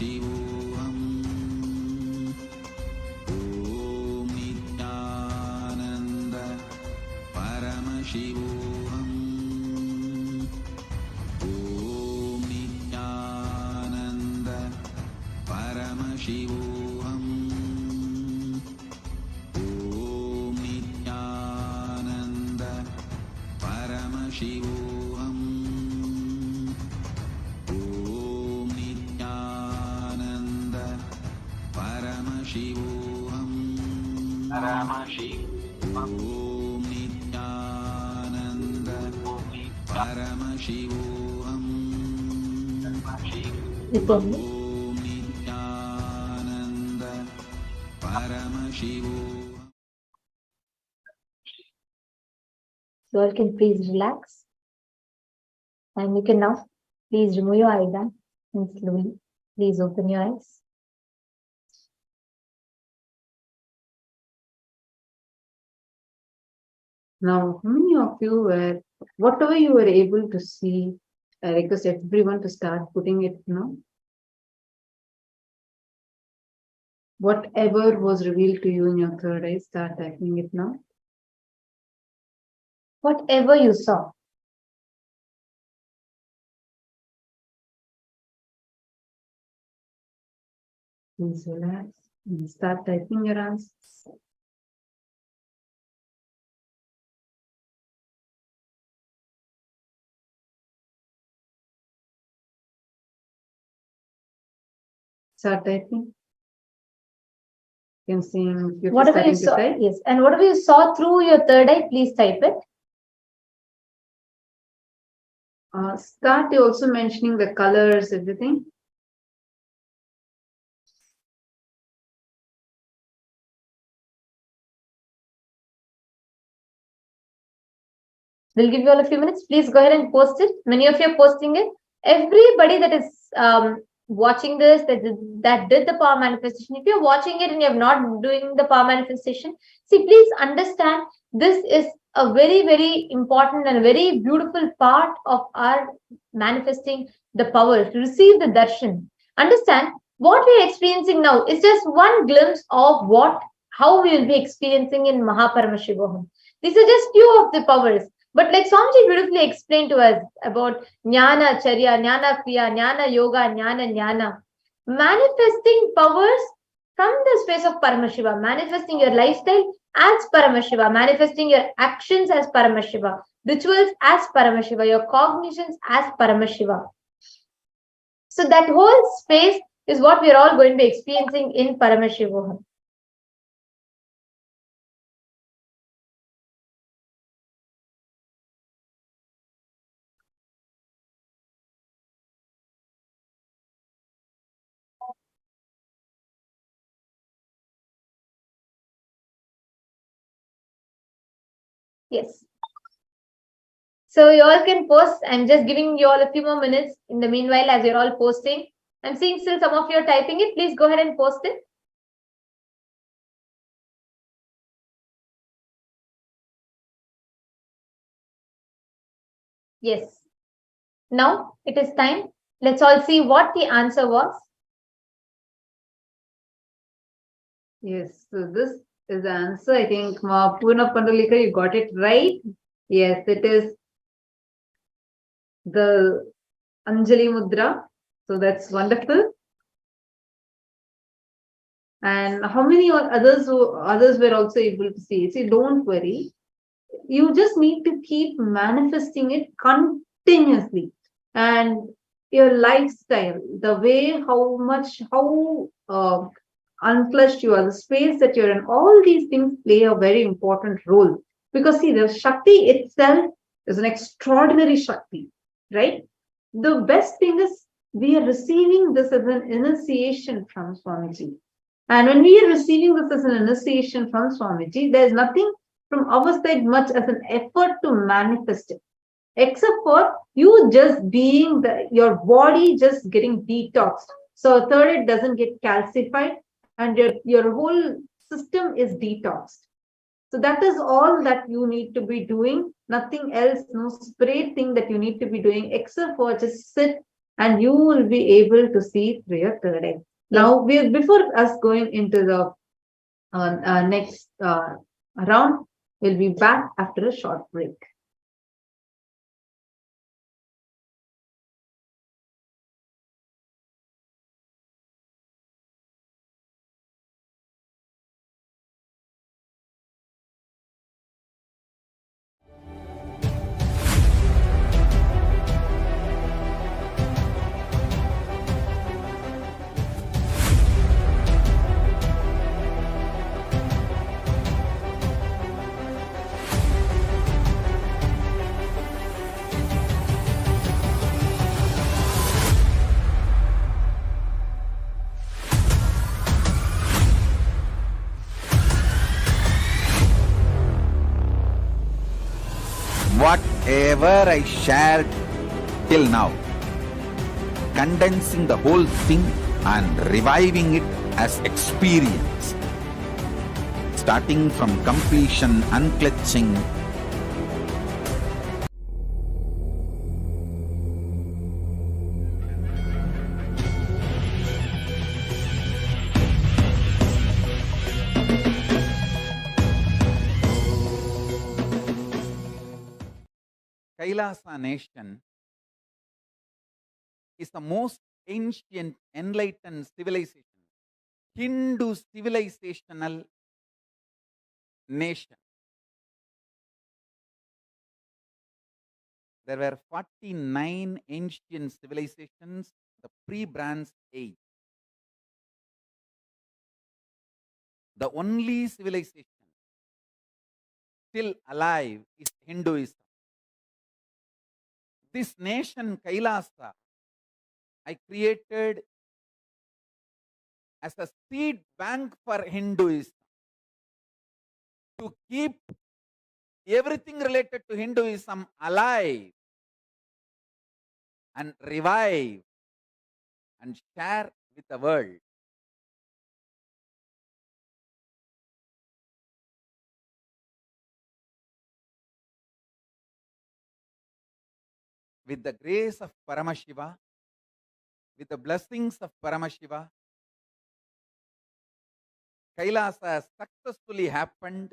Paramashivoham. Om Nithyananda Paramashivoham. Om Nithyananda Paramashivoham. Om Nithyananda Paramashivoham. Om Nithyananda Paramashivoham. Om Nithyananda Paramashivoham. Om Nithyananda Paramashivoham. You all can please relax. And you can now please remove your eyebrow and slowly please open your eyes. Now, how many of you were, whatever you were able to see, I request everyone to start putting it now. Whatever was revealed to you in your third eye, start typing it now. Whatever you saw. Please relax and start typing your answers. Start typing. You can see if Whatever you saw, yes. And whatever you saw through your third eye, please type it. Start also mentioning the colors, everything. We'll give you all a few minutes. Please go ahead and post it. Many of you are posting it. Everybody that is watching this, that did the power manifestation, if you're watching it and you're not doing the power manifestation, see, please understand this is a very, very important and very beautiful part of our manifesting the power to receive the darshan. Understand what we are experiencing now is just one glimpse of how we will be experiencing in Paramashivoham. These are just few of the powers. But like Swamiji beautifully explained to us about Jnana Charya, Jnana Kriya, Jnana Yoga, Jnana. Manifesting powers from the space of Paramashiva, manifesting your lifestyle as Paramashiva, manifesting your actions as Paramashiva, rituals as Paramashiva, your cognitions as Paramashiva. So that whole space is what we are all going to be experiencing in Paramashivoham. Yes. So you all can post. I'm just giving you all a few more minutes in the meanwhile as you're all posting. I'm seeing still some of you are typing it. Please go ahead and post it. Yes. Now it is time. Let's all see what the answer was. Yes, so this is the answer. I think Purna Pandalika, you got it right. Yes, it is the Anjali Mudra. So that's wonderful. And how many others were also able to see? See, don't worry. You just need to keep manifesting it continuously. And your lifestyle, the way, how unflushed you are, the space that you're in, all these things play a very important role. Because see, the Shakti itself is an extraordinary Shakti, right? The best thing is we are receiving this as an initiation from Swamiji. And when we are receiving this as an initiation from Swamiji, there is nothing from our side much as an effort to manifest it, except for you just being your body just getting detoxed. So third, it doesn't get calcified and your whole system is detoxed. So that is all that you need to be doing. Nothing else, no separate thing that you need to be doing except for just sit and you will be able to see through your third eye. Now, before us going into the next round, we'll be back after a short break. Whatever I shared till now, condensing the whole thing and reviving it as experience, starting from completion, unclutching, KAILASA nation is the most ancient enlightened civilization, Hindu civilizational nation. There were 49 ancient civilizations, the pre-Bronze Age. The only civilization still alive is Hinduism. This nation, KAILASA, I created as a seed bank for Hinduism to keep everything related to Hinduism alive and revive and share with the world. With the grace of Paramashiva, with the blessings of Paramashiva, KAILASA has successfully happened.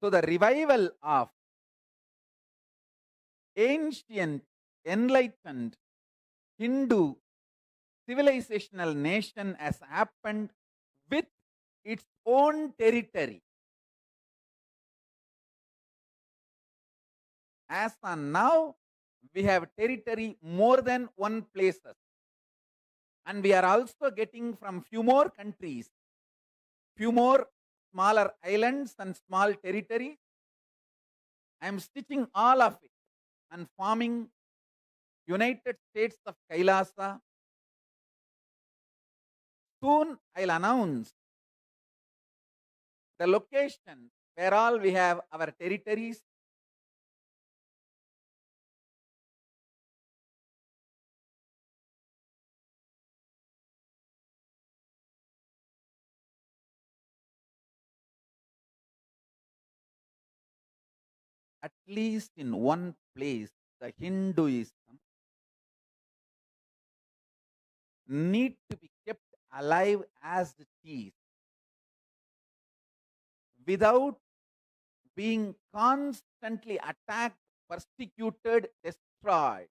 So the revival of ancient, enlightened Hindu civilizational nation has happened with its own territory. As on now, we have territory more than one places. And we are also getting from few more countries, few more smaller islands and small territories. I am stitching all of it and forming United States of KAILASA. Soon I'll announce the location where all we have our territories. At least in one place, the Hinduism need to be kept alive as it is, without being constantly attacked, persecuted, destroyed.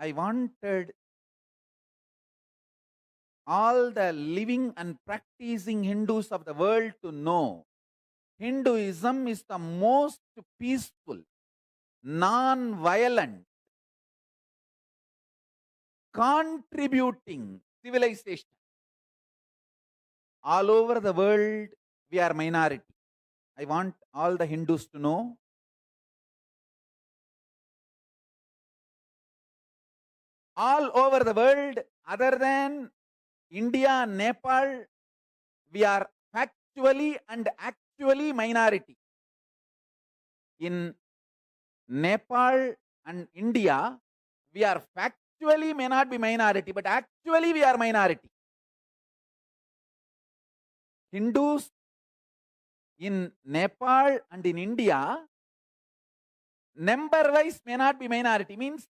I wanted all the living and practicing Hindus of the world to know Hinduism is the most peaceful, non-violent, contributing civilization. All over the world, we are minority. I want all the Hindus to know all over the world, other than India and Nepal, we are factually and actually minority. In Nepal and India, we are factually may not be minority, but actually we are minority. Hindus in Nepal and in India, number-wise may not be minority, means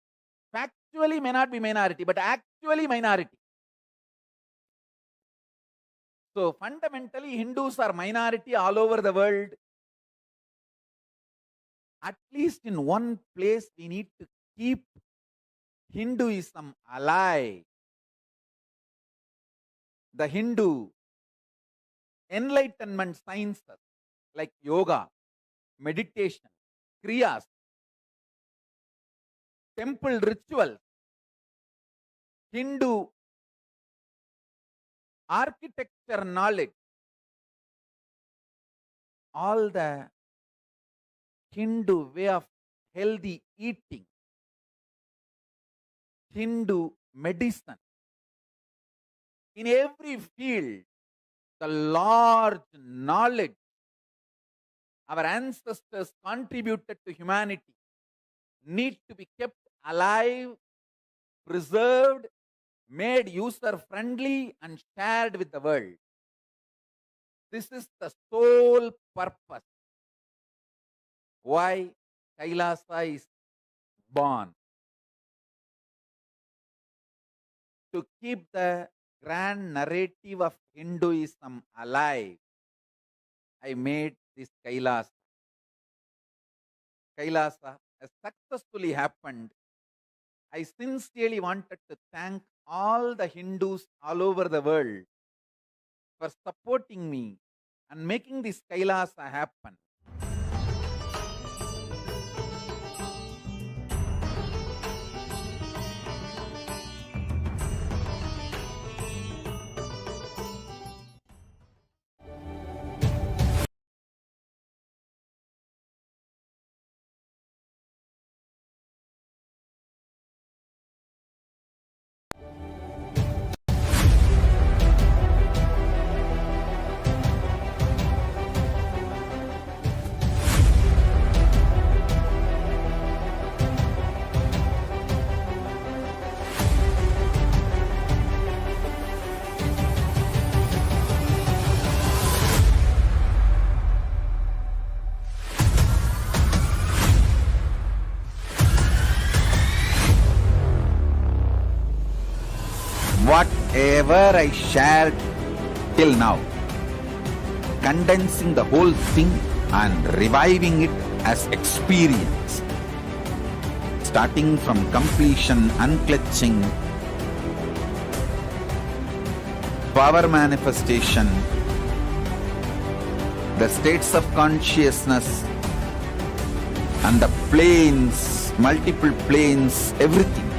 factually may not be minority, but actually minority. So fundamentally, Hindus are minority all over the world. At least in one place, we need to keep Hinduism alive. The Hindu Enlightenment sciences like yoga, meditation, kriyas, temple rituals, Hindu architecture knowledge, all the Hindu way of healthy eating, Hindu medicine. In every field, the large knowledge our ancestors contributed to humanity need to be kept alive, preserved, made user-friendly and shared with the world. This is the sole purpose why KAILASA is born. To keep the grand narrative of Hinduism alive, I made this KAILASA. KAILASA has successfully happened. I sincerely wanted to thank all the Hindus all over the world for supporting me and making this KAILASA happen. Whatever I shared till now, condensing the whole thing and reviving it as experience, starting from completion, unclutching, power manifestation, the states of consciousness, and the planes, multiple planes, everything.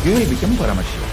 You will become Paramashiva.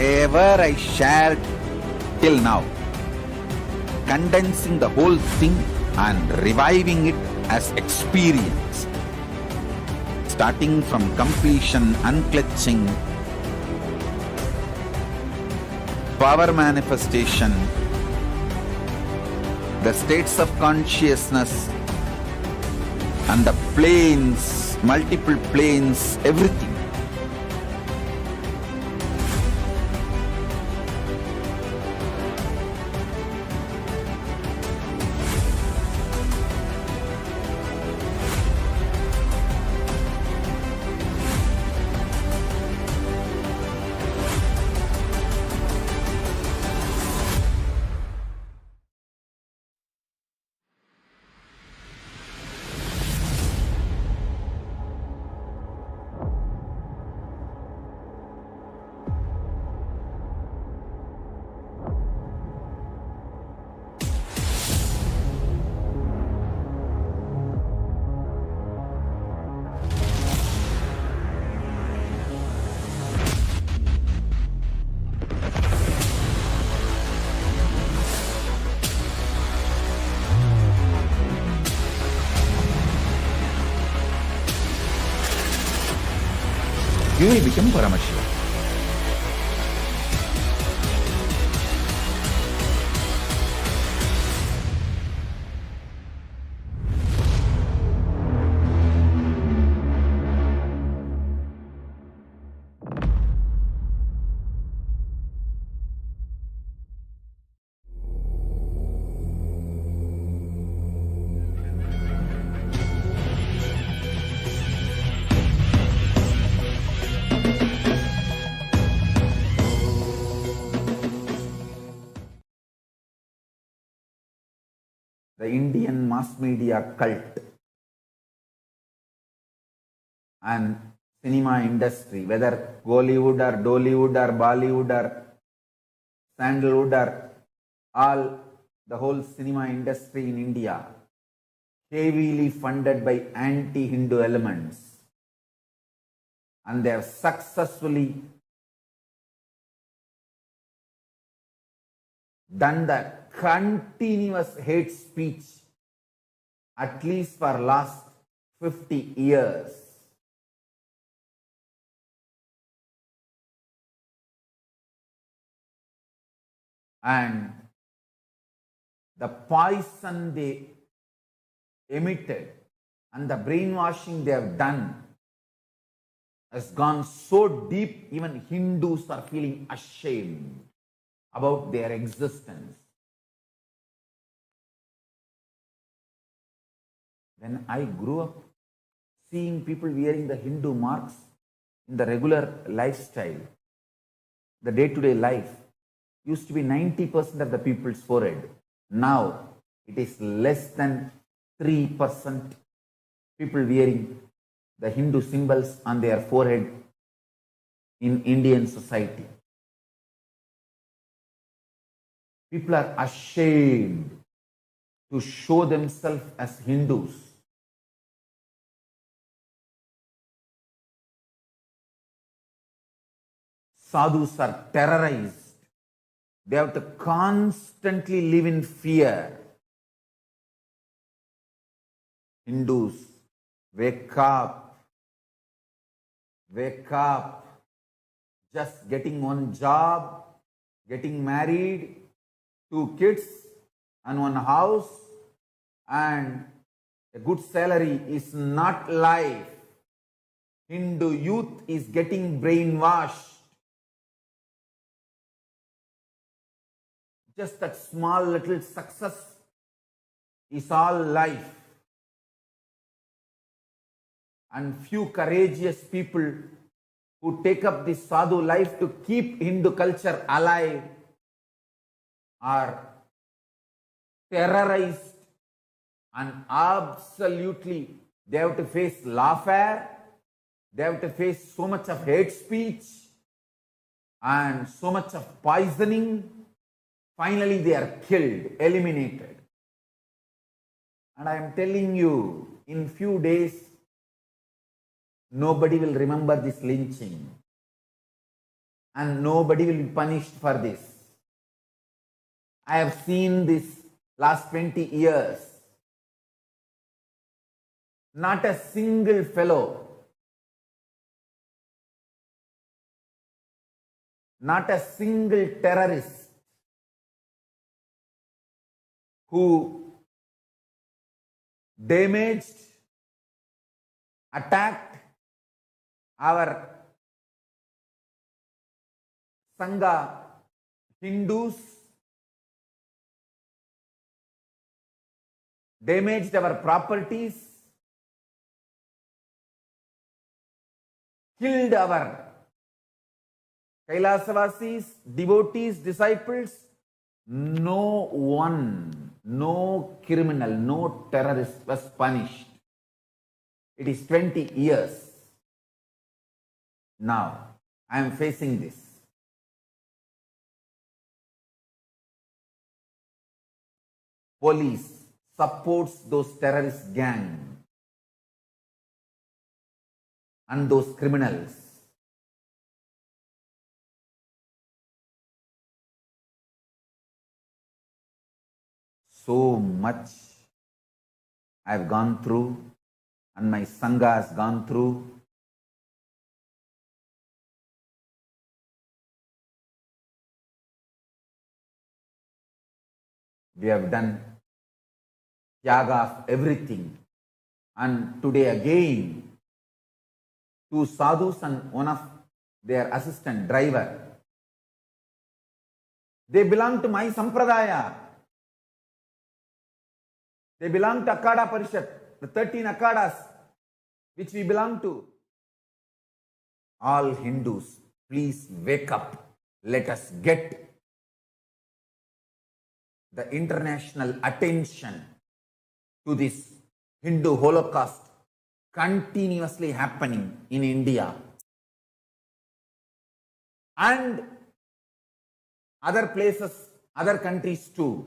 whatever I shared till now, condensing the whole thing and reviving it as experience, starting from completion, unclutching, power manifestation, the states of consciousness, and the planes, multiple planes, everything. You will become Paramashiva. The Indian mass media cult and cinema industry, whether Bollywood or Dollywood or Bollywood or Sandalwood or all, the whole cinema industry in India, heavily funded by anti-Hindu elements, and they have successfully done the continuous hate speech at least for last 50 years. And the poison they emitted and the brainwashing they have done has gone so deep, even Hindus are feeling ashamed about their existence. When I grew up, seeing people wearing the Hindu marks in the regular lifestyle, the day-to-day life, used to be 90% of the people's forehead. Now, it is less than 3% people wearing the Hindu symbols on their forehead in Indian society. People are ashamed to show themselves as Hindus. Sadhus are terrorized. They have to constantly live in fear. Hindus, wake up. Wake up. Just getting one job, getting married, 2 kids and 1 house, and a good salary is not life. Hindu youth is getting brainwashed. Just that small little success is all life. And few courageous people who take up this sadhu life to keep Hindu culture alive are terrorized, and absolutely they have to face lawfare, they have to face so much of hate speech and so much of poisoning. Finally, they are killed, eliminated. And I am telling you, in few days, nobody will remember this lynching. and nobody will be punished for this. I have seen this last 20 years. Not a single fellow, not a single terrorist who damaged, attacked our Sangha Hindus, damaged our properties, killed our Kailasavasis, devotees, disciples. No one, no criminal, no terrorist was punished. It is 20 years. Now, I am facing this. Police supports those terrorist gang and those criminals. So much I have gone through and my Sangha has gone through. We have done Tyaga of everything, and today again 2 sadhus and one of their assistant driver, they belong to my Sampradaya. They belong to Akada Parishat, the 13 Akadas which we belong to. All Hindus, please wake up. Let us get the international attention to this Hindu Holocaust continuously happening in India and other places, other countries too.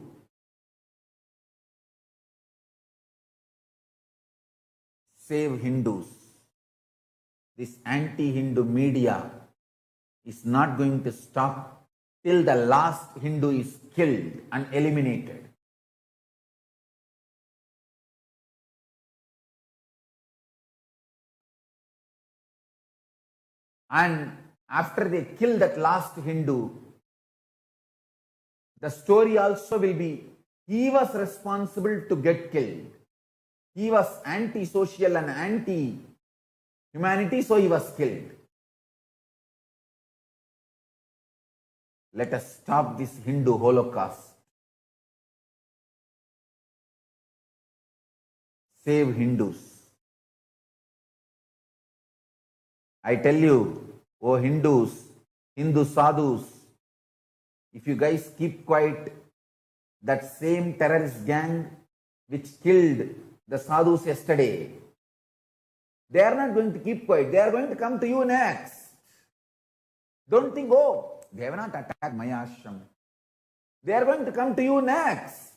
Save Hindus. This anti-Hindu media is not going to stop till the last Hindu is killed and eliminated. And after they kill that last Hindu, the story also will be, he was responsible to get killed. He was anti-social and anti-humanity, so he was killed. Let us stop this Hindu Holocaust. Save Hindus. I tell you, oh Hindus, Hindu sadhus, if you guys keep quiet, that same terrorist gang which killed the sadhus yesterday, they are not going to keep quiet. They are going to come to you next. Don't think, oh, they have not attacked my ashram. They are going to come to you next.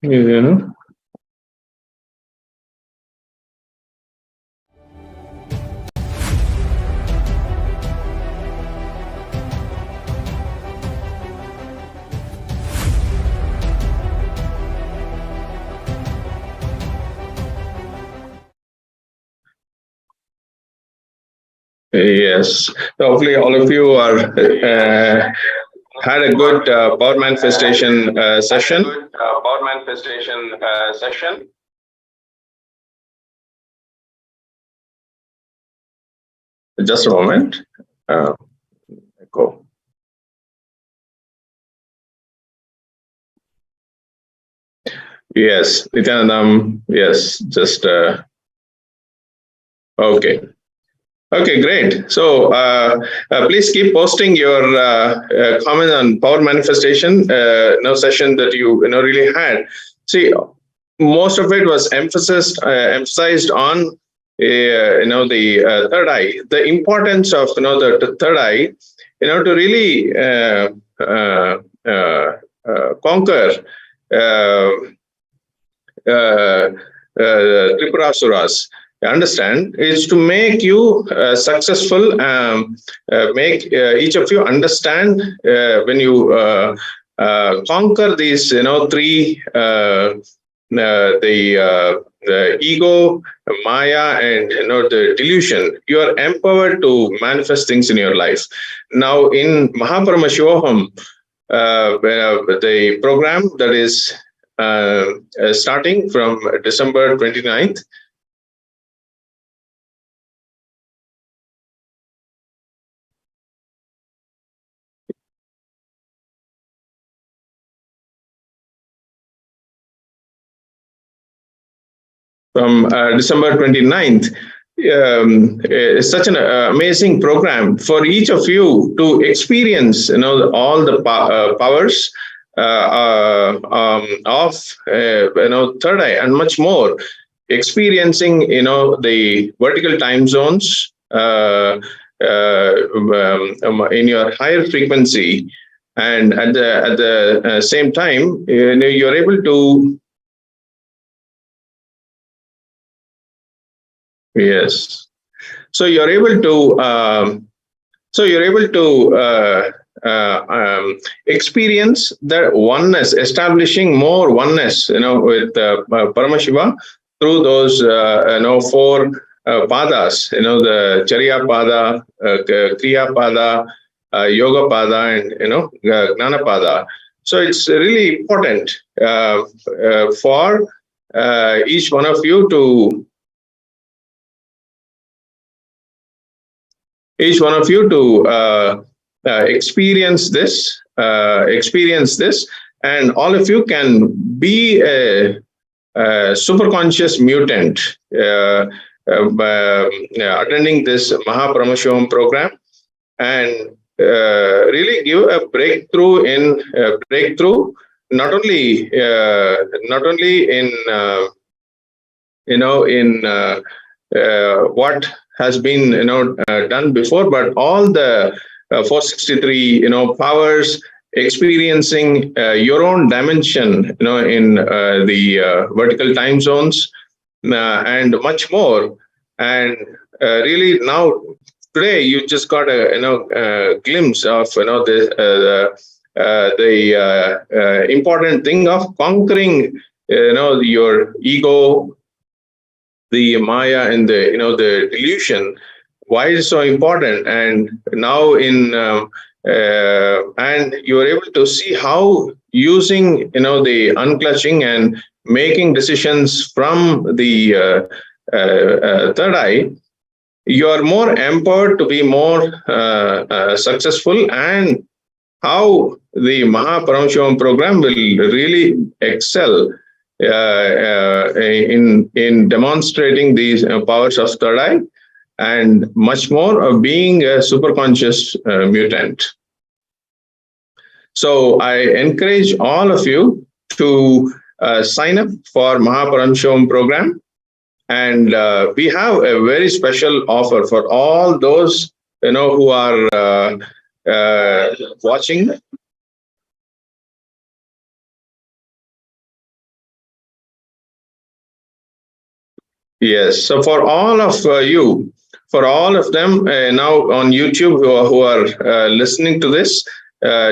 Yeah. Yes. Hopefully, all of you are had a good power manifestation session. Just a moment. go. Yes, Nithyanandam. Yes, just okay. Okay, great. So please keep posting your comments on power manifestation. Session that you really had. See, most of it was emphasized on the third eye, the importance of the third eye, to really conquer Tripurasuras. Understand is to make you successful, make each of you understand when you conquer these three the ego, maya, and the delusion, you are empowered to manifest things in your life. Now in Paramashivoham, the program that is starting from December 29th, from December 29th, is such an amazing program for each of you to experience, all the powers of third eye and much more, experiencing, the vertical time zones in your higher frequency, and at the same time, you're able to. Yes. So you're able to experience the oneness, establishing more oneness, with Paramashiva through those, four padas, the Charya pada, Kriya pada, Yoga pada, and Gnana pada. So it's really important for each one of you to. Experience this, and all of you can be a superconscious mutant attending this Paramashivam program, and really give a breakthrough not only in what has been done before, but all the 463 powers, experiencing your own dimension in the vertical time zones, and much more. And really now today you just got a glimpse of the important thing of conquering your ego, the maya, and the delusion. Why is it so important? And now and you are able to see how using the unclutching and making decisions from the third eye, you are more empowered to be more successful, and how the Paramashivam program will really excel in demonstrating these powers of third eye, and much more of being a superconscious mutant. So I encourage all of you to sign up for Paramashivam program, and we have a very special offer for all those who are watching. Yes. So for all of you, for all of them now on YouTube who are listening to this,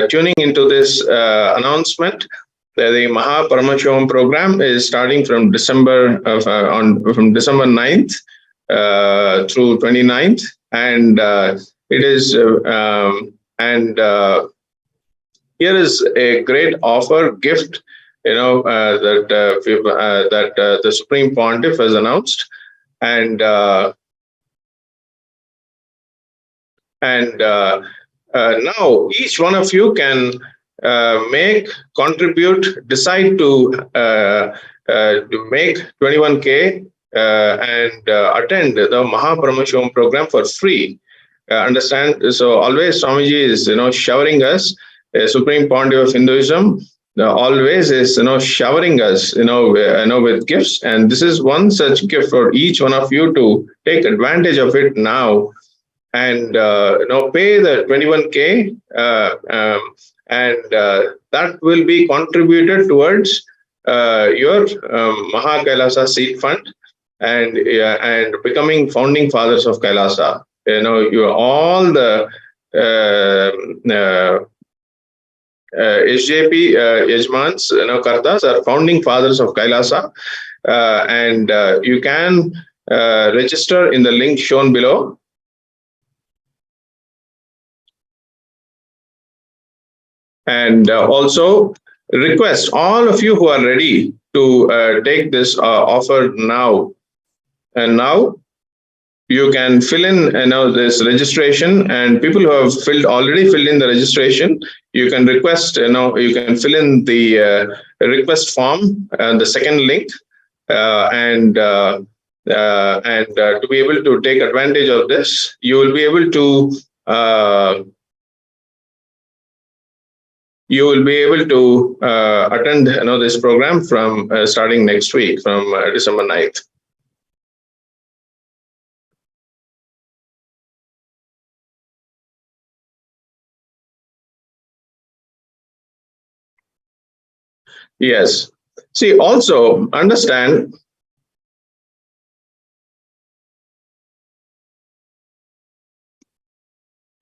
tuning into this announcement, the Paramashivam program is starting from December 9th through 29th, and it is here is a great offer gift, that the Supreme Pontiff has announced, and Now, each one of you can contribute, decide to make 21K and attend the Paramashivoham program for free. Understand? So always Swamiji is, showering us, Supreme Pontiff of Hinduism, always is, showering us, with gifts. And this is one such gift for each one of you to take advantage of it now and pay the 21K and that will be contributed towards your KAILASA seed fund and becoming founding fathers of KAILASA. You all the SJP Yajmans, Kartas are founding fathers of KAILASA, and you can register in the link shown below. And also request all of you who are ready to take this offer now. And now you can fill in this registration, and people who have already filled in the registration, you can request, you can fill in the request form and the second link, and to be able to take advantage of this, you will be able to attend this program from starting next week, from December 9th. Yes. See, also understand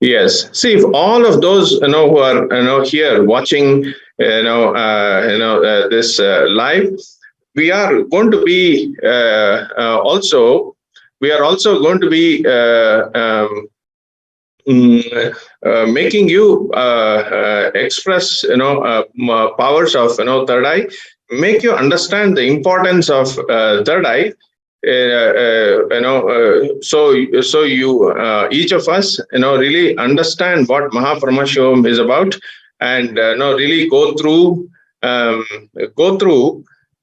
yes. See, if all of those who are here watching this live, we are going to be also going to be making you express powers of third eye, make you understand the importance of third eye. So you each of us really understand what Paramashivoham is about, and really go through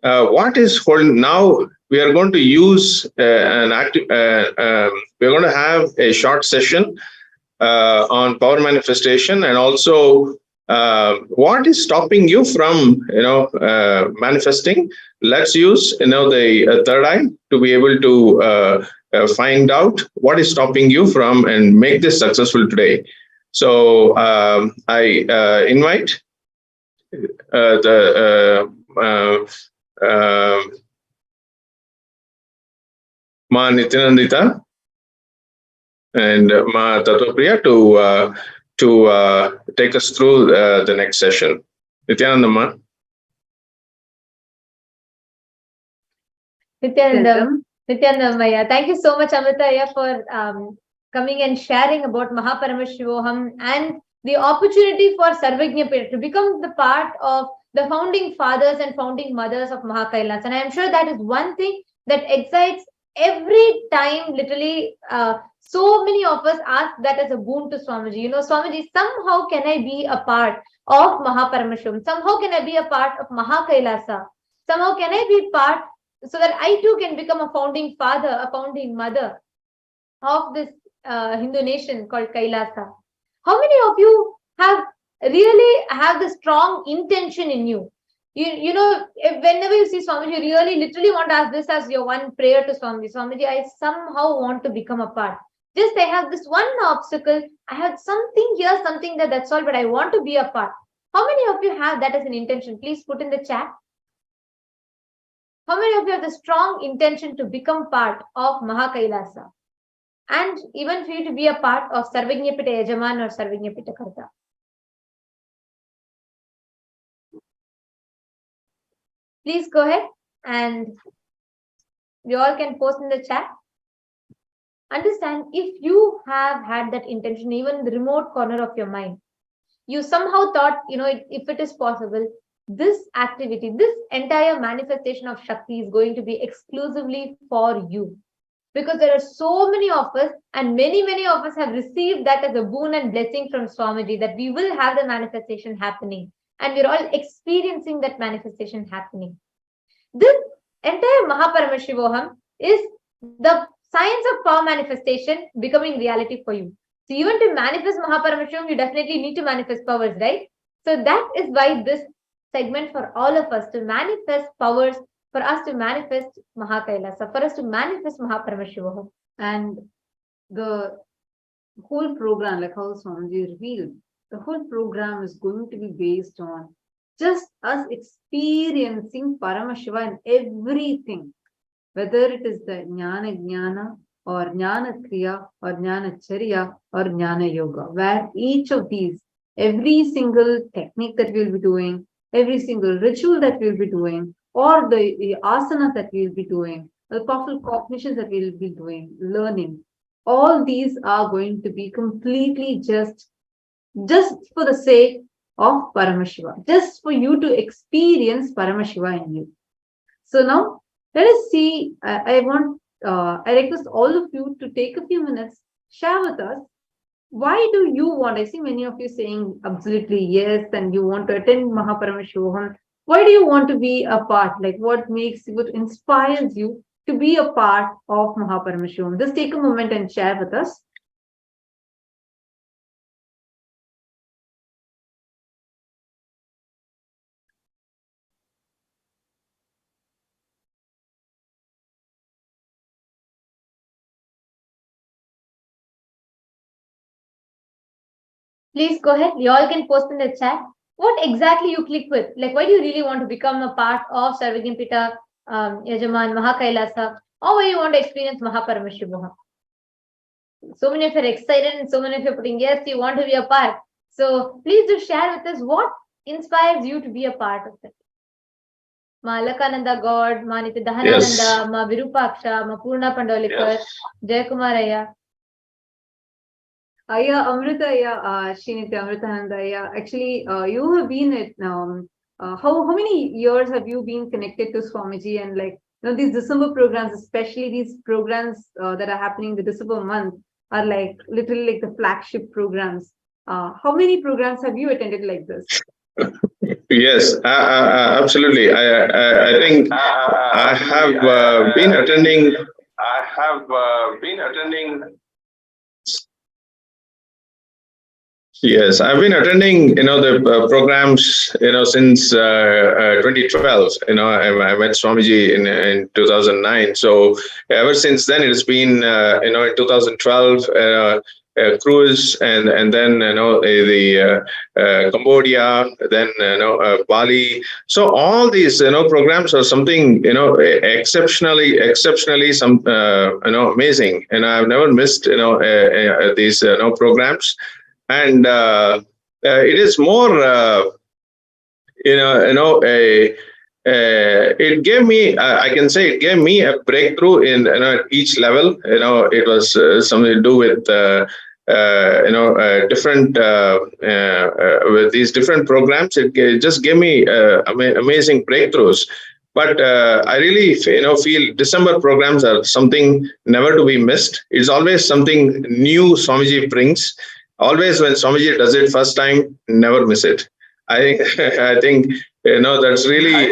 what is holding. Now we are going to use an active we're going to have a short session on power manifestation, and also what is stopping you from manifesting. Let's use the third eye to be able to find out what is stopping you from and make this successful today. So I invite the Ma Nithyanandita and Ma Tattvapriya to take us through the next session. Nithyanandamma. Nithyanandamaya. Thank you so much, Amritaya, for coming and sharing about Paramashivoham and the opportunity for Sarvajñapita to become the part of the founding fathers and founding mothers of KAILASA. And I'm sure that is one thing that excites every time, literally, so many of us ask that as a boon to Swamiji. Swamiji, somehow can I be a part of Paramashivoham? Somehow can I be a part of KAILASA? Somehow can I be part so that I too can become a founding father, a founding mother of this Hindu nation called KAILASA? How many of you really have the strong intention in you? Whenever you see Swamiji, you really literally want to ask this as your one prayer to Swamiji. Swamiji, I somehow want to become a part. Just I have this one obstacle. I have something here, something that's all, but I want to be a part. How many of you have that as an intention? Please put in the chat. How many of you have the strong intention to become part of KAILASA? And even for you to be a part of Sarvajñapita Yajaman or Sarvajñapita Karta? Please go ahead and you all can post in the chat. Understand, if you have had that intention, even in the remote corner of your mind, you somehow thought, if it is possible, this activity, this entire manifestation of Shakti is going to be exclusively for you. because there are so many of us, and many of us have received that as a boon and blessing from Swamiji, that we will have the manifestation happening, and we're all experiencing that manifestation happening. This entire Mahaparamashivoham is the science of power manifestation becoming reality for you. So even to manifest Mahaparamashivam, you definitely need to manifest powers, right? So that is why this segment for all of us to manifest powers, for us to manifest Mahakailasa, for us to manifest Mahaparamashivoham. And the whole program, like how Swamiji revealed, the whole program is going to be based on just us experiencing Paramashiva in everything, whether it is the Jnana or Jnana Kriya or Jnana Charya or Jnana Yoga, where each of these, every single technique that we'll be doing, every single ritual that we'll be doing, or the asanas that we'll be doing, the powerful cognitions that we'll be doing, learning, all these are going to be completely just for the sake of Paramashiva, just for you to experience Paramashiva in you. So now let us see. I request all of you to take a few minutes, share with us. Why do you want? I see many of you saying absolutely yes, and you want to attend Mahaparamashivoham. Why do you want to be a part? Like what inspires you to be a part of Mahaparamashivoham? Just take a moment and share with us. Please go ahead. You all can post in the chat what exactly you click with. Like, why do you really want to become a part of Sarvagimpita, Yajaman, Mahakailasa, or why you want to experience Mahaparamashivoham? So many of you are excited, and so many of you are putting yes, you want to be a part. So please do share with us what inspires you to be a part of it. Ma Alakananda God, Ma Nityananda, Ma Virupaksha, Ma Purna Pandolikar, Jayakumaraya. Amrita, Srinitya Amritananda, actually, you have been at how many years have you been connected to Swamiji? And like, these December programs, especially these programs that are happening the December month, are like literally like the flagship programs. How many programs have you attended like this? Yes, absolutely. I think I have been attending. Yes, I've been attending, the programs, since 2012. I met Swamiji in 2009. So ever since then, it's been, in 2012, cruise, and then, the Cambodia, then, Bali. So all these, programs are something, exceptionally, amazing. And I've never missed, these, programs. And it is more, it gave me, I can say, it gave me a breakthrough in each level. It was something to do with different with these different programs. It just gave me amazing breakthroughs. But I really, feel December programs are something never to be missed. It's always something new Swamiji brings. Always when Swamiji does it first time, never miss it. I think that's really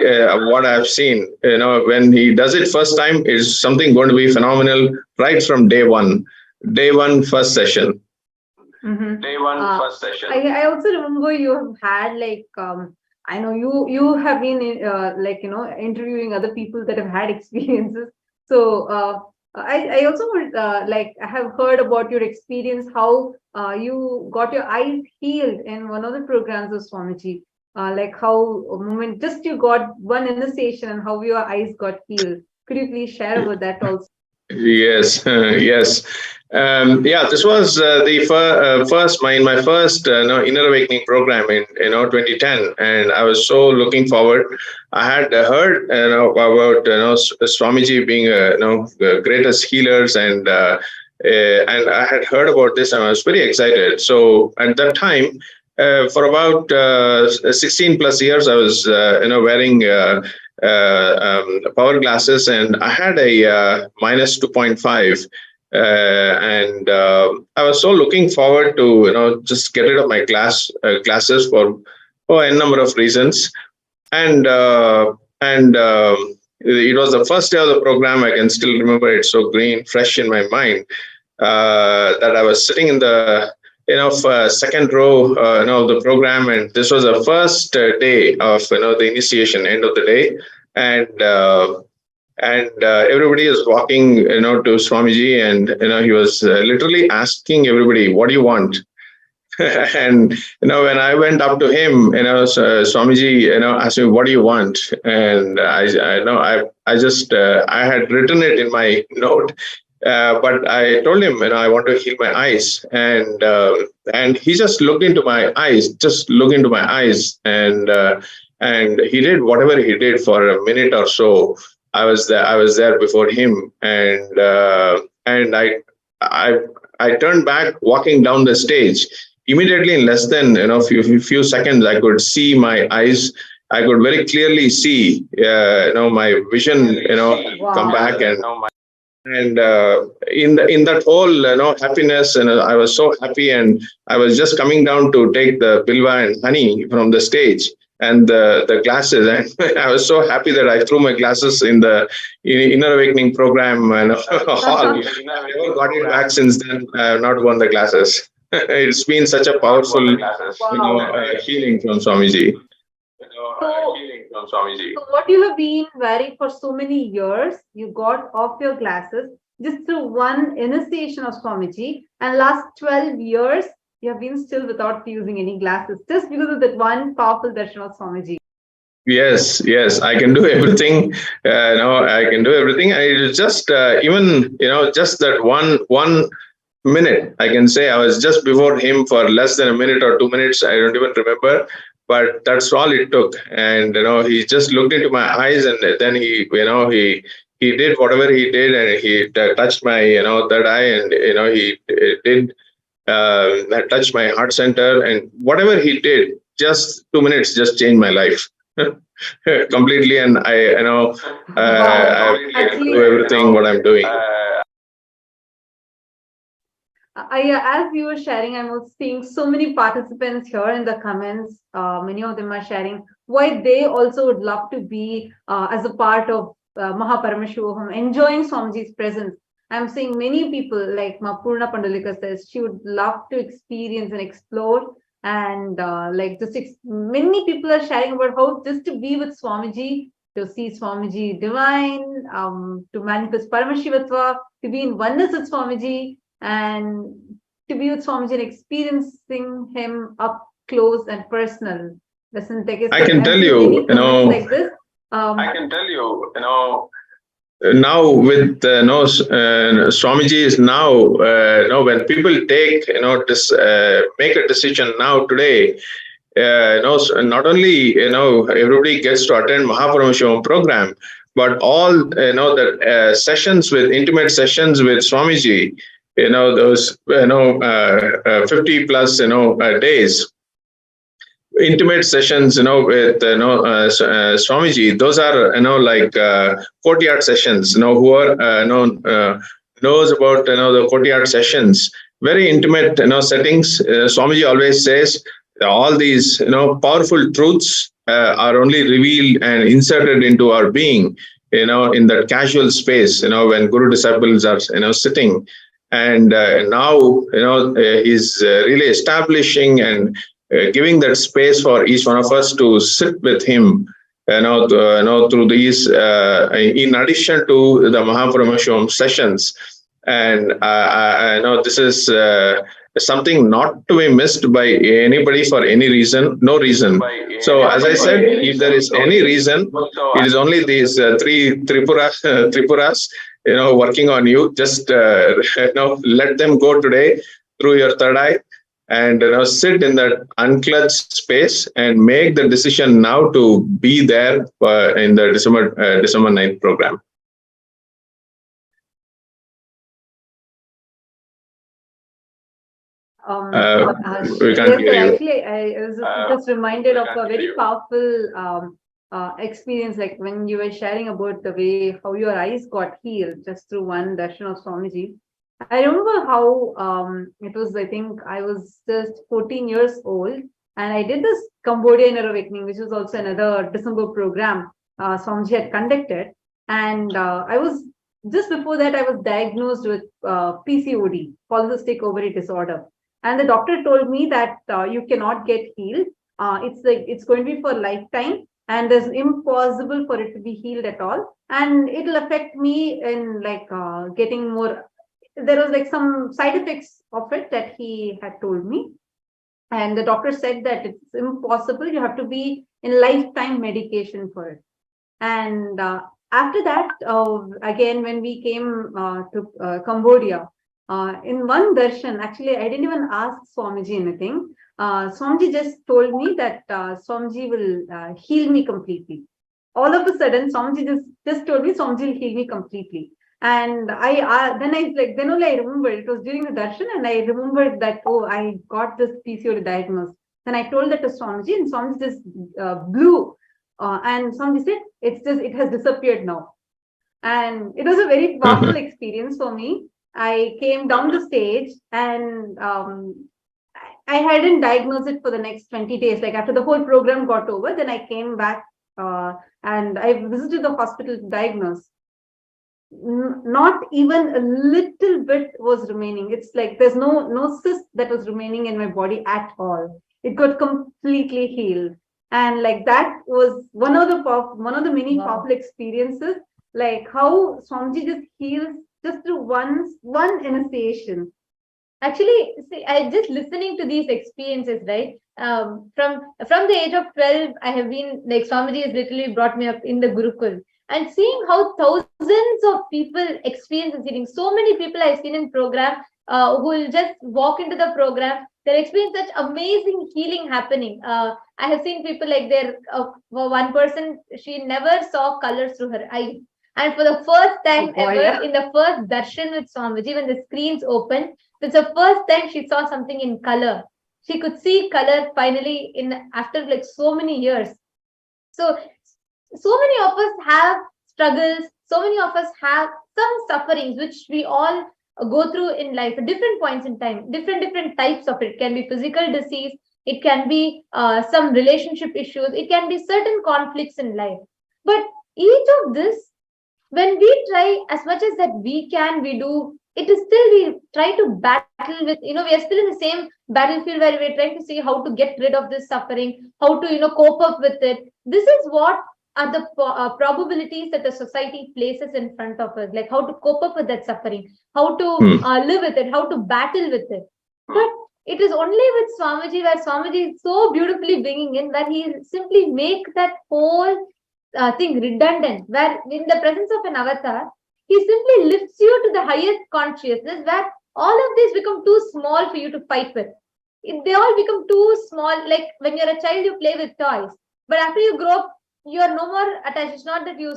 what I've seen. When he does it first time, it's something going to be phenomenal right from day one, first session. Mm-hmm. First session. I also remember you have had like I know you have been interviewing other people that have had experiences. So I also would I have heard about your experience, how you got your eyes healed in one of the programs of Swamiji. How a moment just you got one initiation and how your eyes got healed. Could you please share about that also? Yes, yes. This was my first inner awakening program in 2010, and I was so looking forward. I had heard about Swamiji being the greatest healers, and I had heard about this, and I was very excited. So at that time, for about 16 plus years, I was wearing power glasses, and I had a minus 2.5. And I was so looking forward to just get rid of my glasses for a number of reasons, and it was the first day of the program. I can still remember it so fresh in my mind, that I was sitting in the second row of the program, and this was the first day of the initiation, end of the day, and everybody is walking to Swamiji, and he was literally asking everybody, "What do you want?" And when I went up to him, Swamiji asked me, "What do you want?" And I had written it in my note, but I told him, I want to heal my eyes, and he just looked into my eyes, and he did whatever he did for a minute or so. I was there before him, and I turned back, walking down the stage. Immediately, in less than few seconds, I could see my eyes. I could very clearly see my vision come back, and in that whole happiness, and I was so happy, and I was just coming down to take the bilwa and honey from the stage and the glasses, and I was so happy that I threw my glasses in the Inner Awakening program and hall. I never got it back since then. I have not won the glasses. It's been such a powerful healing from Swamiji. So what you have been wearing for so many years, you got off your glasses just through one initiation of Swamiji, and last 12 years you have been still without using any glasses, just because of that one powerful darshan of Swamiji. Yes, I can do everything. I can do everything. And it is just even just that one minute. I can say I was just before him for less than a minute or 2 minutes. I don't even remember, but that's all it took. And he just looked into my eyes, and then he did whatever he did, and he touched my third eye, and he did touch my heart center, and whatever he did, just 2 minutes just changed my life completely. And I do everything what I'm doing. As you were sharing, I'm also seeing so many participants here in the comments. Many of them are sharing why they also would love to be as a part of Paramashivoham, enjoying Swamiji's presence. I'm seeing many people like Purna Pandalika says she would love to experience and explore, and many people are sharing about how just to be with Swamiji, to see Swamiji divine, to manifest Paramashivatva, to be in oneness with Swamiji, and to be with Swamiji and experiencing him up close and personal. I can tell you, like this. I can tell you, now with Swamiji is now when people take make a decision now today, not only everybody gets to attend Paramashivam program, but all the sessions with intimate sessions with Swamiji, those 50 plus days, intimate sessions with Swamiji. Those are like courtyard sessions. Who are knows about the courtyard sessions, very intimate settings. Swamiji always says all these powerful truths are only revealed and inserted into our being in that casual space when guru disciples are sitting. And now he's really establishing and giving that space for each one of us to sit with him, through these, in addition to the Paramashivam sessions. And I know this is something not to be missed by anybody for any reason, no reason. So as I said, if there is any reason, it is only these three Tripuras, working on you. Just let them go today through your third eye, and sit in that unclutched space and make the decision now to be there in the December 9th program. We can't hear you. Actually, I was just reminded of a very powerful experience, like when you were sharing about the way how your eyes got healed just through one darshan of Swamiji. I remember how it was, I think I was just 14 years old, and I did this Cambodia Inner Awakening, which was also another December program Swamiji had conducted. And I was, just before that, I was diagnosed with PCOD, polycystic ovary disorder. And the doctor told me that you cannot get healed. It's going to be for lifetime, and it's impossible for it to be healed at all. And it'll affect me in like getting more. There was like some side effects of it that he had told me. And the doctor said that it's impossible. You have to be in lifetime medication for it. And after that, again, when we came to Cambodia, in one darshan, actually, I didn't even ask Swamiji anything. Swamiji just told me that Swamiji will heal me completely. All of a sudden, Swamiji just told me Swamiji will heal me completely. And then only I remembered, it was during the darshan, and I remembered that, oh, I got this PCOD diagnosis. Then I told that to Swamiji, and Swamiji just blew. And Swamiji said, it has disappeared now. And it was a very powerful experience for me. I came down the stage, and I hadn't diagnosed it for the next 20 days. Like after the whole program got over, then I came back and I visited the hospital to diagnose. Not even a little bit was remaining. It's like there's no cyst that was remaining in my body at all. It got completely healed. And like that was one of the many powerful experiences, like how Swamiji just heals just through one initiation. Actually, see, I just listening to these experiences, right? From the age of 12, I have been like Swamiji has literally brought me up in the Gurukul, and seeing how thousands of people experience healing. So many people I've seen in program who will just walk into the program, they'll experience such amazing healing happening. I have seen people like for one person, she never saw colors through her eyes. And for the first time ever, in the first darshan with Swamiji, when the screens opened, it's the first time she saw something in color. She could see color finally after like so many years. So many of us have struggles. So many of us have some sufferings, which we all go through in life at different points in time, different types of it. It can be physical disease. It can be some relationship issues. It can be certain conflicts in life. But each of this, when we try as much as that we can, we do, it is still we try to battle with, we are still in the same battlefield where we're trying to see how to get rid of this suffering, how to, cope up with it. This is what are the probabilities that the society places in front of us, like how to cope up with that suffering, how to live with it, how to battle with it. But it is only with Swamiji where Swamiji is so beautifully bringing in that he simply make that whole thing redundant, where in the presence of an avatar, he simply lifts you to the highest consciousness, where all of these become too small for you to fight with. They all become too small. Like when you're a child, you play with toys, but after you grow up, you are no more attached. It's not that you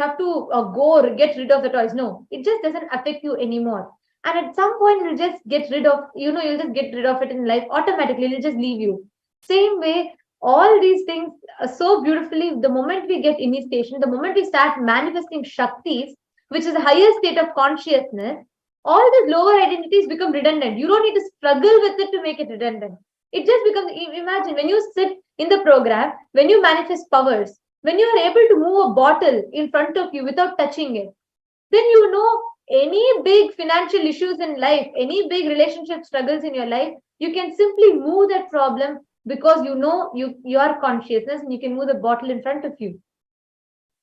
have to go or get rid of the toys. No, it just doesn't affect you anymore. And at some point, you'll just get rid of, you'll just get rid of it in life automatically. It'll just leave you. Same way, all these things are so beautifully, the moment we get initiation, the moment we start manifesting Shaktis, which is the highest state of consciousness, all the lower identities become redundant. You don't need to struggle with it to make it redundant. It just becomes, imagine when you sit in the program, when you manifest powers, when you are able to move a bottle in front of you without touching it, then any big financial issues in life, any big relationship struggles in your life, you can simply move that problem because your consciousness, and you can move the bottle in front of you.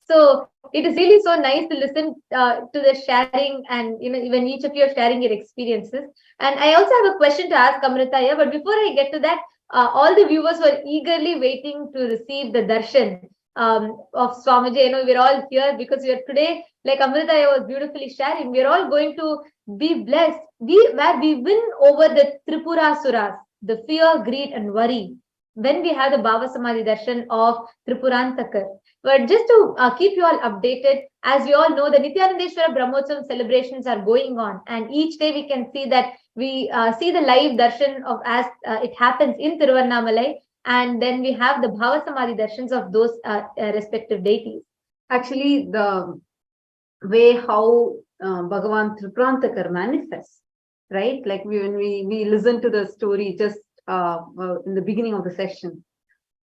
So it is really so nice to listen to the sharing, and when each of you are sharing your experiences. And I also have a question to ask Amritaya, but before I get to that, all the viewers were eagerly waiting to receive the darshan of Swamiji. We're all here because we are today, like Amritaya was beautifully sharing, we're all going to be blessed. Where we win over the Tripurasuras, the fear, greed, and worry, when we have the Bhava Samadhi darshan of Tripurantakar. But just to keep you all updated, as you all know, the Nithyanandeshwara Brahmotsavam celebrations are going on, and each day we can see that we see the live darshan of as it happens in Tiruvannamalai. and then we have the Bhava Samadhi darshans of those respective deities. Actually, the way how Bhagavan Tripurantakar manifests, right? Like when we listen to the story just in the beginning of the session,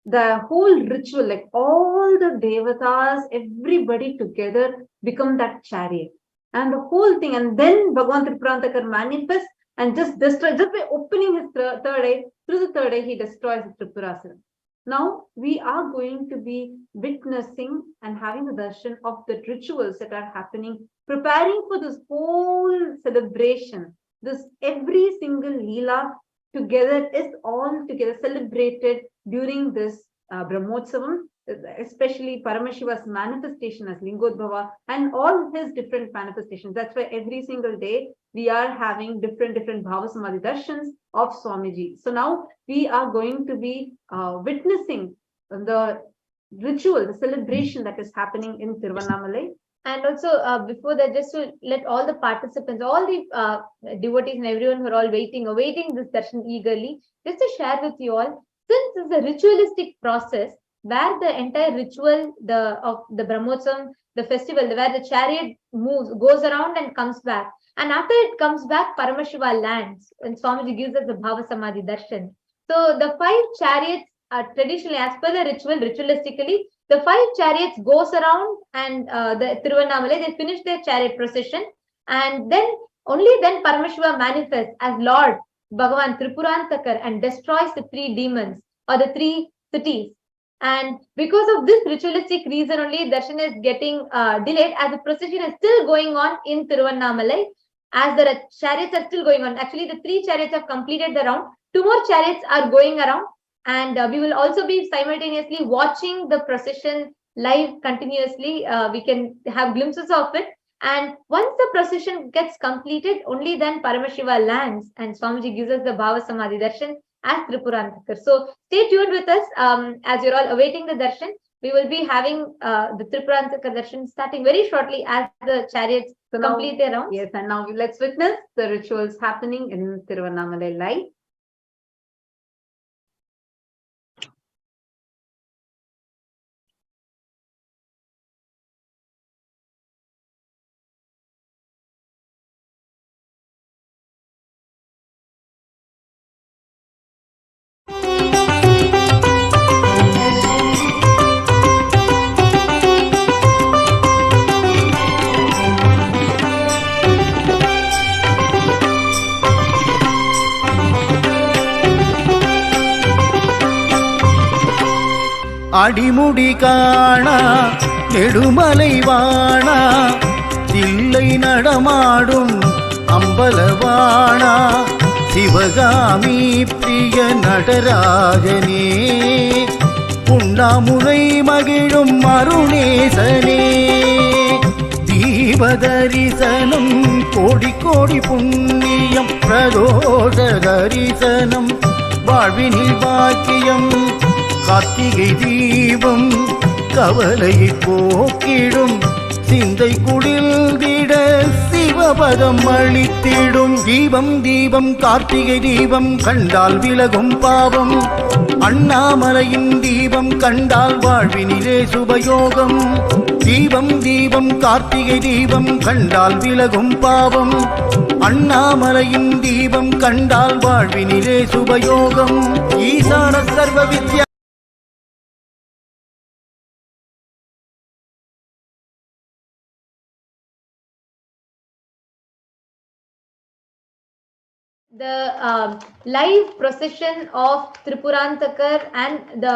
the whole ritual, like all the devatas, everybody together become that chariot. And the whole thing, and then Bhagavan Tripurantakar manifests and just destroys, just by opening his third eye, through the third eye, he destroys the Tripurasura. Now we are going to be witnessing and having the darshan of the rituals that are happening, preparing for this whole celebration. This every single Leela together is all together celebrated during this Brahmotsavam, especially Paramashiva's manifestation as Lingodbhava and all his different manifestations. That's why every single day we are having different Bhava Samadhi darshans of Swamiji. So now we are going to be witnessing the ritual, the celebration that is happening in Tiruvannamalai. And also, before that, just to let all the participants, all the devotees and everyone who are all awaiting this darshan eagerly, just to share with you all, since it's a ritualistic process where the entire ritual of the Brahmotsavam, the festival, where the chariot goes around and comes back. And after it comes back, Paramashiva lands, and Swamiji gives us the Bhava Samadhi darshan. So the 5 chariots are traditionally, as per the ritualistically, the 5 chariots goes around and the Tiruvannamalai, they finish their chariot procession, and then only then Paramashiva manifests as Lord Bhagavan Tripurantakar and destroys the 3 demons or the 3 cities. And because of this ritualistic reason only, darshan is getting delayed, as the procession is still going on in Tiruvannamalai, as the chariots are still going on. Actually, the 3 chariots have completed the round. 2 more chariots are going around, and we will also be simultaneously watching the procession live continuously. We can have glimpses of it. And once the procession gets completed, only then Paramashiva lands and Swamiji gives us the Bhava Samadhi darshan as Tripurantakar. So stay tuned with us as you're all awaiting the darshan. We will be having the Tripurantakar darshan starting very shortly as the chariots complete their rounds. Yes, and now let's witness the rituals happening in Tiruvannamalai live. அடிமுடி காணா நெடுமலை வாணா தில்லை நடமாடும் அம்பலவாணா சிவகாமி பிரிய நடராஜனே உண்ணாமுலை மகிழும் அருணேசனே தீபதரிசனம் கோடி கோடி புண்ணியம் பிரதோஷ தரிசனம் வாழ்வினில் பாக்கியம் கார்த்திகை தீபம் கவலையை போக்கிடும் சிந்தை குடில்திட சிவபதம் அளித்திடும் தீபம் தீபம் கார்த்திகை தீபம் கண்டால் விலகும் பாவம் அண்ணாமலையின் தீபம் கண்டால் வாழ்வினிலே சுபயோகம் தீபம் தீபம் கார்த்திகை தீபம் கண்டால் விலகும் பாவம் அண்ணாமலையின் தீபம் கண்டால் வாழ்வினிலே சுபயோகம் ஈசான சர்வ வித்யா the live procession of Tripurantakar and the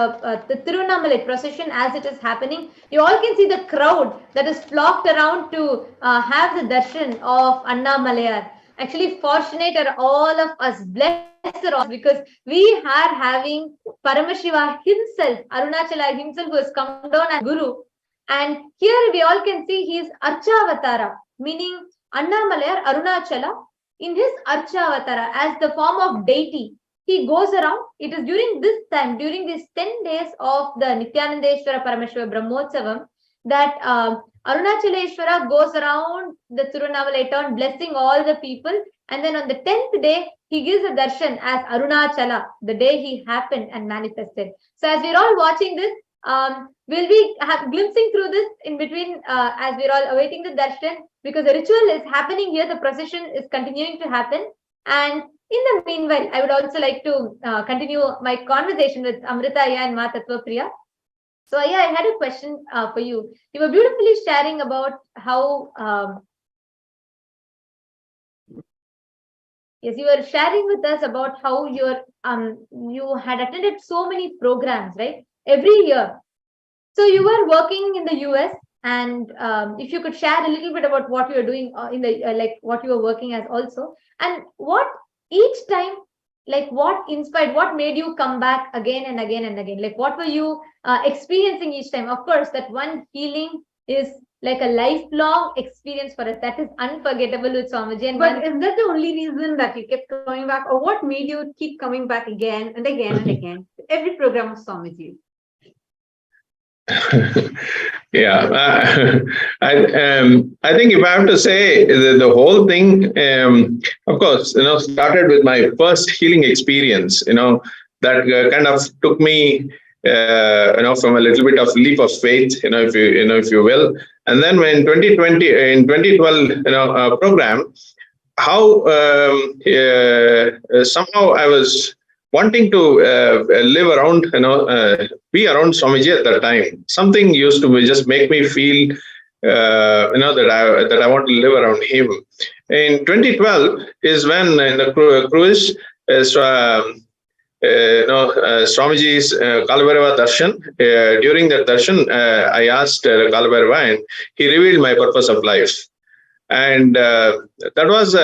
Tiruvannamalai procession as it is happening. You all can see the crowd that is flocked around to have the darshan of Annamalayar. Actually, fortunate are all of us, blessed are all, because we are having Paramashiva himself, Arunachala himself, who has come down as Guru. And here we all can see he is Archavatara, meaning Annamalayar, Arunachala, in his Archavatara as the form of deity. He goes around. It is during this time, during these 10 days of the Nithyanandeshwara Paramashiva Brahmotsavam, that Arunachaleshwara goes around the Tiruvannamalai town blessing all the people. And then on the 10th day, he gives a darshan as Arunachala, the day he happened and manifested. So as we're all watching this, we'll be glimpsing through this in between as we're all awaiting the darshan, because the ritual is happening here, the procession is continuing to happen. And in the meanwhile, I would also like to continue my conversation with Amrita Aya and Ma Tattva Priya. So Aya, I had a question for you. You were beautifully sharing about how yes, you were sharing with us about how you had attended so many programs, right? Every year. So you were working in the US, and if you could share a little bit about what you were doing in the like what you were working as also, and what each time, like what inspired, what made you come back again and again and again? Like what were you experiencing each time? Of course, that one healing is like a lifelong experience for us. That is unforgettable with Swamiji. But is that the only reason that you kept coming back, or what made you keep coming back again and again and again to every program of Swamiji? Yeah, I think if I have to say the whole thing, of course, started with my first healing experience. That kind of took me, from a little bit of leap of faith, if you will. And then when 2012, program, how somehow I was wanting to live around, be around Swamiji at that time. Something used to just make me feel, that I want to live around him. In 2012 is when in the cruise, Swamiji's Kalabhairava Darshan. During that Darshan, I asked Kalabhairava, and he revealed my purpose of life. And that was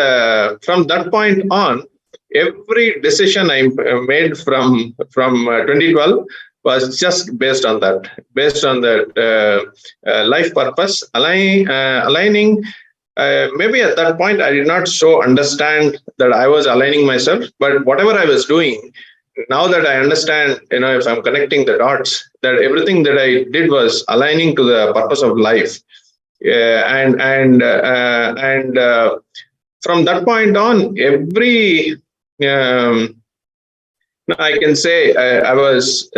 from that point on, every decision I made from 2012 was just based on that life purpose, aligning. Maybe at that point I did not so understand that I was aligning myself, but whatever I was doing, now that I understand, if I'm connecting the dots, that everything that I did was aligning to the purpose of life. And from that point on, every I can say I was.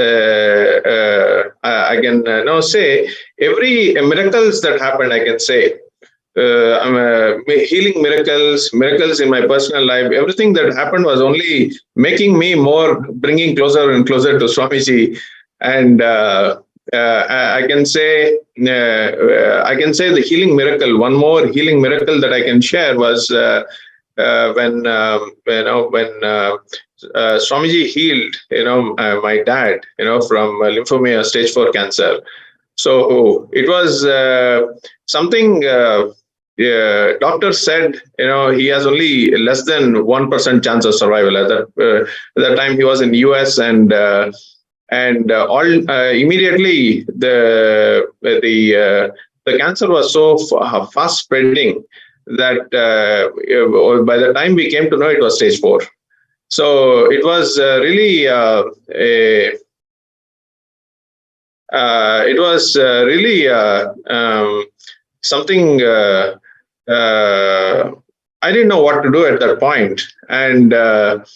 I can now say every miracles that happened. I can say healing miracles in my personal life. Everything that happened was only making me more, bringing closer and closer to Swamiji. And I can say the healing miracle. One more healing miracle that I can share was when Swamiji healed, my dad, from lymphoma stage 4 cancer. So it was something. Doctor said, he has only less than 1% chance of survival. At that time, he was in US, and immediately the cancer was so fast spreading that by the time we came to know, it was stage 4. So it was really something. I didn't know what to do at that point, and the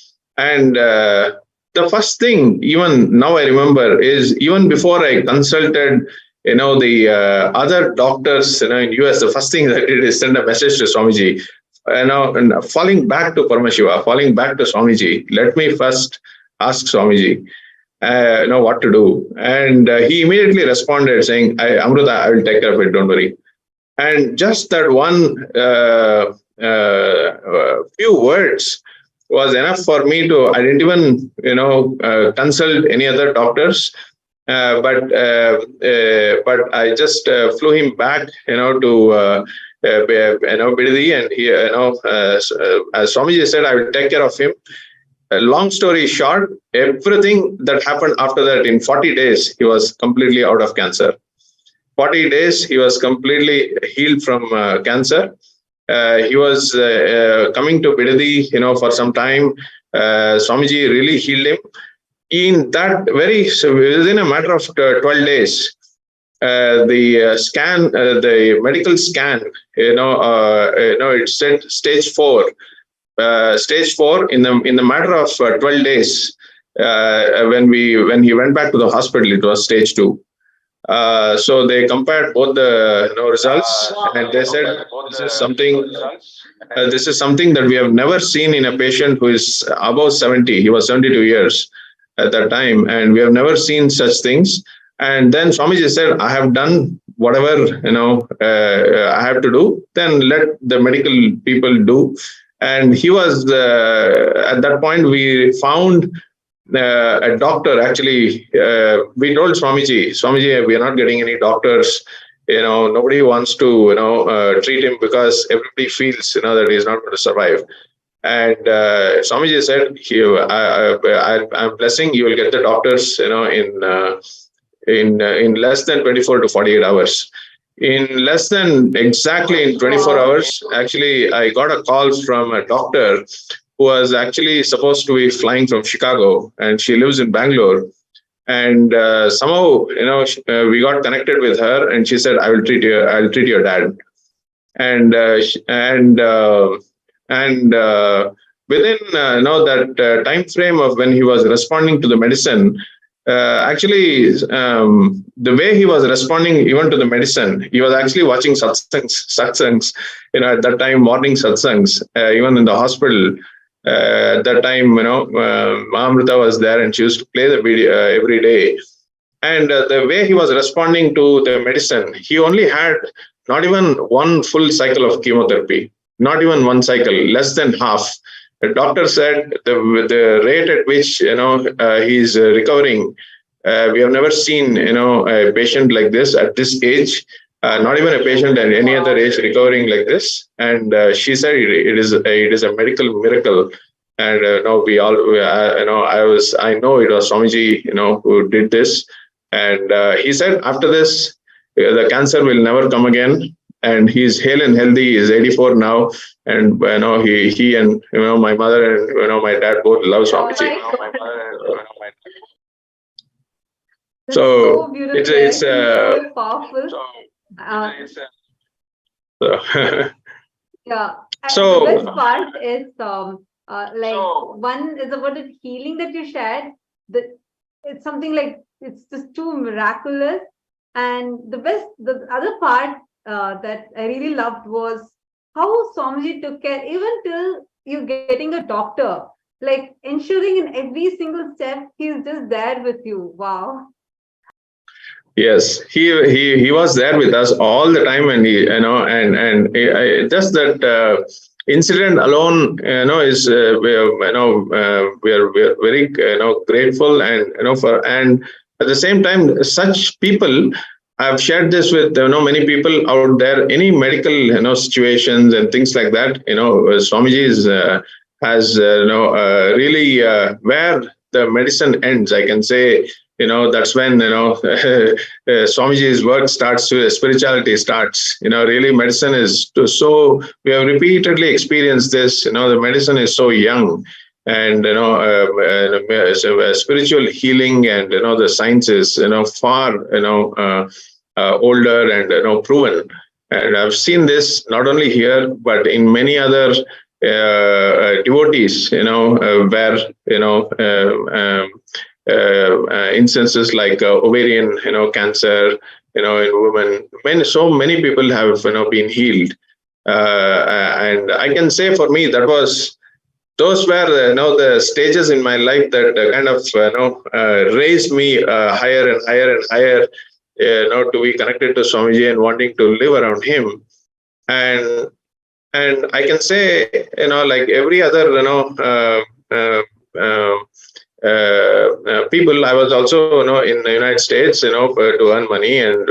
first thing, even now I remember, is even before I consulted, the other doctors, in US, the first thing that I did is send a message to Swamiji, and falling back to Paramashiva, falling back to Swamiji. Let me first ask Swamiji, what to do, and he immediately responded saying, "Amrita, I will take care of it. Don't worry." And just that one few words was enough for me to. I didn't even, consult any other doctors, but I just flew him back, to Bidadi, and he, as Swamiji said, I will take care of him. Long story short, everything that happened after that, in 40 days, he was completely out of cancer. 40 days, he was completely healed from cancer. He was coming to Bidadi, for some time. Swamiji really healed him. In that within a matter of 12 days, the scan, the medical scan, it said stage 4. stage 4 in the matter of 12 days. When he went back to the hospital, it was stage 2. So they compared both the results, and they said this is something that we have never seen in a patient who is above 70. He was 72 years at that time, and we have never seen such things. And then Swamiji said, I have done whatever I have to do. Then let the medical people do. And he was at that point we found a doctor. Actually, we told Swamiji, we are not getting any doctors. Nobody wants to treat him because everybody feels that he is not going to survive. And Swamiji said, I'm blessing you will get the doctors in less than 24 to 48 hours. In less than exactly in 24 hours, actually, I got a call from a doctor who was actually supposed to be flying from Chicago, and she lives in Bangalore. And somehow, we got connected with her, and she said, I'll treat your dad. And within that time frame of when he was responding to the medicine, actually, the way he was responding even to the medicine, he was actually watching satsangs, at that time, morning satsangs, even in the hospital. At that time, Mahamrita was there, and she used to play the video every day. And the way he was responding to the medicine, he only had not even one full cycle of chemotherapy, not even one cycle, less than half. The doctor said the rate at which he's recovering, we have never seen a patient like this at this age, not even a patient at any other age recovering like this. And she said it is a medical miracle. And we all I know it was Swamiji who did this. And he said after this the cancer will never come again. And he's hale and healthy. He's 84 now, and he and my mother and my dad both love Swamiji. So beautiful. It's so powerful. Yeah. And So the best part is one is about the healing that you shared. It's something like it's just too miraculous. And the other part that I really loved was how Swamiji took care, even till you getting a doctor, like ensuring in every single step, he's just there with you. Wow. yes, he was there with us all the time, and just that incident alone, is we are very grateful, and at the same time, such people. I've shared this with many people out there. Any medical situations and things like that. Swamiji has really where the medicine ends. I can say that's when Swamiji's work starts. Spirituality starts. Really, medicine is so. We have repeatedly experienced this. The medicine is so young. And spiritual healing and the science is far older and proven. And I've seen this not only here but in many other devotees. Where instances like ovarian cancer in women. So many people have been healed, and I can say for me that was. Those were the stages in my life that kind of raised me higher and higher and higher, to be connected to Swamiji and wanting to live around him. And I can say like every other people, I was also in the United States to earn money, and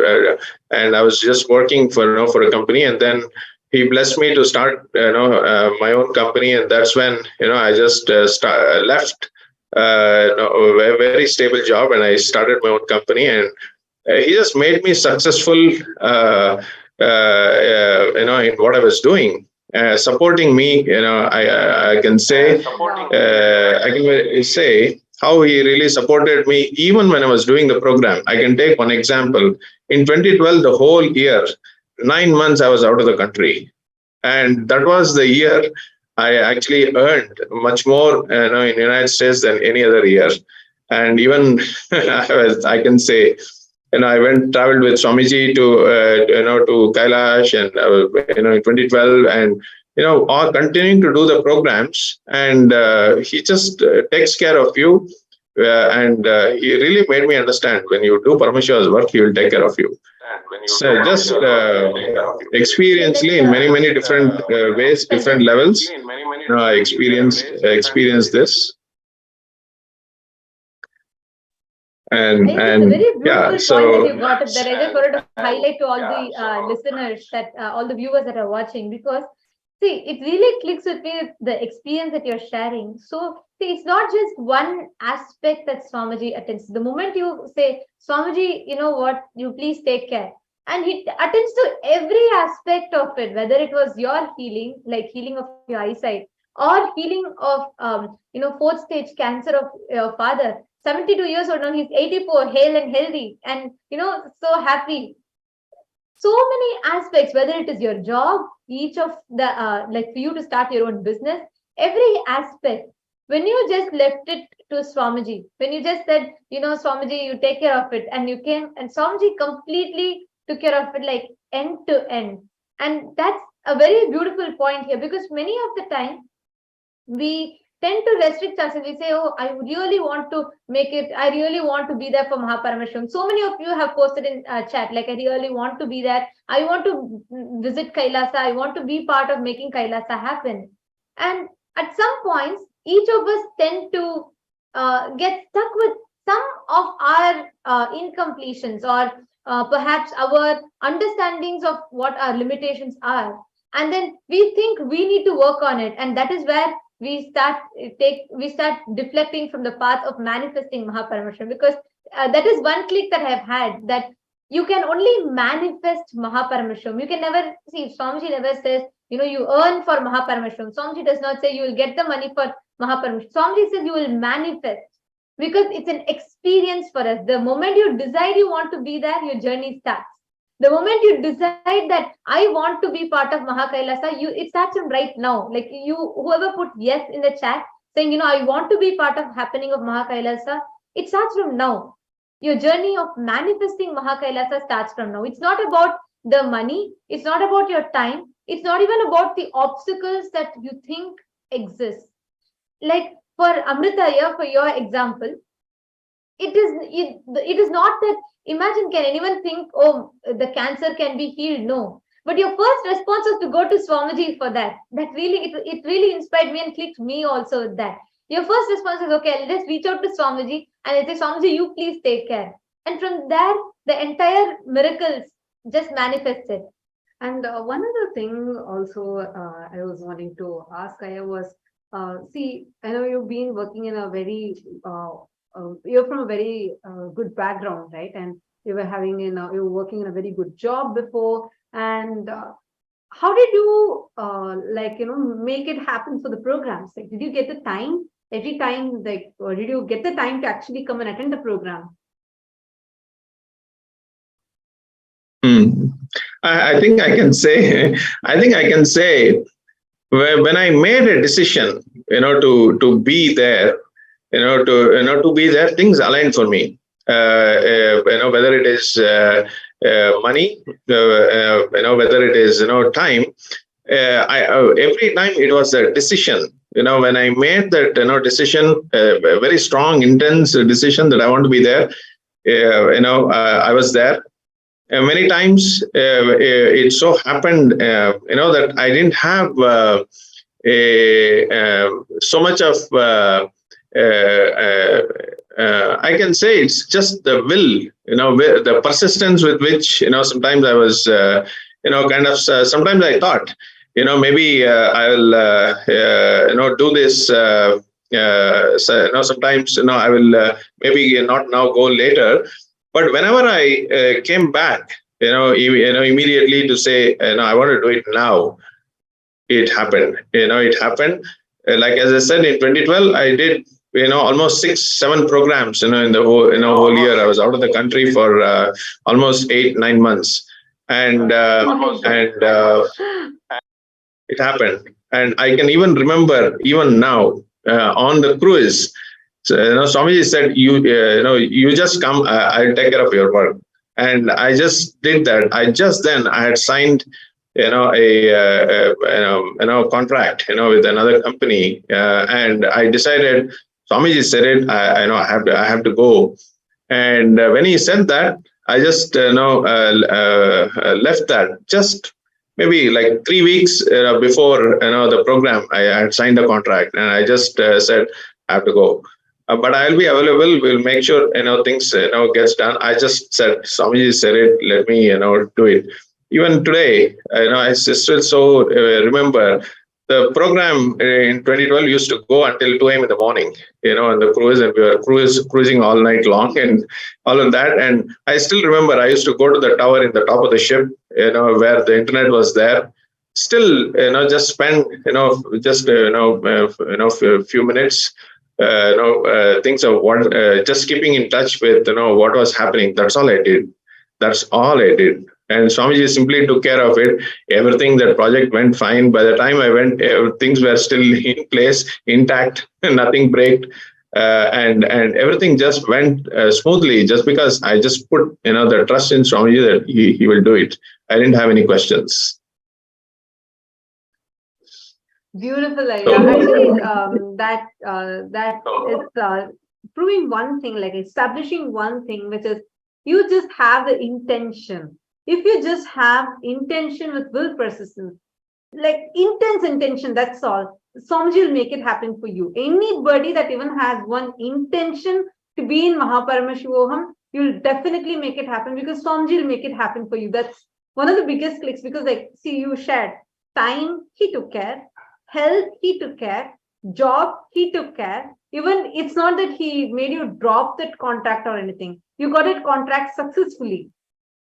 I was just working for a company, and then he blessed me to start, my own company, and that's when I just left a very stable job, and I started my own company, and he just made me successful, in what I was doing, supporting me. I can say, how he really supported me even when I was doing the program. I can take one example. In 2012, the whole year. 9 months I was out of the country, and that was the year I actually earned much more, in the United States than any other year. And even I can say, I traveled with Swamiji to Kailash, and in 2012, and all continuing to do the programs, and he just takes care of you, and he really made me understand, when you do Paramashiva's work, he will take care of you. So just experiencely in many different ways, different levels, I experienced this. And it's a very beautiful yeah, point so that you got up there. I just wanted to highlight to all the listeners, that all the viewers that are watching, because see, it really clicks with me, the experience that you're sharing. So see, it's not just one aspect that Swamiji attends. The moment you say, Swamiji, you know what, you please take care, and he attends to every aspect of it, whether it was your healing, like healing of your eyesight, or healing of fourth stage cancer of your father. 72 years old now, he's 84, hale and healthy, and so happy. So many aspects, whether it is your job, each of the like for you to start your own business, every aspect. When you just left it to Swamiji, when you just said, Swamiji, you take care of it, and you came, and Swamiji completely took care of it, like end to end. And that's a very beautiful point here, because many of the time we tend to restrict ourselves. We say, oh, I really want to make it, I really want to be there for Paramashivam. So many of you have posted in chat, like, I really want to be there, I want to visit Kailasa, I want to be part of making Kailasa happen. And at some points, each of us tend to get stuck with some of our incompletions, or perhaps our understandings of what our limitations are. And then we think we need to work on it, and that is where we start deflecting from the path of manifesting Paramashivam, because that is one click that I have had, that you can only manifest Paramashivam. You can never see, Swamiji never says, you earn for Paramashivam. Swamiji does not say you will get the money for Paramashivam. Swamiji says you will manifest, because it's an experience for us. The moment you decide you want to be there, your journey starts. The moment you decide that I want to be part of Kailasa, it starts from right now. Like whoever put yes in the chat saying, I want to be part of happening of Kailasa, it starts from now. Your journey of manifesting Kailasa starts from now. It's not about the money. It's not about your time. It's not even about the obstacles that you think exist. Like for Amrita here, for your example, it is not that, imagine, can anyone think, oh, the cancer can be healed? No. But your first response was to go to Swamiji for that. That really, it really inspired me and clicked me also with that. Your first response is, okay, let's reach out to Swamiji and say, Swamiji, you please take care. And from there, the entire miracles just manifested. And one other thing also I was wanting to ask Aya was, see, I know you've been working in a very you're from a very good background, right? And you were working in a very good job before. And how did you make it happen for the programs? Like, did you get the time every time, or did you get the time to actually come and attend the program? I think I can say, when I made a decision, to be there, to be there, things aligned for me. Whether it is money, whether it is time. Every time it was a decision. When I made that decision, a very strong, intense decision that I want to be there. I was there. Many times it so happened, that I didn't have so much of. I can say it's just the will, the persistence with which, sometimes I was, sometimes I thought, maybe I'll, do this. Sometimes, I will maybe not now, go later. But whenever I came back, immediately to say, I want to do it now, it happened. It happened. Like as I said, in 2012, I did almost 6-7 programs. In the whole year, I was out of the country for almost 8-9 months, and it happened. And I can even remember, even now, on the cruise, so, Swamiji said, you just come, I'll take care of your work. And I just did that. I had signed, a contract, with another company. And I decided, Swamiji said it, I have to go. And when he said that, I just, left that just maybe like 3 weeks before the program. I had signed a contract, and I just said I have to go, but I'll be available. We'll make sure things gets done. I just said, Swamiji said it, let me do it. Even today, I still so remember the program in 2012 used to go until 2 a.m. in the morning, on the cruise, and we were cruising all night long and all of that. And I still remember I used to go to the tower in the top of the ship, where the internet was there. Still, just spend, just, a few minutes, things of what, just keeping in touch with, what was happening. That's all I did. That's all I did. And Swamiji simply took care of it. Everything, that project went fine. By the time I went, things were still in place, intact, nothing breaked. And everything just went smoothly, just because I just put the trust in Swamiji that he will do it. I didn't have any questions. Beautiful, actually, that is proving one thing, like establishing one thing, which is you just have the intention. If you just have intention with will persistence, like intense intention, that's all, Swamiji will make it happen for you. Anybody that even has one intention to be in Paramashivoham, you'll definitely make it happen, because Swamiji will make it happen for you. That's one of the biggest clicks, because like, see, you shared time, he took care, health, he took care, job, he took care. Even it's not that he made you drop that contract or anything. You got it contract successfully.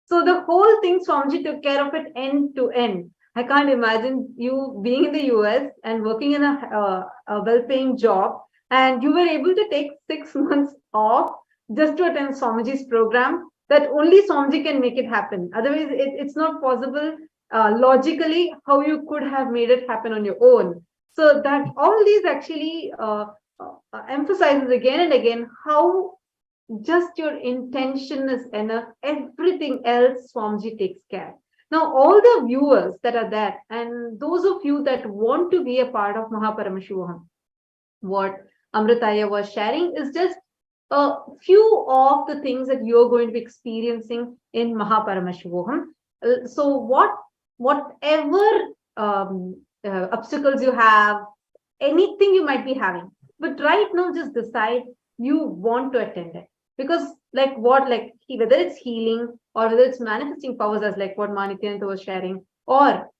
So the whole thing, Swamiji took care of it end to end. I can't imagine you being in the US and working in a well-paying job, and you were able to take 6 months off just to attend Swamiji's program. That only Swamiji can make it happen. Otherwise, it's not possible logically how you could have made it happen on your own. So that all these actually emphasizes again and again how just your intention is enough. Everything else Swamiji takes care. Now, all the viewers that are there, and those of you that want to be a part of Paramashivoham, what Amritaya was sharing is just a few of the things that you're going to be experiencing in Paramashivoham. So whatever obstacles you have, anything you might be having, but right now just decide you want to attend it. Because whether it's healing or whether it's manifesting powers, as like what Nithyananda was sharing, or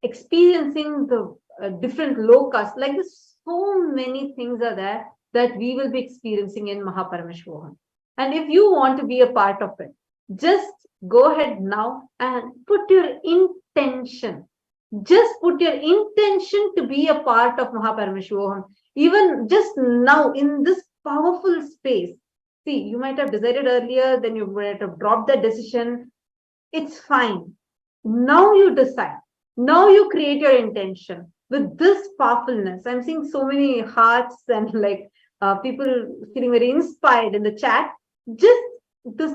experiencing the different lokas, like this, so many things are there that we will be experiencing in Paramashivoham. And if you want to be a part of it, just go ahead now and put your intention. Just put your intention to be a part of Paramashivoham. Even just now in this powerful space. See, you might have decided earlier, then you might have dropped the decision. It's fine. Now you decide. Now you create your intention with this powerfulness. I'm seeing so many hearts and people feeling very inspired in the chat. Just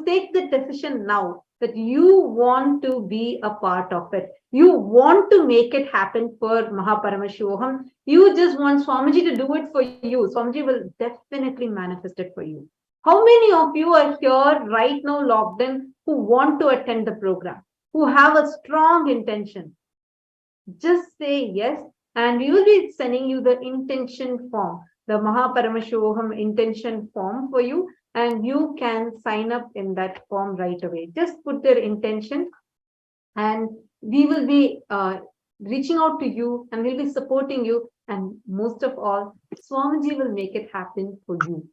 take the decision now that you want to be a part of it. You want to make it happen for Paramashivoham. You just want Swamiji to do it for you. Swamiji will definitely manifest it for you. How many of you are here right now logged in who want to attend the program, who have a strong intention? Just say yes, and we will be sending you the intention form, the Paramashivoham intention form for you, and you can sign up in that form right away. Just put their intention, and we will be reaching out to you, and we'll be supporting you, and most of all, Swamiji will make it happen for you.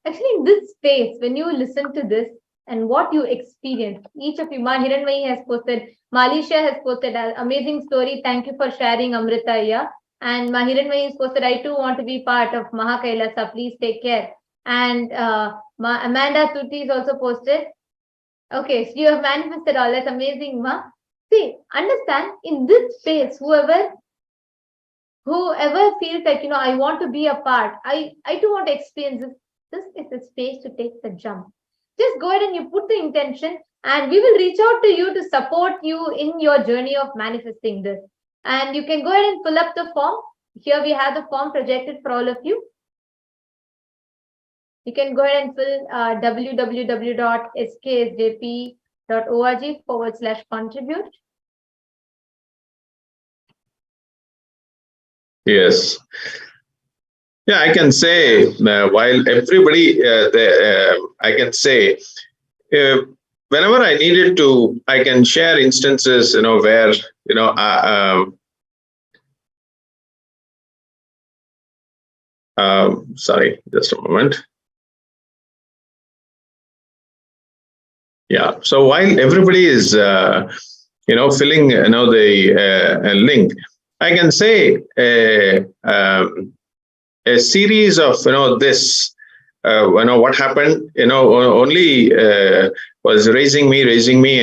Actually, in this space, when you listen to this and what you experience, each of you, Hiranmayi has posted, Malisha has posted an amazing story. Thank you for sharing, Amritaya. And Hiranmayi has posted, I too want to be part of KAILASA. Please take care. And Amanda Tutti is also posted. Okay, so you have manifested all. That's amazing, Ma. See, understand, in this space, whoever whoever feels like, I want to be a part, I too want to experience this. This is the space to take the jump. Just go ahead and you put the intention, and we will reach out to you to support you in your journey of manifesting this. And you can go ahead and fill up the form. Here we have the form projected for all of you. You can go ahead and fill www.sksjp.org/contribute. Yes. Yeah, I can say, while everybody, I can say, whenever I needed to, I can share instances, where, sorry, just a moment. Yeah. So while everybody is, filling, the link, I can say a series of, this, what happened, only was raising me,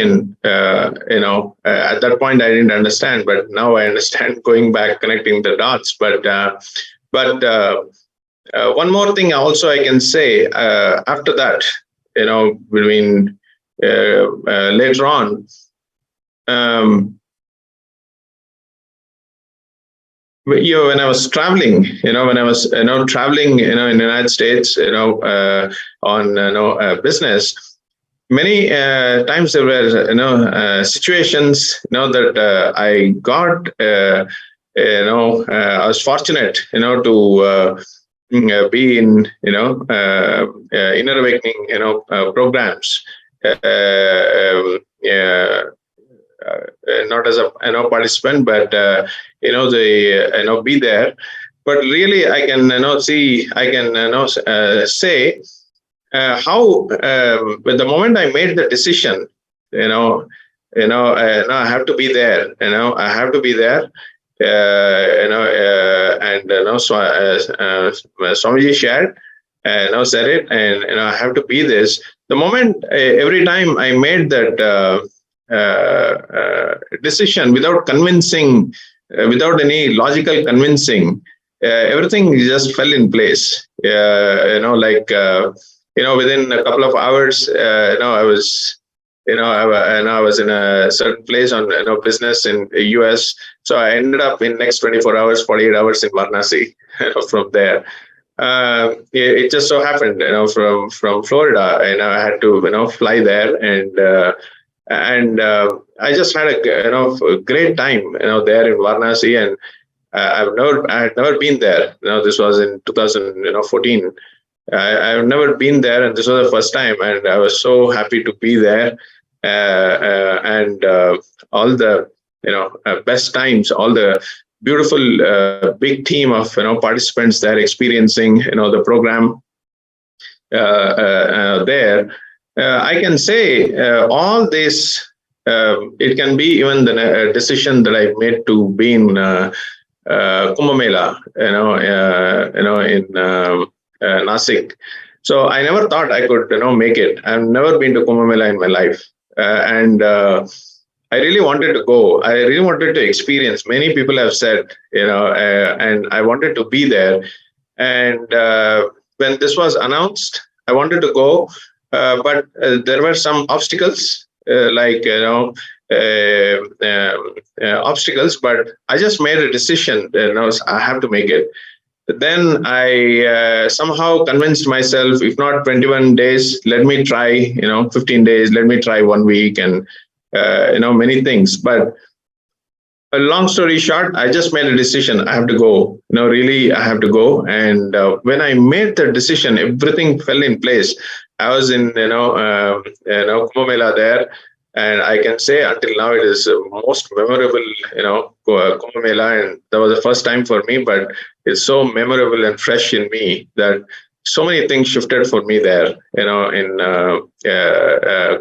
and at that point I didn't understand, but now I understand. Going back, connecting the dots, but one more thing also I can say, after that, between later on, when I was traveling, traveling, in the United States, on, business, many times there were, situations, that I got, I was fortunate, to be in, inner awakening, programs, not as a participant, but be there. But really, I can see, I can say how with the moment I made the decision, I have to be there. I have to be there. And Swamiji shared, said it, and I have to be this. The moment, every time I made that decision without convincing, without any logical convincing, everything just fell in place. Within a couple of hours, I was. I was in a certain place on business in the US. So I ended up in next 24 hours, 48 hours in Varanasi. From there, it just so happened, from Florida, I had to fly there, and I just had a great time, there in Varanasi, and I had never been there. This was in 2014. I've never been there, and this was the first time, and I was so happy to be there. And all the best times, all the beautiful big team of participants there experiencing the program there. I can say all this. It can be even the decision that I made to be in Kumbh Mela, in Nasik. So I never thought I could, make it. I've never been to Kumbh Mela in my life, and I really wanted to go. I really wanted to experience. Many people have said, and I wanted to be there. And when this was announced, I wanted to go, but there were some obstacles, obstacles. But I just made a decision. I have to make it. Then I somehow convinced myself, if not 21 days, let me try, 15 days, let me try 1 week, and, many things. But a long story short, I just made a decision. I have to go, really, I have to go. And when I made the decision, everything fell in place. I was in, Kumbh Mela there. And I can say until now, it is most memorable, Kumbh Mela. And that was the first time for me, but it's so memorable and fresh in me that so many things shifted for me there, in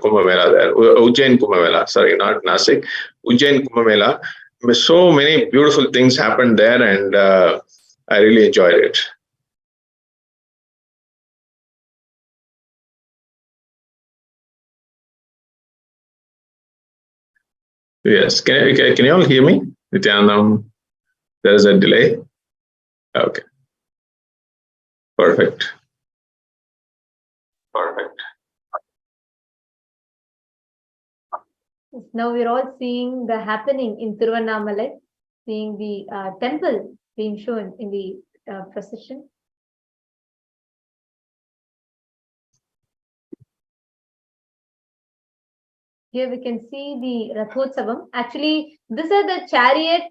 Kumbh Mela there. Ujjain Kumbh Mela, sorry, not Nasik. Ujjain Kumbh Mela. So many beautiful things happened there, and I really enjoyed it. Yes, can you all hear me? Nithyanandam, there is a delay. Okay. Perfect. Perfect. Now we're all seeing the happening in Tiruvannamalai, seeing the temple being shown in the procession. Here we can see the Rathotsavam. Actually, this is the chariot.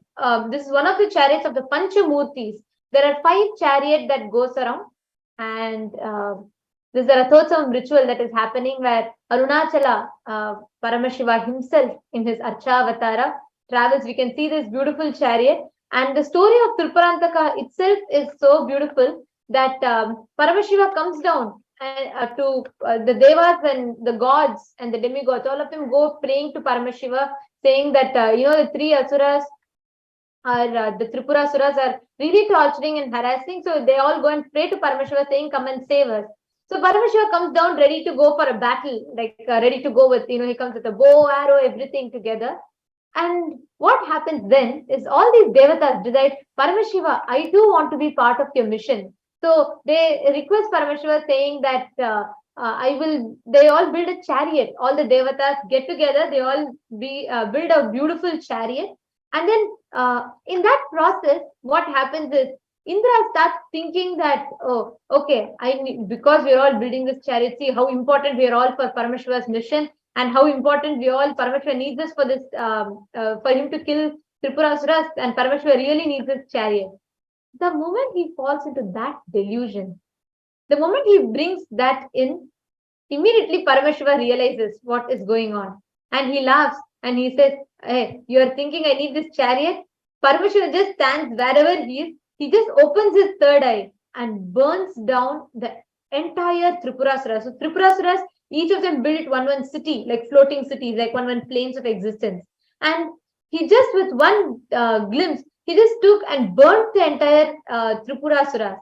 This is one of the chariots of the Panchamurtis. There are 5 chariots that goes around, and this is the Rathotsavam ritual that is happening where Arunachala, Paramashiva himself in his Archavatara travels. We can see this beautiful chariot, and the story of Tripurantaka itself is so beautiful that Paramashiva comes down and to the devas and the gods and the demigods, all of them go praying to Paramashiva, saying that the 3 asuras are the Tripurasuras are really torturing and harassing, so they all go and pray to Paramashiva, saying, "Come and save us." So Paramashiva comes down ready to go for a battle, like ready to go with, he comes with a bow, arrow, everything together. And what happens then is all these devatas decide, Paramashiva, I too want to be part of your mission. So they request Paramashiva, saying that they all build a chariot. All the devatas get together, they all build a beautiful chariot. And then in that process, what happens is Indra starts thinking that, oh, okay, because we're all building this chariot, see how important we are all for Paramashiva's mission, and how important Paramashiva needs us for this, for him to kill Tripurasuras, and Paramashiva really needs this chariot. The moment he falls into that delusion, the moment he brings that in, immediately Paramashiva realizes what is going on. And he laughs and he says, "Hey, you are thinking I need this chariot?" Paramashiva just stands wherever he is. He just opens his third eye and burns down the entire Tripurasuras. So Tripurasuras, each of them built one city, like floating cities, like one planes of existence. And he just, with one glimpse, he just took and burnt the entire Tripurasuras.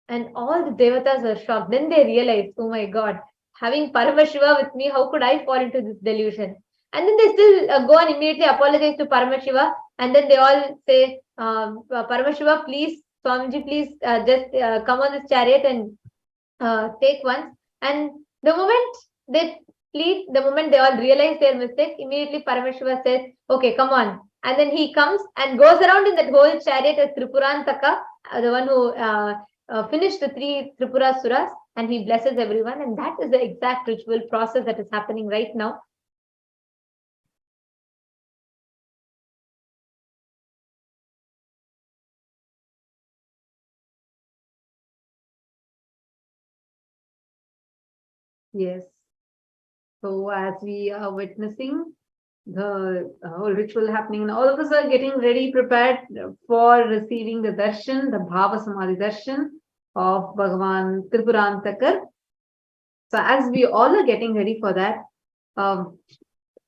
And all the devatas were shocked. Then they realized, oh my God, having Paramashiva with me, how could I fall into this delusion? And then they still go and immediately apologize to Paramashiva. And then they all say, Paramashiva, please, Swamiji, please just come on this chariot and take one. And the moment they plead, the moment they all realize their mistake, immediately Paramashiva says, okay, come on. And then he comes and goes around in that whole chariot as Tripurantaka, the one who finished the 3 Tripurasuras, and he blesses everyone. And that is the exact ritual process that is happening right now. Yes. So as we are witnessing the whole ritual happening, and all of us are getting ready, prepared for receiving the darshan, the Bhava Samadhi darshan of Bhagavan Tripurantakar. So as we all are getting ready for that,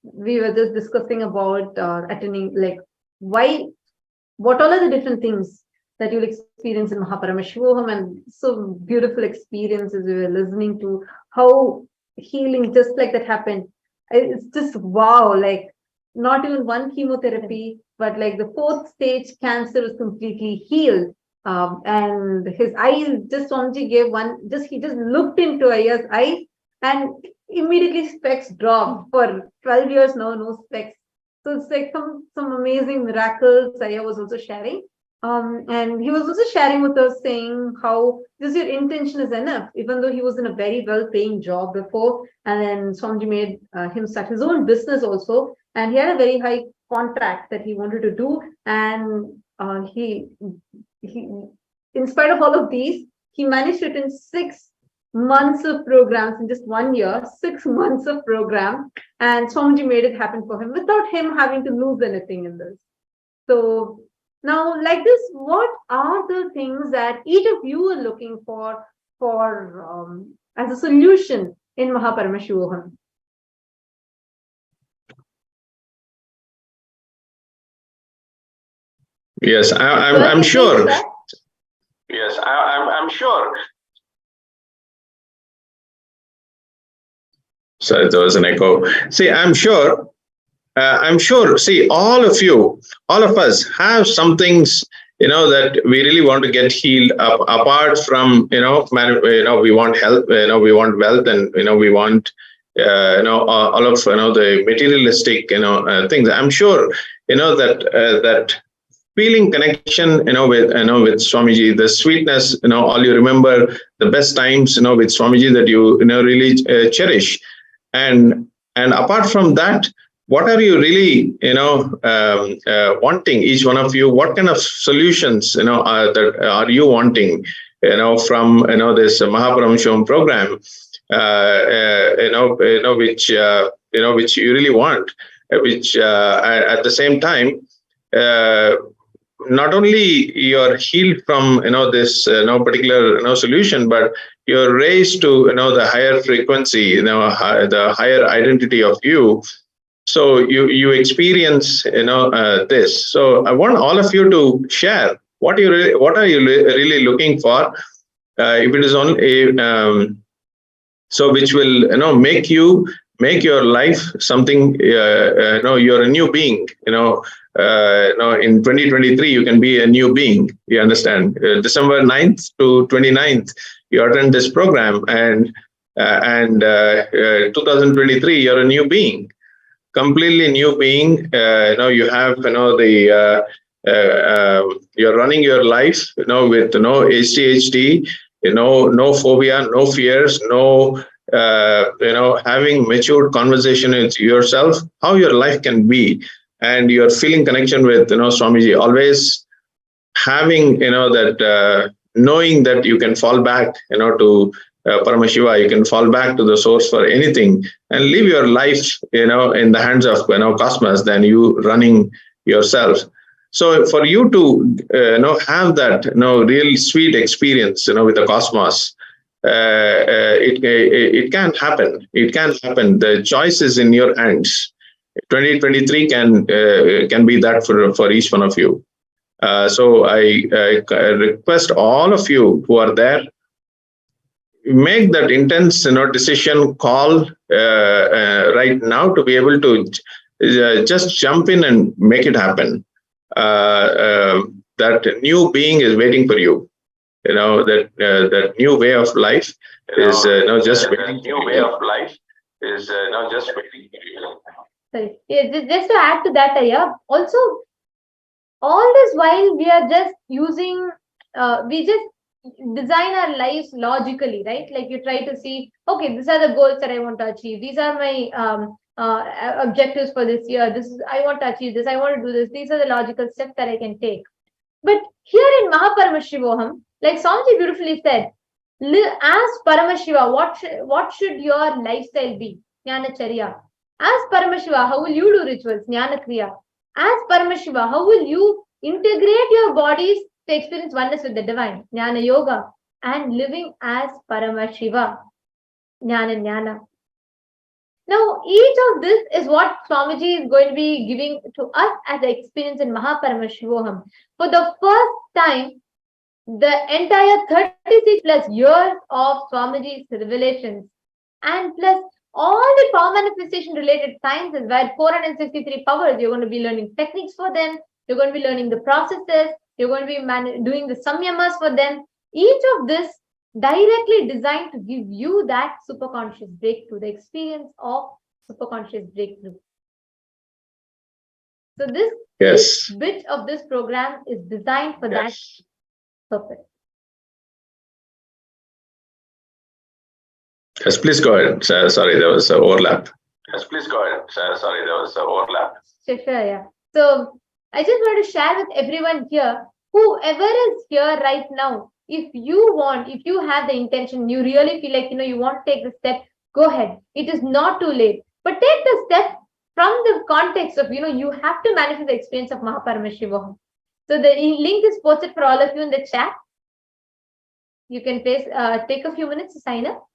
we were just discussing about attending, like what all are the different things that you'll experience in Paramashivoham, and so beautiful experiences we were listening to, how healing just like that happened. It's just wow, like not even one chemotherapy, but like the 4th stage cancer was completely healed. And his eyes, just Swamiji gave one, he just looked into Aya's eyes and immediately specs dropped. For 12 years now, no specs. So it's like some amazing miracles Aya was also sharing. And he was also sharing with us, saying how just your intention is enough, even though he was in a very well-paying job before, and then Swamiji made him start his own business also, and he had a very high contract that he wanted to do, and he in spite of all of these, he managed to attend 6 months of programs in just 1 year, 6 months of program, and Swamiji made it happen for him without him having to lose anything in this. So now, like this, what are the things that each of you are looking for as a solution in Paramashivoham? Yes, I'm sure. Yes, I'm sure. Sorry, there was an echo. See, I'm sure. See, all of us have some things that we really want to get healed up, apart from, we want health, we want wealth, and, we want, all of, the materialistic, things. I'm sure, that feeling connection, with Swamiji, the sweetness, all you remember, the best times, with Swamiji that you, really cherish. And apart from that, what are you really, wanting, each one of you? What kind of solutions, that are you wanting, from, this Paramashivoham program, which you really want, which, at the same time, not only you're healed from, this, particular, solution, but you're raised to, the higher frequency, the higher identity of you. So you experience, this. So I want all of you to share what are you really looking for. If it is only so, which will, make your life something. You're a new being. In 2023, you can be a new being. You understand? December 9th to 29th, you attend this program, and 2023, you're a new being, completely new being. You have, you're running your life, with no HDHD, no phobia, no fears, no, having matured conversation with yourself, how your life can be. And you're feeling connection with, Swamiji, always having, that, knowing that you can fall back, to Paramashiva, you can fall back to the source for anything and live your life, in the hands of, cosmos, than you running yourself. So for you to, have that, real sweet experience, with the cosmos, it can happen. It can happen. The choice is in your hands. 2023 can be that for each one of you. So I request all of you who are there, make that intense, decision call right now to be able to just jump in and make it happen. That new being is waiting for you. That new way of life is just waiting. New way of life is just waiting for you. Sorry. Yeah, just to add to that, also, all this while we are just using, we just design our lives logically, right? Like you try to see, okay, these are the goals that I want to achieve. These are my objectives for this year. I want to achieve this. I want to do this. These are the logical steps that I can take. But here in Paramashivoham, like Swamiji beautifully said, as Paramashiva, what should your lifestyle be? Jnanacharya. As Paramashiva, how will you do rituals? Jnanakriya. As Paramashiva, how will you integrate your bodies to experience oneness with the divine? Jnana Yoga. And living as Paramashiva. Jnana. Now, each of this is what Swamiji is going to be giving to us as an experience in Paramashivoham. For the first time, the entire 36 plus years of Swamiji's revelations, and plus all the power manifestation related sciences, where 463 powers, you're going to be learning techniques for them, you're going to be learning the processes, you're going to be doing the samyamas for them. Each of this directly designed to give you that superconscious breakthrough, the experience of superconscious breakthrough. So this bit of this program is designed for that purpose. Yes, please go ahead. Sorry, there was an overlap. Yes, please go ahead. Sorry, there was an overlap. Sure, yeah. So I just want to share with everyone here, whoever is here right now, if you have the intention, you really feel like, you want to take the step, go ahead. It is not too late. But take the step from the context of, you have to manifest the experience of Paramashivoham. So the link is posted for all of you in the chat. You can take a few minutes to sign up.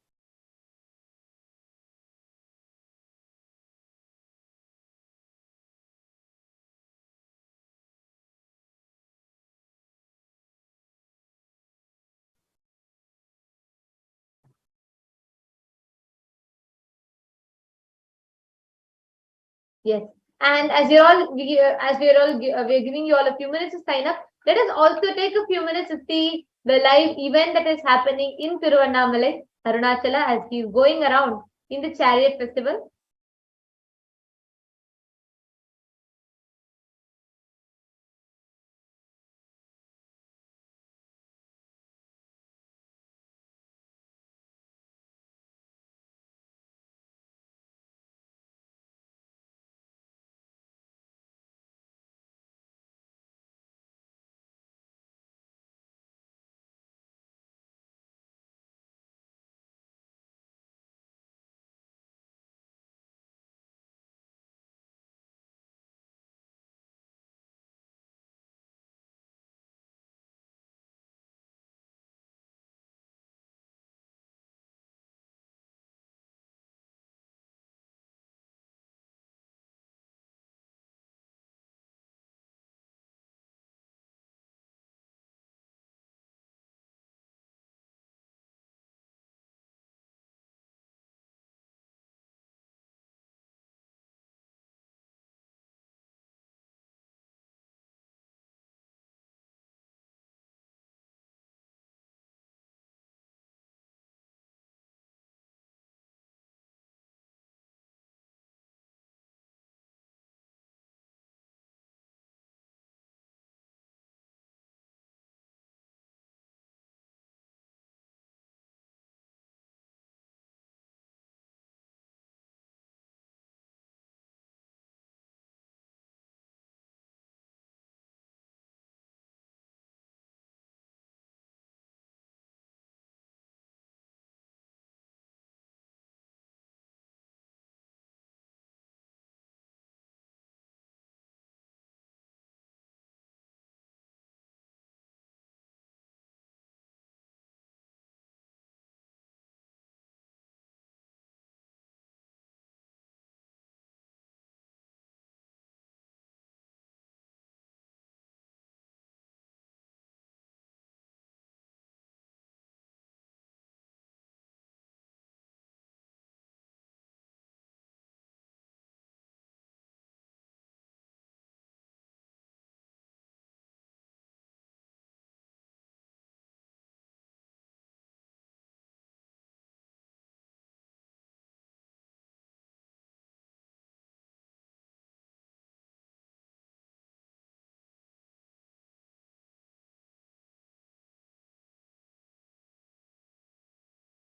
Yes, and as we're giving you all a few minutes to sign up, Let us also take a few minutes to see the live event that is happening in Tiruvannamalai, Arunachala, as he is going around in the chariot festival.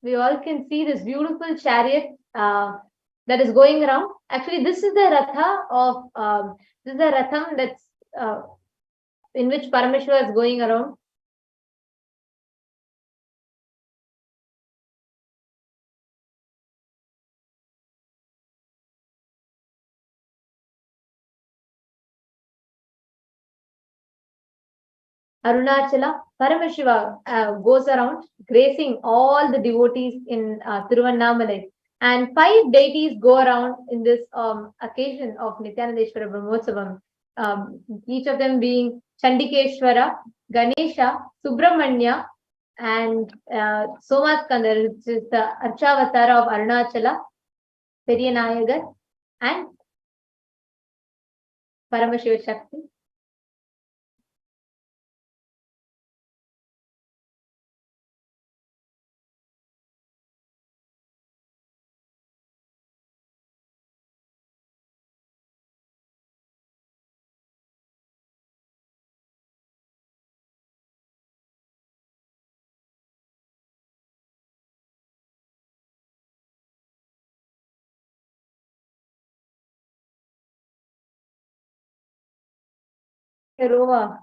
We all can see this beautiful chariot that is going around. Actually, this is the ratha of this is the ratham that's in which Paramashiva is going around. Arunachala, Paramashiva goes around gracing all the devotees in Tiruvannamalai. And 5 deities go around in this occasion of Nithyanandeshwara Brahmotsavam. Each of them being Chandikeshwara, Ganesha, Subramanya, and Somaskandar, which is the Archavatara of Arunachala, Periyanayagar, and Paramashiva Shakti. Rova.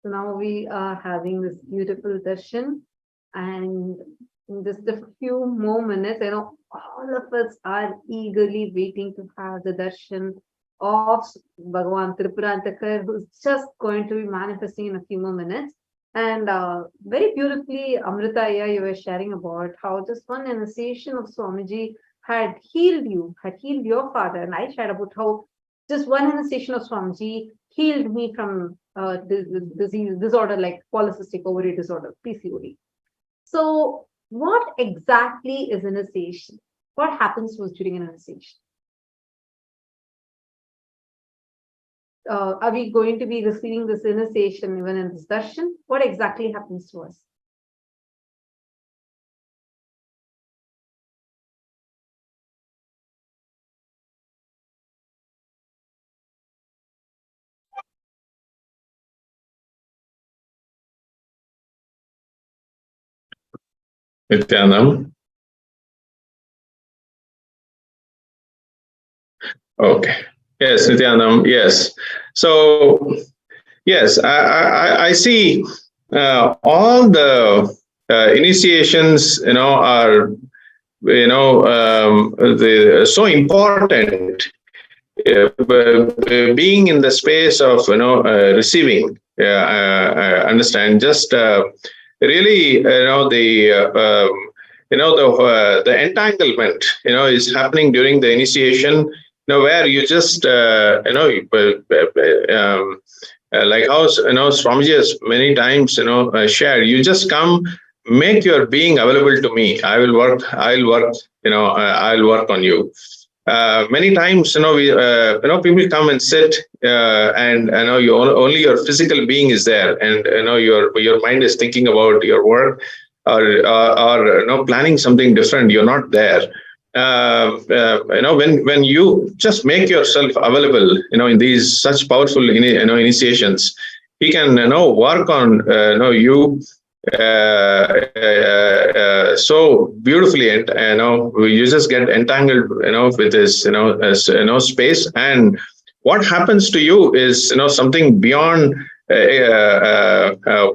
So now we are having this beautiful darshan, and in just a few more minutes, all of us are eagerly waiting to have the darshan of Bhagavan Tripurantakar, who's just going to be manifesting in a few more minutes. And very beautifully, Amrita, you were sharing about how just one initiation of Swamiji had healed you, had healed your father. And I shared about how just one initiation of Swamiji healed me from disease disorder like polycystic ovary disorder, PCOD. So, what exactly is initiation? What happens to us during an initiation? Are we going to be receiving this initiation even in this darshan? What exactly happens to us? Nithyanam. Okay. Yes, Nithyanam. Yes. So, yes, I see all the initiations, are, so important. Being in the space of, receiving, I understand. Just really, the entanglement, is happening during the initiation, where you just, like how, Swamiji has many times, shared, you just come, make your being available to me. I'll work, I'll work on you. Many times, people come and sit, and only your physical being is there, and your mind is thinking about your work, or planning something different. You're not there. When you just make yourself available, in these such powerful, initiations, he can, work on, you so beautifully, and you just get entangled, with this, space, and what happens to you is, something beyond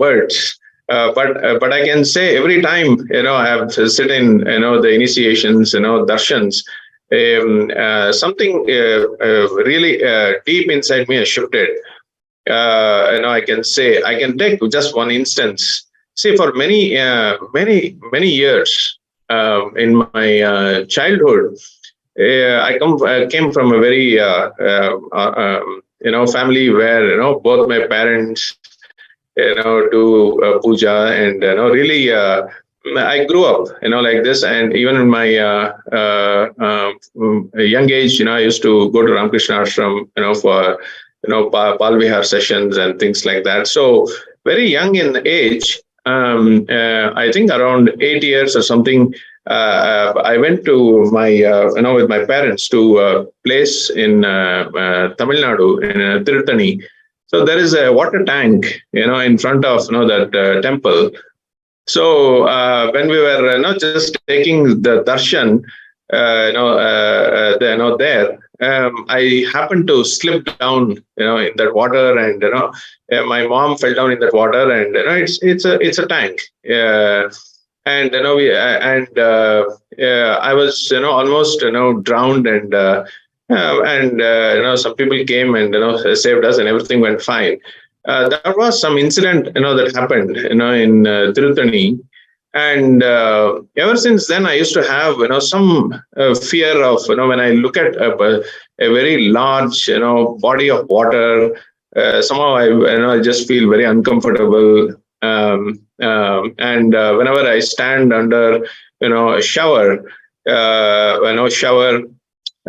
words. But I can say every time, I have sit in, the initiations, darshans, something really deep inside me has shifted. I can say, I can take just one instance. See, for many years, in my childhood, I came from a very, family where, both my parents, do puja, and really, I grew up, like this, and even in my young age, I used to go to Ramakrishna Ashram, for Palvihar sessions and things like that. So very young in age, I think around 8 years or something, I went to my, with my parents to a place in Tamil Nadu, in Tirutani. So there is a water tank, in front of, that temple. So when we were, just taking the darshan, there, I happened to slip down, in that water, and my mom fell down in that water, and it's a tank, and I was, almost, drowned, and some people came and saved us, and everything went fine. There was some incident, that happened, in Tirutani. And ever since then, I used to have, some fear of, when I look at a very large, body of water, somehow I just feel very uncomfortable. And whenever I stand under, a shower,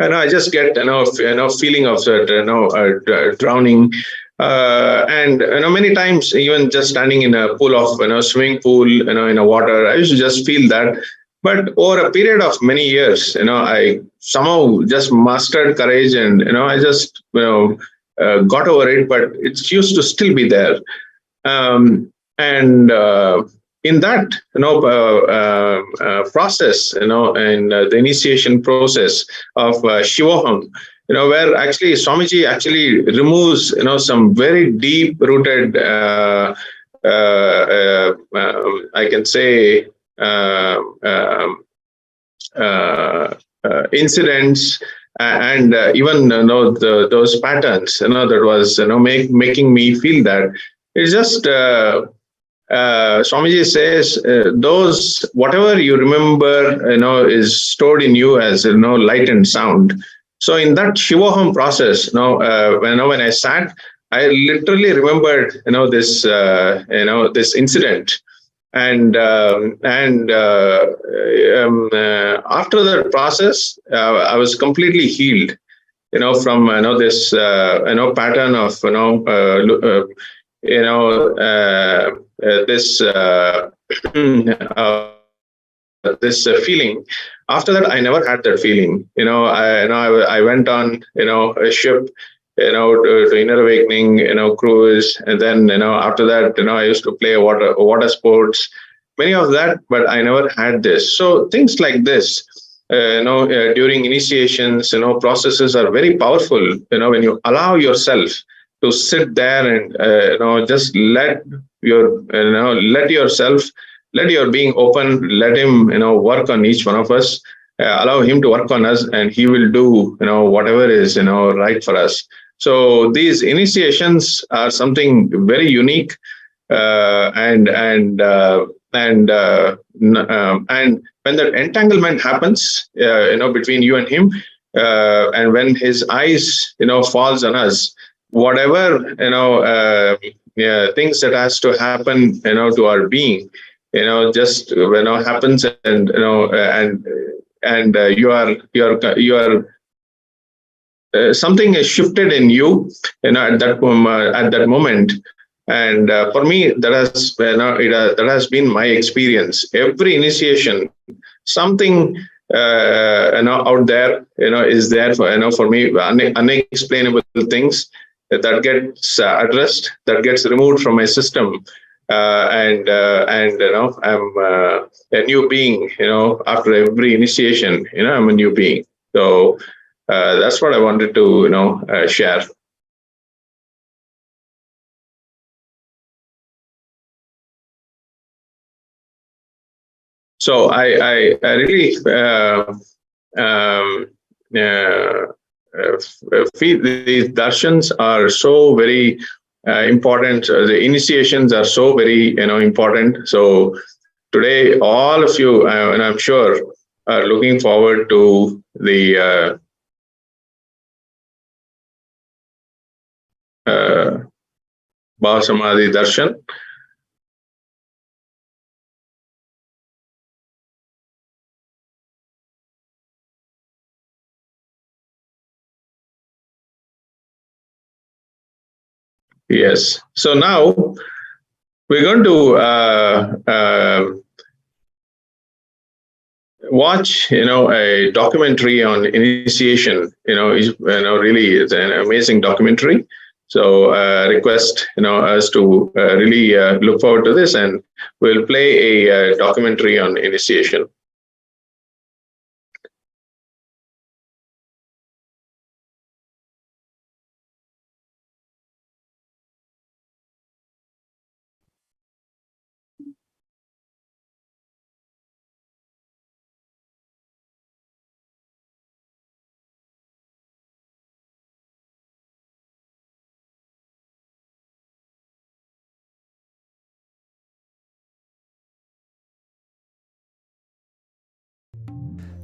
I just get, feeling of that, drowning. And many times, even just standing in a pool of, swimming pool, in a water, I used to just feel that. But over a period of many years, I somehow just mastered courage, and I just got over it. But it used to still be there, and in that process, in the initiation process of Shivoham, where actually Swamiji actually removes, some very deep-rooted, I can say, incidents and even those patterns, that was making me feel that it's just. Swamiji says, those whatever you remember, is stored in you as light and sound. So in that Shivoham process, when I sat, I literally remembered, this this incident, and after that process, I was completely healed, from this pattern of this this feeling. After that, I never had that feeling. I went on a ship, to inner awakening, cruise, and then after that, I used to play water sports, many of that, but I never had this. So things like this, during initiations, processes are very powerful. When you allow yourself to sit there and just let your let your being open, let him work on each one of us, allow him to work on us, and he will do whatever is right for us. So these initiations are something very unique, and when that entanglement happens, between you and him, and when his eyes falls on us, whatever things that has to happen to our being, just happens, and you are something is shifted in you, at that moment. And for me, that has that has been my experience. Every initiation, something out there is there for me, unexplainable things that gets addressed, that gets removed from my system, and I'm a new being. After every initiation, I'm a new being. So that's what I wanted to share. So I really feel these darshans are so very important. The initiations are so very important. So today, all of you, and I'm sure, are looking forward to the Bhava Samadhi Darshan. Yes. So now we're going to watch, a documentary on initiation. Really, it's an amazing documentary. So request, us to really look forward to this, and we'll play a documentary on initiation.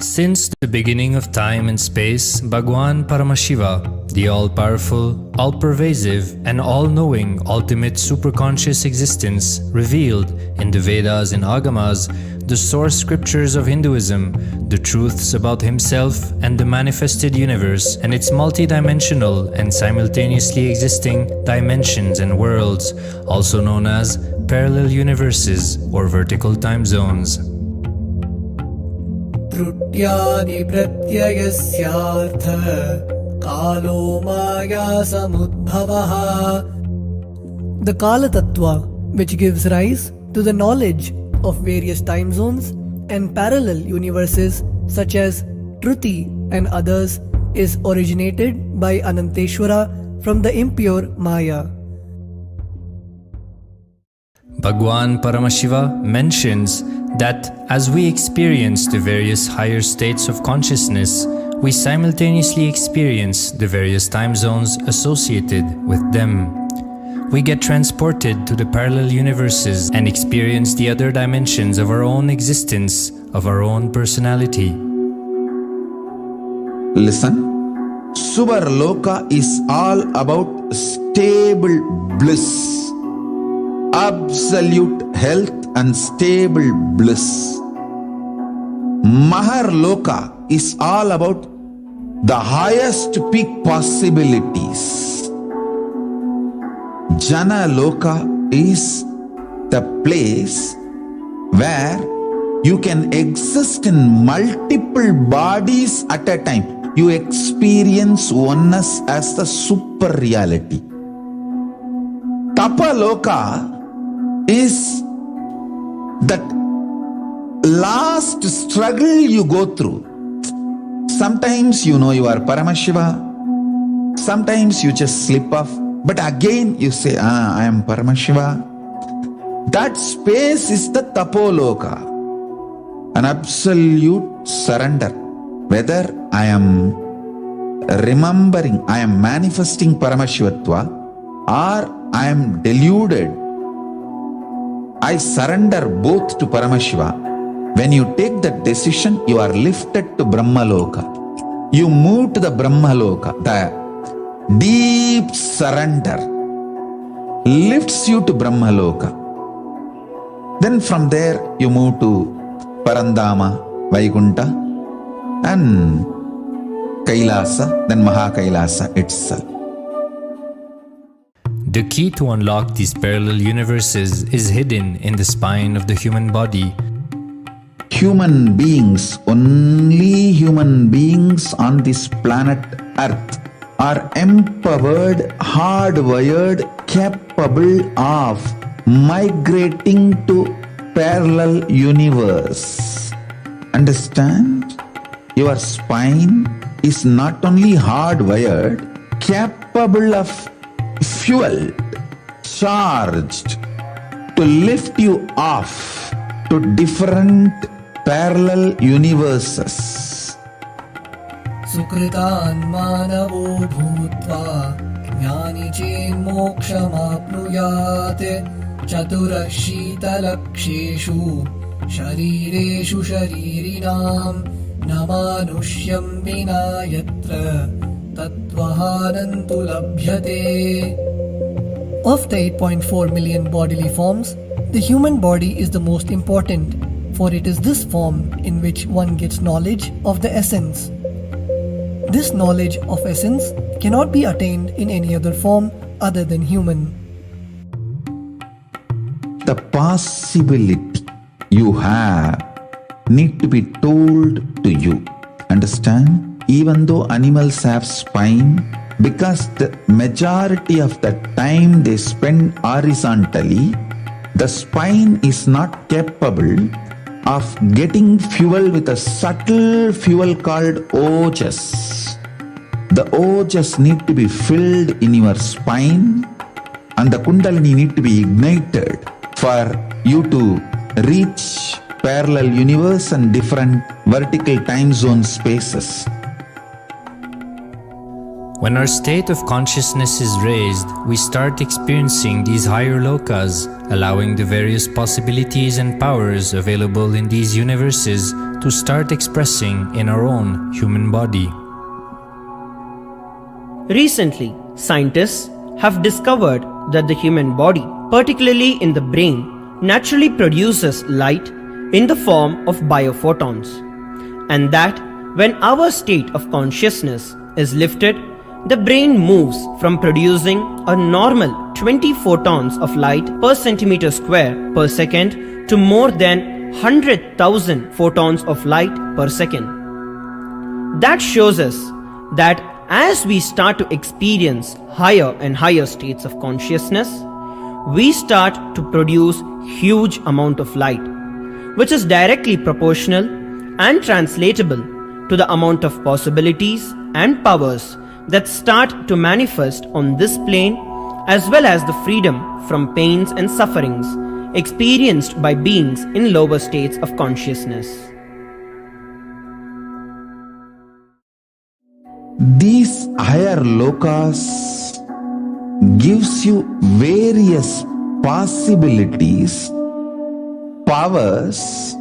Since the beginning of time and space, Bhagwan Paramashiva, the all-powerful, all-pervasive, and all-knowing ultimate superconscious existence, revealed in the Vedas and Agamas, the source scriptures of Hinduism, the truths about himself and the manifested universe and its multidimensional and simultaneously existing dimensions and worlds, also known as parallel universes or vertical time zones. त्रुट्यादि प्रत्ययस्यार्थ कालो माया समुद्भवः. The Kala Tattva, which gives rise to the knowledge of various time zones and parallel universes such as Truti and others, is originated by Ananteshwara from the impure Maya. Bhagwan Paramashiva mentions that as we experience the various higher states of consciousness, we simultaneously experience the various time zones associated with them. We get transported to the parallel universes and experience the other dimensions of our own existence, of our own personality. Listen. Subarloka is all about stable bliss, absolute health and stable bliss. Maharloka is all about the highest peak possibilities. Jana Loka is the place where you can exist in multiple bodies at a time. You experience oneness as the super reality. Tapaloka is that last struggle you go through. Sometimes you know you are Paramashiva, sometimes you just slip off, but again you say, I am Paramashiva. That space is the Tapoloka, an absolute surrender. Whether I am remembering, I am manifesting Paramashivatva, or I am deluded, I surrender both to Paramashiva. When you take that decision, you are lifted to Brahmaloka. You move to the Brahmaloka. The deep surrender lifts you to Brahmaloka. Then from there, you move to Parandama, Vaikunta, and Kailasa, then Mahakailasa itself. The key to unlock these parallel universes is hidden in the spine of the human body. Human beings, only human beings on this planet Earth are empowered, hardwired, capable of migrating to parallel universe. Understand? Your spine is not only hardwired, capable of fuel, charged to lift you off to different parallel universes. Sukritan manavo bhutva jnani chen mokshamapnuyat chaturashita-laksheshu sharireshu sharirinam namanusyam vina yatra tattvahanantu labhyate. Of the 8.4 million bodily forms, the human body is the most important, for it is this form in which one gets knowledge of the essence. This knowledge of essence cannot be attained in any other form other than human. The possibility you have need to be told to you. Understand? Even though animals have spine, because the majority of the time they spend horizontally, the spine is not capable of getting fuel with a subtle fuel called ojas. The ojas need to be filled in your spine, and the kundalini need to be ignited for you to reach parallel universe and different vertical time zone spaces. When our state of consciousness is raised, we start experiencing these higher lokas, allowing the various possibilities and powers available in these universes to start expressing in our own human body. Recently, scientists have discovered that the human body, particularly in the brain, naturally produces light in the form of biophotons, and that when our state of consciousness is lifted, the brain moves from producing a normal 20 photons of light per centimeter square per second to more than 100,000 photons of light per second. That shows us that as we start to experience higher and higher states of consciousness, we start to produce huge amount of light, which is directly proportional and translatable to the amount of possibilities and powers that start to manifest on this plane, as well as the freedom from pains and sufferings experienced by beings in lower states of consciousness. These higher lokas gives you various possibilities, powers.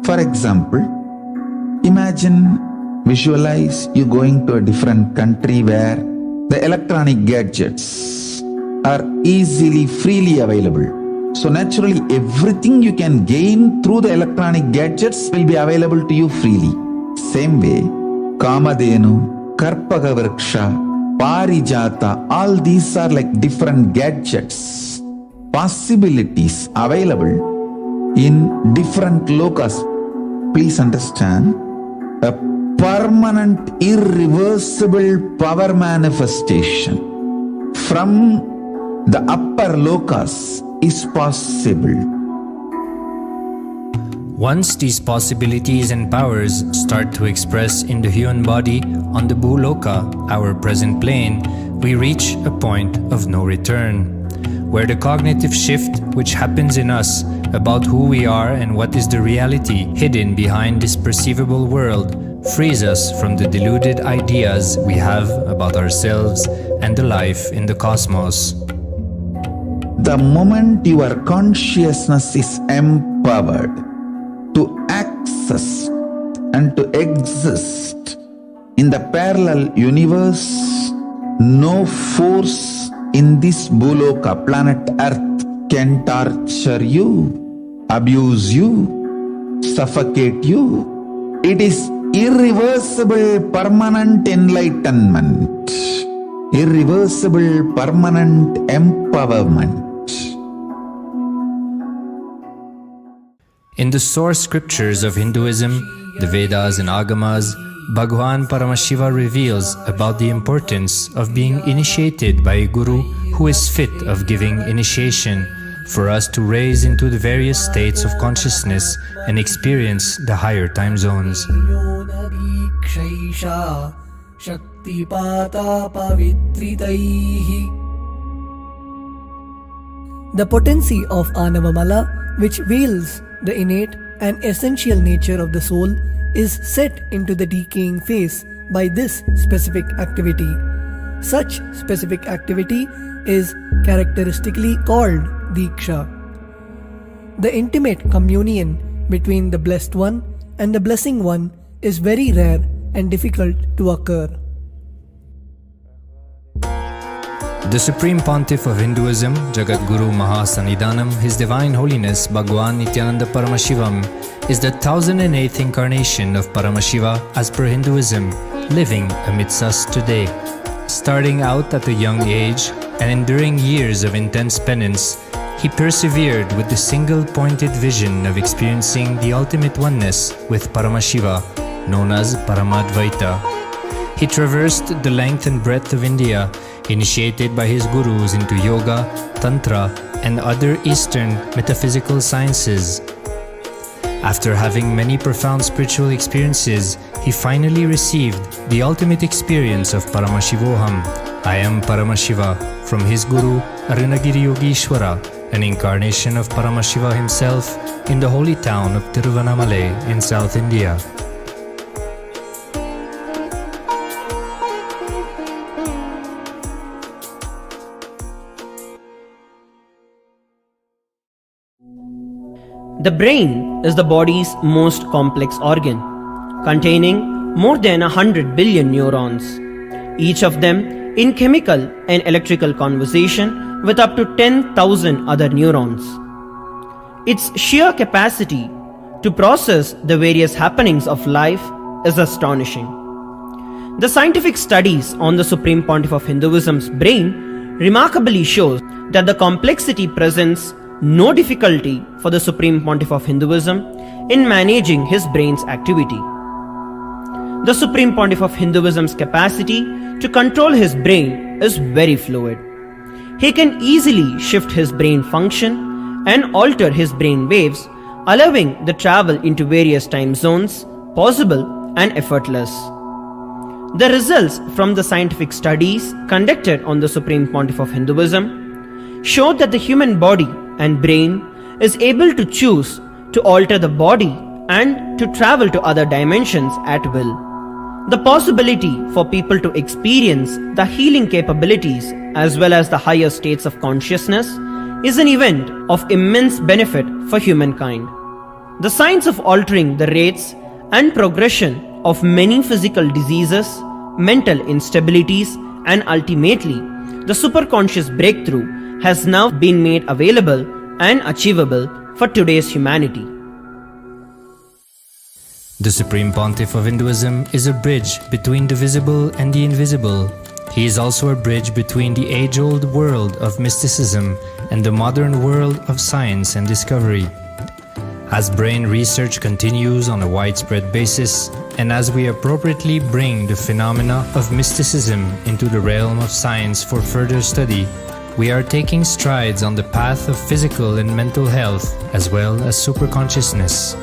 For example, visualize you going to a different country where the electronic gadgets are easily, freely available. So naturally, everything you can gain through the electronic gadgets will be available to you freely. Same way, Kamadhenu, Karpaga Vriksha, Parijata, all these are like different gadgets, possibilities available in different lokas. Please understand, a permanent, irreversible power manifestation from the upper lokas is possible. Once these possibilities and powers start to express in the human body on the Bhuloka, our present plane, we reach a point of no return, where the cognitive shift which happens in us about who we are and what is the reality hidden behind this perceivable world frees us from the deluded ideas we have about ourselves and the life in the cosmos. The moment your consciousness is empowered to access and to exist in the parallel universe, no force in this Bhuloka, planet Earth, can torture you, abuse you, suffocate you. It is irreversible, permanent enlightenment, irreversible, permanent empowerment. In the source scriptures of Hinduism, the Vedas and Agamas, Bhagwan Paramashiva reveals about the importance of being initiated by a guru who is fit of giving initiation for us to raise into the various states of consciousness and experience the higher time zones. The potency of Anavamala, which veils the innate and essential nature of the soul, is set into the decaying phase by this specific activity. Such specific activity is characteristically called Diksha. The intimate communion between the Blessed One and the Blessing One is very rare and difficult to occur. The Supreme Pontiff of Hinduism, Jagadguru Mahasannidhanam, His Divine Holiness Bhagwan Nithyananda Paramashivam, is the 1008th incarnation of Paramashiva as per Hinduism, living amidst us today. Starting out at a young age and enduring years of intense penance, he persevered with the single-pointed vision of experiencing the ultimate oneness with Paramashiva, known as Paramadvaita. He traversed the length and breadth of India, initiated by his gurus into yoga, tantra, and other Eastern metaphysical sciences. After having many profound spiritual experiences, he finally received the ultimate experience of Paramashivoham, I am Paramashiva, from his guru Arunagiri Yogeshwara, an incarnation of Paramashiva himself in the holy town of Tiruvannamalai in South India. The brain is the body's most complex organ, containing more than 100 billion neurons, each of them in chemical and electrical conversation with up to 10,000 other neurons. Its sheer capacity to process the various happenings of life is astonishing. The scientific studies on the Supreme Pontiff of Hinduism's brain remarkably shows that the complexity presents no difficulty for the Supreme Pontiff of Hinduism in managing his brain's activity. The Supreme Pontiff of Hinduism's capacity to control his brain is very fluid. He can easily shift his brain function and alter his brain waves, allowing the travel into various time zones possible and effortless. The results from the scientific studies conducted on the Supreme Pontiff of Hinduism showed that the human body and brain is able to choose to alter the body and to travel to other dimensions at will. The possibility for people to experience the healing capabilities as well as the higher states of consciousness is an event of immense benefit for humankind. The science of altering the rates and progression of many physical diseases, mental instabilities, and ultimately the superconscious breakthrough has now been made available and achievable for today's humanity. The Supreme Pontiff of Hinduism is a bridge between the visible and the invisible. He is also a bridge between the age-old world of mysticism and the modern world of science and discovery. As brain research continues on a widespread basis, and as we appropriately bring the phenomena of mysticism into the realm of science for further study, we are taking strides on the path of physical and mental health as well as superconsciousness.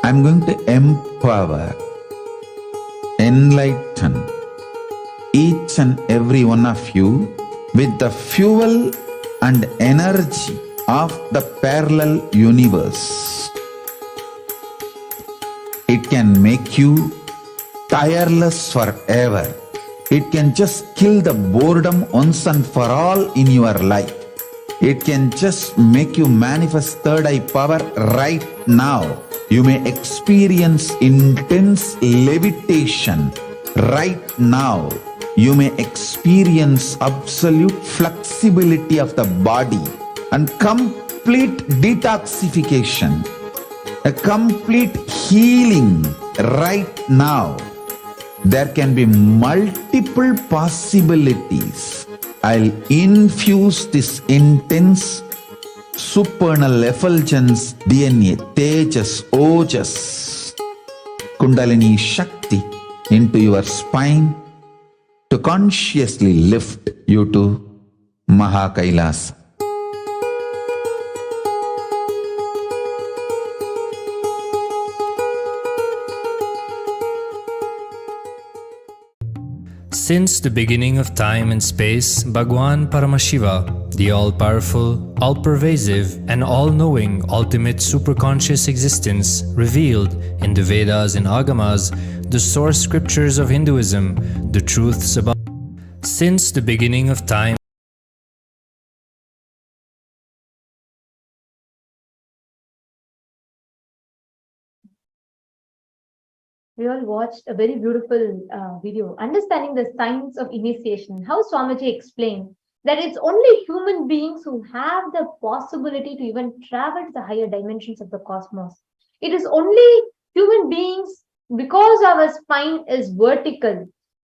I'm going to empower, enlighten each and every one of you with the fuel and energy of the parallel universe. It can make you tireless forever. It can just kill the boredom once and for all in your life. It can just make you manifest third eye power right now. You may experience intense levitation right now. You may experience absolute flexibility of the body and complete detoxification, a complete healing right now. There can be multiple possibilities. I'll infuse this intense supernal effulgence DNA, Tejas, Ojas, Kundalini Shakti into your spine to consciously lift you to KAILASA. Since the beginning of time and space, Bhagwan Paramashiva, the all-powerful, all-pervasive, and all-knowing ultimate superconscious existence, revealed in the Vedas and Agamas, the source scriptures of Hinduism, the truths about. Since the beginning of time, we all watched a very beautiful video, understanding the science of initiation, how Swamiji explained that it's only human beings who have the possibility to even travel to the higher dimensions of the cosmos. It is only human beings, because our spine is vertical,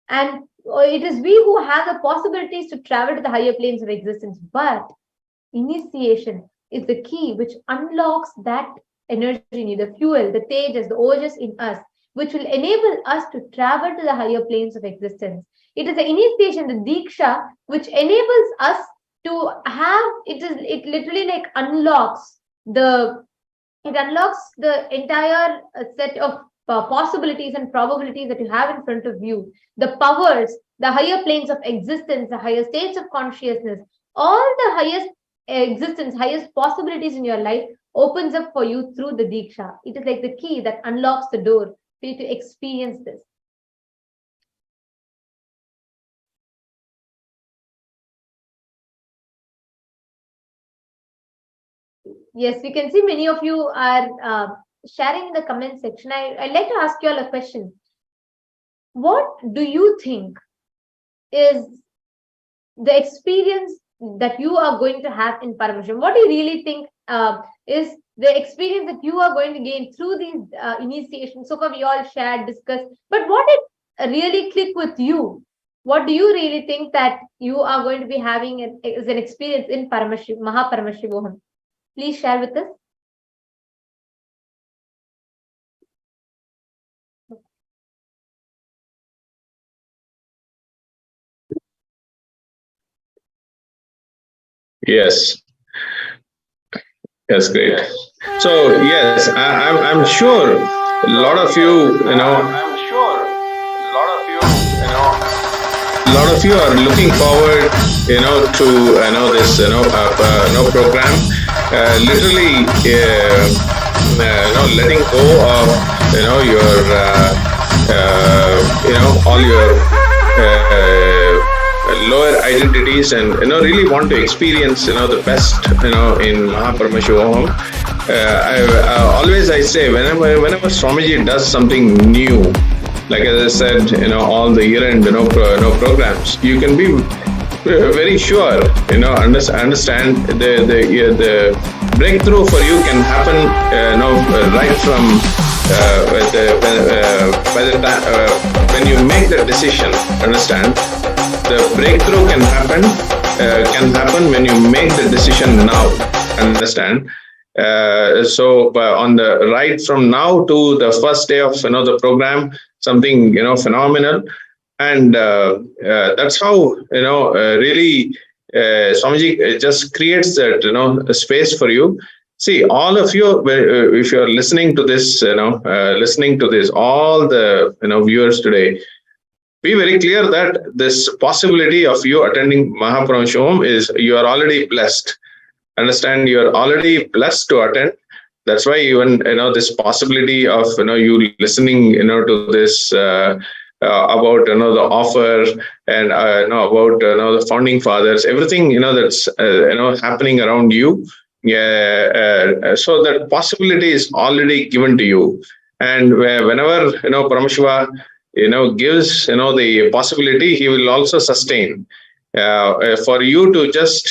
and it is we who have the possibilities to travel to the higher planes of existence. But initiation is the key which unlocks that energy, the fuel, the tejas, the ojas in us, which will enable us to travel to the higher planes of existence. It is the initiation, the diksha, which enables us to have, it literally like unlocks the entire set of possibilities and probabilities that you have in front of you, the powers, the higher planes of existence, the higher states of consciousness, all the highest existence, highest possibilities in your life opens up for you through the diksha. It is like the key that unlocks the door for you to experience this. Yes, we can see many of you are sharing in the comment section. I'd like to ask you all a question. What do you think is the experience that you are going to have in Paramashiva? What do you really think is the experience that you are going to gain through these initiations? So far, we all shared, discussed, but what did really click with you? What do you really think that you are going to be having as an experience in Paramashivoham? Please share with us. Yes. Yes, great. So yes, I'm sure a lot of you, a lot of you are looking forward, to this program. Literally, letting go of your all your lower identities, and really want to experience the best in Paramashivoham. I say whenever Swamiji does something new, like as I said, all the year-end programs, you can be very sure, understand the breakthrough for you can happen, right from by the time when you make the decision. Understand, the breakthrough can happen when you make the decision now. Understand. On the right from now to the first day of the program, something phenomenal, and that's how really Swamiji just creates that space for you. See, all of you, if you're listening to this, all the viewers today, be very clear that this possibility of you attending Paramashivoham is, you are already blessed. Understand, you are already blessed to attend. That's why even this possibility of you listening to this about the offer, and about the founding fathers, everything that's happening around you. So that possibility is already given to you, and whenever Paramashiva gives the possibility, he will also sustain for you to just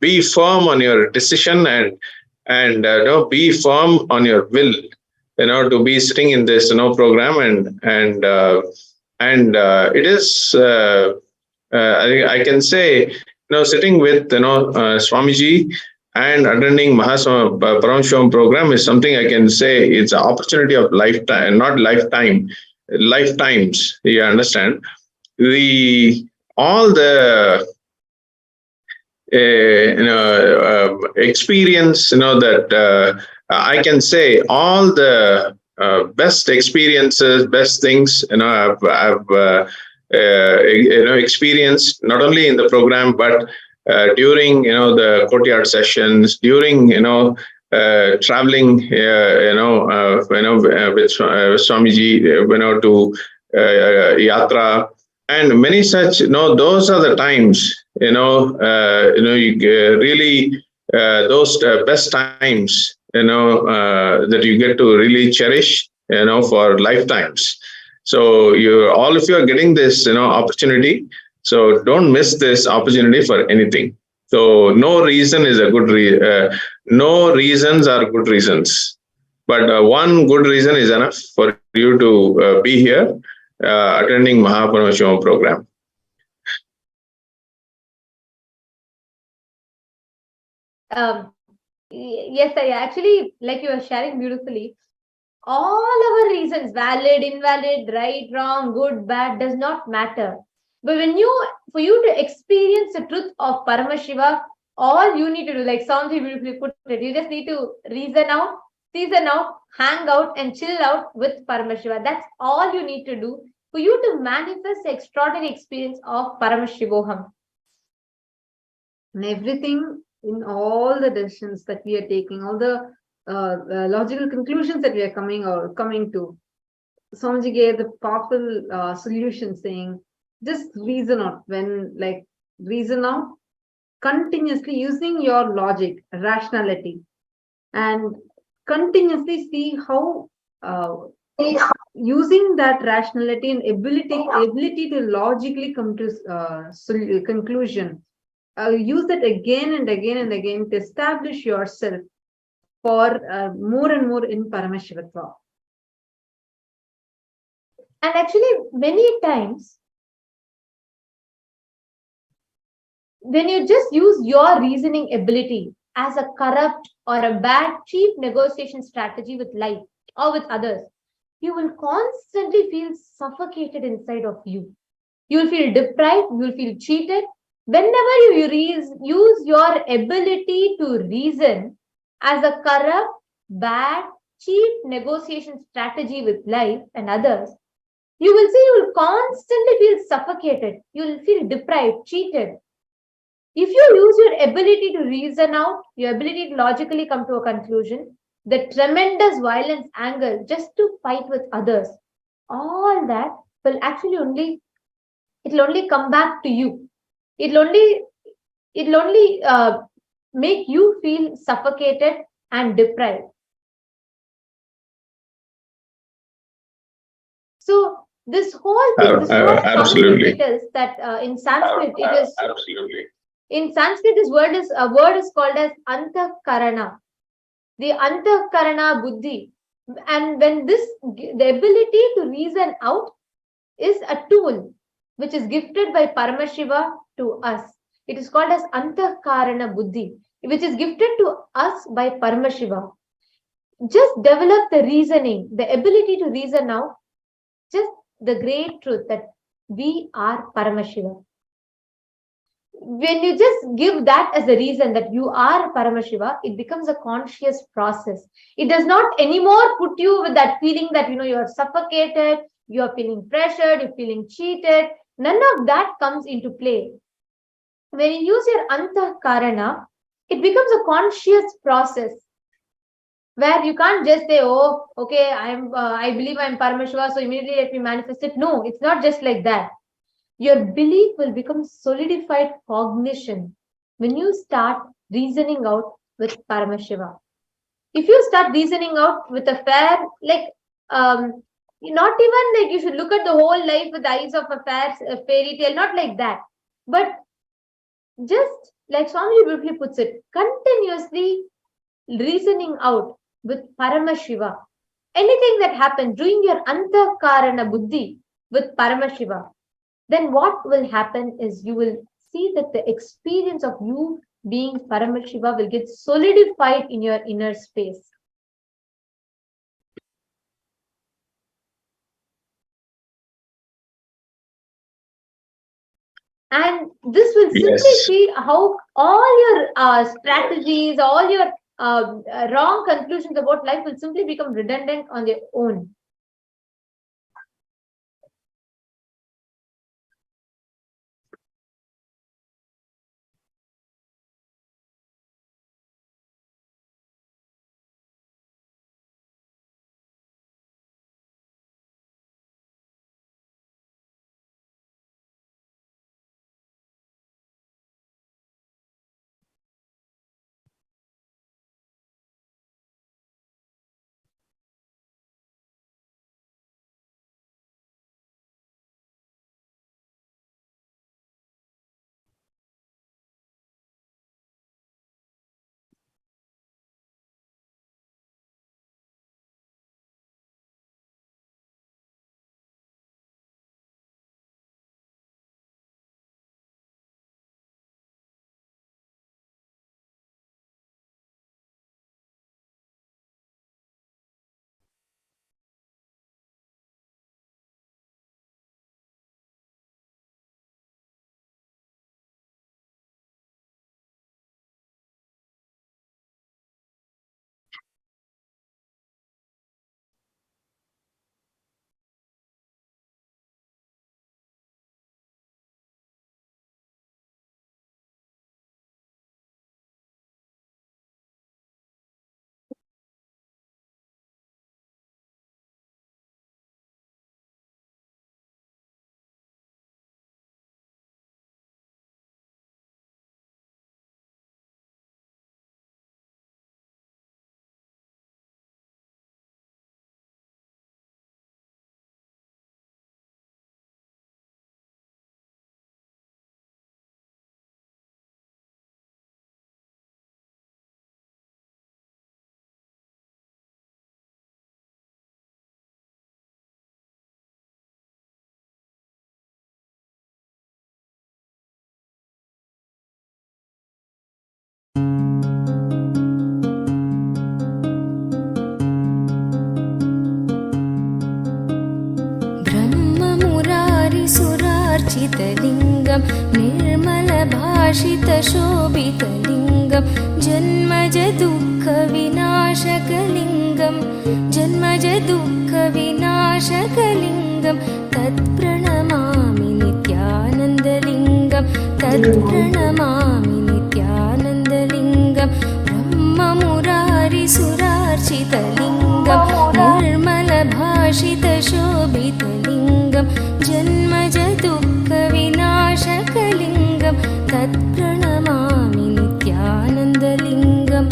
be firm on your decision, and be firm on your will, to be sitting in this program, and it is I can say sitting with Swamiji and attending Paramashivoham program is something I can say it's an opportunity of lifetime, not lifetime, lifetimes. You understand, all the experience that I can say, all the best experiences, best things I've experienced, not only in the program but during the courtyard sessions, during traveling with Swamiji to Yatra, and many such. Those are the times you really those best times that you get to really cherish for lifetimes. So all of you are getting this opportunity, so don't miss this opportunity for anything. So no reason is a good no reasons are good reasons, but one good reason is enough for you to be here attending Paramashivoham program. Yes, I actually, like you were sharing beautifully, all our reasons, valid, invalid, right, wrong, good, bad, does not matter. But for you to experience the truth of Paramashiva, all you need to do, like Sanji beautifully put it, you just need to reason out, season out, hang out, and chill out with Paramashiva. That's all you need to do for you to manifest the extraordinary experience of Paramashivoham. And everything, in all the decisions that we are taking, all the logical conclusions that we are coming to, Swamiji gave the powerful solution, saying just reason out. Reason out continuously using your logic, rationality, and continuously see how using that rationality and ability to logically come to conclusion. Use that again and again and again to establish yourself for more and more in Paramashivatva. And actually, many times, when you just use your reasoning ability as a corrupt or a bad, cheap negotiation strategy with life or with others, you will constantly feel suffocated inside of you. You will feel deprived, you will feel cheated, Whenever you use your ability to reason as a corrupt, bad, cheap negotiation strategy with life and others, you will see you will constantly feel suffocated. You will feel deprived, cheated. If you use your ability to reason out, your ability to logically come to a conclusion, the tremendous violence, anger, just to fight with others, all that will actually it'll only come back to you. It'll only make you feel suffocated and deprived. So this whole thing, absolutely. it is that in Sanskrit it is absolutely. In Sanskrit, this word is called as antakarana, the antakarana buddhi, and when the ability to reason out is a tool which is gifted by Paramashiva to us. It is called as antakarana buddhi, which is gifted to us by Paramashiva. Just develop the reasoning, the ability to reason out, just the great truth that we are Paramashiva. When you just give that as a reason that you are Paramashiva, it becomes a conscious process. It does not anymore put you with that feeling that you are suffocated, you are feeling pressured, you're feeling cheated. None of that comes into play. When you use your antakarana, it becomes a conscious process where you can't just say, oh, okay, I believe I'm Paramashiva, so immediately let me manifest it. No, it's not just like that. Your belief will become solidified cognition when you start reasoning out with Paramashiva. If you start reasoning out with a fair, not even like you should look at the whole life with the eyes of a fairy tale, not like that. But just like Swami beautifully puts it, continuously reasoning out with Paramashiva. Anything that happens, doing your antakarana buddhi with Paramashiva, then what will happen is you will see that the experience of you being Paramashiva will get solidified in your inner space. And this will simply see how all your strategies, all your wrong conclusions about life will simply become redundant on their own. ब्रह्ममुरारिसुरार्चितलिङ्गं निर्मल निर्मलभाषितशोभितलिङ्गं जन्मजदुःखविनाशकलिङ्गं जन्मजदुःखविनाशकलिङ्गं तत्प्रणमामि नित्यानन्दलिङ्गं तत्प्रणमामि नित्यानन्दलिङ्गं ब्रह्ममुरारिसुरार्चितलिङ्गं निर्मलभाषितशोभितलिङ्गं जन्मजदुःखविनाशकलिङ्गं तत्प्रणमामि नित्यानन्दलिङ्गम्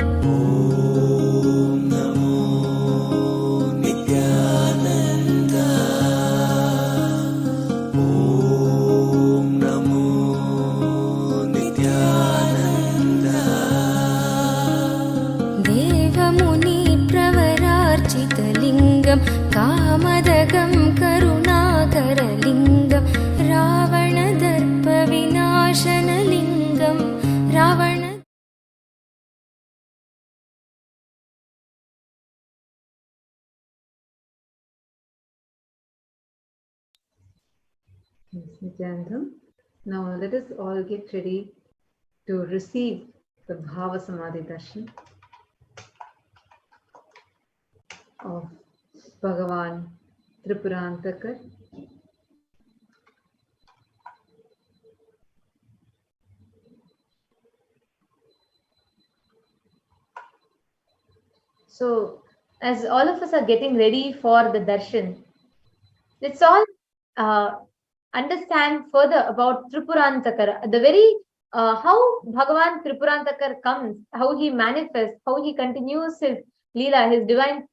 कामदगं करुणाकरलिङ्गं रावणदर्पविनाशनलिङ्गं Ravan Nithyanandam. Now let us all get ready to receive the Bhava Samadhi Darshan of Bhagavan Tripurantakar. So, as all of us are getting ready for the darshan, let's all understand further about Tripurantakar. The very how Bhagavan Tripurantakar comes, how he manifests, how he continues his Leela, his divine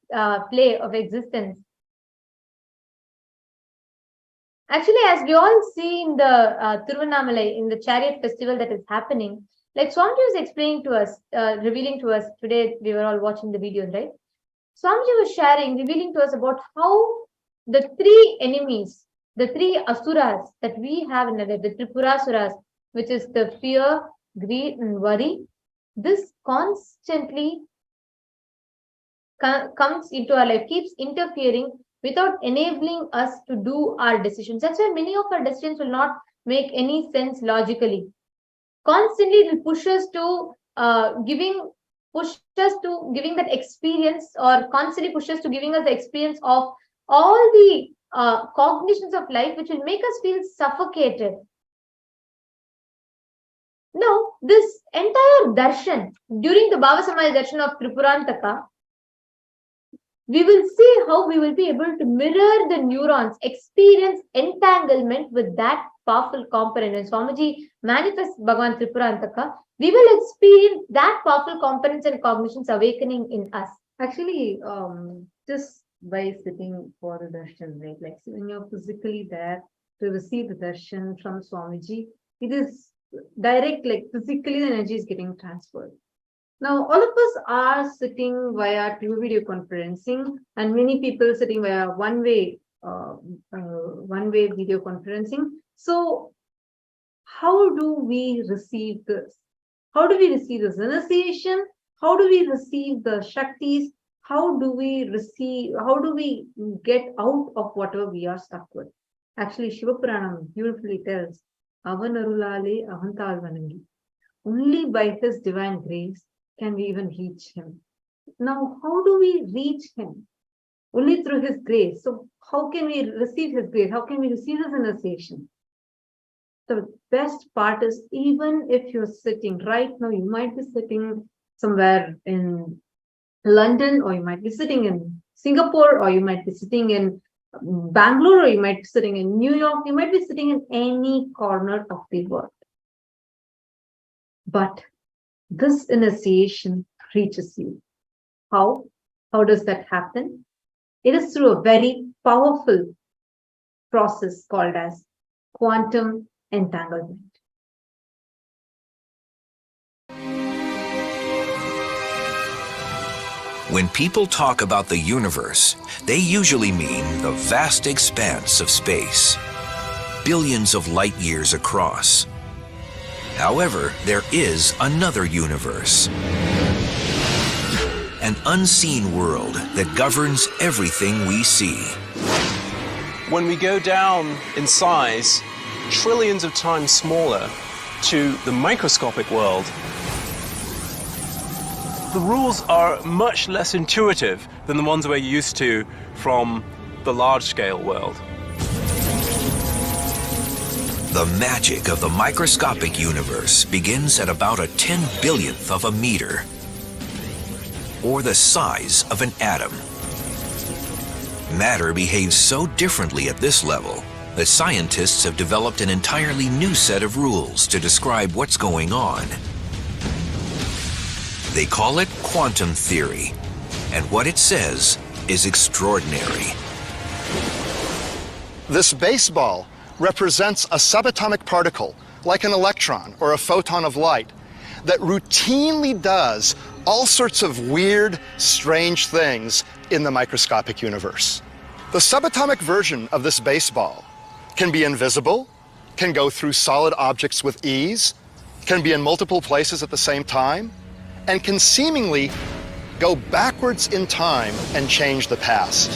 play of existence. Actually, as we all see in the Tiruvannamalai, in the chariot festival that is happening, like Swamiji was explaining to us, revealing to us, today we were all watching the videos, right? Swamiji was sharing, revealing to us about how the three enemies, the three asuras that we have in the life, the Tripurasuras, which is the fear, greed, and worry, this constantly comes into our life, keeps interfering without enabling us to do our decisions. That's why many of our decisions will not make any sense logically. Constantly it will push us to giving that experience, or constantly push us to giving us the experience of all the cognitions of life, which will make us feel suffocated. Now, this entire darshan, during the Bhava Samadhi darshan of Tripurantaka, we will see how we will be able to mirror the neurons, experience entanglement with that powerful component. And Swamiji manifests Bhagavan Tripurantaka, we will experience that powerful components and cognitions awakening in us. Actually, just by sitting for the darshan, right? Like when you're physically there to receive the darshan from Swamiji, it is direct, like physically the energy is getting transferred. Now, all of us are sitting via video conferencing, and many people sitting via one-way video conferencing. So, how do we receive this? How do we receive this initiation? How do we receive the Shaktis? How do we get out of whatever we are stuck with? Actually, Shiva Puranam beautifully tells, Avanarulale Avantal Vanangi. Only by his divine grace can we even reach him. Now, how do we reach him? Only through his grace. So, how can we receive his grace? How can we receive his initiation? The best part is, even if you're sitting right now, you might be sitting somewhere in London, or you might be sitting in Singapore, or you might be sitting in Bangalore, or you might be sitting in New York, you might be sitting in any corner of the world. But this initiation reaches you. How? How does that happen? It is through a very powerful process called as quantum entanglement. When people talk about the universe, they usually mean the vast expanse of space, billions of light years across. However, there is another universe, an unseen world that governs everything we see. When we go down in size, trillions of times smaller, to the microscopic world, the rules are much less intuitive than the ones we're used to from the large-scale world. The magic of the microscopic universe begins at about a 10/1000th of a meter, or the size of an atom. Matter behaves so differently at this level that scientists have developed an entirely new set of rules to describe what's going on. They call it quantum theory, and what it says is extraordinary. This baseball represents a subatomic particle, like an electron or a photon of light, that routinely does all sorts of weird, strange things in the microscopic universe. The subatomic version of this baseball can be invisible, can go through solid objects with ease, can be in multiple places at the same time, and can seemingly go backwards in time and change the past.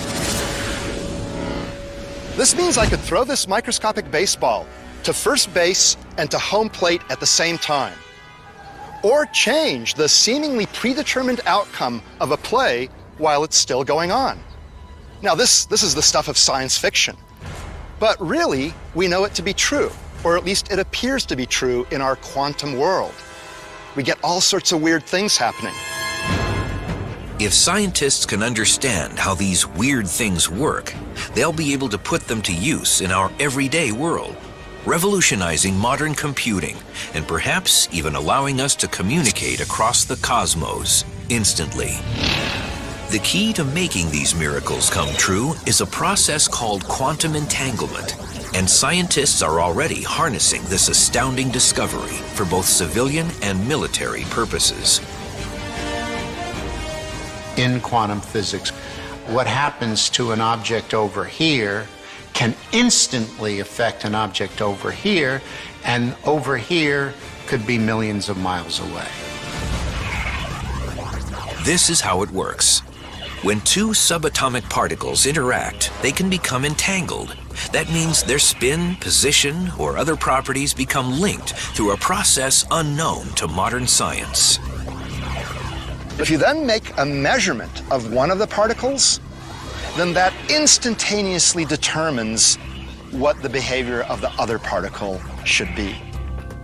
This means I could throw this microscopic baseball to first base and to home plate at the same time, or change the seemingly predetermined outcome of a play while it's still going on. Now, this is the stuff of science fiction, but really, we know it to be true, or at least it appears to be true in our quantum world. We get all sorts of weird things happening. If scientists can understand how these weird things work, they'll be able to put them to use in our everyday world, revolutionizing modern computing and perhaps even allowing us to communicate across the cosmos instantly. The key to making these miracles come true is a process called quantum entanglement, and scientists are already harnessing this astounding discovery for both civilian and military purposes. In quantum physics, what happens to an object over here can instantly affect an object over here, and over here could be millions of miles away. This is how it works. When two subatomic particles interact, they can become entangled. That means their spin, position, or other properties become linked through a process unknown to modern science. If you then make a measurement of one of the particles, then that instantaneously determines what the behavior of the other particle should be.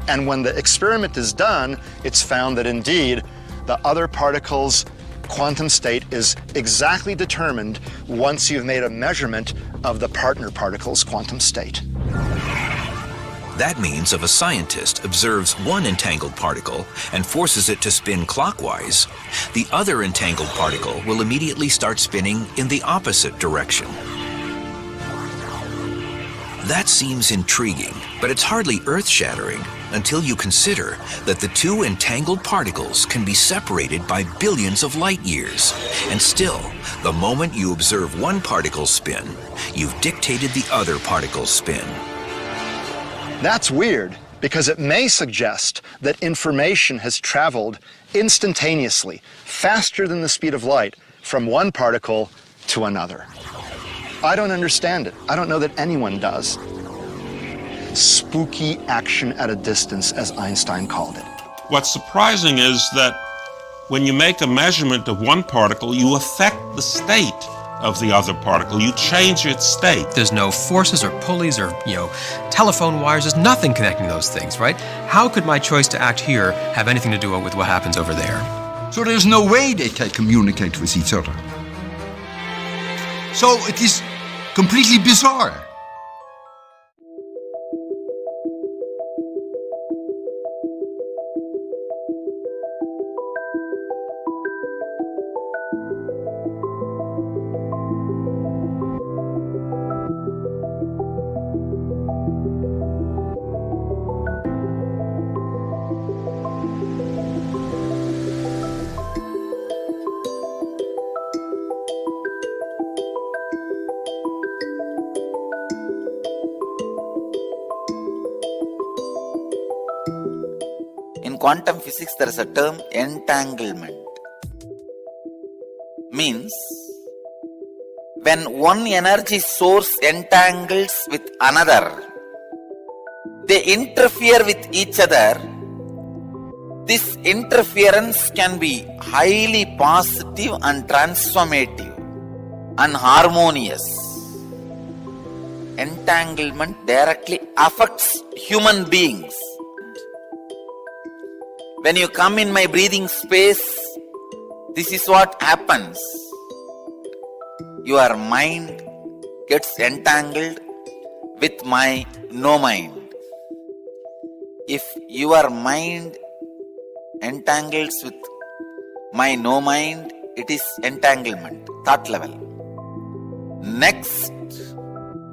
And when the experiment is done, it's found that indeed the other particle's quantum state is exactly determined once you've made a measurement of the partner particle's quantum state. That means if a scientist observes one entangled particle and forces it to spin clockwise, the other entangled particle will immediately start spinning in the opposite direction. That seems intriguing, but it's hardly earth-shattering until you consider that the two entangled particles can be separated by billions of light years. And still, the moment you observe one particle's spin, you've dictated the other particle's spin. That's weird because it may suggest that information has traveled instantaneously, faster than the speed of light, from one particle to another. I don't understand it. I don't know that anyone does. Spooky action at a distance, as Einstein called it. What's surprising is that when you make a measurement of one particle, you affect the state of the other particle. You change its state. There's no forces or pulleys or, telephone wires. There's nothing connecting those things, right? How could my choice to act here have anything to do with what happens over there? So there's no way they can communicate with each other. So it is completely bizarre. In quantum physics, there is a term entanglement. Means, when one energy source entangles with another, they interfere with each other, this interference can be highly positive and transformative and harmonious. Entanglement directly affects human beings. When you come in my breathing space, this is what happens. Your mind gets entangled with my no mind. If your mind entangles with my no mind, it is entanglement, thought level. Next,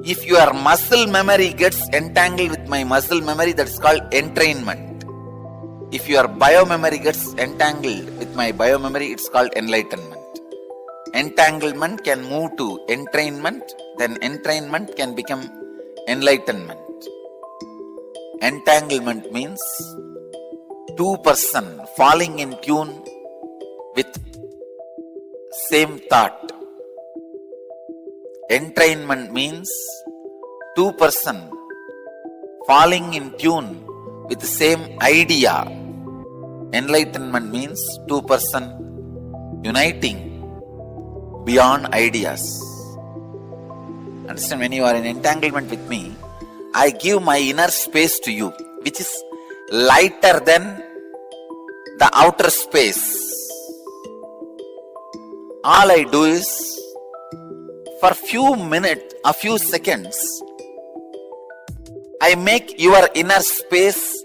if your muscle memory gets entangled with my muscle memory, that is called entrainment. If your biomemory gets entangled with my biomemory, it's called enlightenment. Entanglement can move to entrainment, then entrainment can become enlightenment. Entanglement means two persons falling in tune with same thought. Entrainment means two persons falling in tune with the same idea. Enlightenment means two persons uniting beyond ideas. Understand, when you are in entanglement with me, I give my inner space to you, which is lighter than the outer space. All I do is, for few minutes, a few seconds, I make your inner space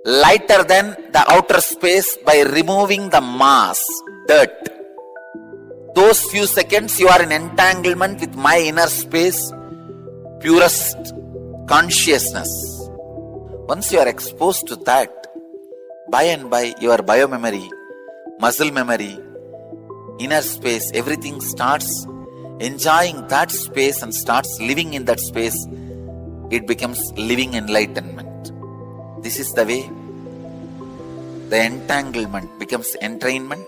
lighter than the outer space by removing the mass, dirt. Those few seconds you are in entanglement with my inner space, purest consciousness. Once you are exposed to that, by and by your biomemory, muscle memory, inner space, everything starts enjoying that space and starts living in that space. It becomes living enlightenment. This is the way the entanglement becomes entrainment,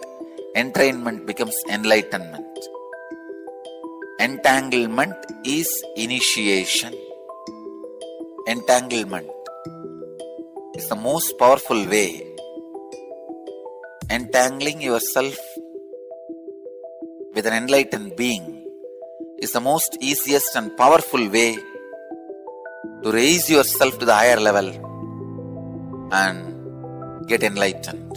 entrainment becomes enlightenment. Entanglement is initiation. Entanglement is the most powerful way. Entangling yourself with an enlightened being is the most easiest and powerful way to raise yourself to the higher level and get enlightened.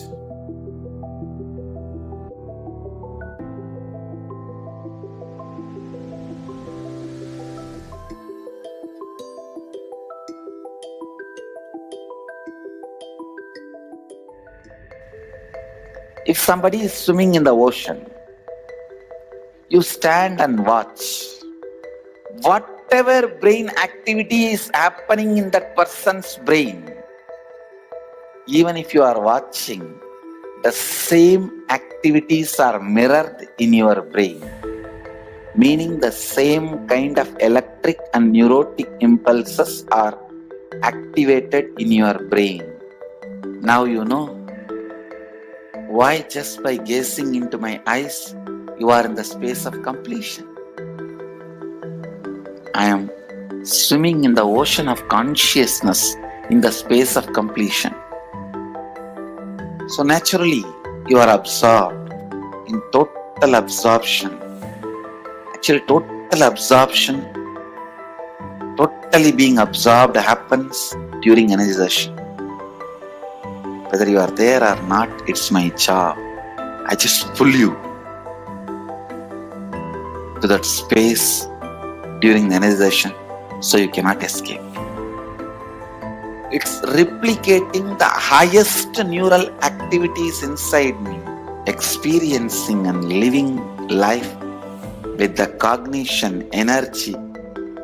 If somebody is swimming in the ocean, you stand and watch. Whatever brain activity is happening in that person's brain, even if you are watching, the same activities are mirrored in your brain. Meaning the same kind of electric and neurotic impulses are activated in your brain. Now you know why just by gazing into my eyes, you are in the space of completion. I am swimming in the ocean of consciousness in the space of completion. So naturally, you are absorbed in total absorption. Actually, total absorption, totally being absorbed happens during energization. Whether you are there or not, it's my job. I just pull you to that space during the energization, so you cannot escape. It's replicating the highest neural activities inside me, experiencing and living life with the cognition, energy,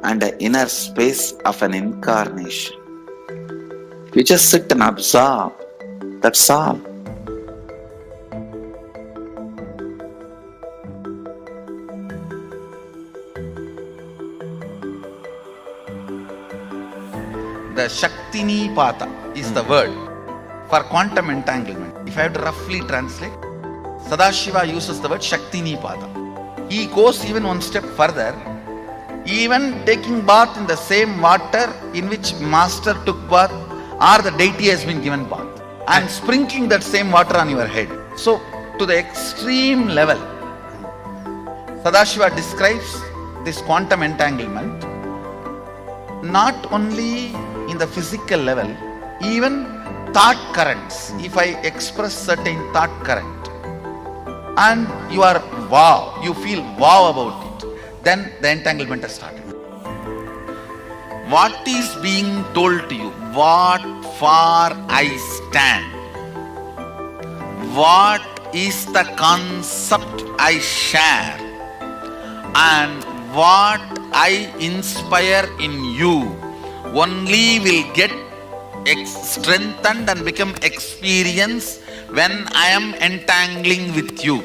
and the inner space of an incarnation. You just sit and absorb. That's all. The Shaktini Pata is the word for quantum entanglement. If I have to roughly translate, Sadashiva uses the word Shaktini Pata. He goes even one step further. Even taking bath in the same water in which master took bath or the deity has been given bath, and sprinkling that same water on your head. So to the extreme level, Sadashiva describes this quantum entanglement not only in the physical level, even thought currents. If I express certain thought current and you are wow, you feel wow about it, then the entanglement has started. What is being told to you? What for I stand? What is the concept I share? And what I inspire in you only will get strengthened and become experience when I am entangling with you.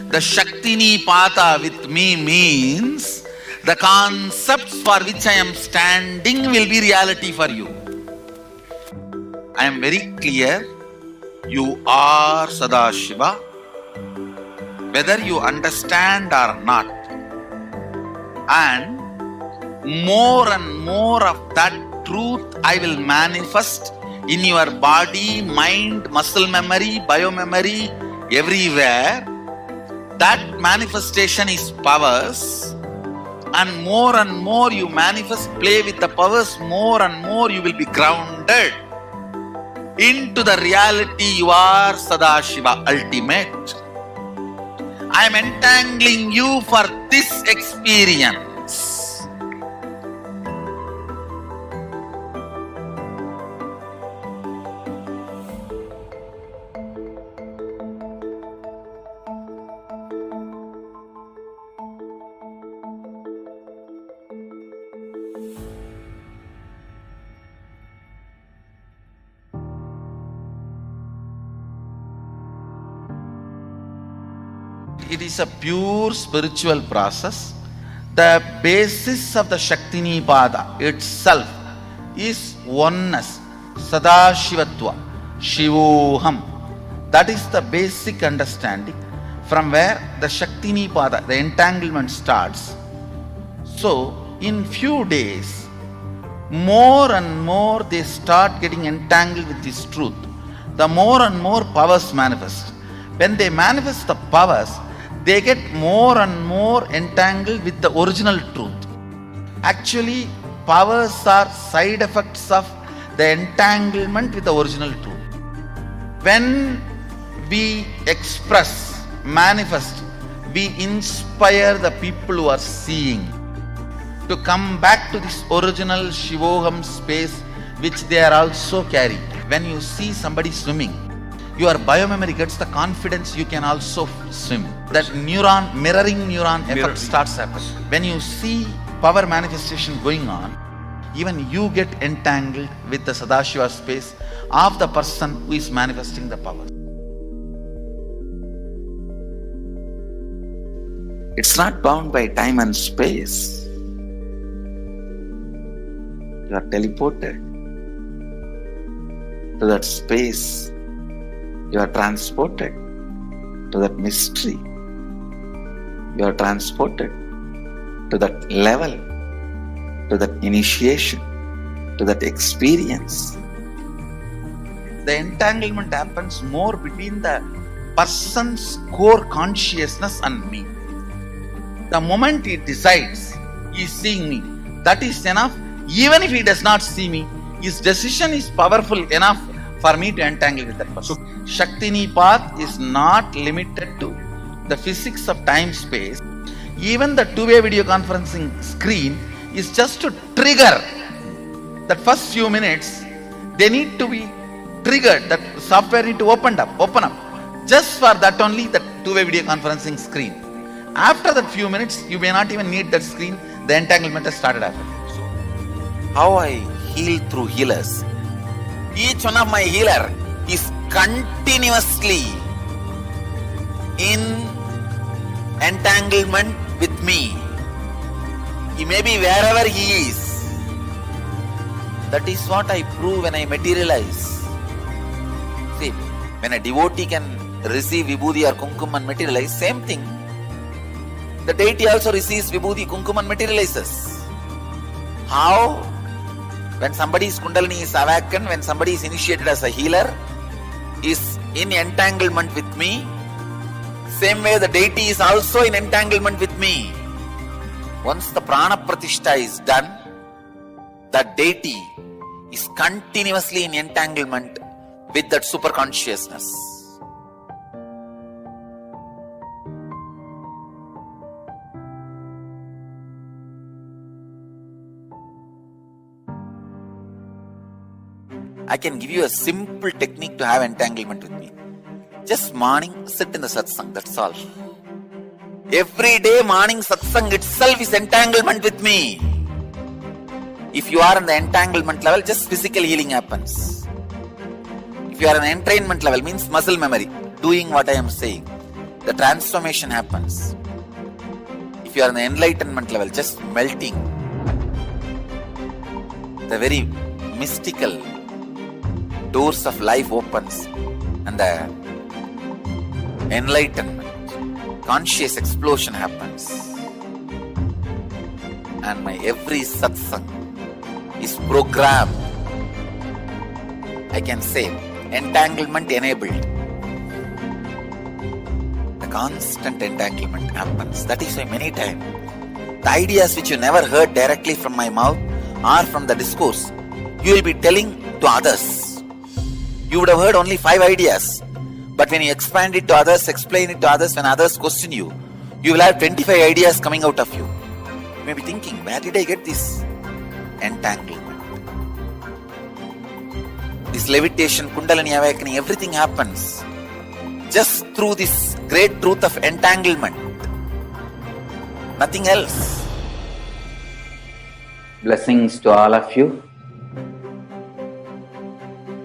The Shaktini Pata with me means the concepts for which I am standing will be reality for you. I am very clear, you are Sadashiva, whether you understand or not. And more of that truth I will manifest in your body, mind, muscle memory, biomemory, everywhere. That manifestation is powers, and more you manifest, play with the powers, more and more you will be grounded into the reality you are Sadashiva, ultimate. I am entangling you for this experience. It is a pure spiritual process. The basis of the Shaktini Pada itself is oneness, Sadashivatva, Shivoham. That is the basic understanding from where the Shaktini Pada, the entanglement starts. So, in few days, more and more they start getting entangled with this truth. The more and more powers manifest. When they manifest the powers, they get more and more entangled with the original truth. Actually, powers are side effects of the entanglement with the original truth. When we express, manifest, we inspire the people who are seeing to come back to this original Shivoham space which they are also carrying. When you see somebody swimming, your biomemory gets the confidence you can also swim. That neuron, mirroring neuron effect starts happening. When you see power manifestation going on, even you get entangled with the Sadashiva space of the person who is manifesting the power. It's not bound by time and space. You are teleported to that space. You are transported to that mystery. You are transported to that level, to that initiation, to that experience. The entanglement happens more between the person's core consciousness and me. The moment he decides he is seeing me, that is enough. Even if he does not see me, his decision is powerful enough for me to entangle with that person. Shaktini path is not limited to the physics of time-space. Even the two-way video conferencing screen is just to trigger that first few minutes. They need to be triggered. That software need to open up. Just for that only, that two-way video conferencing screen. After that few minutes, you may not even need that screen. The entanglement has started happening. How I heal through healers. Each one of my healer is continuously in entanglement with me. He may be wherever he is. That is what I prove when I materialize. See, when a devotee can receive vibhuti or kumkum and materialize, same thing. The deity also receives vibhuti, kumkum and materializes. How? When somebody's Kundalini is awakened, when somebody is initiated as a healer, is in entanglement with me, same way the deity is also in entanglement with me. Once the prana pratishtha is done, the deity is continuously in entanglement with that super consciousness. I can give you a simple technique to have entanglement with me. Just morning, sit in the satsang, that's all. Every day morning satsang itself is entanglement with me. If you are in the entanglement level, just physical healing happens. If you are in the entrainment level, means muscle memory, doing what I am saying, the transformation happens. If you are in the enlightenment level, just melting. The very mystical doors of life opens and the enlightenment, conscious explosion happens. And my every satsang is programmed, I can say, entanglement enabled. The constant entanglement happens. That is why many times the ideas which you never heard directly from my mouth or from the discourse, you will be telling to others. You would have heard only 5 ideas, but when you expand it to others, explain it to others, when others question you, you will have 25 ideas coming out of you. You may be thinking, where did I get this entanglement? This levitation, Kundalini awakening, everything happens just through this great truth of entanglement. Nothing else. Blessings to all of you.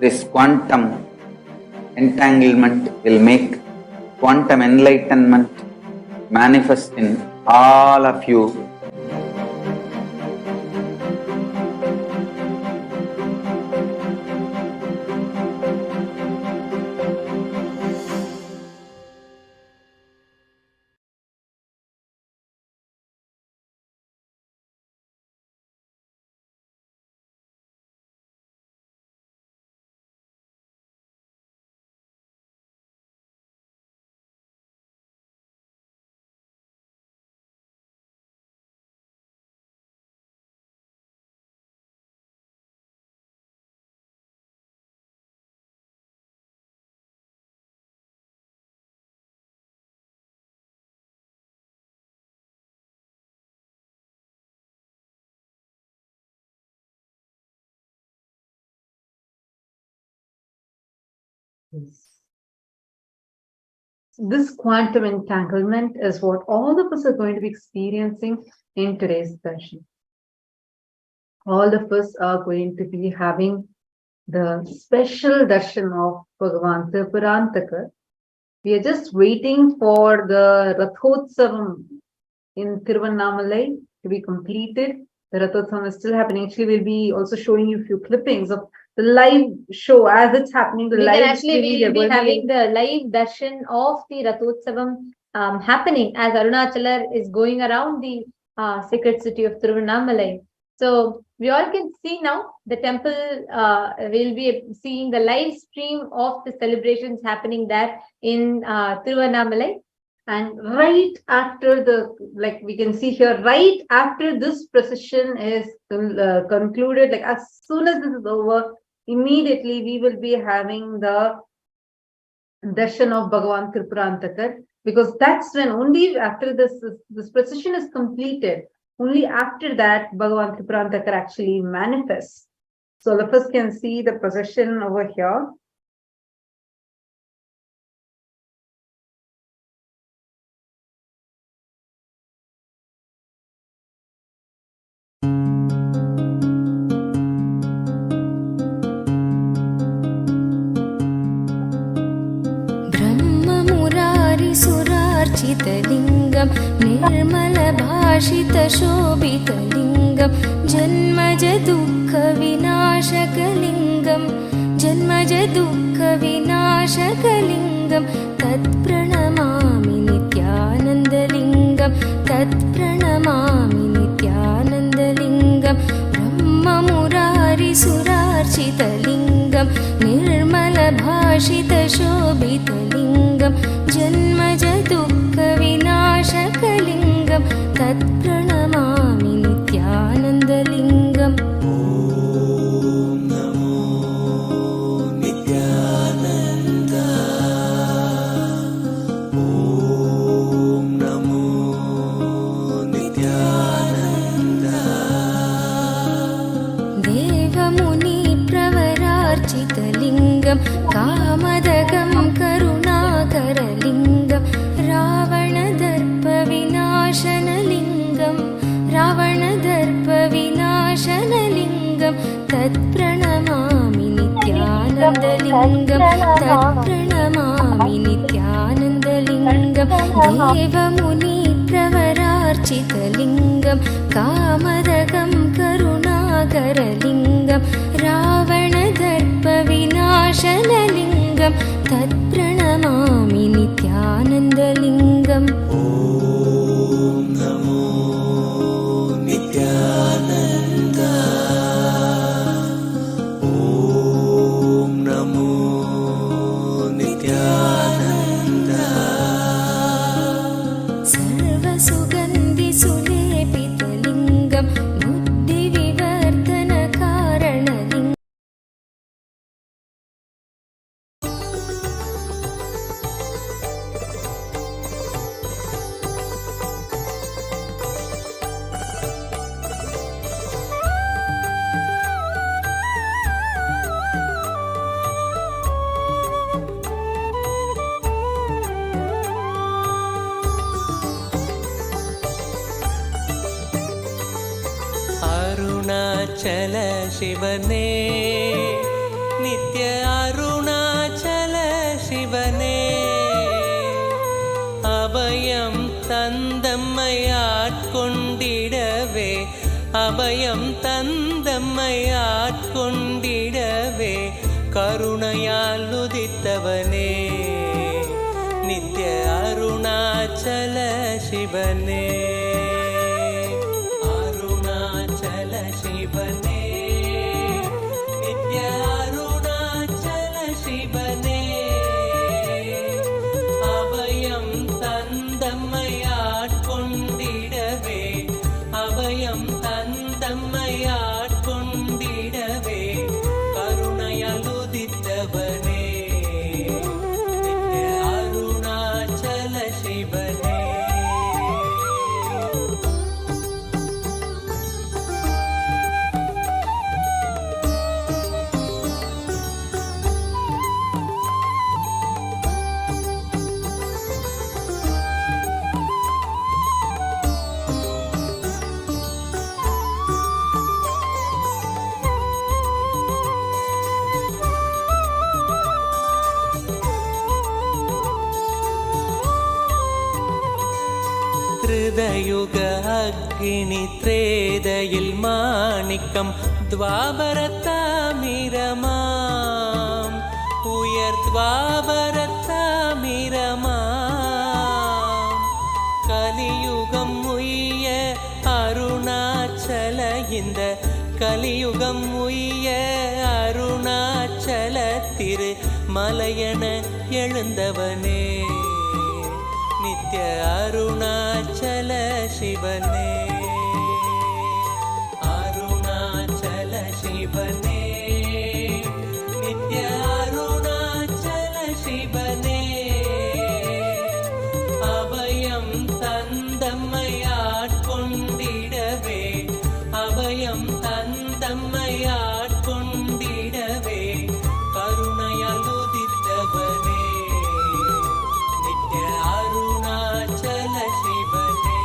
This quantum entanglement will make quantum enlightenment manifest in all of you. This quantum entanglement is what all of us are going to be experiencing in today's darshan. All of us are going to be having the special darshan of Bhagavan Tripurantakar. We are just waiting for the Rathotsavam in Tiruvannamalai to be completed. The Rathotsavam is still happening. Actually, we'll be also showing you a few clippings of the live show as it's happening. The live we'll be having the live darshan of the Rathotsavam happening as Arunachalar is going around the sacred city of Tiruvannamalai. So we all can see now the temple. We'll be seeing the live stream of the celebrations happening there in Tiruvannamalai. And right after the, like we can see here, right after this procession is concluded, like as soon as this is over, immediately we will be having the darshan of Bhagavan Tripurantakar, because that's when only after this procession is completed, only after that Bhagavan Tripurantakar actually manifests. So all of us can see the procession over here. Lingam Nirmala Bhashita Shobhita Lingam Janmaja Dukkha Vinashaka Lingam Janmaja Dukkha Vinashaka Lingam Tat Pranamami Nithyananda Lingam Tat Pranamami Nithyananda Lingam सुरार्चितलिङ्गं निर्मलभाषितशोभितलिङ्गं जन्मजदुःखविनाशकलिङ्गं तत्प्रणमामि नित्यानन्दलिङ्गम्। देवमुनिप्रवरार्चितलिङ्गं कामदगं करुणाकरलिङ्गं रावणदर्पविनाशनलिङ्गं तत्प्रणमामि नित्यानन्दलिङ्गं तत्प्रणमामि नित्यानन्दलिङ्गं। देवमुनिप्रवरार्चितलिङ्गं कामदगं करुणाकरलिङ्गं रावणदर्पविनाशनलिङ्गं तत्प्रणमामि नित्यानन्दलिङ्गम्। सर्वसुगन्धिसुलेपितलिङ्गं बुद्धिविवर्धनकारणलिङ्गम्। அருணாச்சல சிவனே நித்ய அருணாச்சல சிவனே அபயம் தந்தம்மை ஆட்கொண்டிடவே அபயம் தந்தம்மை ஆட்கொண்டிடவே கருணையால் உதித்தவனே நித்ய அருணாச்சல சிவனே சிவனே நித்ய அருணாச்சல சிவனே அபயம் தந்தம்மை ஆட்கொண்டிடவே அபயம் தந்தம்மை ஆட்கொண்டிடவே கருணையால் உதித்தவனே நித்ய அருணாச்சல சிவனே. யுக அக்னி த்ரேதையில் மாணிக்கம் துவாபரத்தாமிரமாம் உயர் துவாபரத்தாமிரமாம் கலியுகம் உய்ய அருணாச்சல இந்த கலியுகம் உய்ய அருணாச்சல திரு மலையன எழுந்தவனே நித்ய அருணாச்சல சிவனே அருணாச்சல சிவனே நித்ய அருணாச்சல சிவனே அபயம் தந்தம்மை ஆட்கொண்டிடவே அபயம் தந்தம்மை ஆட்கொண்டிடவே கருணையால் உதித்தவனே நித்ய அருணாச்சல சிவனே.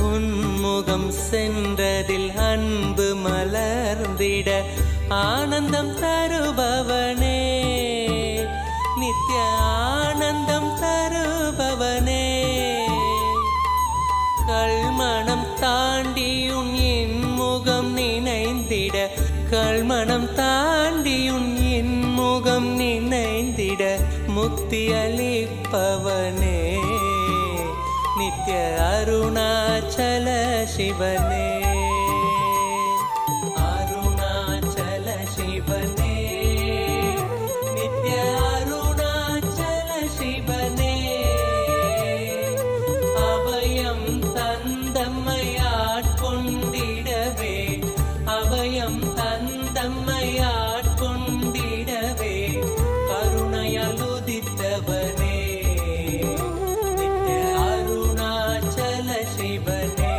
உன்முகம் சென்றதில் அன்பு மலர்ந்திட ஆனந்தம் தருபவனே நித்ய ஆனந்தம் தருபவனே தாண்டியுன் இன்முகம் நினைந்திட கல்மணம் தாண்டியுன் இன்முகம் நினைந்திட முக்தி அளிப்பவனே நித்ய அருணாச்சல சிவனே அருணாச்சல சிவனே நித்ய அருணாச்சல சிவனே அபயம் தந்தம்மையாட்கொண்டிடவே அபயம் தந்தம்மையாட்கொண்டிடவே கருணையால் உதித்தவனே நித்ய அருணாச்சல சிவனே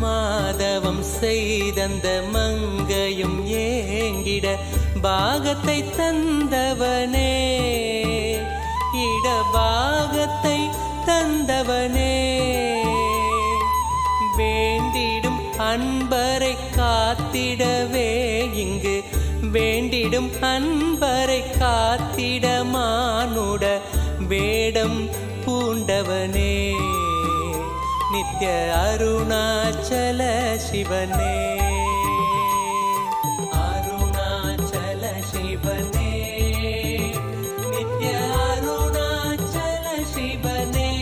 மாதவம் செய்தந்த மங்கையும் ஏங்கிட பாகத்தை தந்தவனே இடபாகத்தை தந்தவனே வேண்டிடும் அன்பரை காத்திடவே இங்கு வேண்டிடும் அன்பரை காத்திட மானுட வேடம் பூண்டவனே நித்ய அருணாச்சல சிவனே அருணாச்சல சிவனே நித்ய அருணாச்சல சிவனே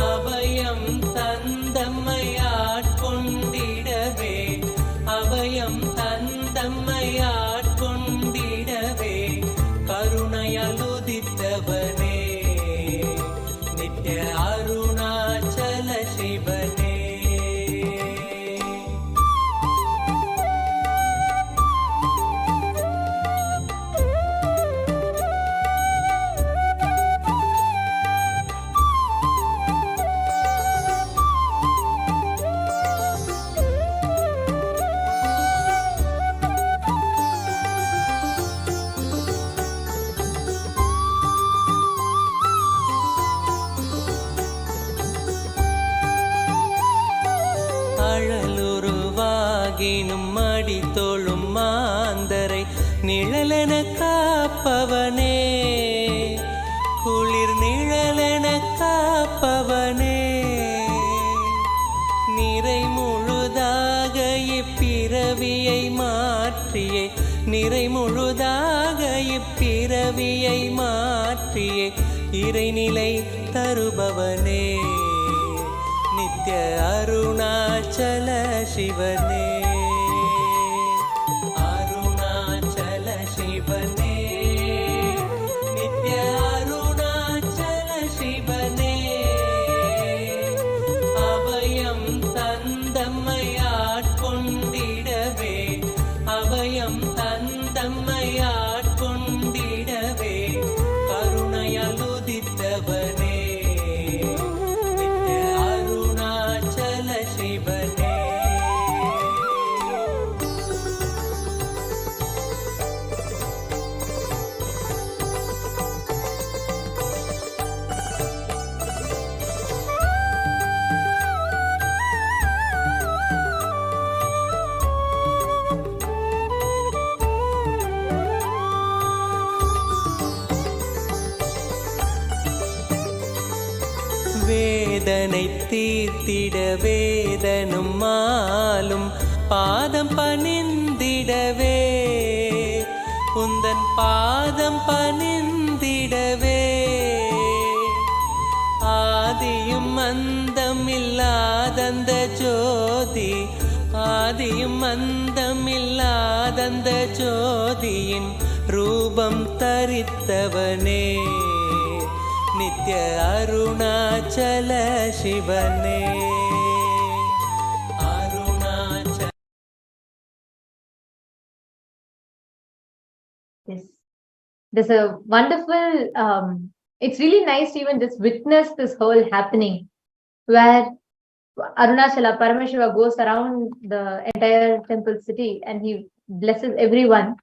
அபயம் தந்தம்மையாட்கொண்டிடவே அபயம் தந்தம்மையாட்கொண்டிடவே கருணையால் உதித்தவனே நித்ய அருணாச்சல சிவனே அழலுருவாகினும் அடி தோளும் மாந்தரை நிழலென காப்பவனே குளிர் நிழலென காப்பவனே நிறை முழுதாக இப்பிறவியை மாற்றியே நிறை முழுதாக இப்பிறவியை மாற்றியே இறைநிலை தருபவனே நித்ய அருணாச்சல சிவனே அருணாச்சல சிவனே நித்ய அருணாச்சல சிவனே அபயம் தந்தம்மையாட்கொண்டிடவே அபயம் தந்தம்மையாட்கொண்டிடவே கருணையால் உதித்தவனே வேதனை தீர்த்திட வேதனும் மாலும் பாதம் பணிந்திடவே உந்தன் பாதம் பணிந்திடவே ஆதியும் அந்தமில்லாதந்த ஜோதி ஆதியும் அந்தமில்லாதந்த ஜோதியின் ரூபம் தரித்தவனே நித்ய அருணாச்சல சிவனே Arunachal. Yes, there's a wonderful it's really nice to even just witness this whole happening where Arunachala, Paramashiva goes around the entire temple city and he blesses everyone.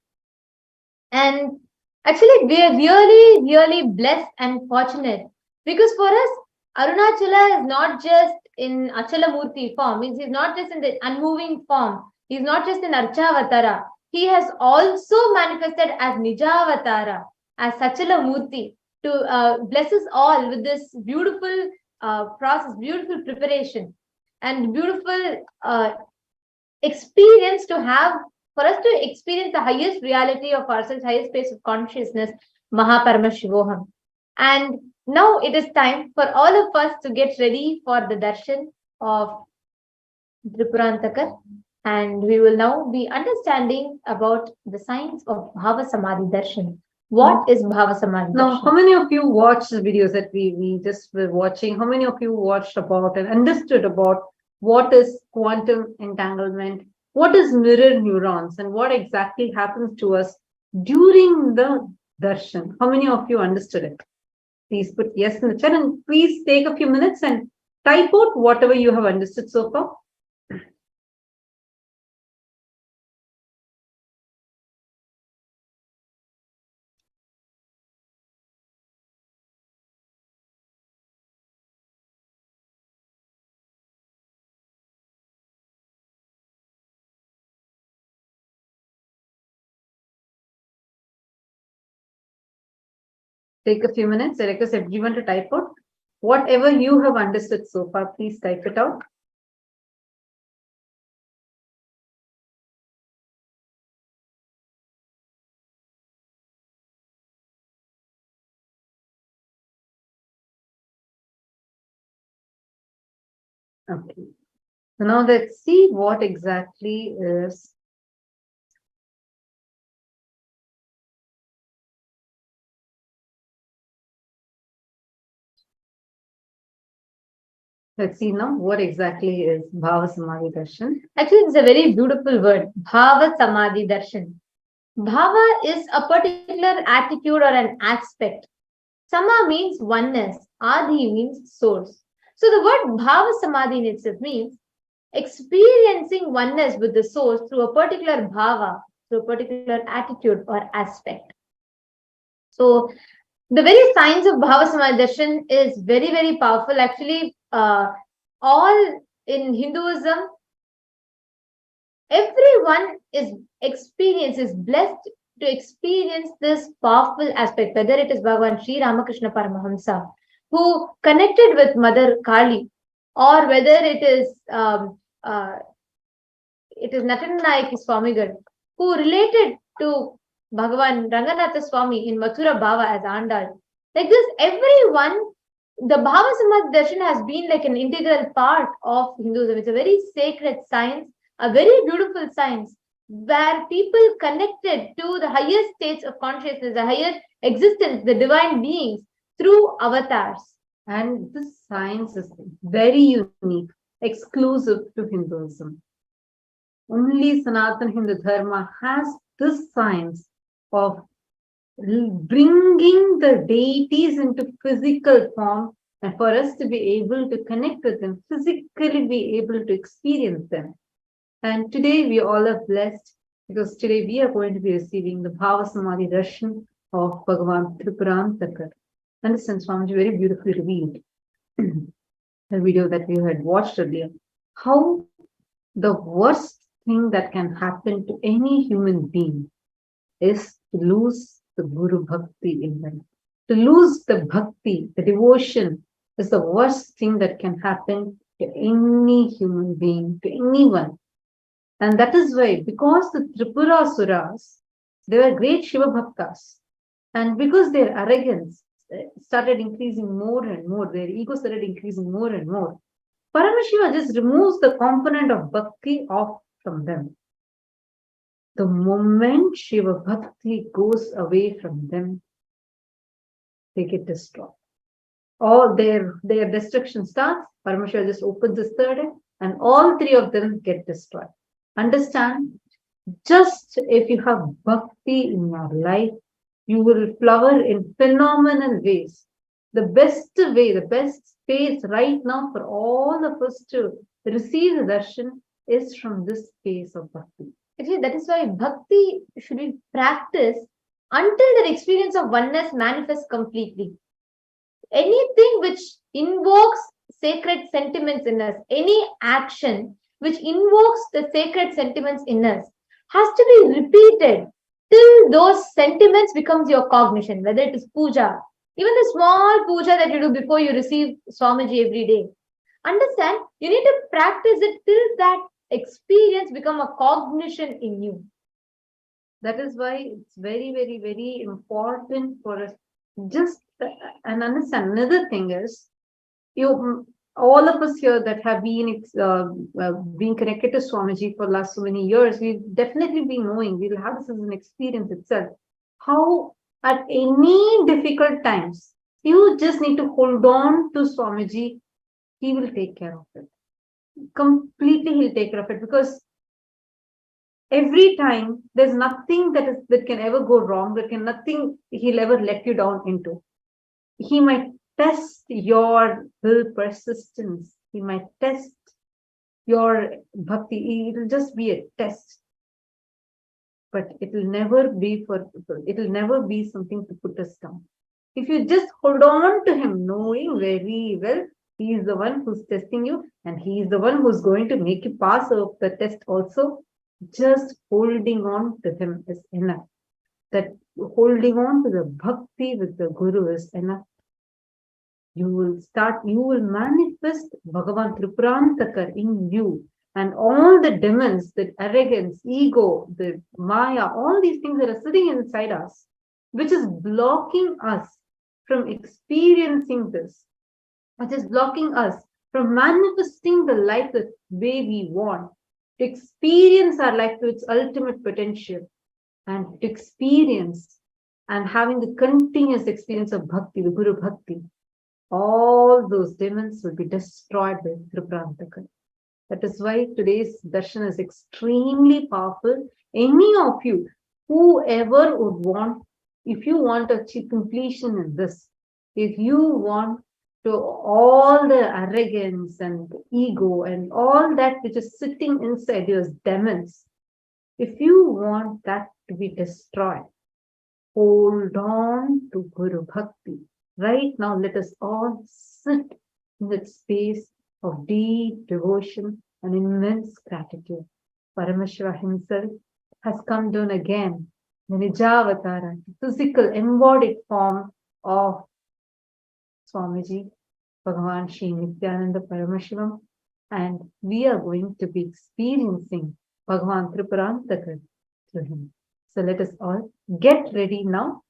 And actually, we are really, really blessed and fortunate because for us, Arunachala is not just in Achala Murthy form, means he's not just in the unmoving form, he's not just in Archavatara, he has also manifested as Nijavatara, as Sachala Murthy, to bless us all with this beautiful process, beautiful preparation, and beautiful experience to have for us to experience the highest reality of ourselves, highest space of consciousness, Paramashivoham. And now it is time for all of us to get ready for the darshan of Tripurantakar. And we will now be understanding about the science of Bhava Samadhi Darshan. What is Bhava Samadhi Darshan? Now, how many of you watched the videos that we just were watching? How many of you watched about and understood about what is quantum entanglement, what is mirror neurons, and what exactly happens to us during the darshan? How many of you understood it? Please put yes in the chat, and please take a few minutes and type out whatever you have understood so far. Take a few minutes. I request everyone to type out whatever you have understood so far. Please type it out. Okay. So now let's see what exactly is Let's see now what exactly is Bhava Samadhi Darshan. Actually, it's a very beautiful word, Bhava Samadhi Darshan. Bhava is a particular attitude or an aspect. Sama means oneness, Adi means source. So the word Bhava Samadhi in itself means experiencing oneness with the source through a particular bhava, through a particular attitude or aspect. So the very science of Bhava Samadhi Darshan is very, very powerful. Actually, all in Hinduism, everyone is blessed to experience this powerful aspect, whether it is Bhagavan Sri Ramakrishna Paramahamsa, who connected with Mother Kali, or whether it is Natananayaki Swamigal, who related to Bhagavan Ranganatha Swami in Mathura Bhava as Andal. Like this, everyone, the Bhava Samadhi Darshan has been like an integral part of Hinduism. It's a very sacred science, a very beautiful science, where people connected to the highest states of consciousness, the higher existence, the divine beings through avatars. And this science is very unique, exclusive to Hinduism. Only Sanatana Hindu Dharma has this science of bringing the deities into physical form, and for us to be able to connect with them, physically be able to experience them. And today we all are blessed because today we are going to be receiving the Bhava Samadhi Darshan of Bhagavan Tripurantakar. Understand, Swamiji very beautifully revealed the video that we had watched earlier, how the worst thing that can happen to any human being is to lose the Guru Bhakti in them. To lose the Bhakti, the devotion, is the worst thing that can happen to any human being, to anyone. And that is why, because the Tripurasuras, they were great Shiva Bhaktas, and because their arrogance started increasing more and more, their ego started increasing more and more, Paramashiva just removes the component of Bhakti off from them. The moment Shiva Bhakti goes away from them, they get destroyed. All their destruction starts, Paramashiva just opens his third eye, and all three of them get destroyed. Understand, just if you have Bhakti in your life, you will flower in phenomenal ways. the best way, the best space right now for all of us to receive the darshan is from this space of bhakti. Actually, that is why bhakti should be practiced until the experience of oneness manifests completely. Anything which invokes sacred sentiments in us, any action which invokes the sacred sentiments in us, has to be repeated till those sentiments becomes your cognition, whether it is puja, even the small puja that you do before you receive Swamiji every day. Understand, you need to practice it till that experience become a cognition in you. That is why it's very, very, very important for us just and understand. Another thing is, all of us here that have been connected to Swamiji for last so many years, we've definitely been knowing, we'll have this as an experience itself, how at any difficult times, you just need to hold on to Swamiji. He will take care of it. Completely he'll take care of it, because every time there's nothing that can ever go wrong, nothing he'll ever let you down into. He might test your will persistence. He might test your bhakti. It'll just be a test. But it'll never be something to put us down. If you just hold on to him, knowing very well he is the one who's testing you, and he is the one who's going to make you pass the test also, just holding on to him is enough. That holding on to the bhakti with the Guru is enough. You will manifest Bhagavan Tripurantakar in you, and all the demons, the arrogance, ego, the Maya, all these things that are sitting inside us, which is blocking us from experiencing this, which is blocking us from manifesting the life the way we want, to experience our life to its ultimate potential, and to experience and having the continuous experience of bhakti, the Guru Bhakti. All those demons will be destroyed by Tripurantakar. That is why today's darshan is extremely powerful. Any of you, whoever would want, if you want to achieve completion in this, if you want to all the arrogance and ego and all that which is sitting inside you as demons, if you want that to be destroyed, hold on to Guru Bhakti. Right now, let us all sit in that space of deep devotion and immense gratitude. Paramashiva himself has come down again, the Nijavatara, physical embodied form of Swamiji, Bhagavan Shri Nithyananda Paramashivam, and we are going to be experiencing Bhagavan Tripurantakar through him. So let us all get ready now